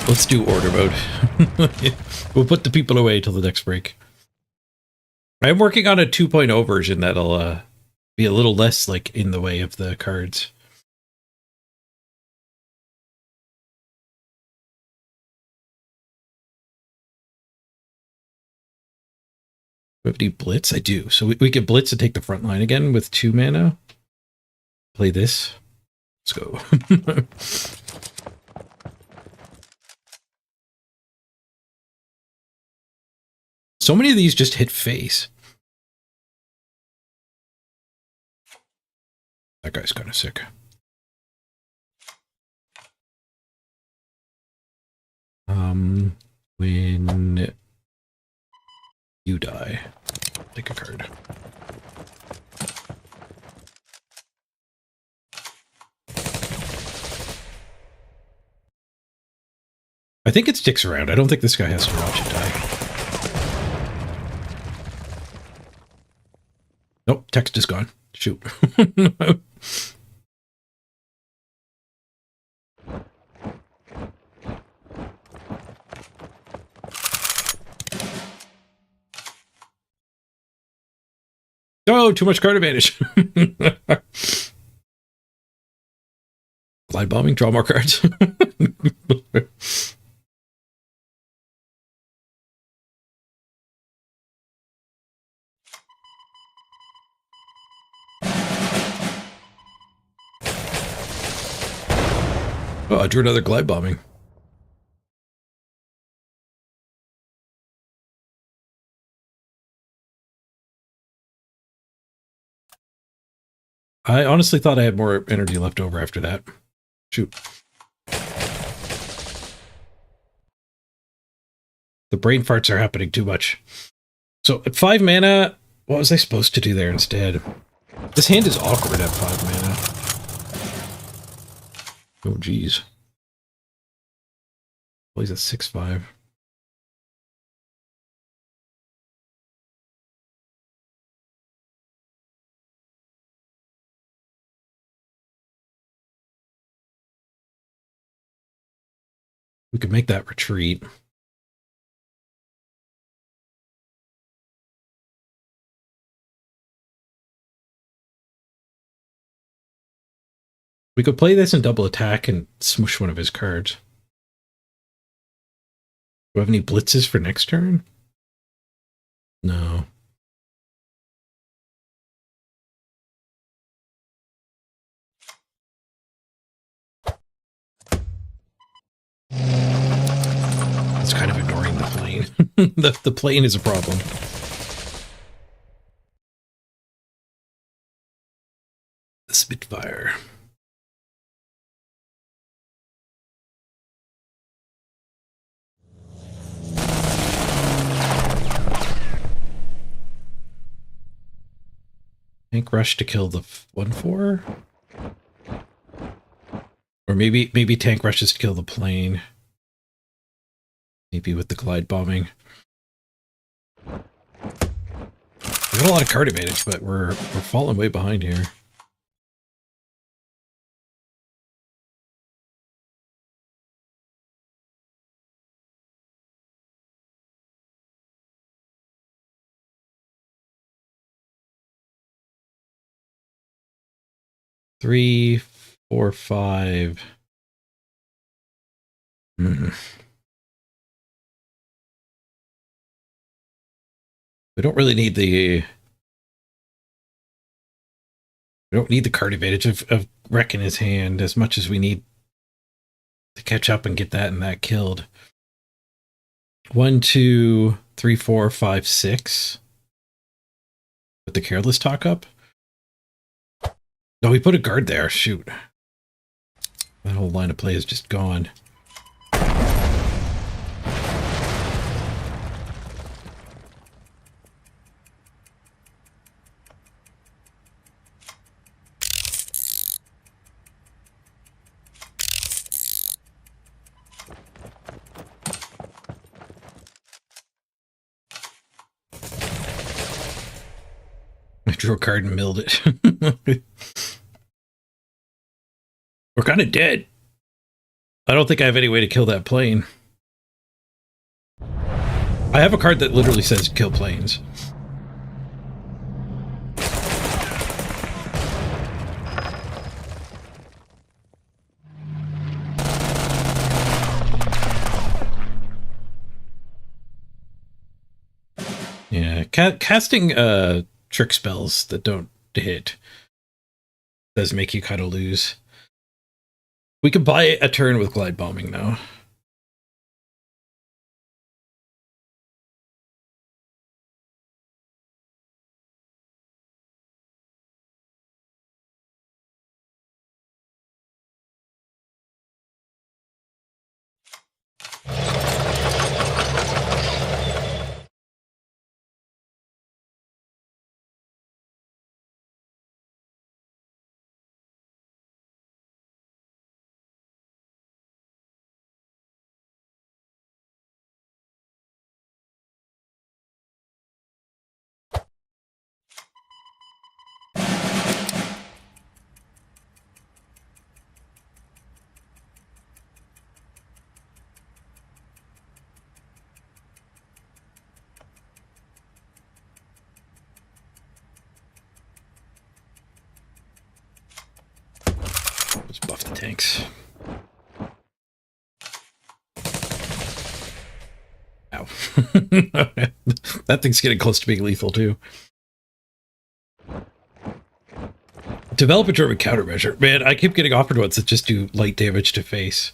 Let's do order mode. We'll put the people away till the next break. I'm working on a 2.0 version that'll be a little less like in the way of the cards. We have any blitz? I do. So we can blitz and take the front line again with 2 mana. Play this. Let's go. So many of these just hit face. That guy's kind of sick. When you die, take a card. I think it sticks around. I don't think this guy has to watch it die. Nope, text is gone. Shoot. Oh, too much card advantage. Glide bombing, draw more cards. Oh, I drew another glide bombing. I honestly thought I had more energy left over after that. Shoot. The brain farts are happening too much. So at 5 mana, what was I supposed to do there instead? This hand is awkward at 5 mana. Oh, geez. Well, he's at 6/5. We could make that retreat. We could play this in double attack and smush one of his cards. Do we have any blitzes for next turn? No. It's kind of ignoring the plane. the plane is a problem. The Spitfire. Tank rush to kill the 1/4? Or maybe tank rushes to kill the plane. Maybe with the glide bombing. We got a lot of card advantage, but we're falling way behind here. Three, 4, 5. We don't really need the... We don't need the card advantage of wrecking his hand as much as we need to catch up and get that and that killed. 1, 2, 3, 4, 5, 6. With the Careless Talk up. No, we put a guard there. Shoot. That whole line of play is just gone. I drew a card and milled it. We're kind of dead. I don't think I have any way to kill that plane. I have a card that literally says kill planes. Yeah, casting trick spells that don't hit does make you kind of lose. We could buy a turn with glide bombing now. Let's buff the tanks. Ow. That thing's getting close to being lethal too. Develop a German countermeasure. Man, I keep getting offered ones that just do light damage to face.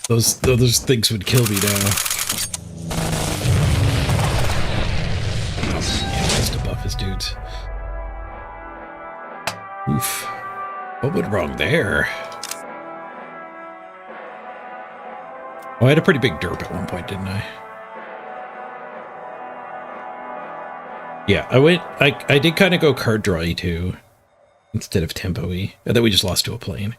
Those things would kill me now. Yeah, just to buff his dudes. Oof. What went wrong there? Oh, I had a pretty big derp at one point, didn't I? Yeah, I did kind of go card drawy too, instead of tempo-y. And then we just lost to a plane.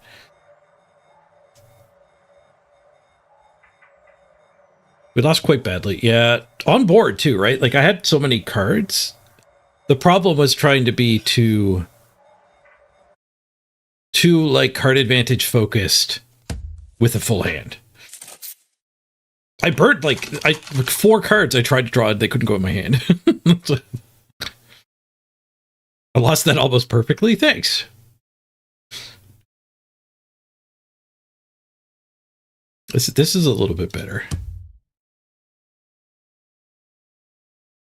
We lost quite badly. Yeah, on board too, right? Like I had so many cards. The problem was trying to be too like card advantage focused with a full hand. I burned like 4 cards I tried to draw and they couldn't go in my hand. I lost that almost perfectly. Thanks. This is a little bit better.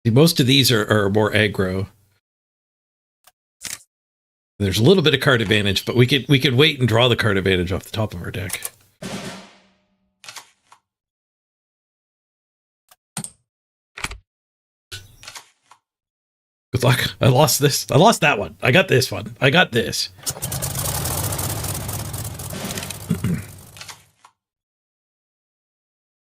See, most of these are more aggro. There's a little bit of card advantage, but we could wait and draw the card advantage off the top of our deck. Good luck. I lost this. I lost that one. I got this one. I got this.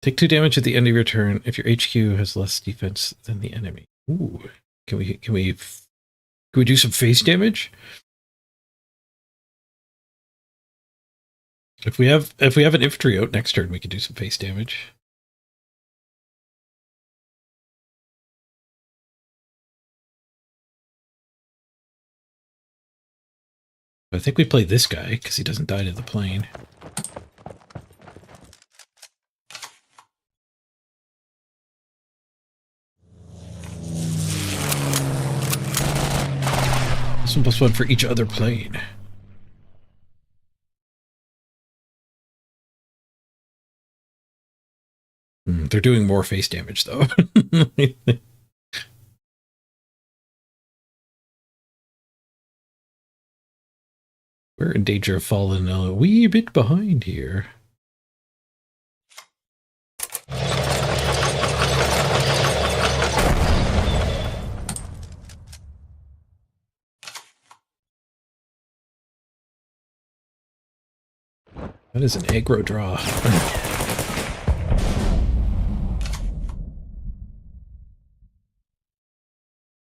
Take 2 damage at the end of your turn if your HQ has less defense than the enemy. Ooh. Can we do some face damage? If we have an infantry out next turn, we can do some face damage. I think we play this guy because he doesn't die to the plane. This one +1 for each other plane. They're doing more face damage though. We're in danger of falling a wee bit behind here. That is an aggro draw.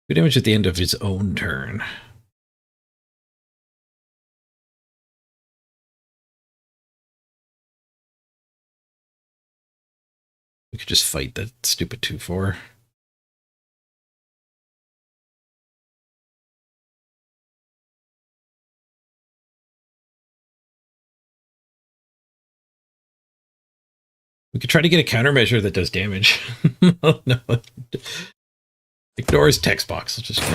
Good damage at the end of his own turn. We could just fight that stupid 2/4. We could try to get a countermeasure that does damage. No. Ignore his text box. Let's just go.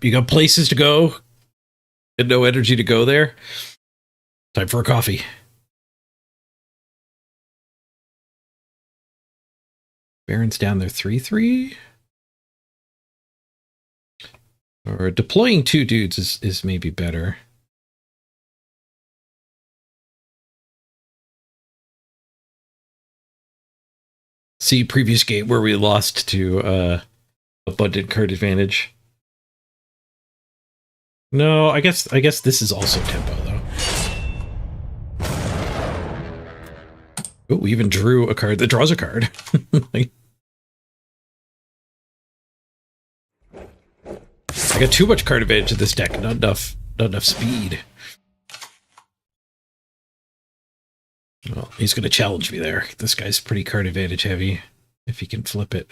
You got places to go and no energy to go there. Time for a coffee. Baron's down there 3/3. Or deploying 2 dudes is maybe better. See previous game where we lost to abundant card advantage. No, I guess this is also tempo though. Oh, we even drew a card that draws a card. Like, I got too much card advantage in this deck, not enough speed. Well, he's going to challenge me there. This guy's pretty card advantage heavy, if he can flip it.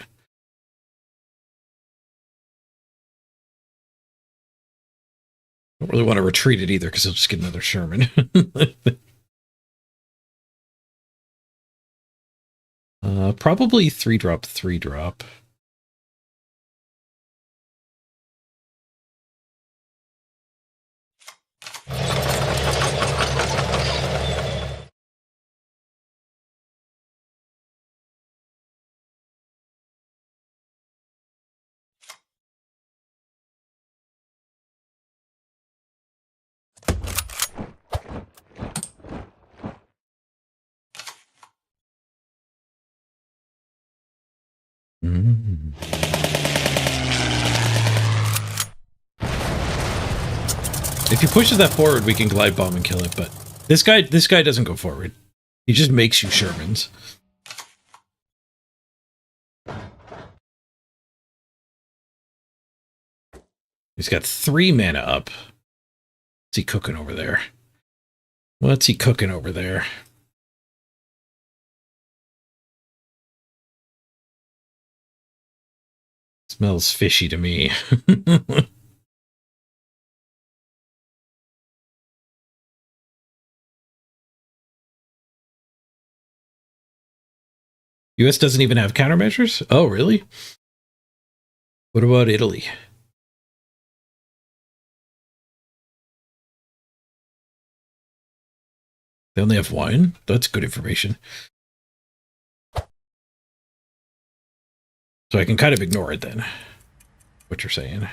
Don't really want to retreat it either, because he'll just get another Sherman. Probably 3-drop, 3-drop. Mm. If he pushes that forward, we can glide bomb and kill it, but this guy doesn't go forward. He just makes you Shermans. He's got 3 mana up. What's he cooking over there? What's he cooking over there? Smells fishy to me. US doesn't even have countermeasures? Oh, really? What about Italy? They only have 1? That's good information. So I can kind of ignore it then. What you're saying.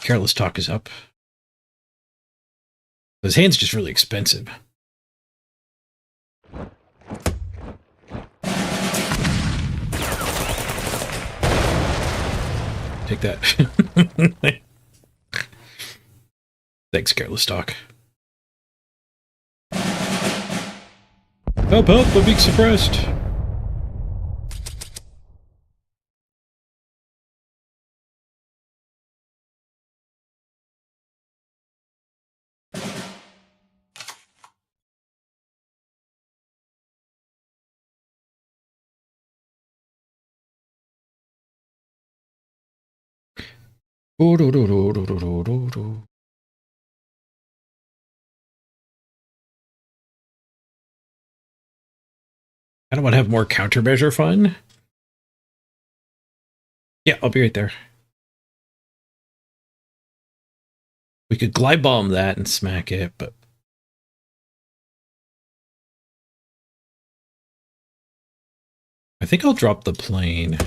Careless Talk is up. His hand's just really expensive. Take that. Thanks, Careless Talk. Help, help, I'm being suppressed. I don't want to have more countermeasure fun. Yeah, I'll be right there. We could glide bomb that and smack it, but I think I'll drop the plane.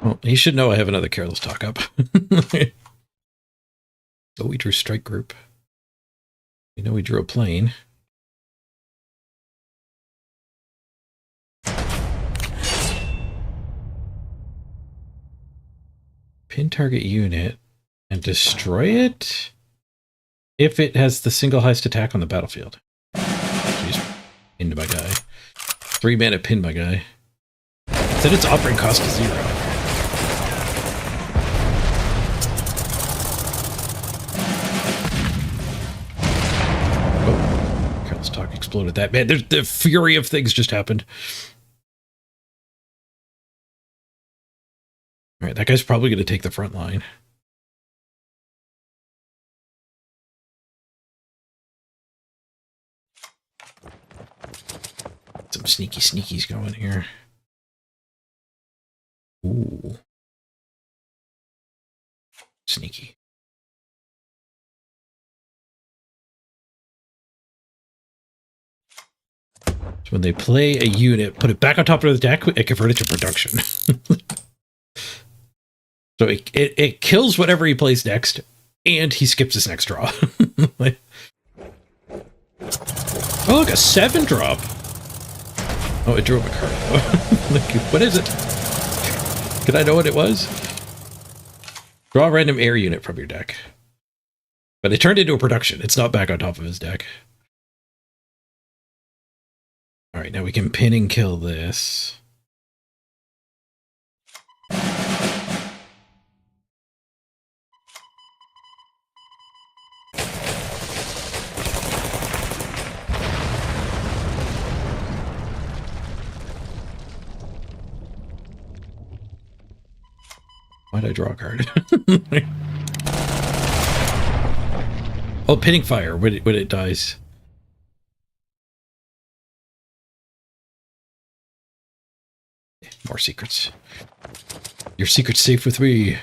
Well, he should know I have another Careless Talk up. Oh, we drew strike group. You know we drew a plane. Pin target unit and destroy it if it has the single highest attack on the battlefield. Jeez, pinned my guy. 3 mana pin my guy. Set its operating cost to 0. Talk exploded that. Man, there's the fury of things just happened. All right, that guy's probably going to take the front line. Some sneaky sneakies going here. Ooh. Sneaky. So when they play a unit, put it back on top of the deck, and convert it to production. So it kills whatever he plays next, and he skips his next draw. Oh, look, a 7-drop. Oh, it drew up a card. What is it? Can I know what it was? Draw a random air unit from your deck. But it turned into a production. It's not back on top of his deck. All right, now we can pin and kill this. Why'd I draw a card? Oh, pinning fire when it dies. More secrets. Your secret's safe with me.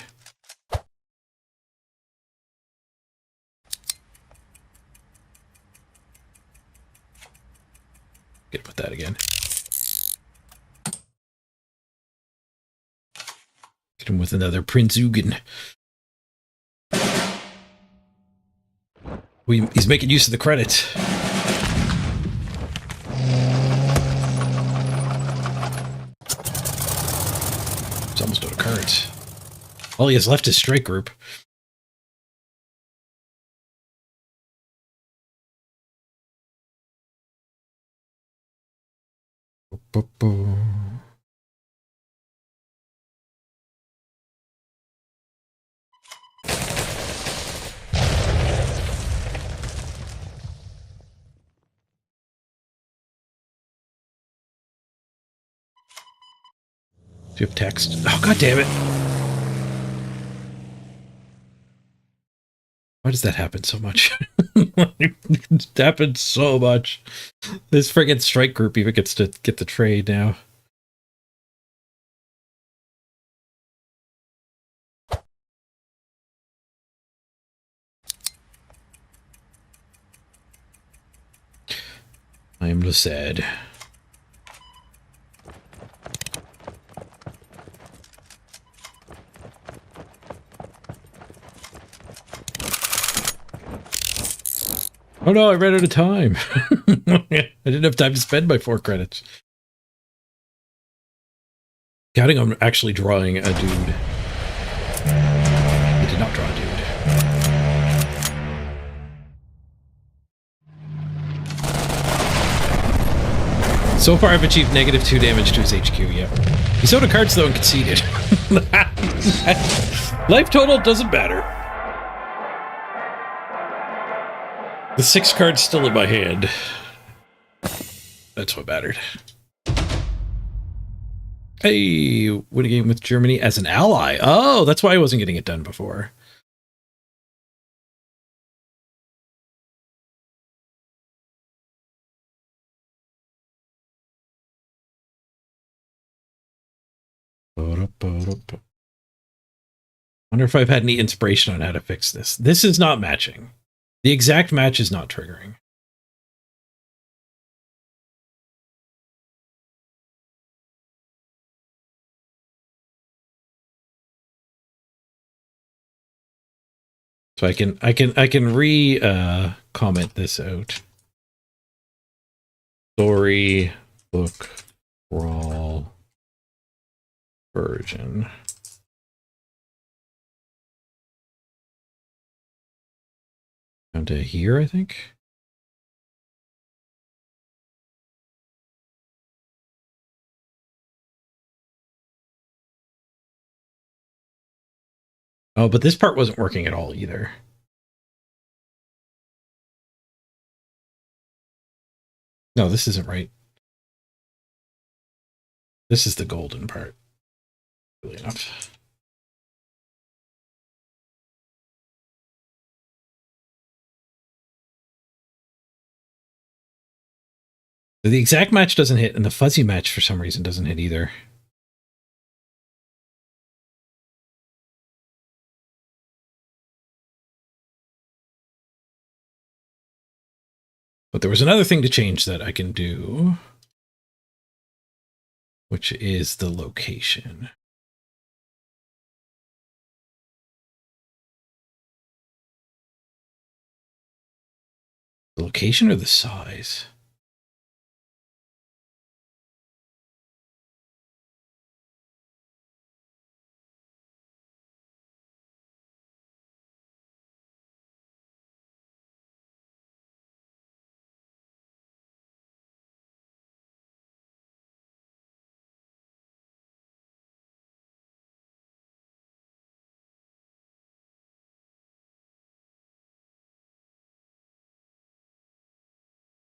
Get with that again. Get him with another Prince Ugin. He's making use of the credits. It's almost out of cards. All he has left is strike group. Do you have text? Oh, god damn it. Why does that happen so much? It happens so much. This friggin' strike group even gets to get the trade now. I am just sad. Oh no, I ran out of time. I didn't have time to spend my 4 credits. Counting on actually drawing a dude. I did not draw a dude. So far I've achieved -2 damage to his HQ, yeah. He's out of cards though and conceded. Life total doesn't matter. The 6 card's still in my hand. That's what mattered. Hey, win a game with Germany as an ally. Oh, that's why I wasn't getting it done before. Wonder if I've had any inspiration on how to fix this. This is not matching. The exact match is not triggering. So I can comment this out. Story book crawl version. Down to here, I think. Oh, but this part wasn't working at all either. No, this isn't right. This is the golden part. Really enough. The exact match doesn't hit, and the fuzzy match for some reason doesn't hit either. But there was another thing to change that I can do, which is the location. The location or the size?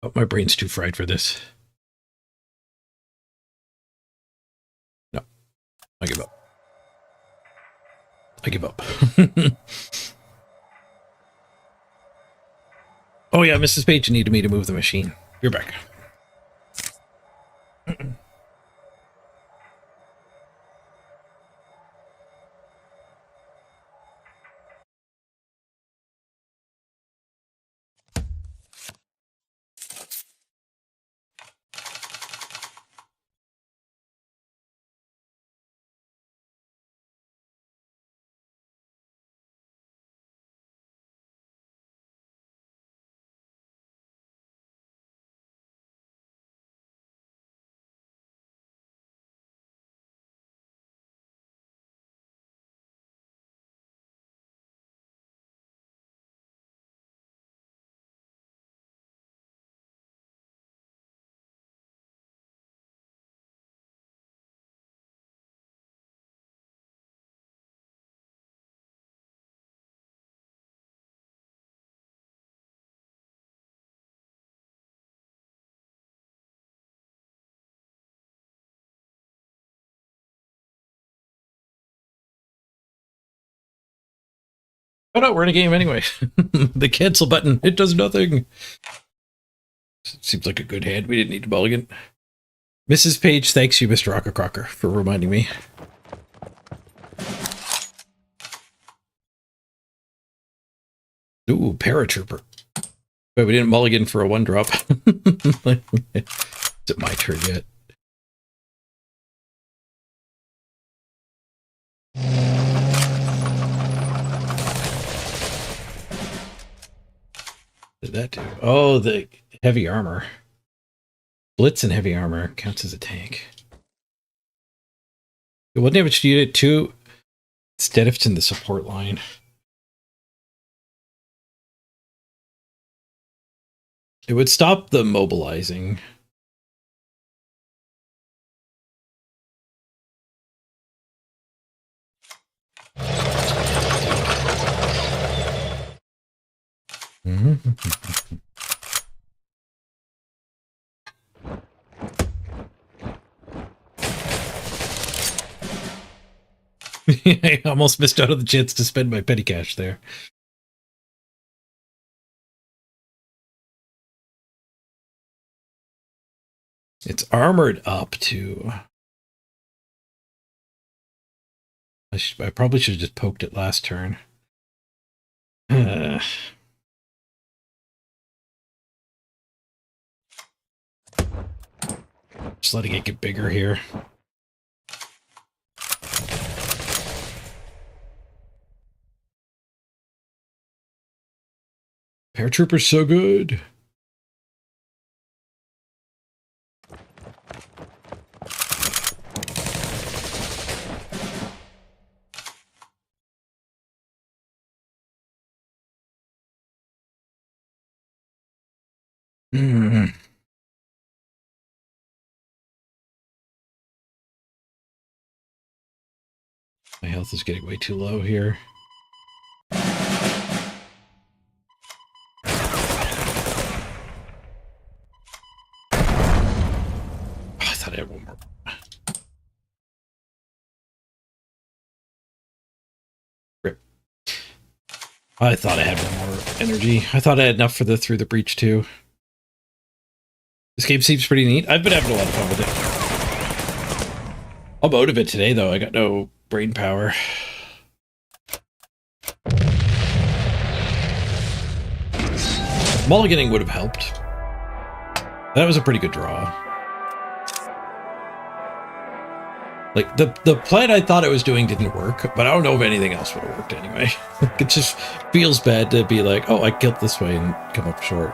Oh, my brain's too fried for this. No, I give up. I give up. Oh yeah, Mrs. Page needed me to move the machine. You're back. Oh no, we're in a game anyway. The cancel button, it does nothing. Seems like a good hand. We didn't need to mulligan. Mrs. Page, thanks you, Mr. Rocker for reminding me. Ooh, paratrooper. But we didn't mulligan for a 1-drop. Is it my turn yet? What did that do? Oh, the heavy armor. Blitz and heavy armor counts as a tank. What damage do you do? 2 instead if it's in the support line. It would stop the mobilizing. I almost missed out on the chance to spend my petty cash there. It's armored up too. I probably should have just poked it last turn. Just letting it get bigger here. Paratrooper's so good. My health is getting way too low here. I thought I had one more. Rip. I thought I had one more energy. I thought I had enough for the through the breach too. This game seems pretty neat. I've been having a lot of fun with it. I'm out of it today though. I got no brain power. Mulliganing would have helped. That was a pretty good draw. Like, the plan I thought it was doing didn't work, but I don't know if anything else would have worked anyway. It just feels bad to be like, oh, I killed this way and come up short.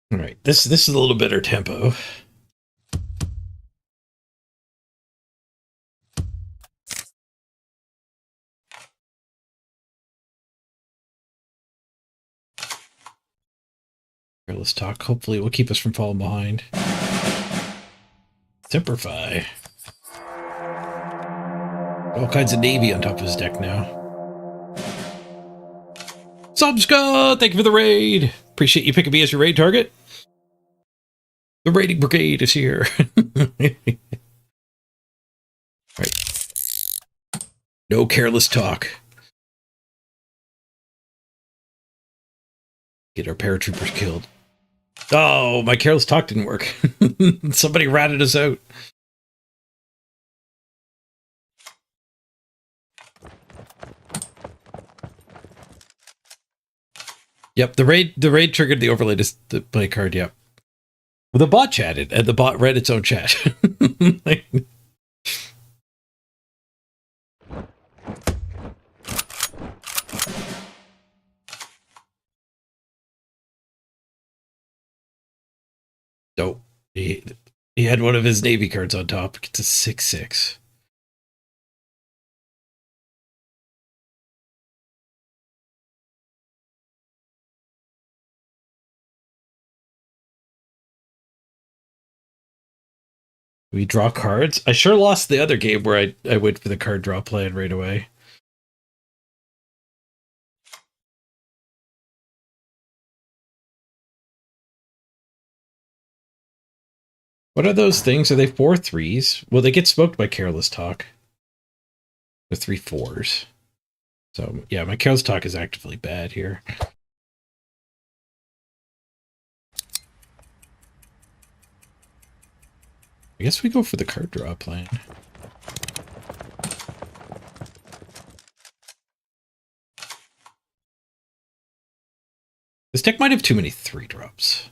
All right, this is a little better tempo. Careless talk. Hopefully it will keep us from falling behind. Simplify. All kinds of navy on top of his deck now. Subsca, thank you for the raid. Appreciate you picking me as your raid target. The raiding brigade is here. Right. No careless talk. Get our paratroopers killed. Oh, my careless talk didn't work. Somebody ratted us out. Yep, the raid triggered the overlay to play card, yep. Well, the bot chatted, and the bot read its own chat. Nope. He had one of his Navy cards on top. Gets a 6/6. We draw cards. I sure lost the other game where I went for the card draw plan right away. What are those things? Are they 4/3s? Well, they get smoked by careless talk. They're 3/4s. So yeah, my careless talk is actively bad here. I guess we go for the card draw plan. This deck might have too many 3-drops.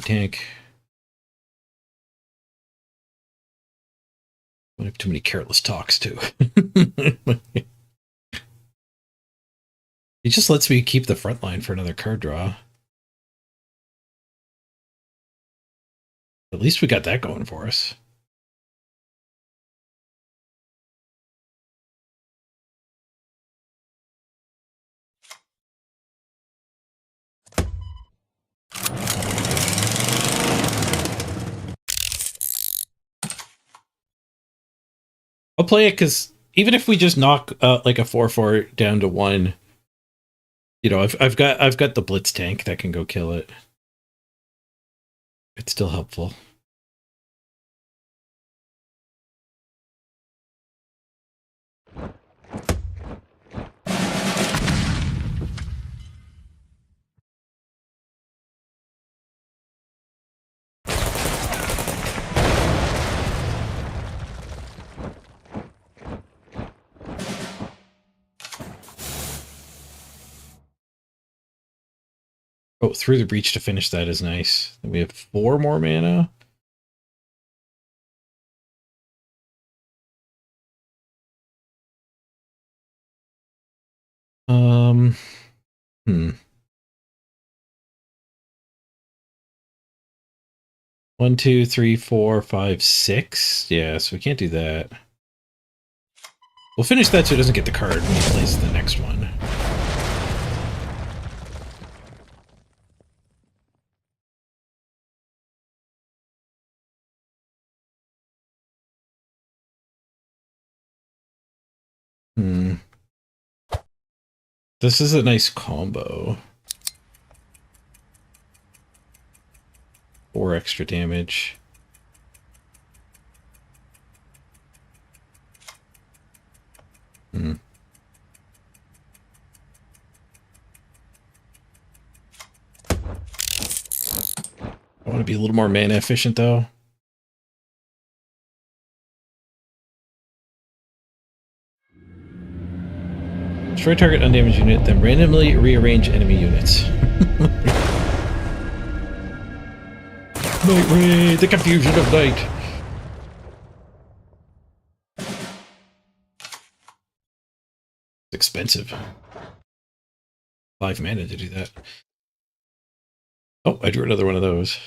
Tank. Might have too many careless talks too. He just lets me keep the front line for another card draw. At least we got that going for us. I'll play it because even if we just knock like a 4/4 down to 1, you know, I've got the blitz tank that can go kill it. It's still helpful. Oh, through the breach to finish that is nice. Then we have 4 more mana. Hmm. 1, 2, 3, 4, 5, 6. Yeah, so we can't do that. We'll finish that so it doesn't get the card when he plays the next one. Hmm. This is a nice combo. 4 extra damage. Hmm. I want to be a little more mana efficient though. Destroy target undamaged unit, then randomly rearrange enemy units. Night Raid, the confusion of night. It's expensive. 5 mana to do that. Oh, I drew another one of those.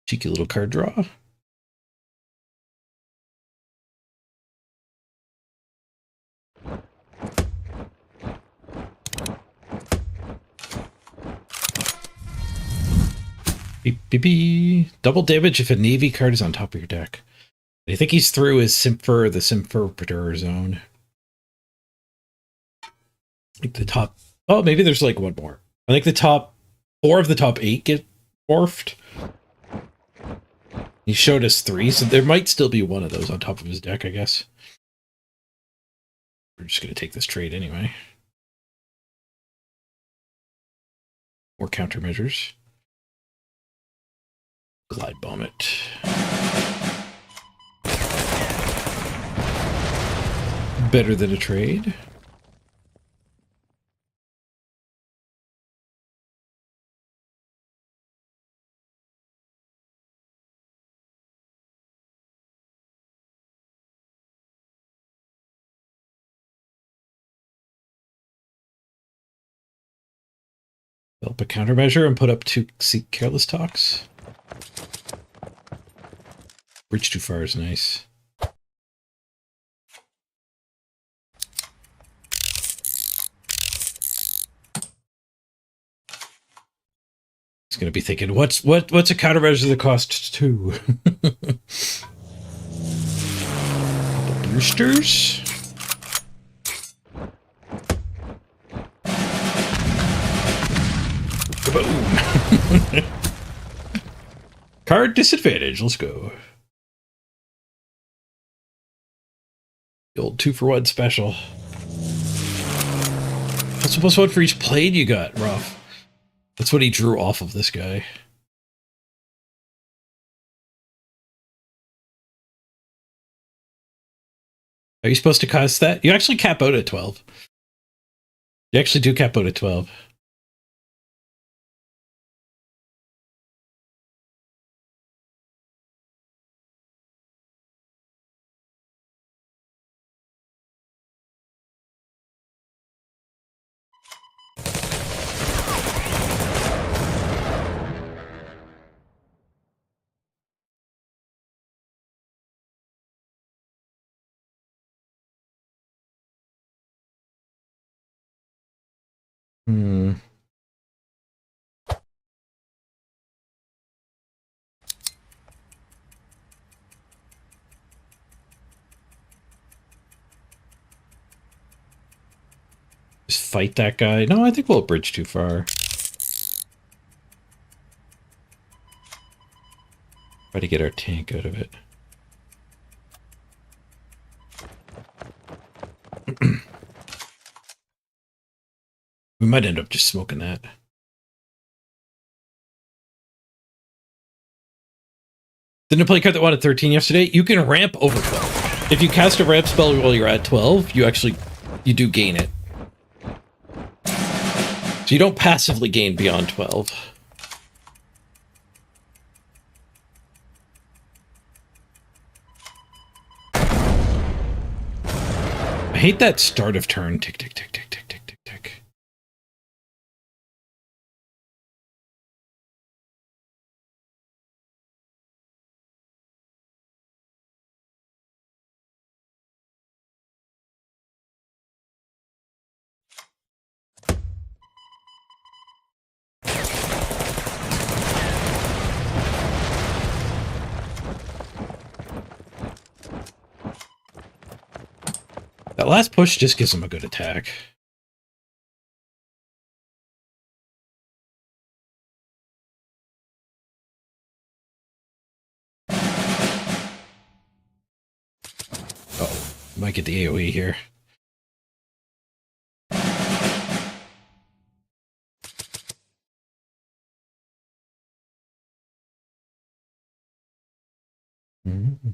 Cheeky little card draw. Beep, beep, beep. Double damage if a Navy card is on top of your deck. I think he's through his Simfer, the Simfer zone. Like the top... Oh, maybe there's like one more. I think the top 4 of the top 8 get morphed. He showed us 3, so there might still be one of those on top of his deck, I guess. We're just going to take this trade anyway. More countermeasures. Glide bomb it. Better than a trade. Develop a countermeasure and put up 2 careless talks. Bridge too far is nice. He's gonna be thinking, what's a countermeasure that costs 2? Boosters. Boom. Card disadvantage. Let's go. The old 2-for-1 special. That's the +1 for each plane you got, Rough. That's what he drew off of this guy. Are you supposed to cost that? You actually cap out at 12. You actually do cap out at 12. Hmm. Just fight that guy. No, I think we'll bridge too far. Try to get our tank out of it. We might end up just smoking that. Didn't I play a card that wanted 13 yesterday? You can ramp over 12. If you cast a ramp spell while you're at 12, you do gain it. So you don't passively gain beyond 12. I hate that start of turn. Tick, tick, tick, tick, tick, tick, tick, tick. That last push just gives him a good attack. Oh, might get the AoE here. Mm-hmm.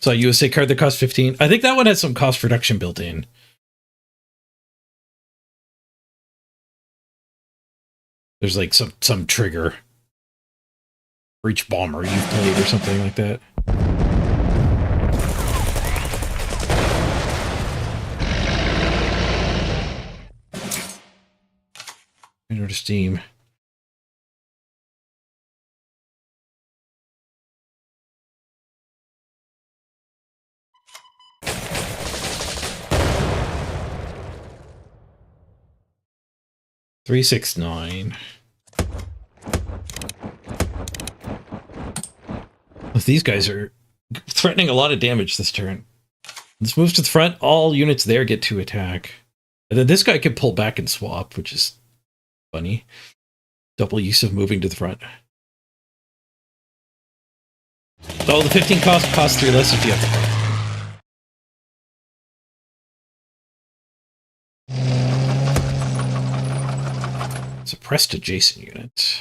So a USA card that costs 15. I think that one has some cost reduction built in. There's like some trigger for each bomber you've played or something like that. Enter to Steam. 369. These guys are threatening a lot of damage this turn. Let's move to the front. All units there get to attack. And then this guy can pull back and swap, which is funny. Double use of moving to the front. Oh, the 15 costs 3 less if you have the front. Suppressed adjacent units.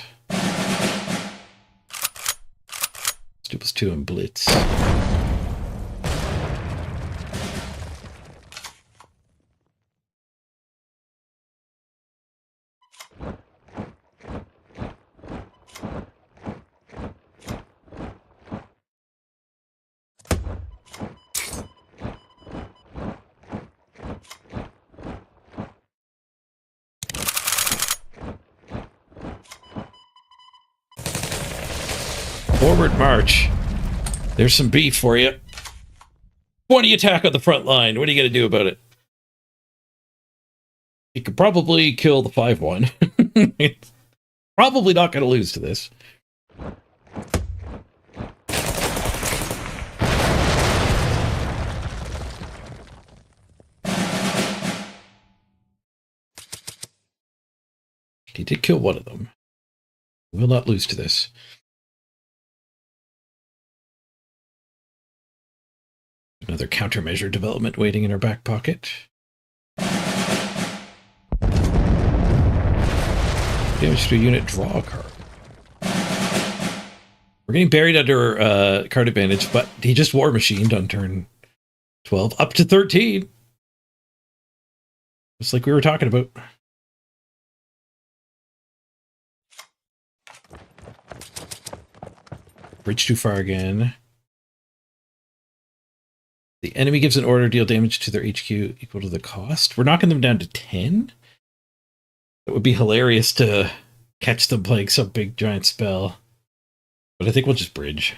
Let's do +2 and blitz. Forward march. There's some beef for you. 20 attack on the front line. What are you going to do about it? You could probably kill the 5-1. It's probably not going to lose to this. He did kill one of them. Will not lose to this. Another countermeasure development waiting in our back pocket. Damage to a unit, draw a card. We're getting buried under card advantage, but he just war machined on turn 12 up to 13. Just like we were talking about. Bridge too far again. The enemy gives an order, deal damage to their HQ equal to the cost. We're knocking them down to 10. It would be hilarious to catch them playing some big giant spell. But I think we'll just bridge.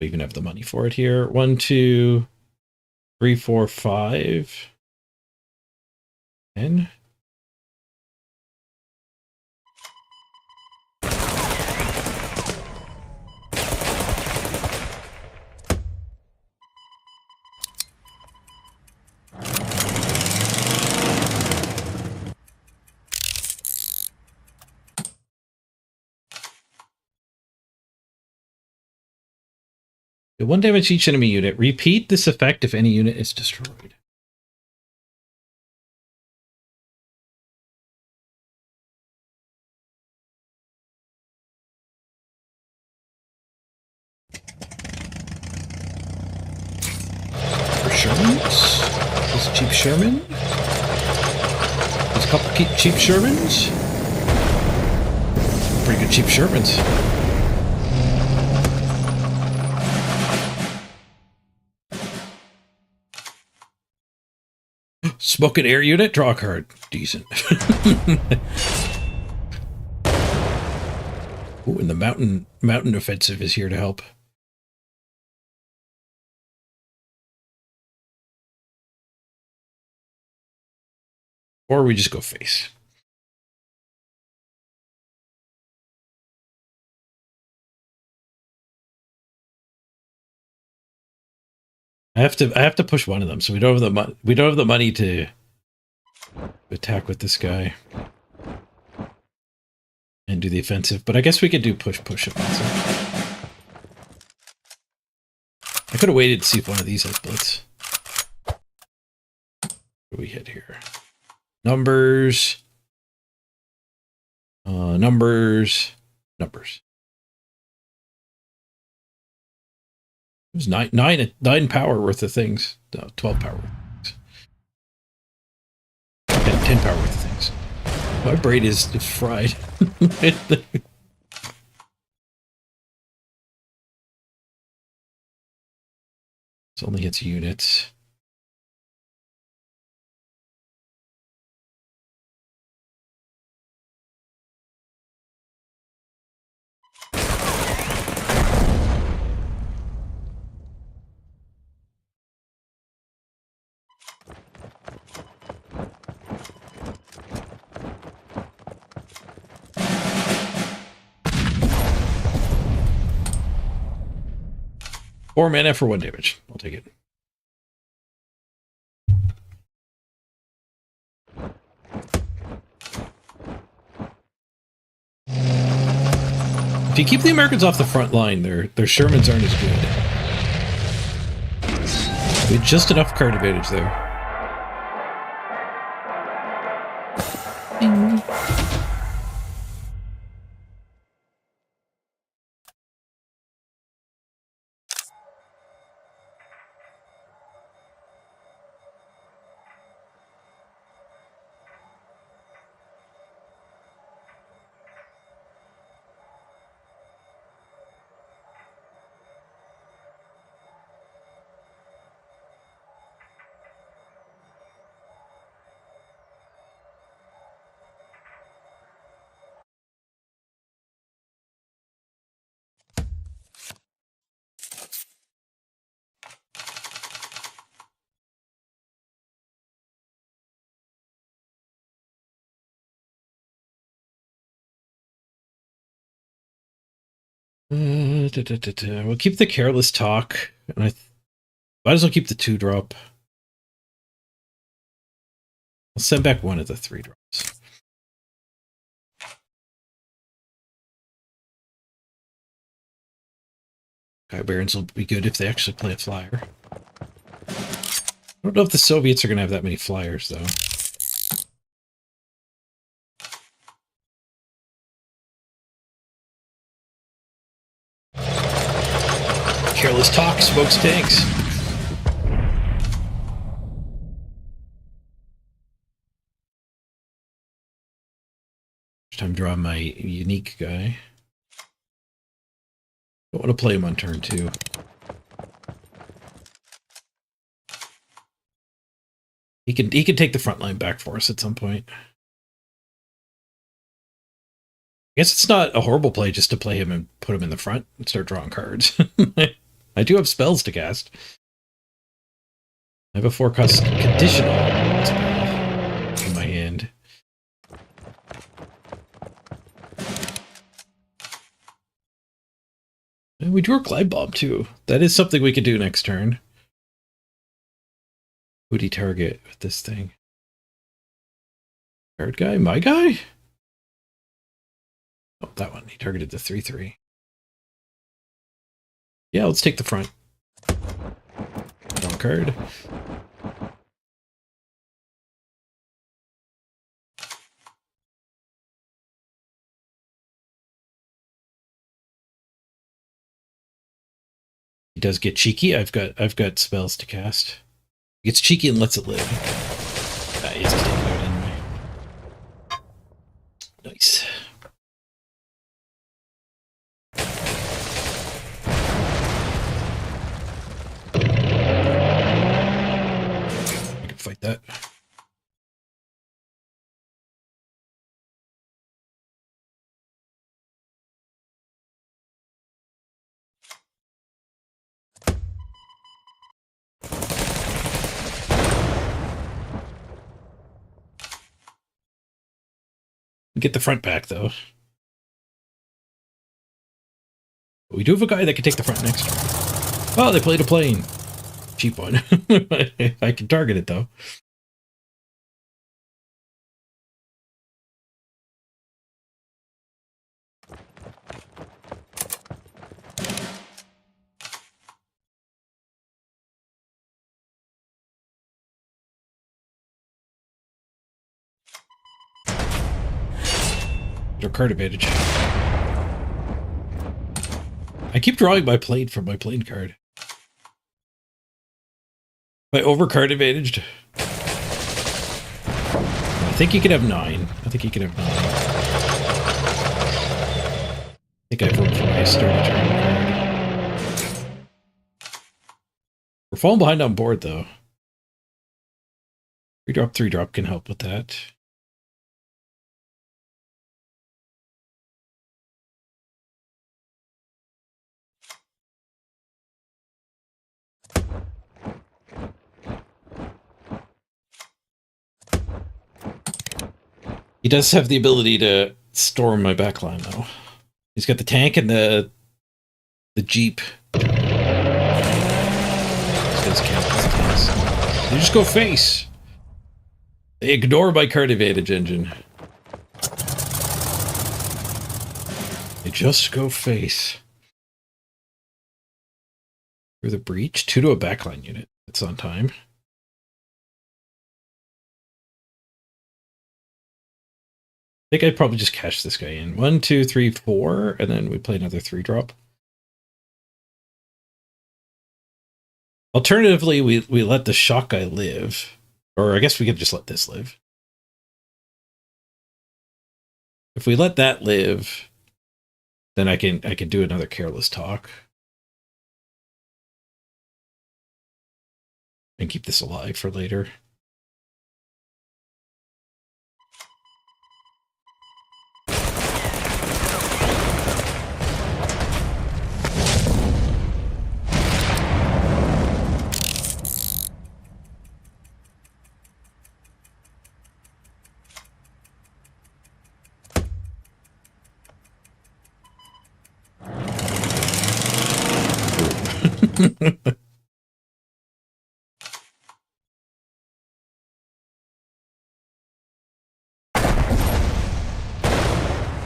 We even have the money for it here. 1, 2, 3, 4, 5. 10. Do 1 damage each enemy unit. Repeat this effect if any unit is destroyed. For Shermans? This cheap Sherman? There's a couple cheap Shermans? Pretty good cheap Shermans. Smoking air unit, draw a card. Decent. Ooh, and the mountain offensive is here to help. Or we just go face. I have to push one of them, so we don't have the money to attack with this guy and do the offensive. But I guess we could do push offensive. I could have waited to see if one of these has blitz. What do we hit here? Numbers. Numbers. It was nine power worth of things. No, 12 power worth of things. 10 power worth of things. My brain is fried. It only hits units. 4 mana for 1 damage. I'll take it. If you keep the Americans off the front line, their Shermans aren't as good. We had just enough card advantage there. Ding. We'll keep the Careless Talk, and I might as well keep the 2-drop. I'll send back one of the 3-drops. Sky Barons will be good if they actually play a flyer. I don't know if the Soviets are going to have that many flyers, though. Careless Talk, smokes tanks. First time drawing my unique guy. Don't want to play him on turn 2. He can take the front line back for us at some point. I guess it's not a horrible play just to play him and put him in the front and start drawing cards. I do have spells to cast. I have a 4-cost conditional spell in my hand. And we drew a Glide Bomb too. That is something we could do next turn. Who'd he target with this thing? Card guy? My guy? Oh, that one. He targeted the 3/3. Yeah, let's take the front. Wrong card. He does get cheeky. I've got spells to cast. He gets cheeky and lets it live. He has to take it out anyway. Nice. I can fight that. Get the front back, though. We do have a guy that can take the front next turn. Oh, they played a plane. Cheap one. I can target it, though. Or card advantage. I keep drawing my plane from my plane card. My over card advantaged. I think you can have 9. I think you can have 9. I think I vote for my start turn card. We're falling behind on board though. 3-drop, 3-drop can help with that. He does have the ability to storm my backline, though. He's got the tank and the jeep. does count as attacks. They just go face. They ignore my card advantage engine. They just go face. Through the breach. 2 to a backline unit. It's on time. I think I'd probably just cash this guy in. 1, 2, 3, 4, and then we play another 3-drop. Alternatively, we let the shock guy live. Or I guess we could just let this live. If we let that live, then I can do another careless talk. And keep this alive for later.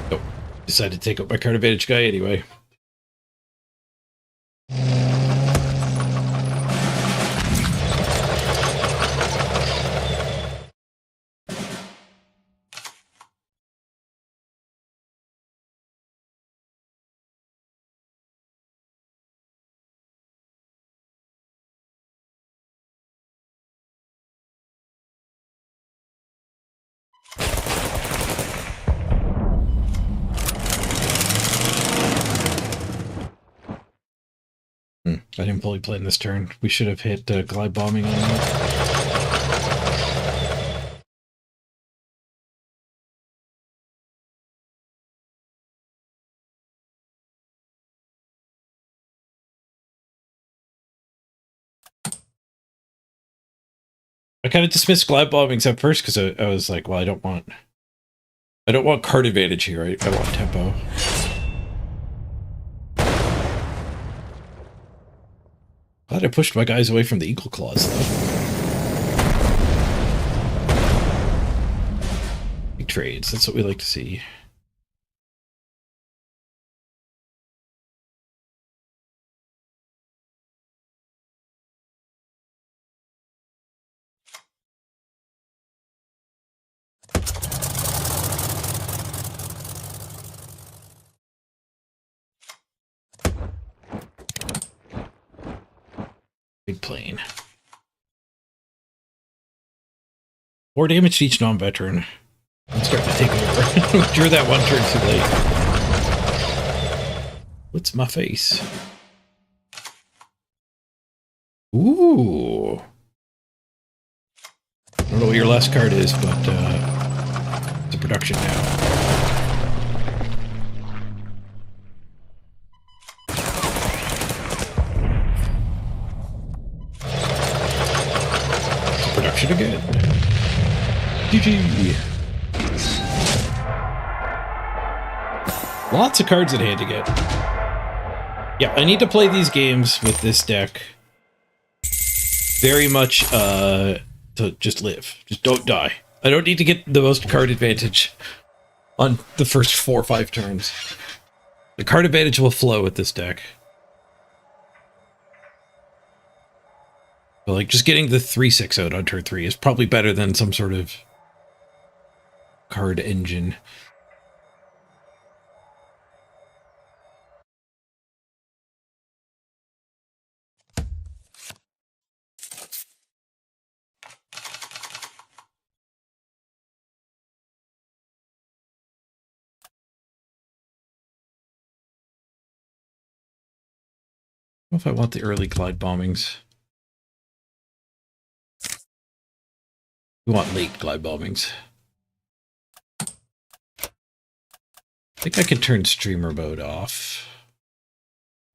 Oh, decided to take out my card advantage guy anyway. I didn't fully plan this turn. We should have hit glide bombing on that. I kind of dismissed glide bombings at first because I was like, well, I don't want card advantage here. I want tempo. Glad I pushed my guys away from the Eagle Claws, though. Big trades, that's what we like to see. Big plane. 4 damage to each non-veteran. I'm starting to take over. Drew that one turn too late. What's my face? Ooh. I don't know what your last card is, but it's a production now. Production again. GG. Lots of cards in hand to get. Yeah, I need to play these games with this deck very much to just live. Just don't die. I don't need to get the most card advantage on the first 4 or 5 turns. The card advantage will flow with this deck. But like, just getting the 3/6 out on turn 3 is probably better than some sort of card engine. I don't know if I want the early glide bombings. We want late glide bombings. I think I can turn streamer mode off.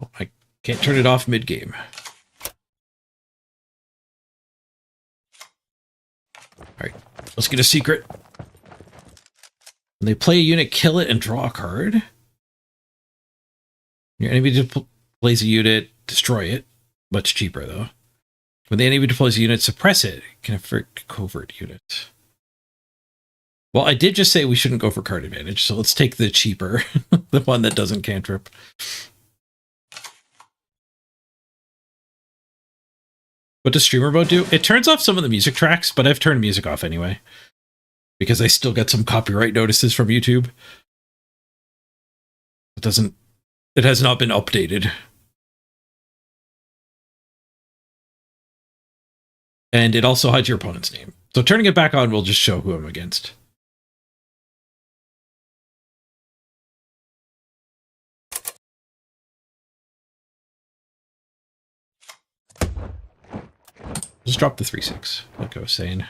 Oh, I can't turn it off mid-game. Alright, let's get a secret. When they play a unit, kill it and draw a card. Your enemy just plays a unit, destroy it. Much cheaper, though. When the enemy deploys a unit, suppress it. Can affect covert unit. Well, I did just say we shouldn't go for card advantage, so let's take the cheaper, the one that doesn't cantrip. What does streamer mode do? It turns off some of the music tracks, but I've turned music off anyway. Because I still get some copyright notices from YouTube. It has not been updated. And it also hides your opponent's name. So turning it back on will just show who I'm against. Just drop the 3/6, like I was saying.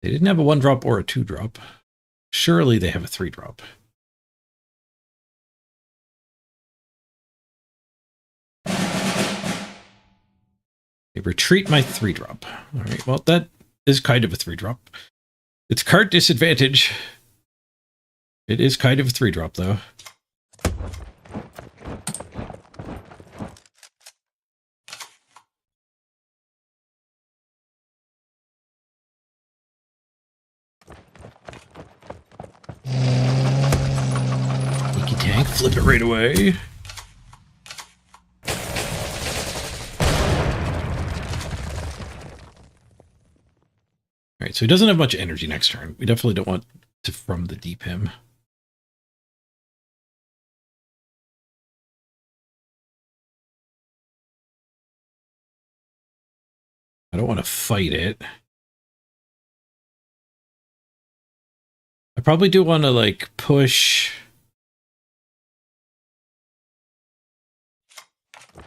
They didn't have a 1-drop or a 2-drop. Surely they have a 3-drop. They retreat my 3-drop. All right, well, that is kind of a 3-drop. It's card disadvantage. It is kind of a 3-drop, though. Sneaky tank, flip it right away. Alright, so he doesn't have much energy next turn. We definitely don't want to from the deep him. I don't want to fight it. I probably do want to, like, push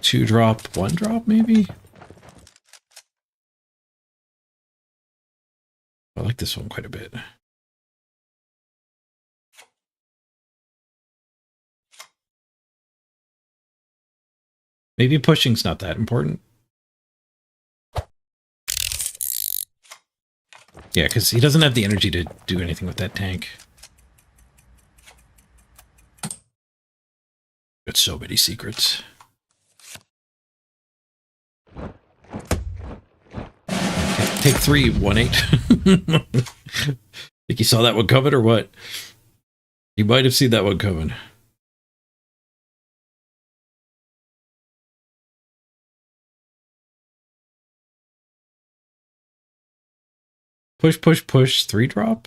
2-drop, 1-drop, maybe? I like this one quite a bit. Maybe pushing's not that important. Yeah, because he doesn't have the energy to do anything with that tank. Got so many secrets. Okay, take 3, 1/8. Think you saw that one coming or what? You might have seen that one coming. Push, push, push, 3-drop?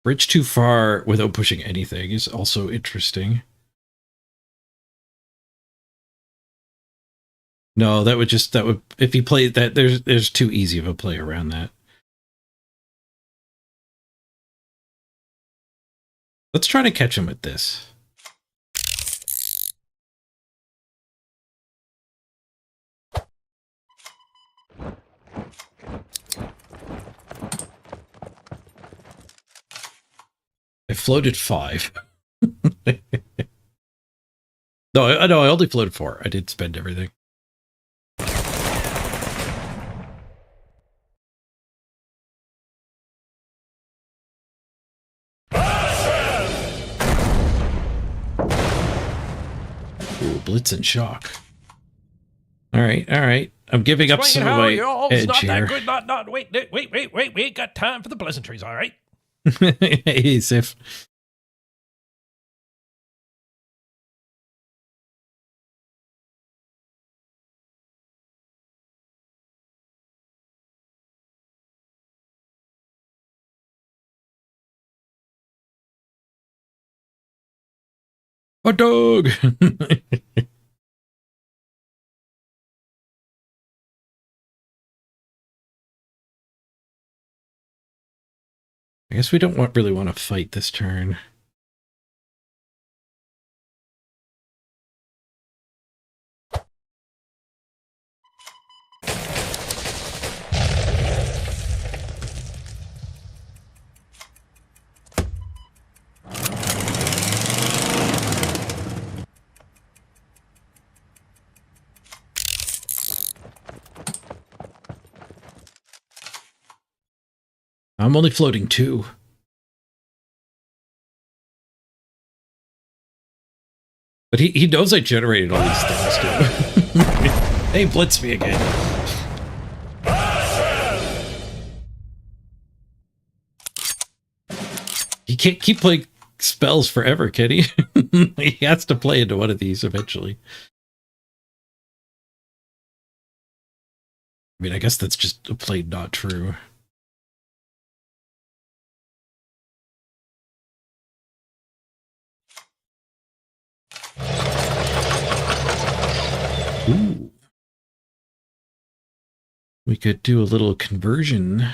Bridge too far without pushing anything is also interesting. No, that would if he played that, there's too easy of a play around that. Let's try to catch him with this. I floated 5. No, I only floated 4. I did spend everything. Ooh, Blitz and Shock. All right, all right. I'm giving up some of my edge not here. That good, not, wait, we ain't got time for the pleasantries, all right? Hey, Sif. Hot dog! I guess we don't really want to fight this turn. I'm only floating 2. But he knows I generated all these things too. Hey, blitz me again. He can't keep playing spells forever, can he? He has to play into one of these eventually. I mean, I guess that's just a plain not true. Ooh. We could do a little conversion.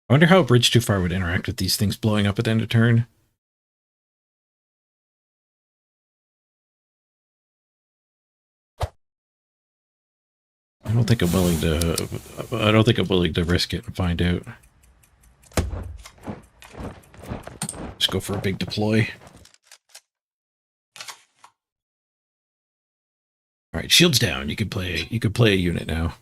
I wonder how a bridge too far would interact with these things blowing up at the end of turn. I don't think I'm willing to risk it and find out. Just go for a big deploy. All right, shields down. You can play a unit now.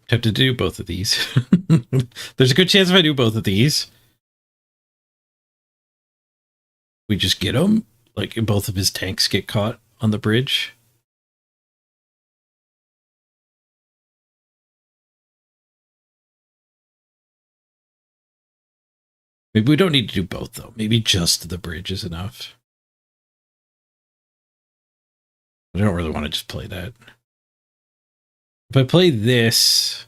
Have to do both of these. There's a good chance if I do both of these, we just get him. Like both of his tanks get caught on the bridge. Maybe we don't need to do both though. Maybe just the bridge is enough. I don't really want to just play that. If I play this,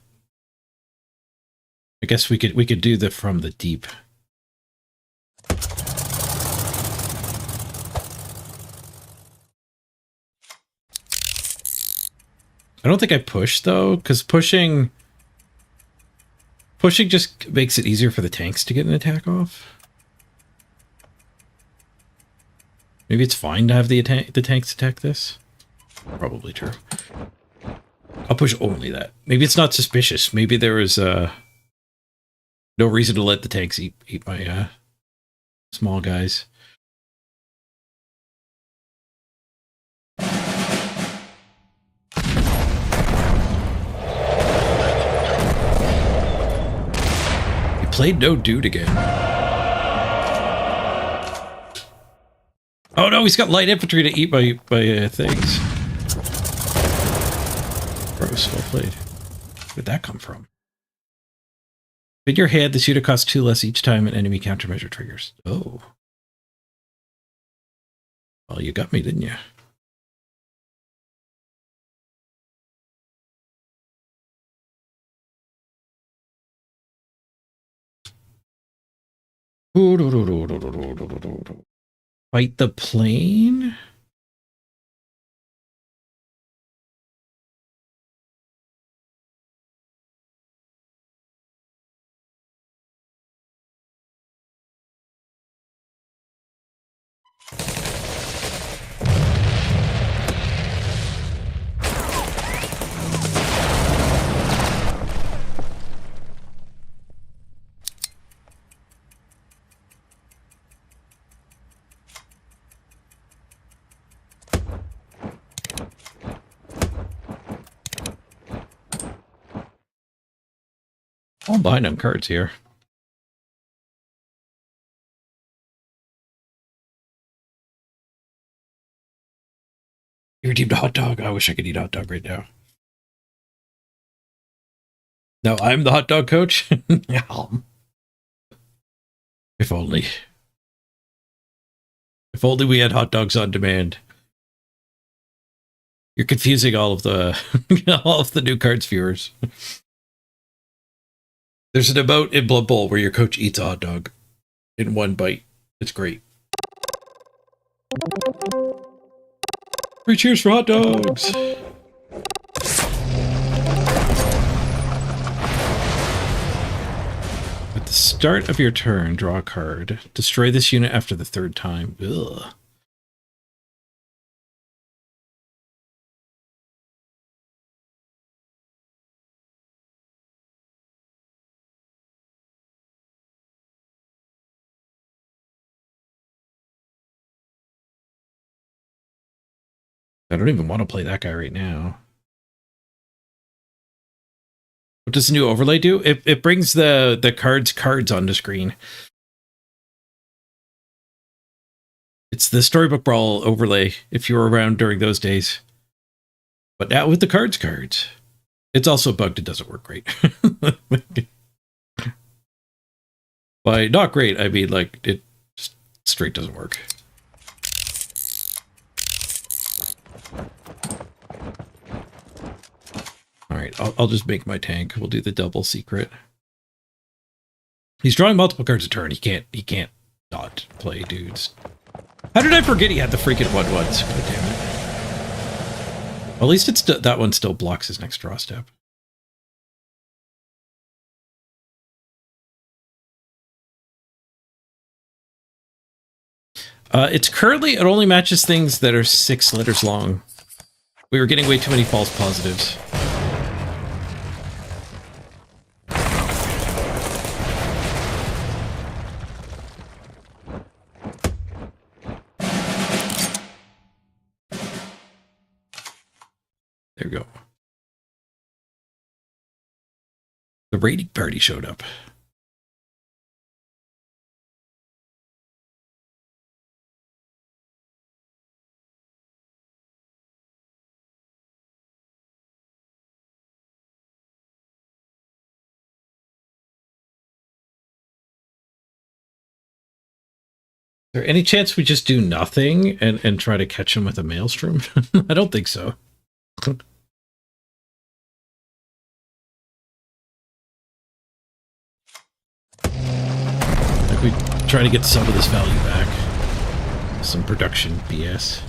I guess we could do the from the deep. I don't think I push though, because pushing just makes it easier for the tanks to get an attack off. Maybe it's fine to have the tanks attack this. Probably true. I'll push only that. Maybe it's not suspicious. Maybe there is no reason to let the tanks eat my small guys. He played no dude again. Oh no, he's got light infantry to eat my things. Gross, well played. Where did that come from? In your head, this unit costs 2 less each time an enemy countermeasure triggers. Oh. Well, you got me, didn't you? Fight the plane? I'm behind on cards here. You redeemed a hot dog. I wish I could eat a hot dog right now. No, I'm the hot dog coach. If only. If only we had hot dogs on demand. You're confusing all of the all of the new cards viewers. There's an emote in Blood Bowl where your coach eats a hot dog in one bite. It's great. 3 cheers for hot dogs! the start of your turn, draw a card. Destroy this unit after the third time. Ugh. I don't even want to play that guy right now. What does the new overlay do? It brings the cards onto screen. It's the Storybook Brawl overlay if you were around during those days. But now with the cards. It's also bugged. It doesn't work great. By not great, I mean like it just straight doesn't work. All right, I'll just make my tank. We'll do the double secret. He's drawing multiple cards a turn. He can't not play dudes. How did I forget he had the freaking 1/1s? God damn it. Well, at least it's that one still blocks his next draw step. It's currently, it only matches things that are 6 letters long. We were getting way too many false positives. There we go. The raiding party showed up. Is there any chance we just do nothing and try to catch him with a maelstrom? I don't think so. Like we try to get some of this value back. Some production BS.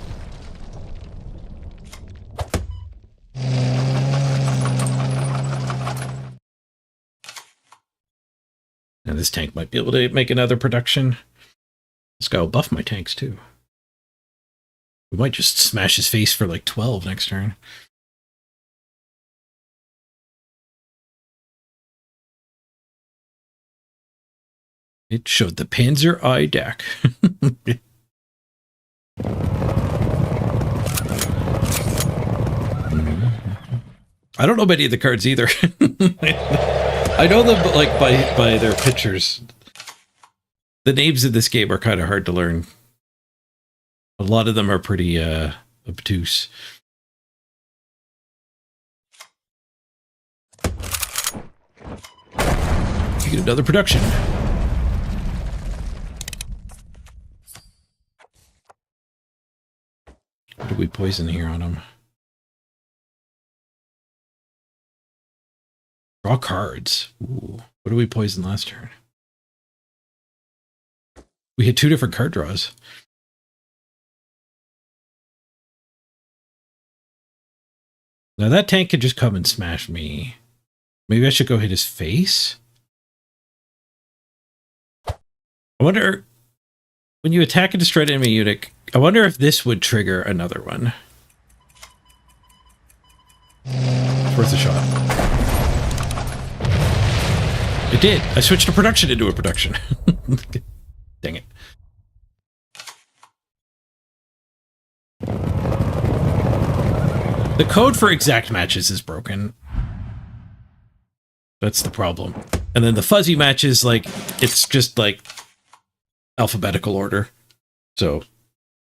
And this tank might be able to make another production. This guy will buff my tanks too. We might just smash his face for like 12 next turn. It showed the Panzer I deck. I don't know many of the cards either. I know them like by their pictures. The names of this game are kind of hard to learn. A lot of them are pretty obtuse. You get another production. What did we poison here on him? Draw cards. Ooh. What did we poison last turn? We had 2 different card draws. Now that tank could just come and smash me. Maybe I should go hit his face? I wonder, when you attack a destroyed enemy unit, I wonder if this would trigger another one. It's worth a shot. It did. I switched a production into a production. Dang it. The code for exact matches is broken. That's the problem. And then the fuzzy matches, like, it's just like alphabetical order. So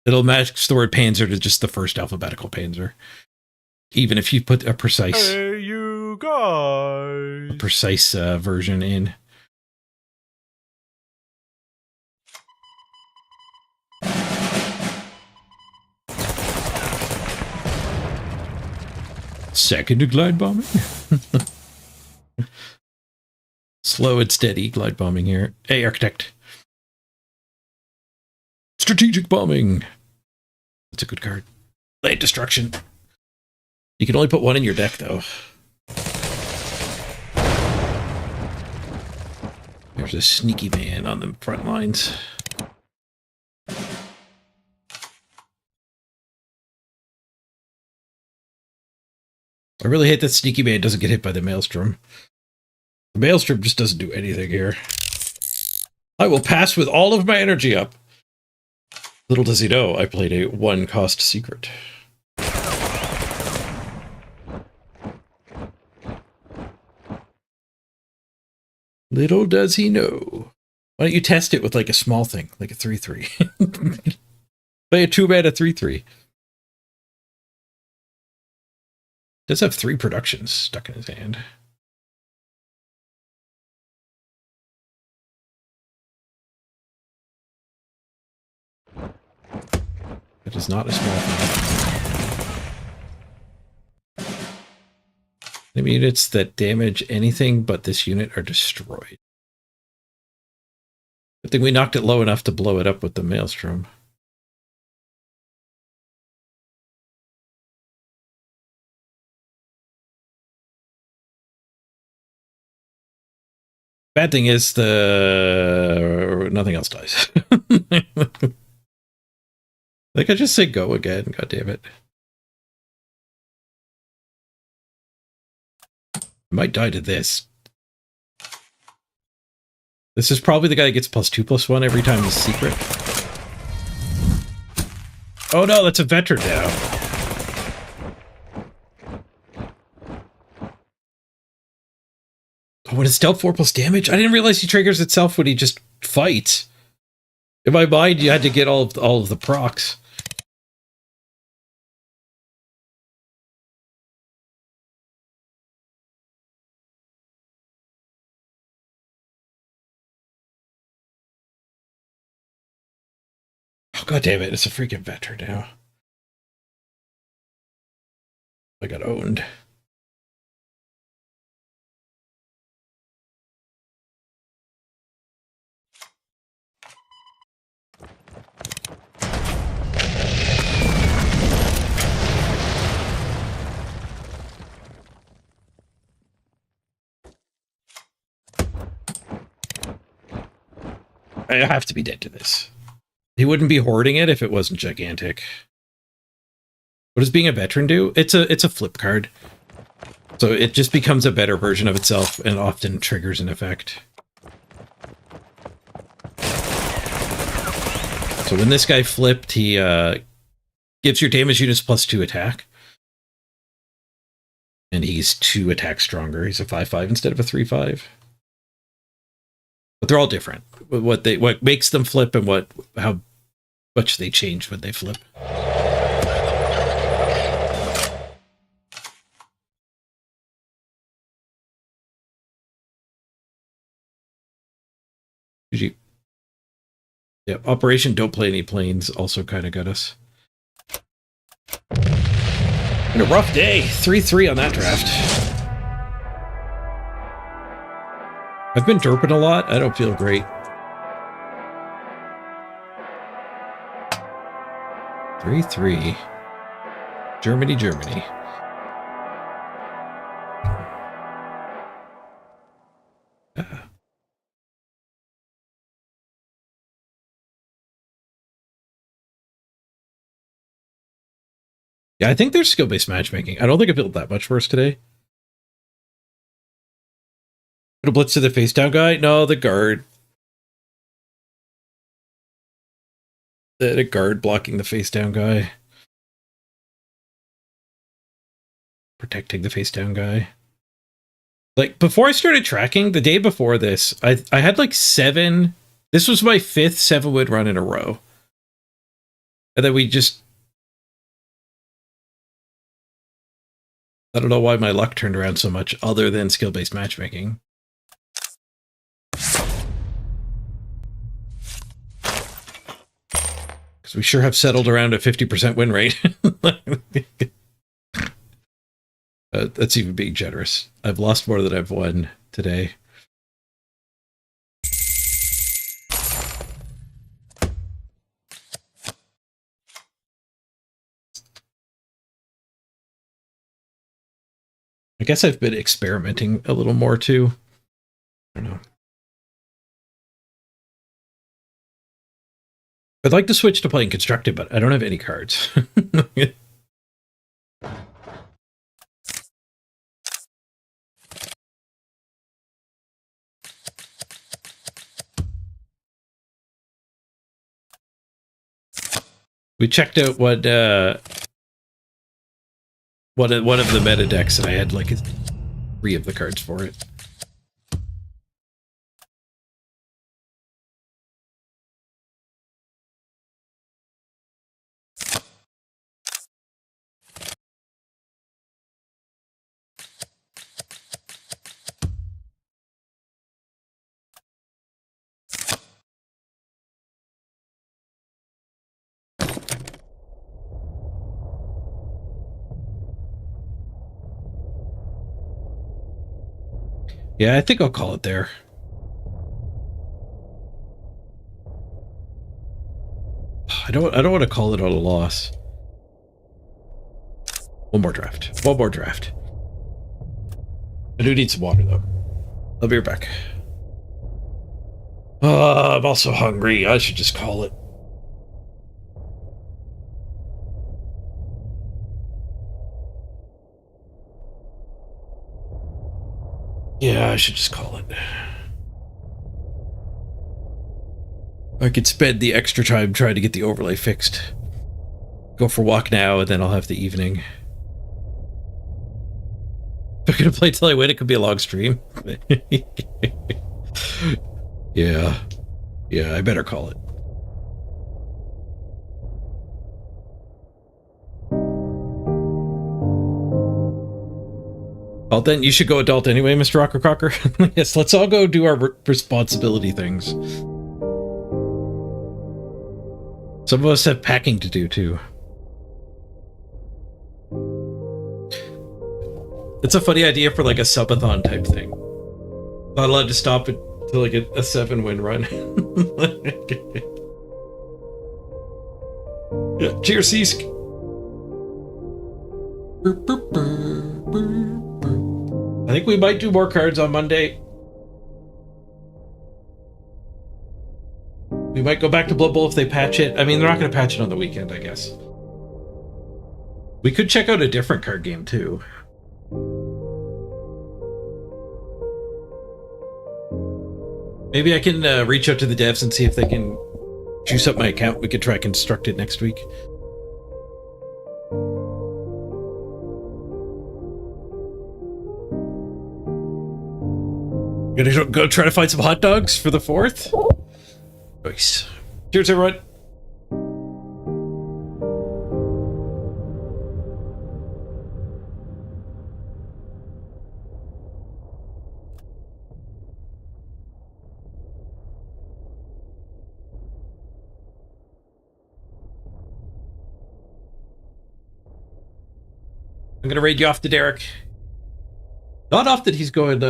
it'll match the word Panzer to just the first alphabetical Panzer. Even if you put a precise, Hey, you guys. version in. Second to glide bombing. Slow and steady glide bombing here. Hey, Architect. Strategic bombing. That's a good card. Land destruction. You can only put 1 in your deck, though. There's a sneaky man on the front lines. I really hate that sneaky man doesn't get hit by the maelstrom. The maelstrom just doesn't do anything here. I will pass with all of my energy up. Little does he know, I played a one-cost secret. Little does he know. Why don't you test it with like a small thing, like a 3-3? Play a 2-mana 3-3. Does have 3 productions stuck in his hand. It is not a small thing. Enemy units that damage anything but this unit are destroyed. I think we knocked it low enough to blow it up with the maelstrom. Bad thing is nothing else dies. Like I just say go again, god damn it. I might die to this. This is probably the guy that gets +2/+1 every time he's secret. Oh no, that's a veteran now. Oh, when it's dealt 4+ damage? I didn't realize he triggers itself when he just fights. In my mind, you had to get all of the procs. Oh, god damn it, it's a freaking veteran now. I got owned. I have to be dead to this. He wouldn't be hoarding it if it wasn't gigantic. What does being a veteran do? It's a flip card. So it just becomes a better version of itself and often triggers an effect. So when this guy flipped, he gives your damage units +2 attack. And he's 2 attack stronger. He's a 5/5 instead of a 3/5. But they're all different. What makes them flip and how much they change when they flip. GG. Yeah, Operation Don't Play Any Planes also kind of got us. And a rough day. 3-3 on that draft. I've been derping a lot. I don't feel great. 3-3. Germany, Germany. Yeah, I think there's skill-based matchmaking. I don't think I feel that much worse today. Put a blitz to the face down guy? No, the guard. The guard blocking the face down guy. Protecting the face down guy. Like, before I started tracking, the day before this, I had like 7... This was my 5th 7-win run in a row. And then we just... I don't know why my luck turned around so much, other than skill-based matchmaking. Because we sure have settled around a 50% win rate. That's even being generous. I've lost more than I've won today. I guess I've been experimenting a little more too. I don't know. I'd like to switch to playing constructed, but I don't have any cards. We checked out what one of the meta decks, and I had like 3 of the cards for it. Yeah, I think I'll call it there. I don't want to call it on a loss. One more draft. One more draft. I do need some water though. I'll be right back. I'm also hungry. I should just call it. Yeah, I should just call it. I could spend the extra time trying to get the overlay fixed. Go for a walk now, and then I'll have the evening. If I'm gonna play till I win, it could be a long stream. Yeah. Yeah, I better call it. Well, then you should go adult anyway, Mr. Rocker Crocker. Yes, let's all go do our responsibility things. Some of us have packing to do, too. It's a funny idea for, like, a subathon type thing. Not allowed to stop it to, like, a 7-win run. Yeah, cheers, Seask. I think we might do more cards on Monday. We might go back to Blood Bowl if they patch it. I mean, they're not going to patch it on the weekend, I guess. We could check out a different card game, too. Maybe I can reach out to the devs and see if they can juice up my account. We could try Constructed next week. Gonna go try to find some hot dogs for the 4th? Nice. Cheers, everyone. I'm gonna raid you off to Derek. Not off that he's going,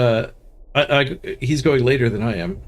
he's going later than I am.